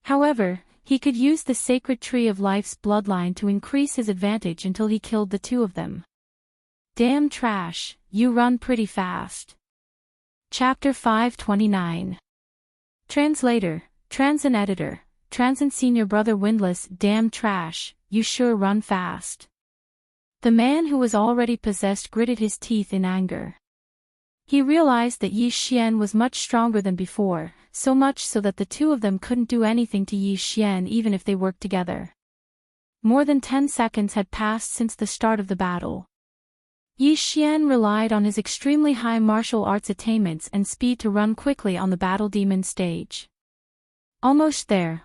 However, he could use the sacred tree of life's bloodline to increase his advantage until he killed the two of them. Damn trash, you run pretty fast. Chapter 529. Translator, Transin Editor, Transin Senior Brother Windless. Damn trash, you sure run fast. The man who was already possessed gritted his teeth in anger. He realized that Yi Xian was much stronger than before, so much so that the two of them couldn't do anything to Yi Xian even if they worked together. More than 10 seconds had passed since the start of the battle. Yi Xian relied on his extremely high martial arts attainments and speed to run quickly on the battle demon stage. Almost there,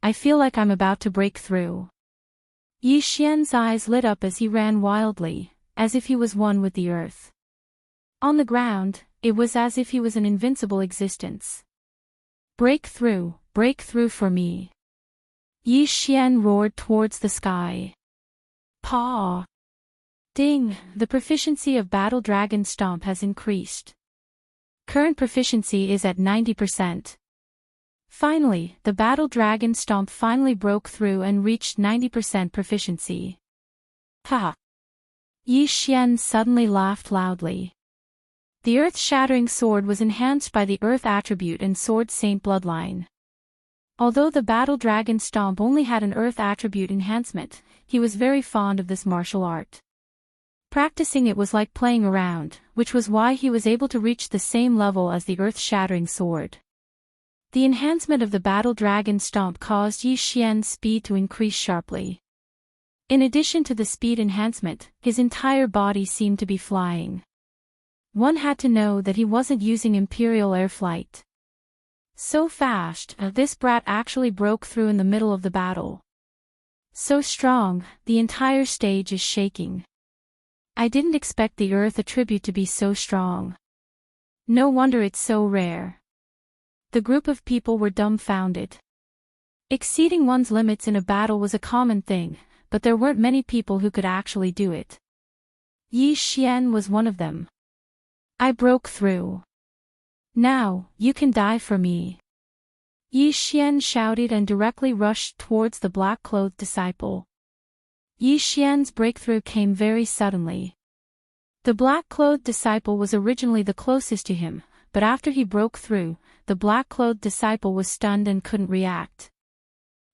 I feel like I'm about to break through. Yi Xian's eyes lit up as he ran wildly, as if he was one with the earth. On the ground, it was as if he was an invincible existence. Break through for me. Yi Xian roared towards the sky. Paw! Ding, the proficiency of Battle Dragon Stomp has increased. Current proficiency is at 90%. Finally, the Battle Dragon Stomp finally broke through and reached 90% proficiency. Ha! Yi Xian suddenly laughed loudly. The earth-shattering sword was enhanced by the earth attribute and sword saint bloodline. Although the Battle Dragon Stomp only had an earth attribute enhancement, he was very fond of this martial art. Practicing it was like playing around, which was why he was able to reach the same level as the earth-shattering sword. The enhancement of the Battle Dragon Stomp caused Yi Xian's speed to increase sharply. In addition to the speed enhancement, his entire body seemed to be flying. One had to know that he wasn't using Imperial air flight. So fast, this brat actually broke through in the middle of the battle. So strong, the entire stage is shaking. I didn't expect the earth attribute to be so strong. No wonder it's so rare. The group of people were dumbfounded. Exceeding one's limits in a battle was a common thing, but there weren't many people who could actually do it. Yi Xian was one of them. I broke through. Now, you can die for me. Yi Xian shouted and directly rushed towards the black-clothed disciple. Yi Xian's breakthrough came very suddenly. The black-clothed disciple was originally the closest to him, but after he broke through, the black-clothed disciple was stunned and couldn't react.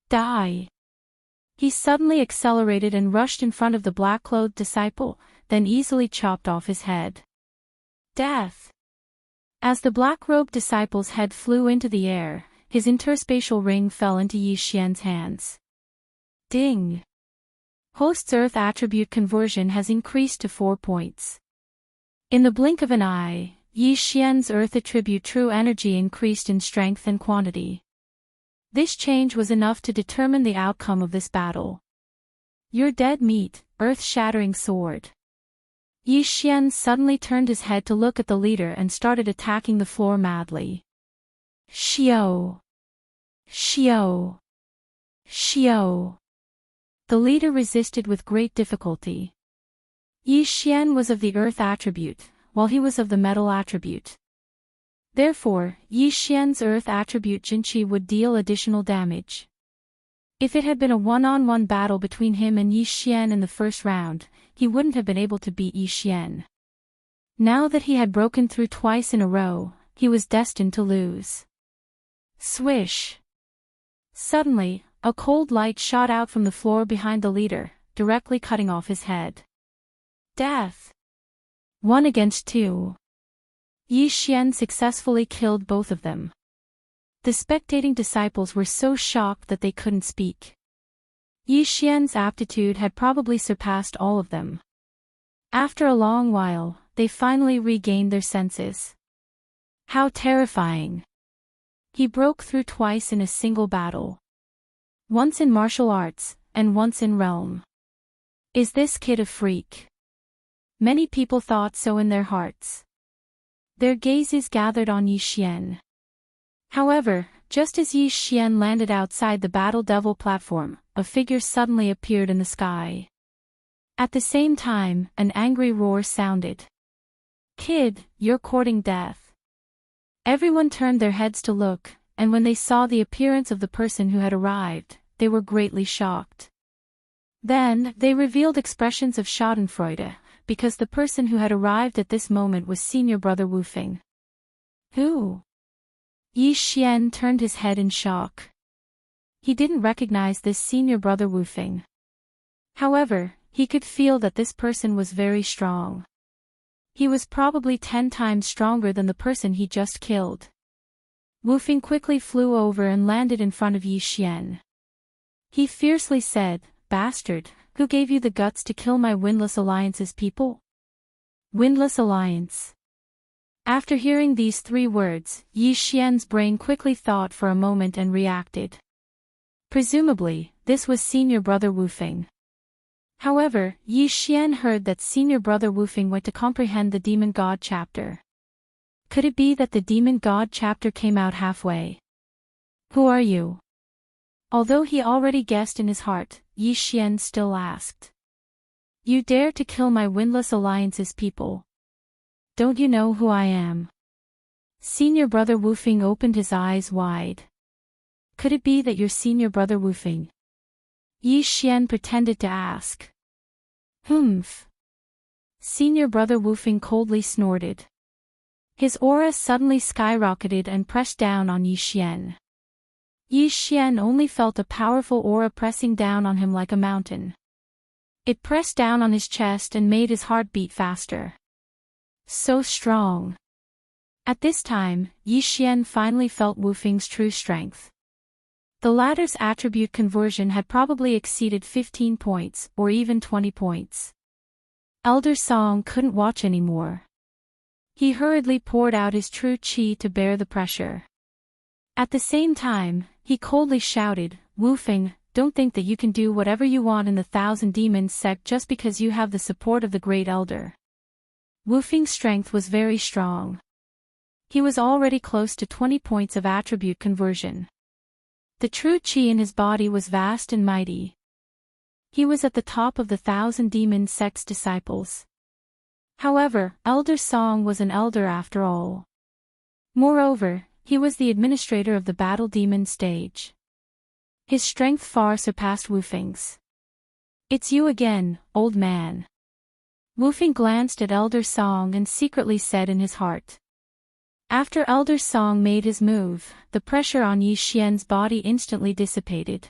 Die! He suddenly accelerated and rushed in front of the black-clothed disciple, then easily chopped off his head. Death! As the black-robed disciple's head flew into the air, his interspatial ring fell into Yi Xian's hands. Ding! Host's Earth attribute conversion has increased to 4 points. In the blink of an eye, Yi Xian's Earth attribute true energy increased in strength and quantity. This change was enough to determine the outcome of this battle. You're dead meat, earth-shattering sword. Yi Xian suddenly turned his head to look at the leader and started attacking the floor madly. Xiao! Xiao! Xiao! The leader resisted with great difficulty. Yi Xian was of the earth attribute, while he was of the metal attribute. Therefore, Yi Xian's earth attribute Jinqi would deal additional damage. If it had been a one-on-one battle between him and Yi Xian in the first round, he wouldn't have been able to beat Yi Xian. Now that he had broken through twice in a row, he was destined to lose. Swish! Suddenly, a cold light shot out from the floor behind the leader, directly cutting off his head. Death! 1 against 2. Yi Xian successfully killed both of them. The spectating disciples were so shocked that they couldn't speak. Yi Xian's aptitude had probably surpassed all of them. After a long while, they finally regained their senses. How terrifying! He broke through twice in a single battle. Once in martial arts, and once in realm. Is this kid a freak? Many people thought so in their hearts. Their gazes gathered on Yi Xian. However, just as Yi Xian landed outside the Battle Devil platform, a figure suddenly appeared in the sky. At the same time, an angry roar sounded. Kid, you're courting death. Everyone turned their heads to look, and when they saw the appearance of the person who had arrived, they were greatly shocked. Then, they revealed expressions of schadenfreude, because the person who had arrived at this moment was senior brother Wu Feng. Who? Yi Xian turned his head in shock. He didn't recognize this senior brother Wu Feng. However, he could feel that this person was very strong. He was probably 10 times stronger than the person he just killed. Wu Feng quickly flew over and landed in front of Yi Xian. He fiercely said, "Bastard, who gave you the guts to kill my Windless Alliance's people?" Windless Alliance. After hearing these 3 words, Yi Xian's brain quickly thought for a moment and reacted. Presumably, this was senior brother Wu Feng. However, Yi Xian heard that senior brother Wu Feng went to comprehend the Demon God chapter. Could it be that the Demon God chapter came out halfway? Who are you? Although he already guessed in his heart, Yi Xian still asked. You dare to kill my Windless Alliance's people. Don't you know who I am? Senior brother Wu Feng opened his eyes wide. Could it be that you're senior brother Wu Feng? Yi Xian pretended to ask. Humph. Senior brother Wu Feng coldly snorted. His aura suddenly skyrocketed and pressed down on Yi Xian. Yi Xian only felt a powerful aura pressing down on him like a mountain. It pressed down on his chest and made his heart beat faster. So strong. At this time, Yi Xian finally felt Wu Feng's true strength. The latter's attribute conversion had probably exceeded 15 points, or even 20 points. Elder Song couldn't watch anymore. He hurriedly poured out his true qi to bear the pressure. At the same time, he coldly shouted, Wu Feng, don't think that you can do whatever you want in the Thousand Demons sect just because you have the support of the Great Elder. Wu Feng's strength was very strong. He was already close to 20 points of attribute conversion. The true qi in his body was vast and mighty. He was at the top of the Thousand Demon sect's disciples. However, Elder Song was an elder after all. Moreover, he was the administrator of the Battle Demon stage. His strength far surpassed Wu Feng's. It's you again, old man. Wu Feng glanced at Elder Song and secretly said in his heart. After Elder Song made his move, the pressure on Yi Xian's body instantly dissipated.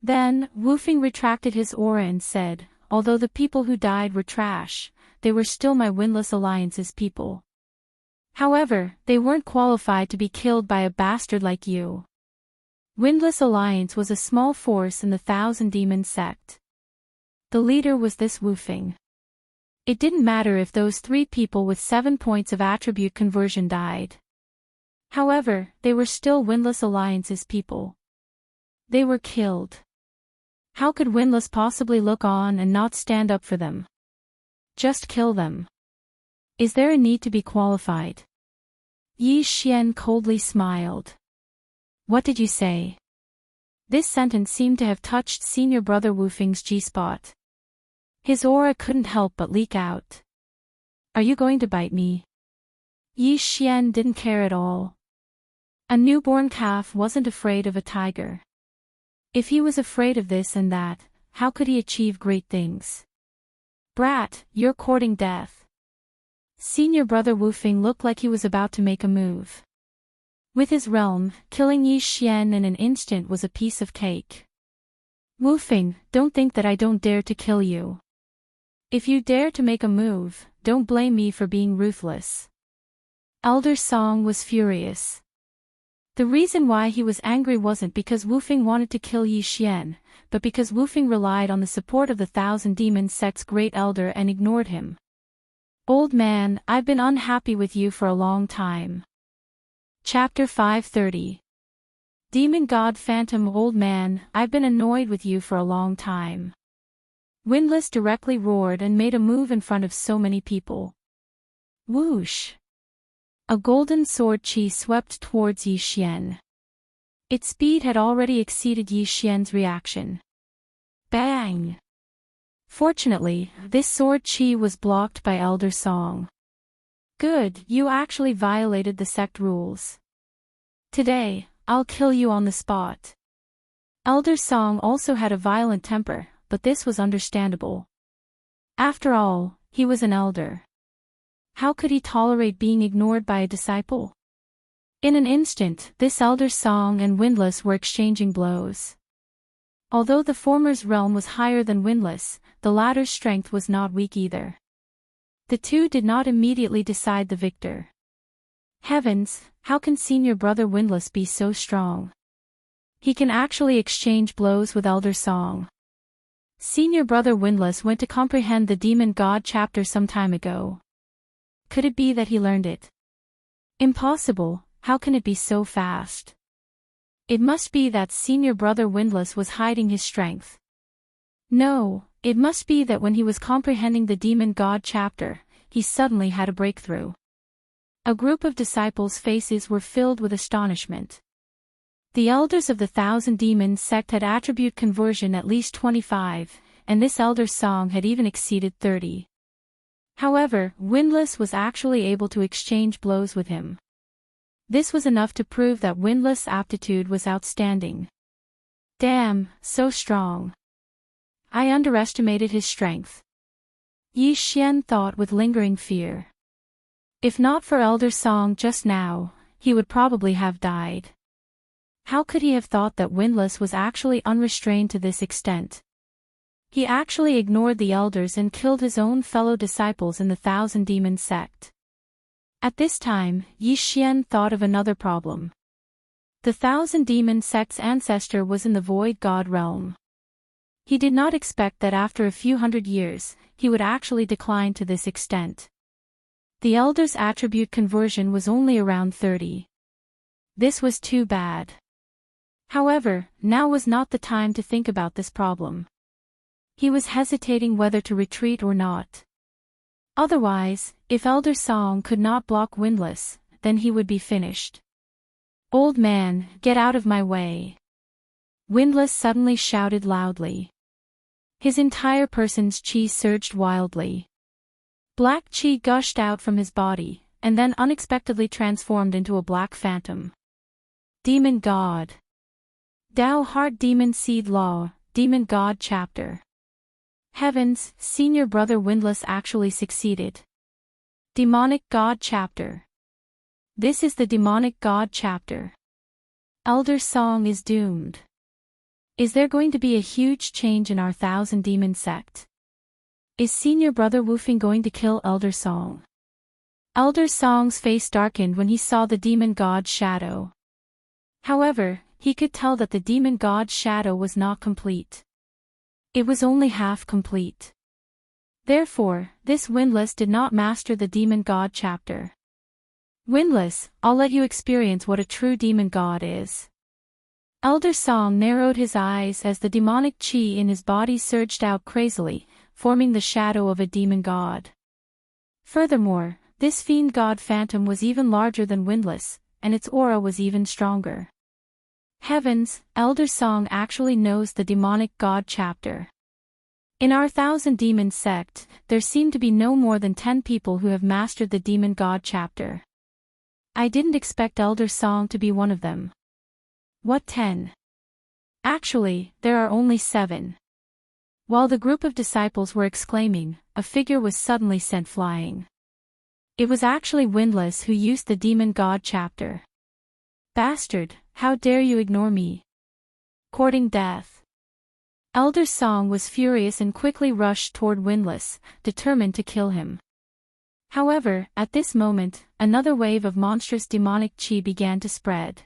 Then, Wu Feng retracted his aura and said, although the people who died were trash, they were still my Windless Alliance's people. However, they weren't qualified to be killed by a bastard like you. Windless Alliance was a small force in the Thousand Demon sect. The leader was this Wufing. It didn't matter if those 3 people with 7 points of attribute conversion died. However, they were still Windless Alliance's people. They were killed. How could Windless possibly look on and not stand up for them? Just kill them. Is there a need to be qualified? Yi Xian coldly smiled. What did you say? This sentence seemed to have touched Senior Brother Wufing's G-spot. His aura couldn't help but leak out. Are you going to bite me? Yi Xian didn't care at all. A newborn calf wasn't afraid of a tiger. If he was afraid of this and that, how could he achieve great things? Brat, you're courting death. Senior Brother Wufing looked like he was about to make a move. With his realm, killing Yi Xian in an instant was a piece of cake. Wufing, don't think that I don't dare to kill you. If you dare to make a move, don't blame me for being ruthless. Elder Song was furious. The reason why he was angry wasn't because Wufing wanted to kill Yi Xian, but because Wufing relied on the support of the Thousand Demon sect's great elder and ignored him. Old man, I've been unhappy with you for a long time. Chapter 530. Demon God Phantom. Old man, I've been annoyed with you for a long time. Windless directly roared and made a move in front of so many people. Whoosh! A golden sword chi swept towards Yi Xian. Its speed had already exceeded Yi Xian's reaction. Bang! Fortunately, this sword chi was blocked by Elder Song. Good, you actually violated the sect rules. Today, I'll kill you on the spot. Elder Song also had a violent temper, but this was understandable. After all, he was an elder. How could he tolerate being ignored by a disciple? In an instant, this Elder Song and Windless were exchanging blows. Although the former's realm was higher than Windless, the latter's strength was not weak either. The two did not immediately decide the victor. Heavens, how can Senior Brother Windless be so strong? He can actually exchange blows with Elder Song. Senior Brother Windless went to comprehend the Demon God chapter some time ago. Could it be that he learned it? Impossible, how can it be so fast? It must be that Senior Brother Windless was hiding his strength. No, it must be that when he was comprehending the Demon God chapter, he suddenly had a breakthrough. A group of disciples' faces were filled with astonishment. The elders of the Thousand Demon sect had attribute conversion at least 25, and this Elder Song had even exceeded 30. However, Windless was actually able to exchange blows with him. This was enough to prove that Windless' aptitude was outstanding. Damn, so strong. I underestimated his strength. Yi Xian thought with lingering fear. If not for Elder Song just now, he would probably have died. How could he have thought that Windless was actually unrestrained to this extent? He actually ignored the elders and killed his own fellow disciples in the Thousand Demon sect. At this time, Yi Xian thought of another problem. The Thousand Demon sect's ancestor was in the Void God realm. He did not expect that after a few hundred years, he would actually decline to this extent. The elder's attribute conversion was only around 30. This was too bad. However, now was not the time to think about this problem. He was hesitating whether to retreat or not. Otherwise, if Elder Song could not block Windless, then he would be finished. Old man, get out of my way. Windless suddenly shouted loudly. His entire person's chi surged wildly. Black chi gushed out from his body, and then unexpectedly transformed into a black phantom. Demon God. Dao Heart Demon Seed Law, Demon God Chapter. Heavens, Senior Brother Windless actually succeeded. Demonic God Chapter. This is the Demonic God Chapter. Elder Song is doomed. Is there going to be a huge change in our Thousand Demon sect? Is Senior Brother Wufing going to kill Elder Song? Elder Song's face darkened when he saw the demon god's shadow. However, he could tell that the demon god's shadow was not complete. It was only half complete. Therefore, this Windless did not master the demon god chapter. Windless, I'll let you experience what a true demon god is. Elder Song narrowed his eyes as the demonic chi in his body surged out crazily, forming the shadow of a demon god. Furthermore, this fiend god phantom was even larger than Windless, and its aura was even stronger. Heavens, Elder Song actually knows the demonic god chapter. In our 1,000 Demon sect, there seem to be no more than 10 people who have mastered the demon god chapter. I didn't expect Elder Song to be one of them. What 10? Actually, there are only 7. While the group of disciples were exclaiming, a figure was suddenly sent flying. It was actually Windless who used the demon god chapter. Bastard, how dare you ignore me? Courting death. Elder Song was furious and quickly rushed toward Windless, determined to kill him. However, at this moment, another wave of monstrous demonic chi began to spread.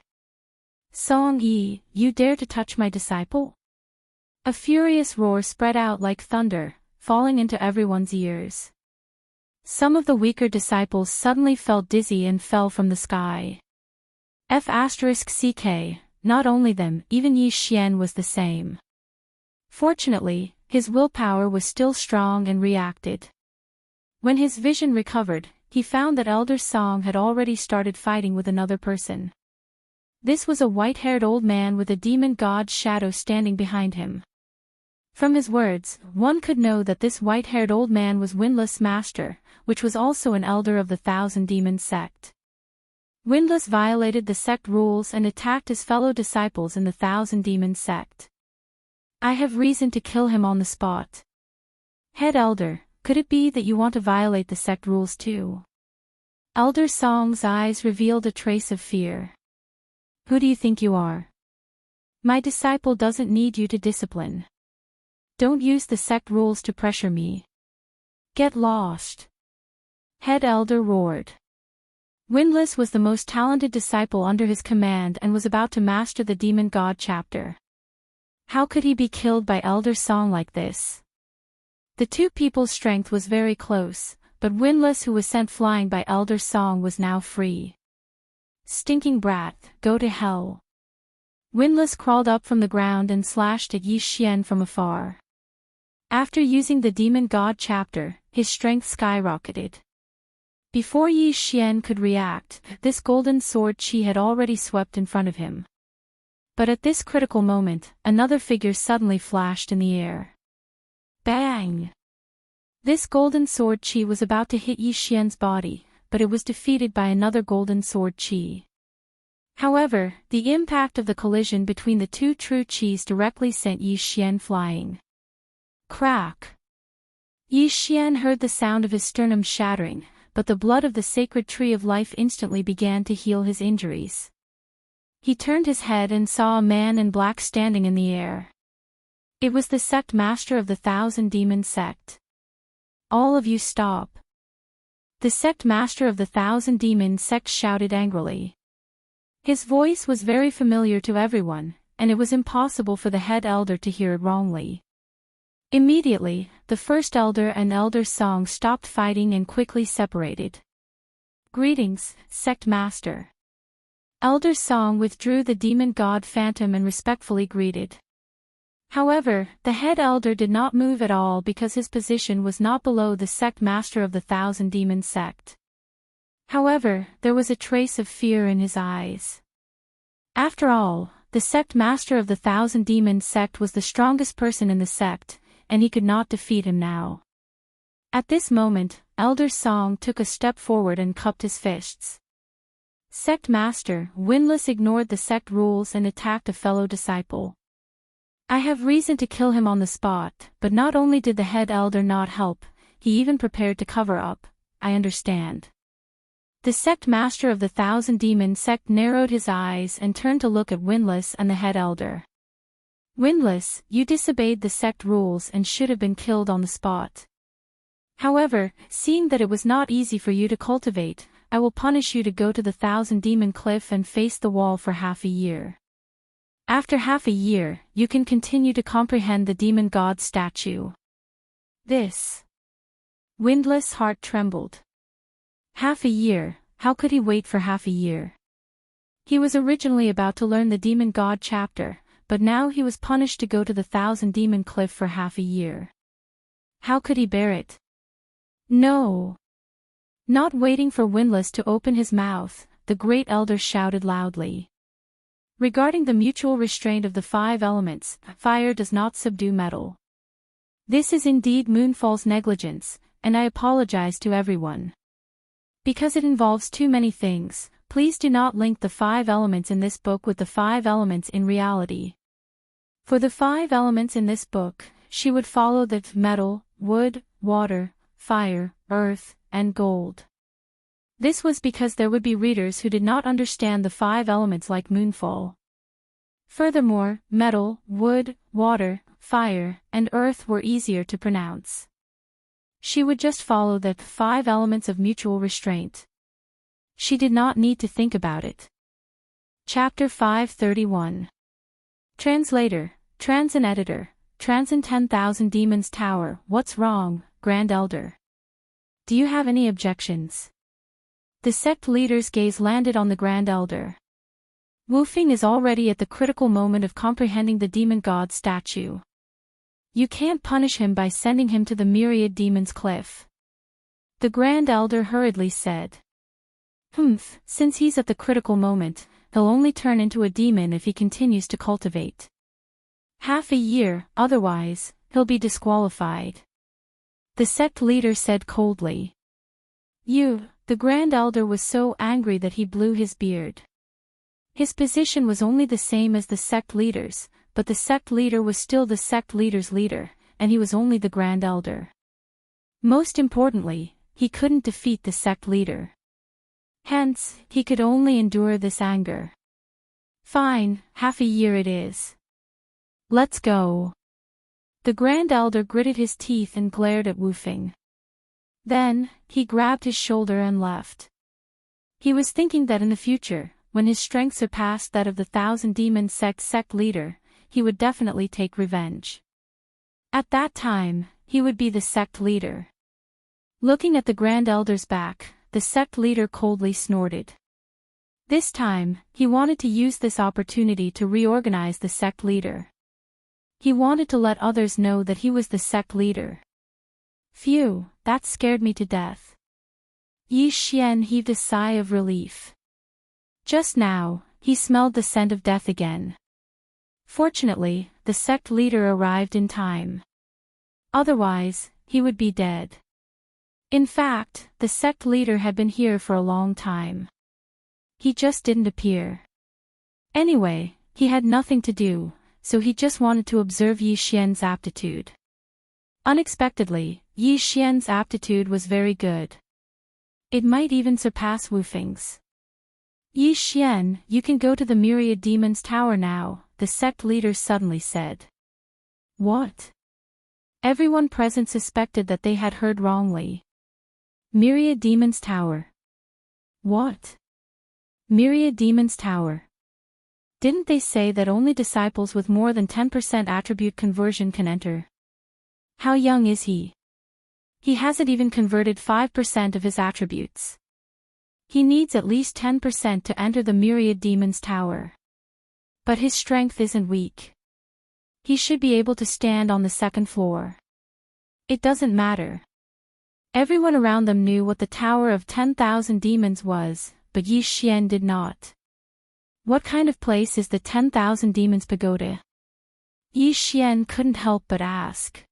Song Yi, you dare to touch my disciple? A furious roar spread out like thunder, falling into everyone's ears. Some of the weaker disciples suddenly felt dizzy and fell from the sky. F***ck, not only them, even Yi Xian was the same. Fortunately, his willpower was still strong and reacted. When his vision recovered, he found that Elder Song had already started fighting with another person. This was a white-haired old man with a demon god's shadow standing behind him. From his words, one could know that this white-haired old man was Windless Master, which was also an elder of the 1,000 Demon sect. Windless violated the sect rules and attacked his fellow disciples in the 1,000 Demon sect. I have reason to kill him on the spot. Head Elder, could it be that you want to violate the sect rules too? Elder Song's eyes revealed a trace of fear. Who do you think you are? My disciple doesn't need you to discipline. Don't use the sect rules to pressure me. Get lost. Head Elder roared. Windless was the most talented disciple under his command and was about to master the demon god chapter. How could he be killed by Elder Song like this? The two people's strength was very close, but Windless, who was sent flying by Elder Song, was now free. Stinking brat, go to hell. Windless crawled up from the ground and slashed at Yi Xian from afar. After using the demon god chapter, his strength skyrocketed. Before Yi Xian could react, this golden sword chi had already swept in front of him. But at this critical moment, another figure suddenly flashed in the air. Bang! This golden sword chi was about to hit Yi Xian's body, but it was defeated by another golden sword chi. However, the impact of the collision between the two true chis directly sent Yi Xian flying. Crack! Yi Xian heard the sound of his sternum shattering, but the blood of the sacred tree of life instantly began to heal his injuries. He turned his head and saw a man in black standing in the air. It was the sect master of the 1,000 Demon sect. All of you stop. The sect master of the 1,000 Demon sect shouted angrily. His voice was very familiar to everyone, and it was impossible for the head elder to hear it wrongly. Immediately, the first elder and Elder Song stopped fighting and quickly separated. Greetings, sect master. Elder Song withdrew the demon god phantom and respectfully greeted. However, the head elder did not move at all because his position was not below the sect master of the 1,000 Demon sect. However, there was a trace of fear in his eyes. After all, the sect master of the 1,000 Demon sect was the strongest person in the sect, and he could not defeat him now. At this moment, Elder Song took a step forward and cupped his fists. Sect Master, Windless ignored the sect rules and attacked a fellow disciple. I have reason to kill him on the spot, but not only did the head elder not help, he even prepared to cover up. I understand. The sect master of the 1,000 Demon sect narrowed his eyes and turned to look at Windless and the head elder. Windless, you disobeyed the sect rules and should have been killed on the spot. However, seeing that it was not easy for you to cultivate, I will punish you to go to the 1,000-demon cliff and face the wall for half a year. After half a year, you can continue to comprehend the demon god's statue. This windless heart trembled. Half a year, how could he wait for half a year? He was originally about to learn the demon god chapter, but now he was punished to go to the 1,000-demon cliff for half a year. How could he bear it? No. Not waiting for Windless to open his mouth, the great elder shouted loudly. Regarding the mutual restraint of the 5 elements, fire does not subdue metal. This is indeed Moonfall's negligence, and I apologize to everyone. Because it involves too many things, please do not link the 5 elements in this book with the 5 elements in reality. For the 5 elements in this book, she would follow the metal, wood, water, fire, earth, and gold. This was because there would be readers who did not understand the 5 elements like Moonfall. Furthermore, metal, wood, water, fire, and earth were easier to pronounce. She would just follow the 5 elements of mutual restraint. She did not need to think about it. Chapter 531. Translator, Transin Editor, Transin 10,000 Demons Tower. What's wrong, Grand Elder? Do you have any objections? The sect leader's gaze landed on the Grand Elder. Wufing is already at the critical moment of comprehending the demon god statue. You can't punish him by sending him to the myriad demons cliff. The Grand Elder hurriedly said. Since he's at the critical moment, he'll only turn into a demon if he continues to cultivate. Half a year, otherwise, he'll be disqualified. The sect leader said coldly. The Grand Elder was so angry that he blew his beard. His position was only the same as the sect leader's, but the sect leader was still the sect leader's leader, and he was only the Grand Elder. Most importantly, he couldn't defeat the sect leader. Hence, he could only endure this anger. Fine, half a year it is. Let's go. The Grand Elder gritted his teeth and glared at Wufing. Then, he grabbed his shoulder and left. He was thinking that in the future, when his strength surpassed that of the 1,000-demon sect leader, he would definitely take revenge. At that time, he would be the sect leader. Looking at the Grand Elder's back, the sect leader coldly snorted. This time, he wanted to use this opportunity to reorganize the sect leader. He wanted to let others know that he was the sect leader. Phew, that scared me to death. Yi Xian heaved a sigh of relief. Just now, he smelled the scent of death again. Fortunately, the sect leader arrived in time. Otherwise, he would be dead. In fact, the sect leader had been here for a long time. He just didn't appear. Anyway, he had nothing to do, so he just wanted to observe Yi Xian's aptitude. Unexpectedly, Yi Xian's aptitude was very good. It might even surpass Wufing's. Yi Xian, you can go to the Myriad Demons Tower now, the sect leader suddenly said. What? Everyone present suspected that they had heard wrongly. Myriad Demons Tower. What? Myriad Demons Tower. Didn't they say that only disciples with more than 10% attribute conversion can enter? How young is he? He hasn't even converted 5% of his attributes. He needs at least 10% to enter the Myriad Demons Tower. But his strength isn't weak. He should be able to stand on the 2nd floor. It doesn't matter. Everyone around them knew what the Tower of 10,000 Demons was, but Yi Xian did not. What kind of place is the 10,000 Demons Pagoda? Yi Xian couldn't help but ask.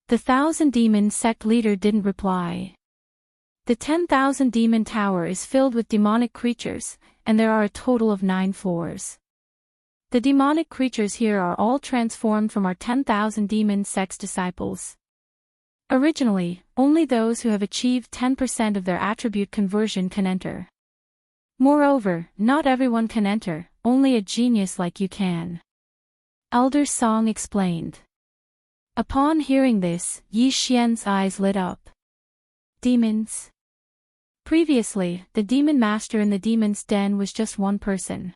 The 1,000 Demon sect leader didn't reply. The 10,000 Demon Tower is filled with demonic creatures, and there are a total of 9 floors. The demonic creatures here are all transformed from our 10,000 Demon sect's disciples. Originally, only those who have achieved 10% of their attribute conversion can enter. Moreover, not everyone can enter, only a genius like you can. Elder Song explained. Upon hearing this, Yi Xian's eyes lit up. Demons. Previously, the demon master in the demon's den was just one person.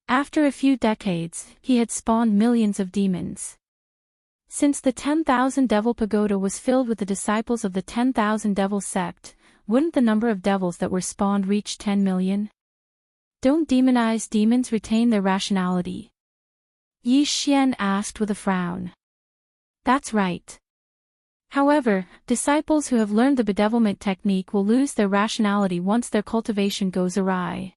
After a few decades, he had spawned millions of demons. Since the 10,000 Devil Pagoda was filled with the disciples of the 10,000 Devil Sept, wouldn't the number of devils that were spawned reach 10 million? Don't demonized demons retain their rationality? Yi Xian asked with a frown. That's right. However, disciples who have learned the bedevilment technique will lose their rationality once their cultivation goes awry.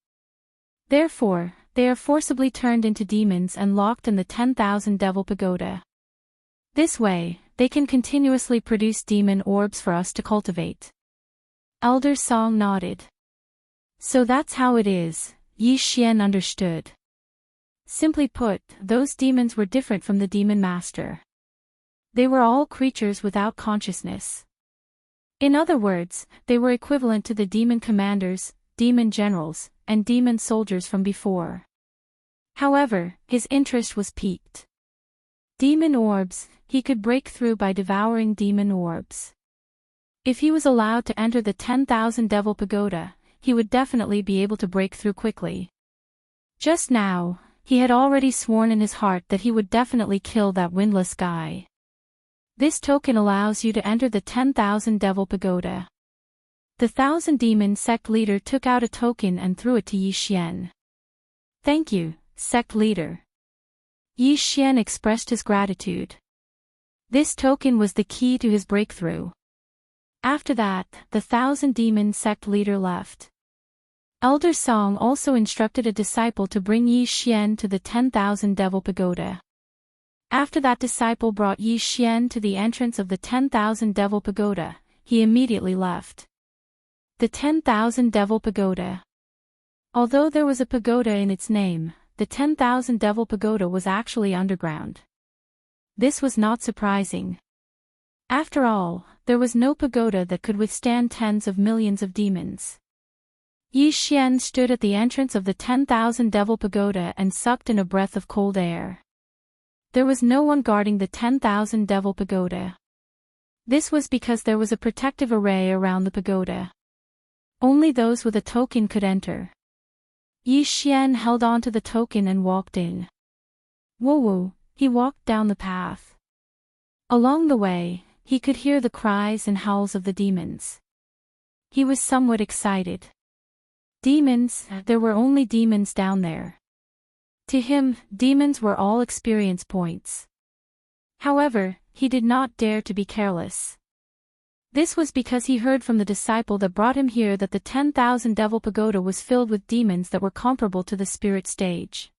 Therefore, they are forcibly turned into demons and locked in the 10,000 Devil Pagoda. This way, they can continuously produce demon orbs for us to cultivate. Elder Song nodded. So that's how it is, Yi Xian understood. Simply put, those demons were different from the demon master. They were all creatures without consciousness. In other words, they were equivalent to the demon commanders, demon generals, and demon soldiers from before. However, his interest was piqued. Demon orbs, he could break through by devouring demon orbs. If he was allowed to enter the 10,000 Devil Pagoda, he would definitely be able to break through quickly. Just now, he had already sworn in his heart that he would definitely kill that windless guy. This token allows you to enter the 10,000 Devil Pagoda. The 1,000 Demon sect leader took out a token and threw it to Yi Xian. Thank you, sect leader. Yi Xian expressed his gratitude. This token was the key to his breakthrough. After that, the 1,000 Demon sect leader left. Elder Song also instructed a disciple to bring Yi Xian to the 10,000 Devil Pagoda. After that disciple brought Yi Xian to the entrance of the 10,000 Devil Pagoda, he immediately left. The 10,000 Devil Pagoda. Although there was a pagoda in its name, the 10,000 Devil Pagoda was actually underground. This was not surprising. After all, there was no pagoda that could withstand tens of millions of demons. Yi Xian stood at the entrance of the 10,000 Devil Pagoda and sucked in a breath of cold air. There was no one guarding the 10,000 Devil Pagoda. This was because there was a protective array around the pagoda. Only those with a token could enter. Yi Xian held on to the token and walked in. Woo-woo, he walked down the path. Along the way, he could hear the cries and howls of the demons. He was somewhat excited. Demons, there were only demons down there. To him, demons were all experience points. However, he did not dare to be careless. This was because he heard from the disciple that brought him here that the 10,000 Devil Pagoda was filled with demons that were comparable to the spirit stage.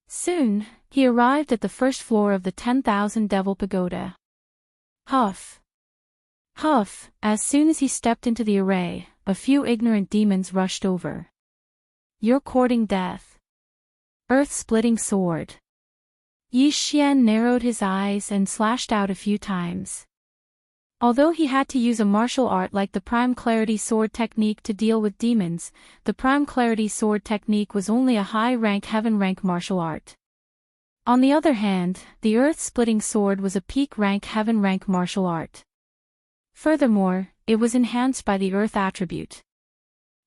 Soon, he arrived at the first floor of the 10,000 Devil Pagoda. Huff. Huff, as soon as he stepped into the array, a few ignorant demons rushed over. You're courting death. Earth-splitting sword. Yi Xian narrowed his eyes and slashed out a few times. Although he had to use a martial art like the Prime Clarity Sword technique to deal with demons, the Prime Clarity Sword technique was only a high-rank heaven-rank martial art. On the other hand, the Earth-splitting sword was a peak-rank heaven-rank martial art. Furthermore, it was enhanced by the Earth attribute.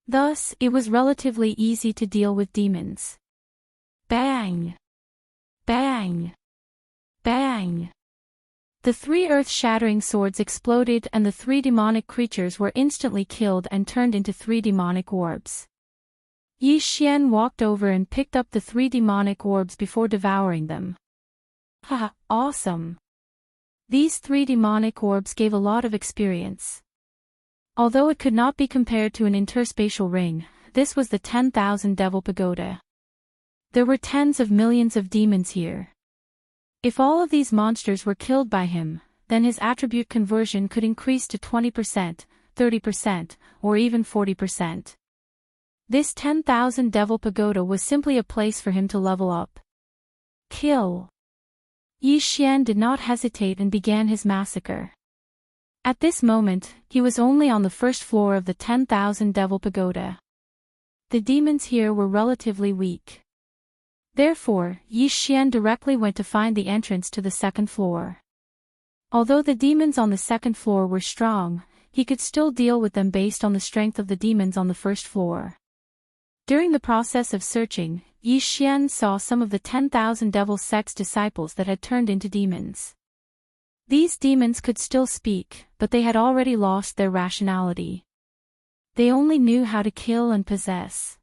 Thus, it was relatively easy to deal with demons. Bang! Bang! Bang! The 3 earth-shattering swords exploded and the 3 demonic creatures were instantly killed and turned into 3 demonic orbs. Yi Xian walked over and picked up the 3 demonic orbs before devouring them. Haha, awesome! These 3 demonic orbs gave a lot of experience. Although it could not be compared to an interspatial ring, this was the 10,000 Devil Pagoda. There were tens of millions of demons here. If all of these monsters were killed by him, then his attribute conversion could increase to 20%, 30%, or even 40%. This 10,000 Devil Pagoda was simply a place for him to level up. Kill. Yi Xian did not hesitate and began his massacre. At this moment, he was only on the first floor of the 10,000 Devil Pagoda. The demons here were relatively weak. Therefore, Yi Xian directly went to find the entrance to the second floor. Although the demons on the second floor were strong, he could still deal with them based on the strength of the demons on the first floor. During the process of searching, Yi Xian saw some of the 10,000 devil sect's disciples that had turned into demons. These demons could still speak, but they had already lost their rationality. They only knew how to kill and possess.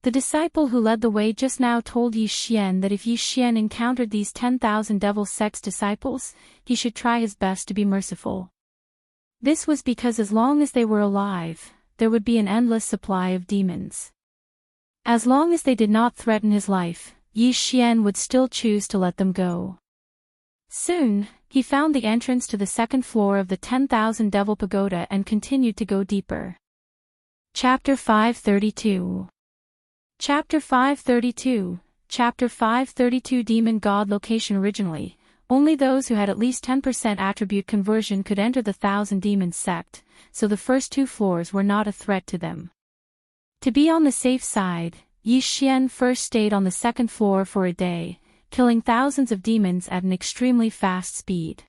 The disciple who led the way just now told Yi Xian that if Yi Xian encountered these 10,000 devil sect's disciples, he should try his best to be merciful. This was because as long as they were alive, there would be an endless supply of demons. As long as they did not threaten his life, Yi Xian would still choose to let them go. Soon, he found the entrance to the second floor of the 10,000 Devil Pagoda and continued to go deeper. Chapter 532. Chapter 532. Chapter 532 Demon God Location. Originally, only those who had at least 10% attribute conversion could enter the Thousand Demons sect, so the first two floors were not a threat to them. To be on the safe side, Yi Xian first stayed on the second floor for a day, killing thousands of demons at an extremely fast speed.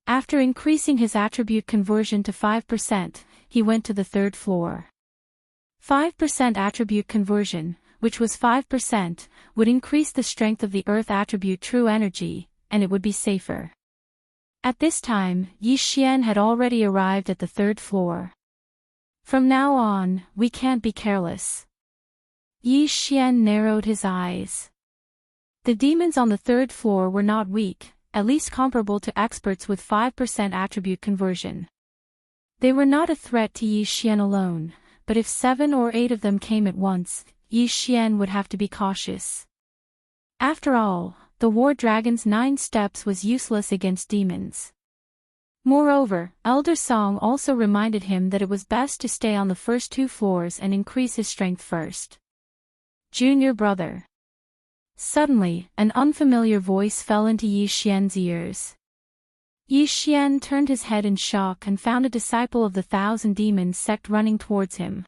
After increasing his attribute conversion to 5%, he went to the third floor. 5% attribute conversion, which was 5%, would increase the strength of the earth attribute true energy, and it would be safer. At this time, Yi Xian had already arrived at the third floor. From now on, we can't be careless. Yi Xian narrowed his eyes. The demons on the third floor were not weak, at least comparable to experts with 5% attribute conversion. They were not a threat to Yi Xian alone, but if 7 or 8 of them came at once, Yi Xian would have to be cautious. After all, the War Dragon's 9 steps was useless against demons. Moreover, Elder Song also reminded him that it was best to stay on the first 2 floors and increase his strength first. Junior brother. Suddenly, an unfamiliar voice fell into Yi Xian's ears. Yi Xian turned his head in shock and found a disciple of the Thousand Demons sect running towards him.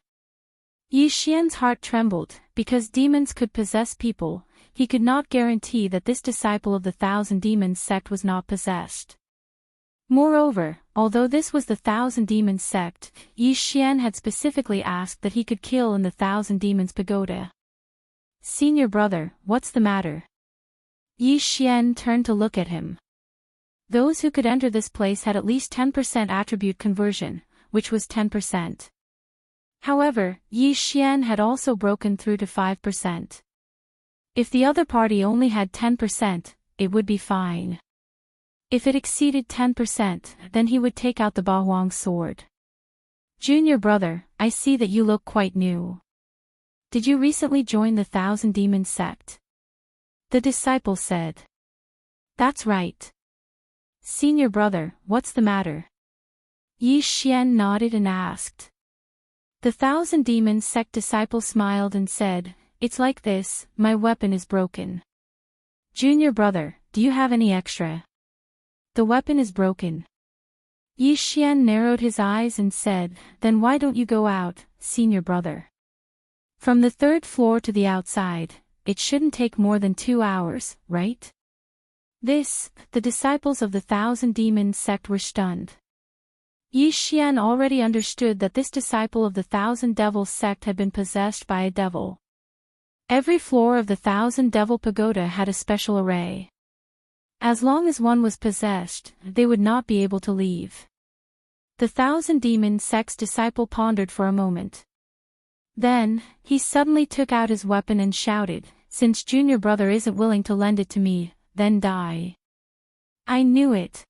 Yi Xian's heart trembled, because demons could possess people. He could not guarantee that this disciple of the Thousand Demons sect was not possessed. Moreover, although this was the Thousand Demons sect, Yi Xian had specifically asked that he could kill in the Thousand Demons Pagoda. Senior brother, what's the matter? Yi Xian turned to look at him. Those who could enter this place had at least 10% attribute conversion, which was 10%. However, Yi Xian had also broken through to 5%. If the other party only had 10%, it would be fine. If it exceeded 10%, then he would take out the Bahuang sword. Junior brother, I see that you look quite new. Did you recently join the Thousand Demons sect? The disciple said. That's right. Senior brother, what's the matter? Yi Xian nodded and asked. The Thousand Demons sect disciple smiled and said, it's like this, my weapon is broken. Junior brother, do you have any extra? The weapon is broken. Yi Xian narrowed his eyes and said, then why don't you go out, senior brother? From the third floor to the outside, it shouldn't take more than 2 hours, right? The disciples of the Thousand Demons sect were stunned. Yi Xian already understood that this disciple of the Thousand Devils sect had been possessed by a devil. Every floor of the Thousand Devil Pagoda had a special array. As long as one was possessed, they would not be able to leave. The Thousand Demons sect's disciple pondered for a moment. Then, he suddenly took out his weapon and shouted, since junior brother isn't willing to lend it to me, then die. I knew it.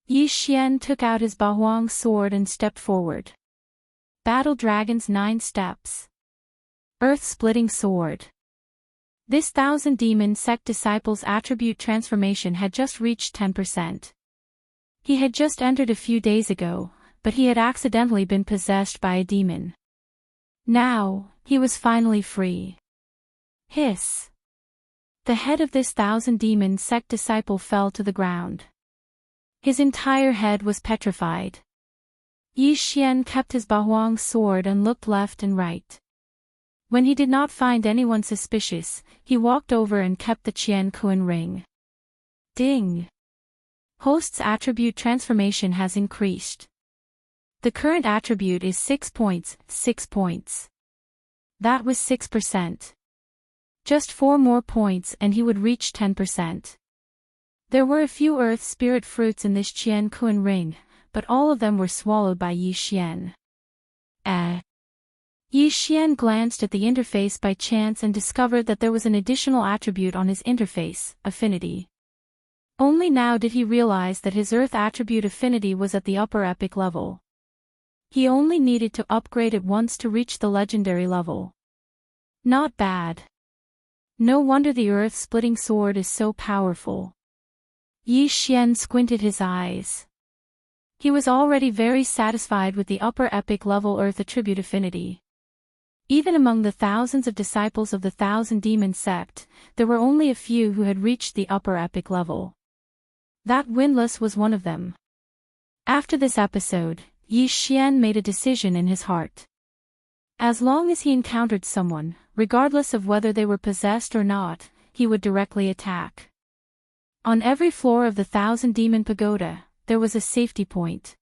Yi Xian took out his Bahuang sword and stepped forward. Battle Dragon's 9 steps. Earth-splitting sword. This Thousand Demon sect disciple's attribute transformation had just reached 10%. He had just entered a few days ago, but he had accidentally been possessed by a demon. Now, he was finally free. Hiss. The head of this Thousand Demon sect disciple fell to the ground. His entire head was petrified. Yi Xian kept his Bahuang sword and looked left and right. When he did not find anyone suspicious, he walked over and kept the Qian Kuan ring. Ding. Host's attribute transformation has increased. The current attribute is 6 points, 6 points. That was 6%. Just 4 more points and he would reach 10%. There were a few earth spirit fruits in this Qian Kun ring, but all of them were swallowed by Yi Xian. Yi Xian glanced at the interface by chance and discovered that there was an additional attribute on his interface, affinity. Only now did he realize that his earth attribute affinity was at the upper epic level. He only needed to upgrade it once to reach the legendary level. Not bad. No wonder the earth-splitting sword is so powerful. Yi Xian squinted his eyes. He was already very satisfied with the upper epic level earth attribute affinity. Even among the thousands of disciples of the Thousand Demon sect, there were only a few who had reached the upper epic level. That Windlass was one of them. After this episode, Yi Xian made a decision in his heart. As long as he encountered someone, regardless of whether they were possessed or not, he would directly attack. On every floor of the Thousand Demon Pagoda, there was a safety point.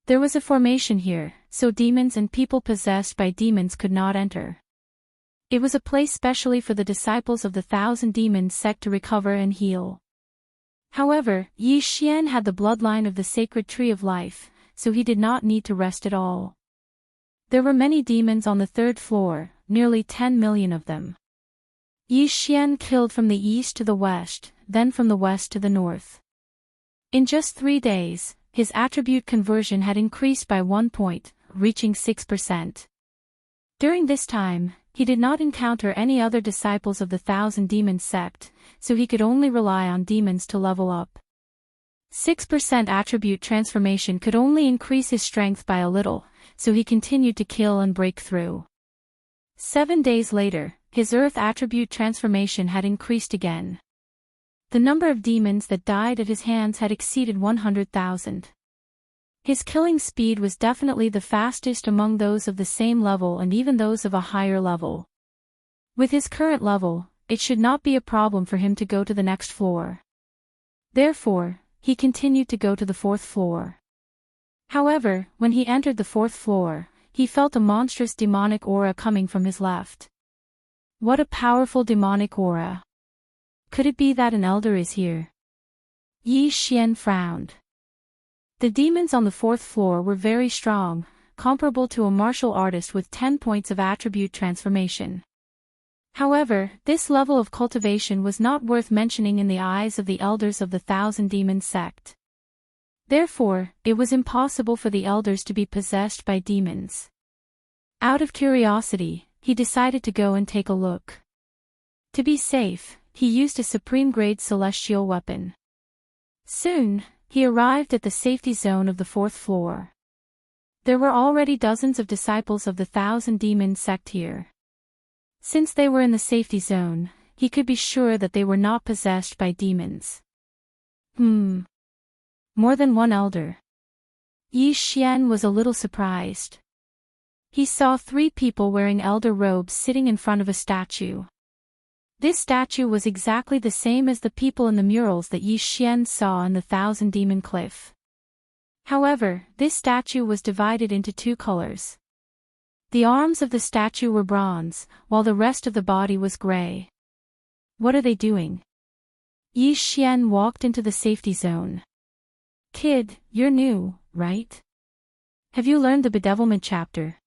There was a formation here, so demons and people possessed by demons could not enter. It was a place specially for the disciples of the Thousand Demon sect to recover and heal. However, Yi Xian had the bloodline of the sacred tree of life, so he did not need to rest at all. There were many demons on the 3rd floor, nearly 10 million of them. Yi Xian killed from the east to the west, then from the west to the north. In just 3 days, his attribute conversion had increased by 1 point, reaching 6%. During this time, he did not encounter any other disciples of the Thousand Demon sect, so he could only rely on demons to level up. 6% attribute transformation could only increase his strength by a little, so he continued to kill and break through. 7 days later, his earth attribute transformation had increased again. The number of demons that died at his hands had exceeded 100,000. His killing speed was definitely the fastest among those of the same level and even those of a higher level. With his current level, it should not be a problem for him to go to the next floor. Therefore, he continued to go to the 4th floor. However, when he entered the 4th floor, he felt a monstrous demonic aura coming from his left. What a powerful demonic aura! Could it be that an elder is here? Yi Xian frowned. The demons on the 4th floor were very strong, comparable to a martial artist with 10 points of attribute transformation. However, this level of cultivation was not worth mentioning in the eyes of the elders of the Thousand Demon sect. Therefore, it was impossible for the elders to be possessed by demons. Out of curiosity, he decided to go and take a look. To be safe, he used a supreme-grade celestial weapon. Soon, he arrived at the safety zone of the 4th floor. There were already dozens of disciples of the Thousand Demon sect here. Since they were in the safety zone, he could be sure that they were not possessed by demons. More than one elder. Yi Xian was a little surprised. He saw 3 people wearing elder robes sitting in front of a statue. This statue was exactly the same as the people in the murals that Yi Xian saw in the Thousand Demon Cliff. However, this statue was divided into 2 colors. The arms of the statue were bronze, while the rest of the body was gray. What are they doing? Yi Xian walked into the safety zone. Kid, you're new, right? Have you learned the bedevilment chapter?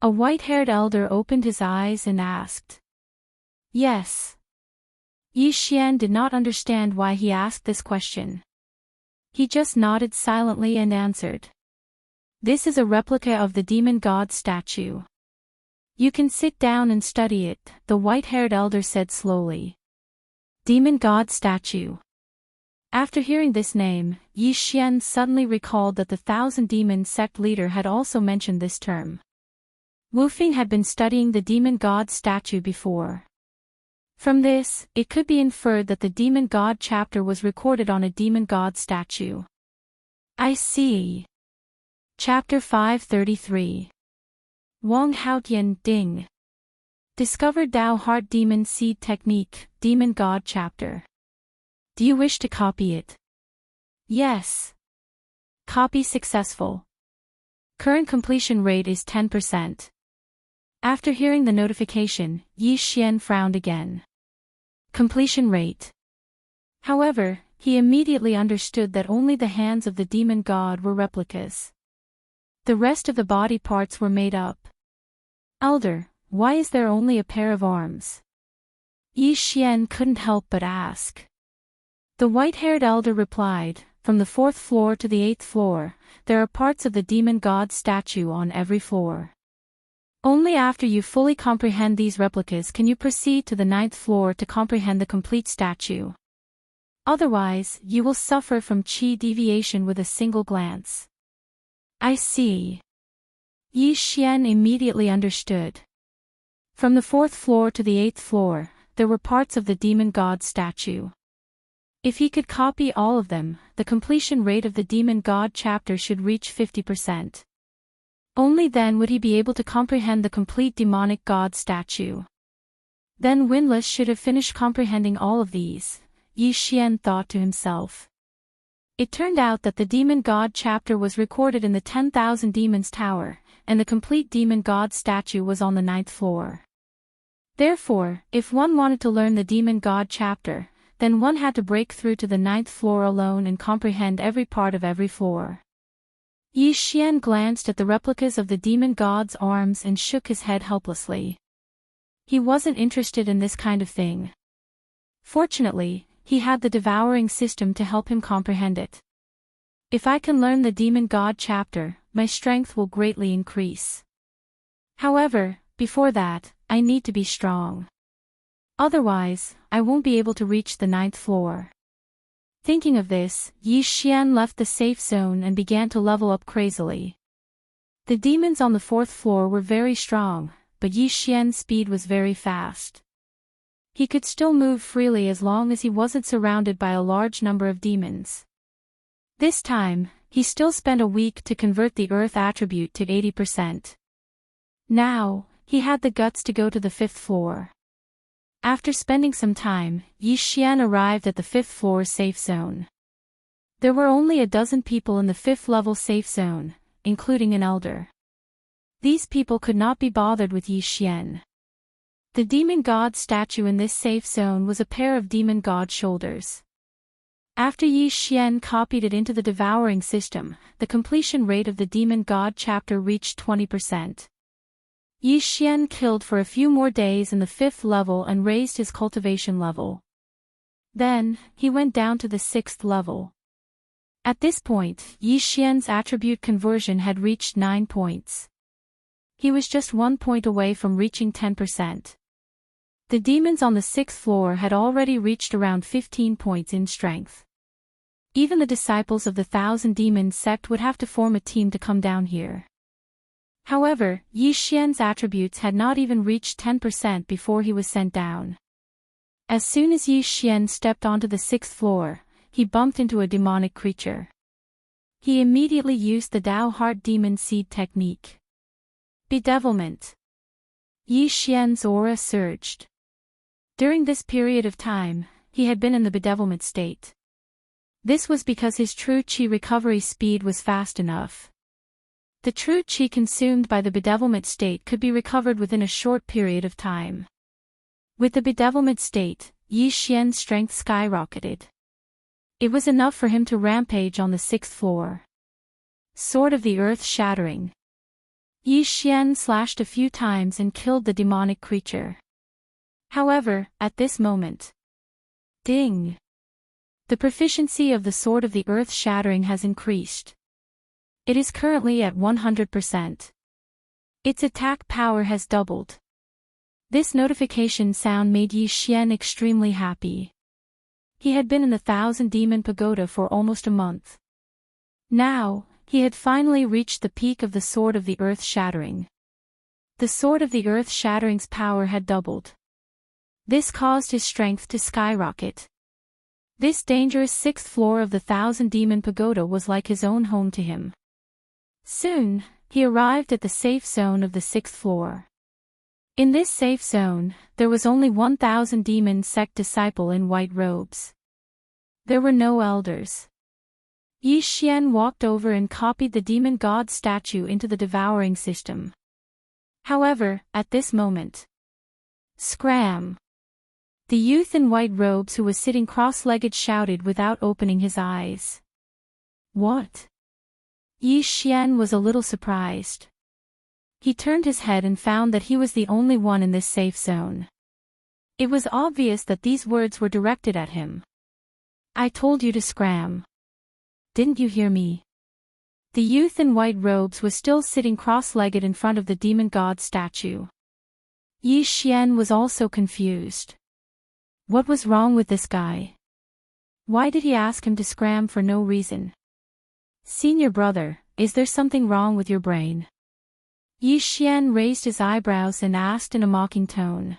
A white-haired elder opened his eyes and asked. Yes. Yi Xian did not understand why he asked this question. He just nodded silently and answered. This is a replica of the demon god statue. You can sit down and study it, the white-haired elder said slowly. Demon god statue. After hearing this name, Yi Xian suddenly recalled that the Thousand Demon sect leader had also mentioned this term. Wu Feng had been studying the demon god statue before. From this, it could be inferred that the demon god chapter was recorded on a demon god statue. I see. Chapter 533. Wang Haotian Ding. Discovered Dao Heart Demon Seed Technique, Demon God Chapter. Do you wish to copy it? Yes. Copy successful. Current completion rate is 10%. After hearing the notification, Yi Xian frowned again. Completion rate. However, he immediately understood that only the hands of the demon god were replicas. The rest of the body parts were made up. Elder, why is there only a pair of arms? Yi Xian couldn't help but ask. The white-haired elder replied, from the 4th floor to the 8th floor, there are parts of the demon god statue on every floor. Only after you fully comprehend these replicas can you proceed to the 9th floor to comprehend the complete statue. Otherwise, you will suffer from qi deviation with a single glance. I see. Yi Xian immediately understood. From the 4th floor to the 8th floor, there were parts of the demon god statue. If he could copy all of them, the completion rate of the demon god chapter should reach 50%. Only then would he be able to comprehend the complete demonic god statue. Then Windlass should have finished comprehending all of these, Yi Xian thought to himself. It turned out that the demon god chapter was recorded in the 10,000 Demons Tower, and the complete demon god statue was on the 9th floor. Therefore, if one wanted to learn the demon god chapter, then one had to break through to the 9th floor alone and comprehend every part of every floor. Yi Xian glanced at the replicas of the demon god's arms and shook his head helplessly. He wasn't interested in this kind of thing. Fortunately, he had the devouring system to help him comprehend it. If I can learn the demon god chapter, my strength will greatly increase. However, before that, I need to be strong. Otherwise, I won't be able to reach the 9th floor. Thinking of this, Yi Xian left the safe zone and began to level up crazily. The demons on the 4th floor were very strong, but Yi Xian's speed was very fast. He could still move freely as long as he wasn't surrounded by a large number of demons. This time, he still spent a week to convert the earth attribute to 80%. Now, he had the guts to go to the 5th floor. After spending some time, Yi Xian arrived at the 5th floor safe zone. There were only a dozen people in the 5th level safe zone, including an elder. These people could not be bothered with Yi Xian. The demon god statue in this safe zone was a pair of demon god shoulders. After Yi Xian copied it into the devouring system, the completion rate of the demon god chapter reached 20%. Yi Xian killed for a few more days in the 5th level and raised his cultivation level. Then, he went down to the 6th level. At this point, Yi Xian's attribute conversion had reached 9 points. He was just 1 point away from reaching 10%. The demons on the 6th floor had already reached around 15 points in strength. Even the disciples of the 1,000 Demons sect would have to form a team to come down here. However, Yi Xian's attributes had not even reached 10% before he was sent down. As soon as Yi Xian stepped onto the 6th floor, he bumped into a demonic creature. He immediately used the Dao Heart Demon Seed technique. Bedevilment. Yi Xian's aura surged. During this period of time, he had been in the bedevilment state. This was because his true qi recovery speed was fast enough. The true qi consumed by the bedevilment state could be recovered within a short period of time. With the bedevilment state, Yi Xian's strength skyrocketed. It was enough for him to rampage on the 6th floor. Sword of the Earth Shattering. Yi Xian slashed a few times and killed the demonic creature. However, at this moment, ding! The proficiency of the Sword of the Earth Shattering has increased. It is currently at 100%. Its attack power has doubled. This notification sound made Yi Xian extremely happy. He had been in the 1,000 Demon Pagoda for almost a month. Now, he had finally reached the peak of the Sword of the Earth Shattering. The Sword of the Earth Shattering's power had doubled. This caused his strength to skyrocket. This dangerous 6th floor of the 1,000 Demon Pagoda was like his own home to him. Soon, he arrived at the safe zone of the 6th floor. In this safe zone, there was only 1,000 demon sect disciple in white robes. There were no elders. Yi Xian walked over and copied the demon god statue into the devouring system. However, at this moment, scram! The youth in white robes who was sitting cross-legged shouted without opening his eyes. What? Yi Xian was a little surprised. He turned his head and found that he was the only one in this safe zone. It was obvious that these words were directed at him. I told you to scram. Didn't you hear me? The youth in white robes was still sitting cross-legged in front of the demon god statue. Yi Xian was also confused. What was wrong with this guy? Why did he ask him to scram for no reason? Senior brother, is there something wrong with your brain? Yi Xian raised his eyebrows and asked in a mocking tone.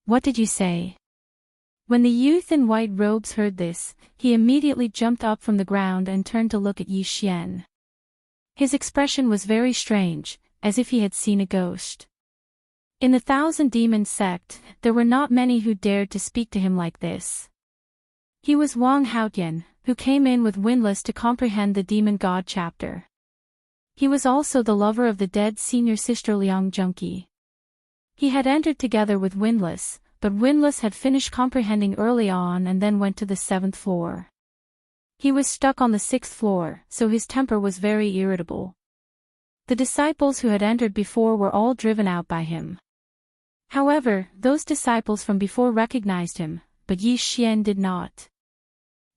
What did you say? When the youth in white robes heard this, he immediately jumped up from the ground and turned to look at Yi Xian. His expression was very strange, as if he had seen a ghost. In the Thousand Demons sect, there were not many who dared to speak to him like this. He was Wang Haotian, who came in with Windless to comprehend the Demon God chapter. He was also the lover of the dead senior sister Liang Junqi. He had entered together with Windless, but Windless had finished comprehending early on and then went to the 7th floor. He was stuck on the 6th floor, so his temper was very irritable. The disciples who had entered before were all driven out by him. However, those disciples from before recognized him, but Yi Xian did not.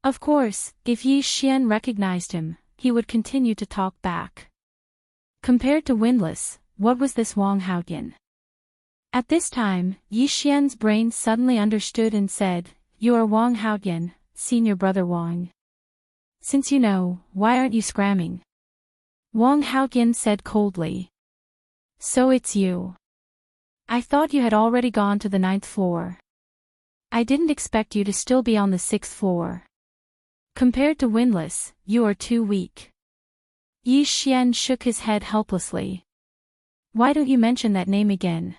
Of course, if Yi Xian recognized him, he would continue to talk back. Compared to Windless, what was this Wang Haotian? At this time, Yi Xian's brain suddenly understood and said, You are Wang Haotian, senior brother Wang. Since you know, why aren't you scramming? Wang Haotian said coldly. So it's you. I thought you had already gone to the 9th floor. I didn't expect you to still be on the 6th floor. Compared to Windless, you are too weak. Yi Xian shook his head helplessly. Why don't you mention that name again?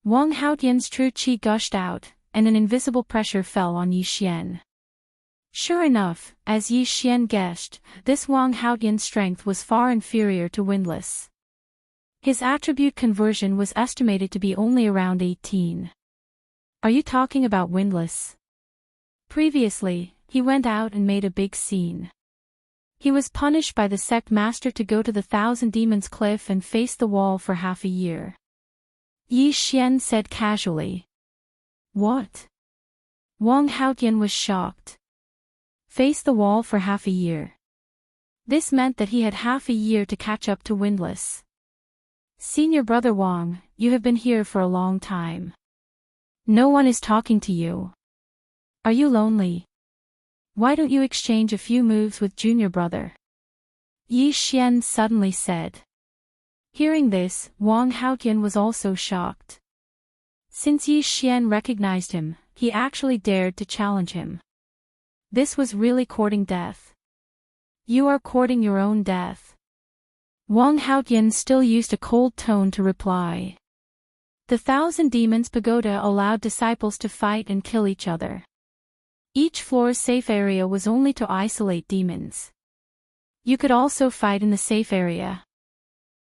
Wang Haotian's true qi gushed out, and an invisible pressure fell on Yi Xian. Sure enough, as Yi Xian guessed, this Wang Haotian's strength was far inferior to Windless. His attribute conversion was estimated to be only around 18. Are you talking about Windless? Previously, he went out and made a big scene. He was punished by the sect master to go to the Thousand Demons cliff and face the wall for half a year. Yi Xian said casually. What? Wang Haotian was shocked. Face the wall for half a year. This meant that he had half a year to catch up to Windless. Senior brother Wang, you have been here for a long time. No one is talking to you. Are you lonely? Why don't you exchange a few moves with junior brother? Yi Xian suddenly said. Hearing this, Wang Haotian was also shocked. Since Yi Xian recognized him, he actually dared to challenge him. This was really courting death. You are courting your own death. Wang Haotian still used a cold tone to reply. The Thousand Demons Pagoda allowed disciples to fight and kill each other. Each floor's safe area was only to isolate demons. You could also fight in the safe area.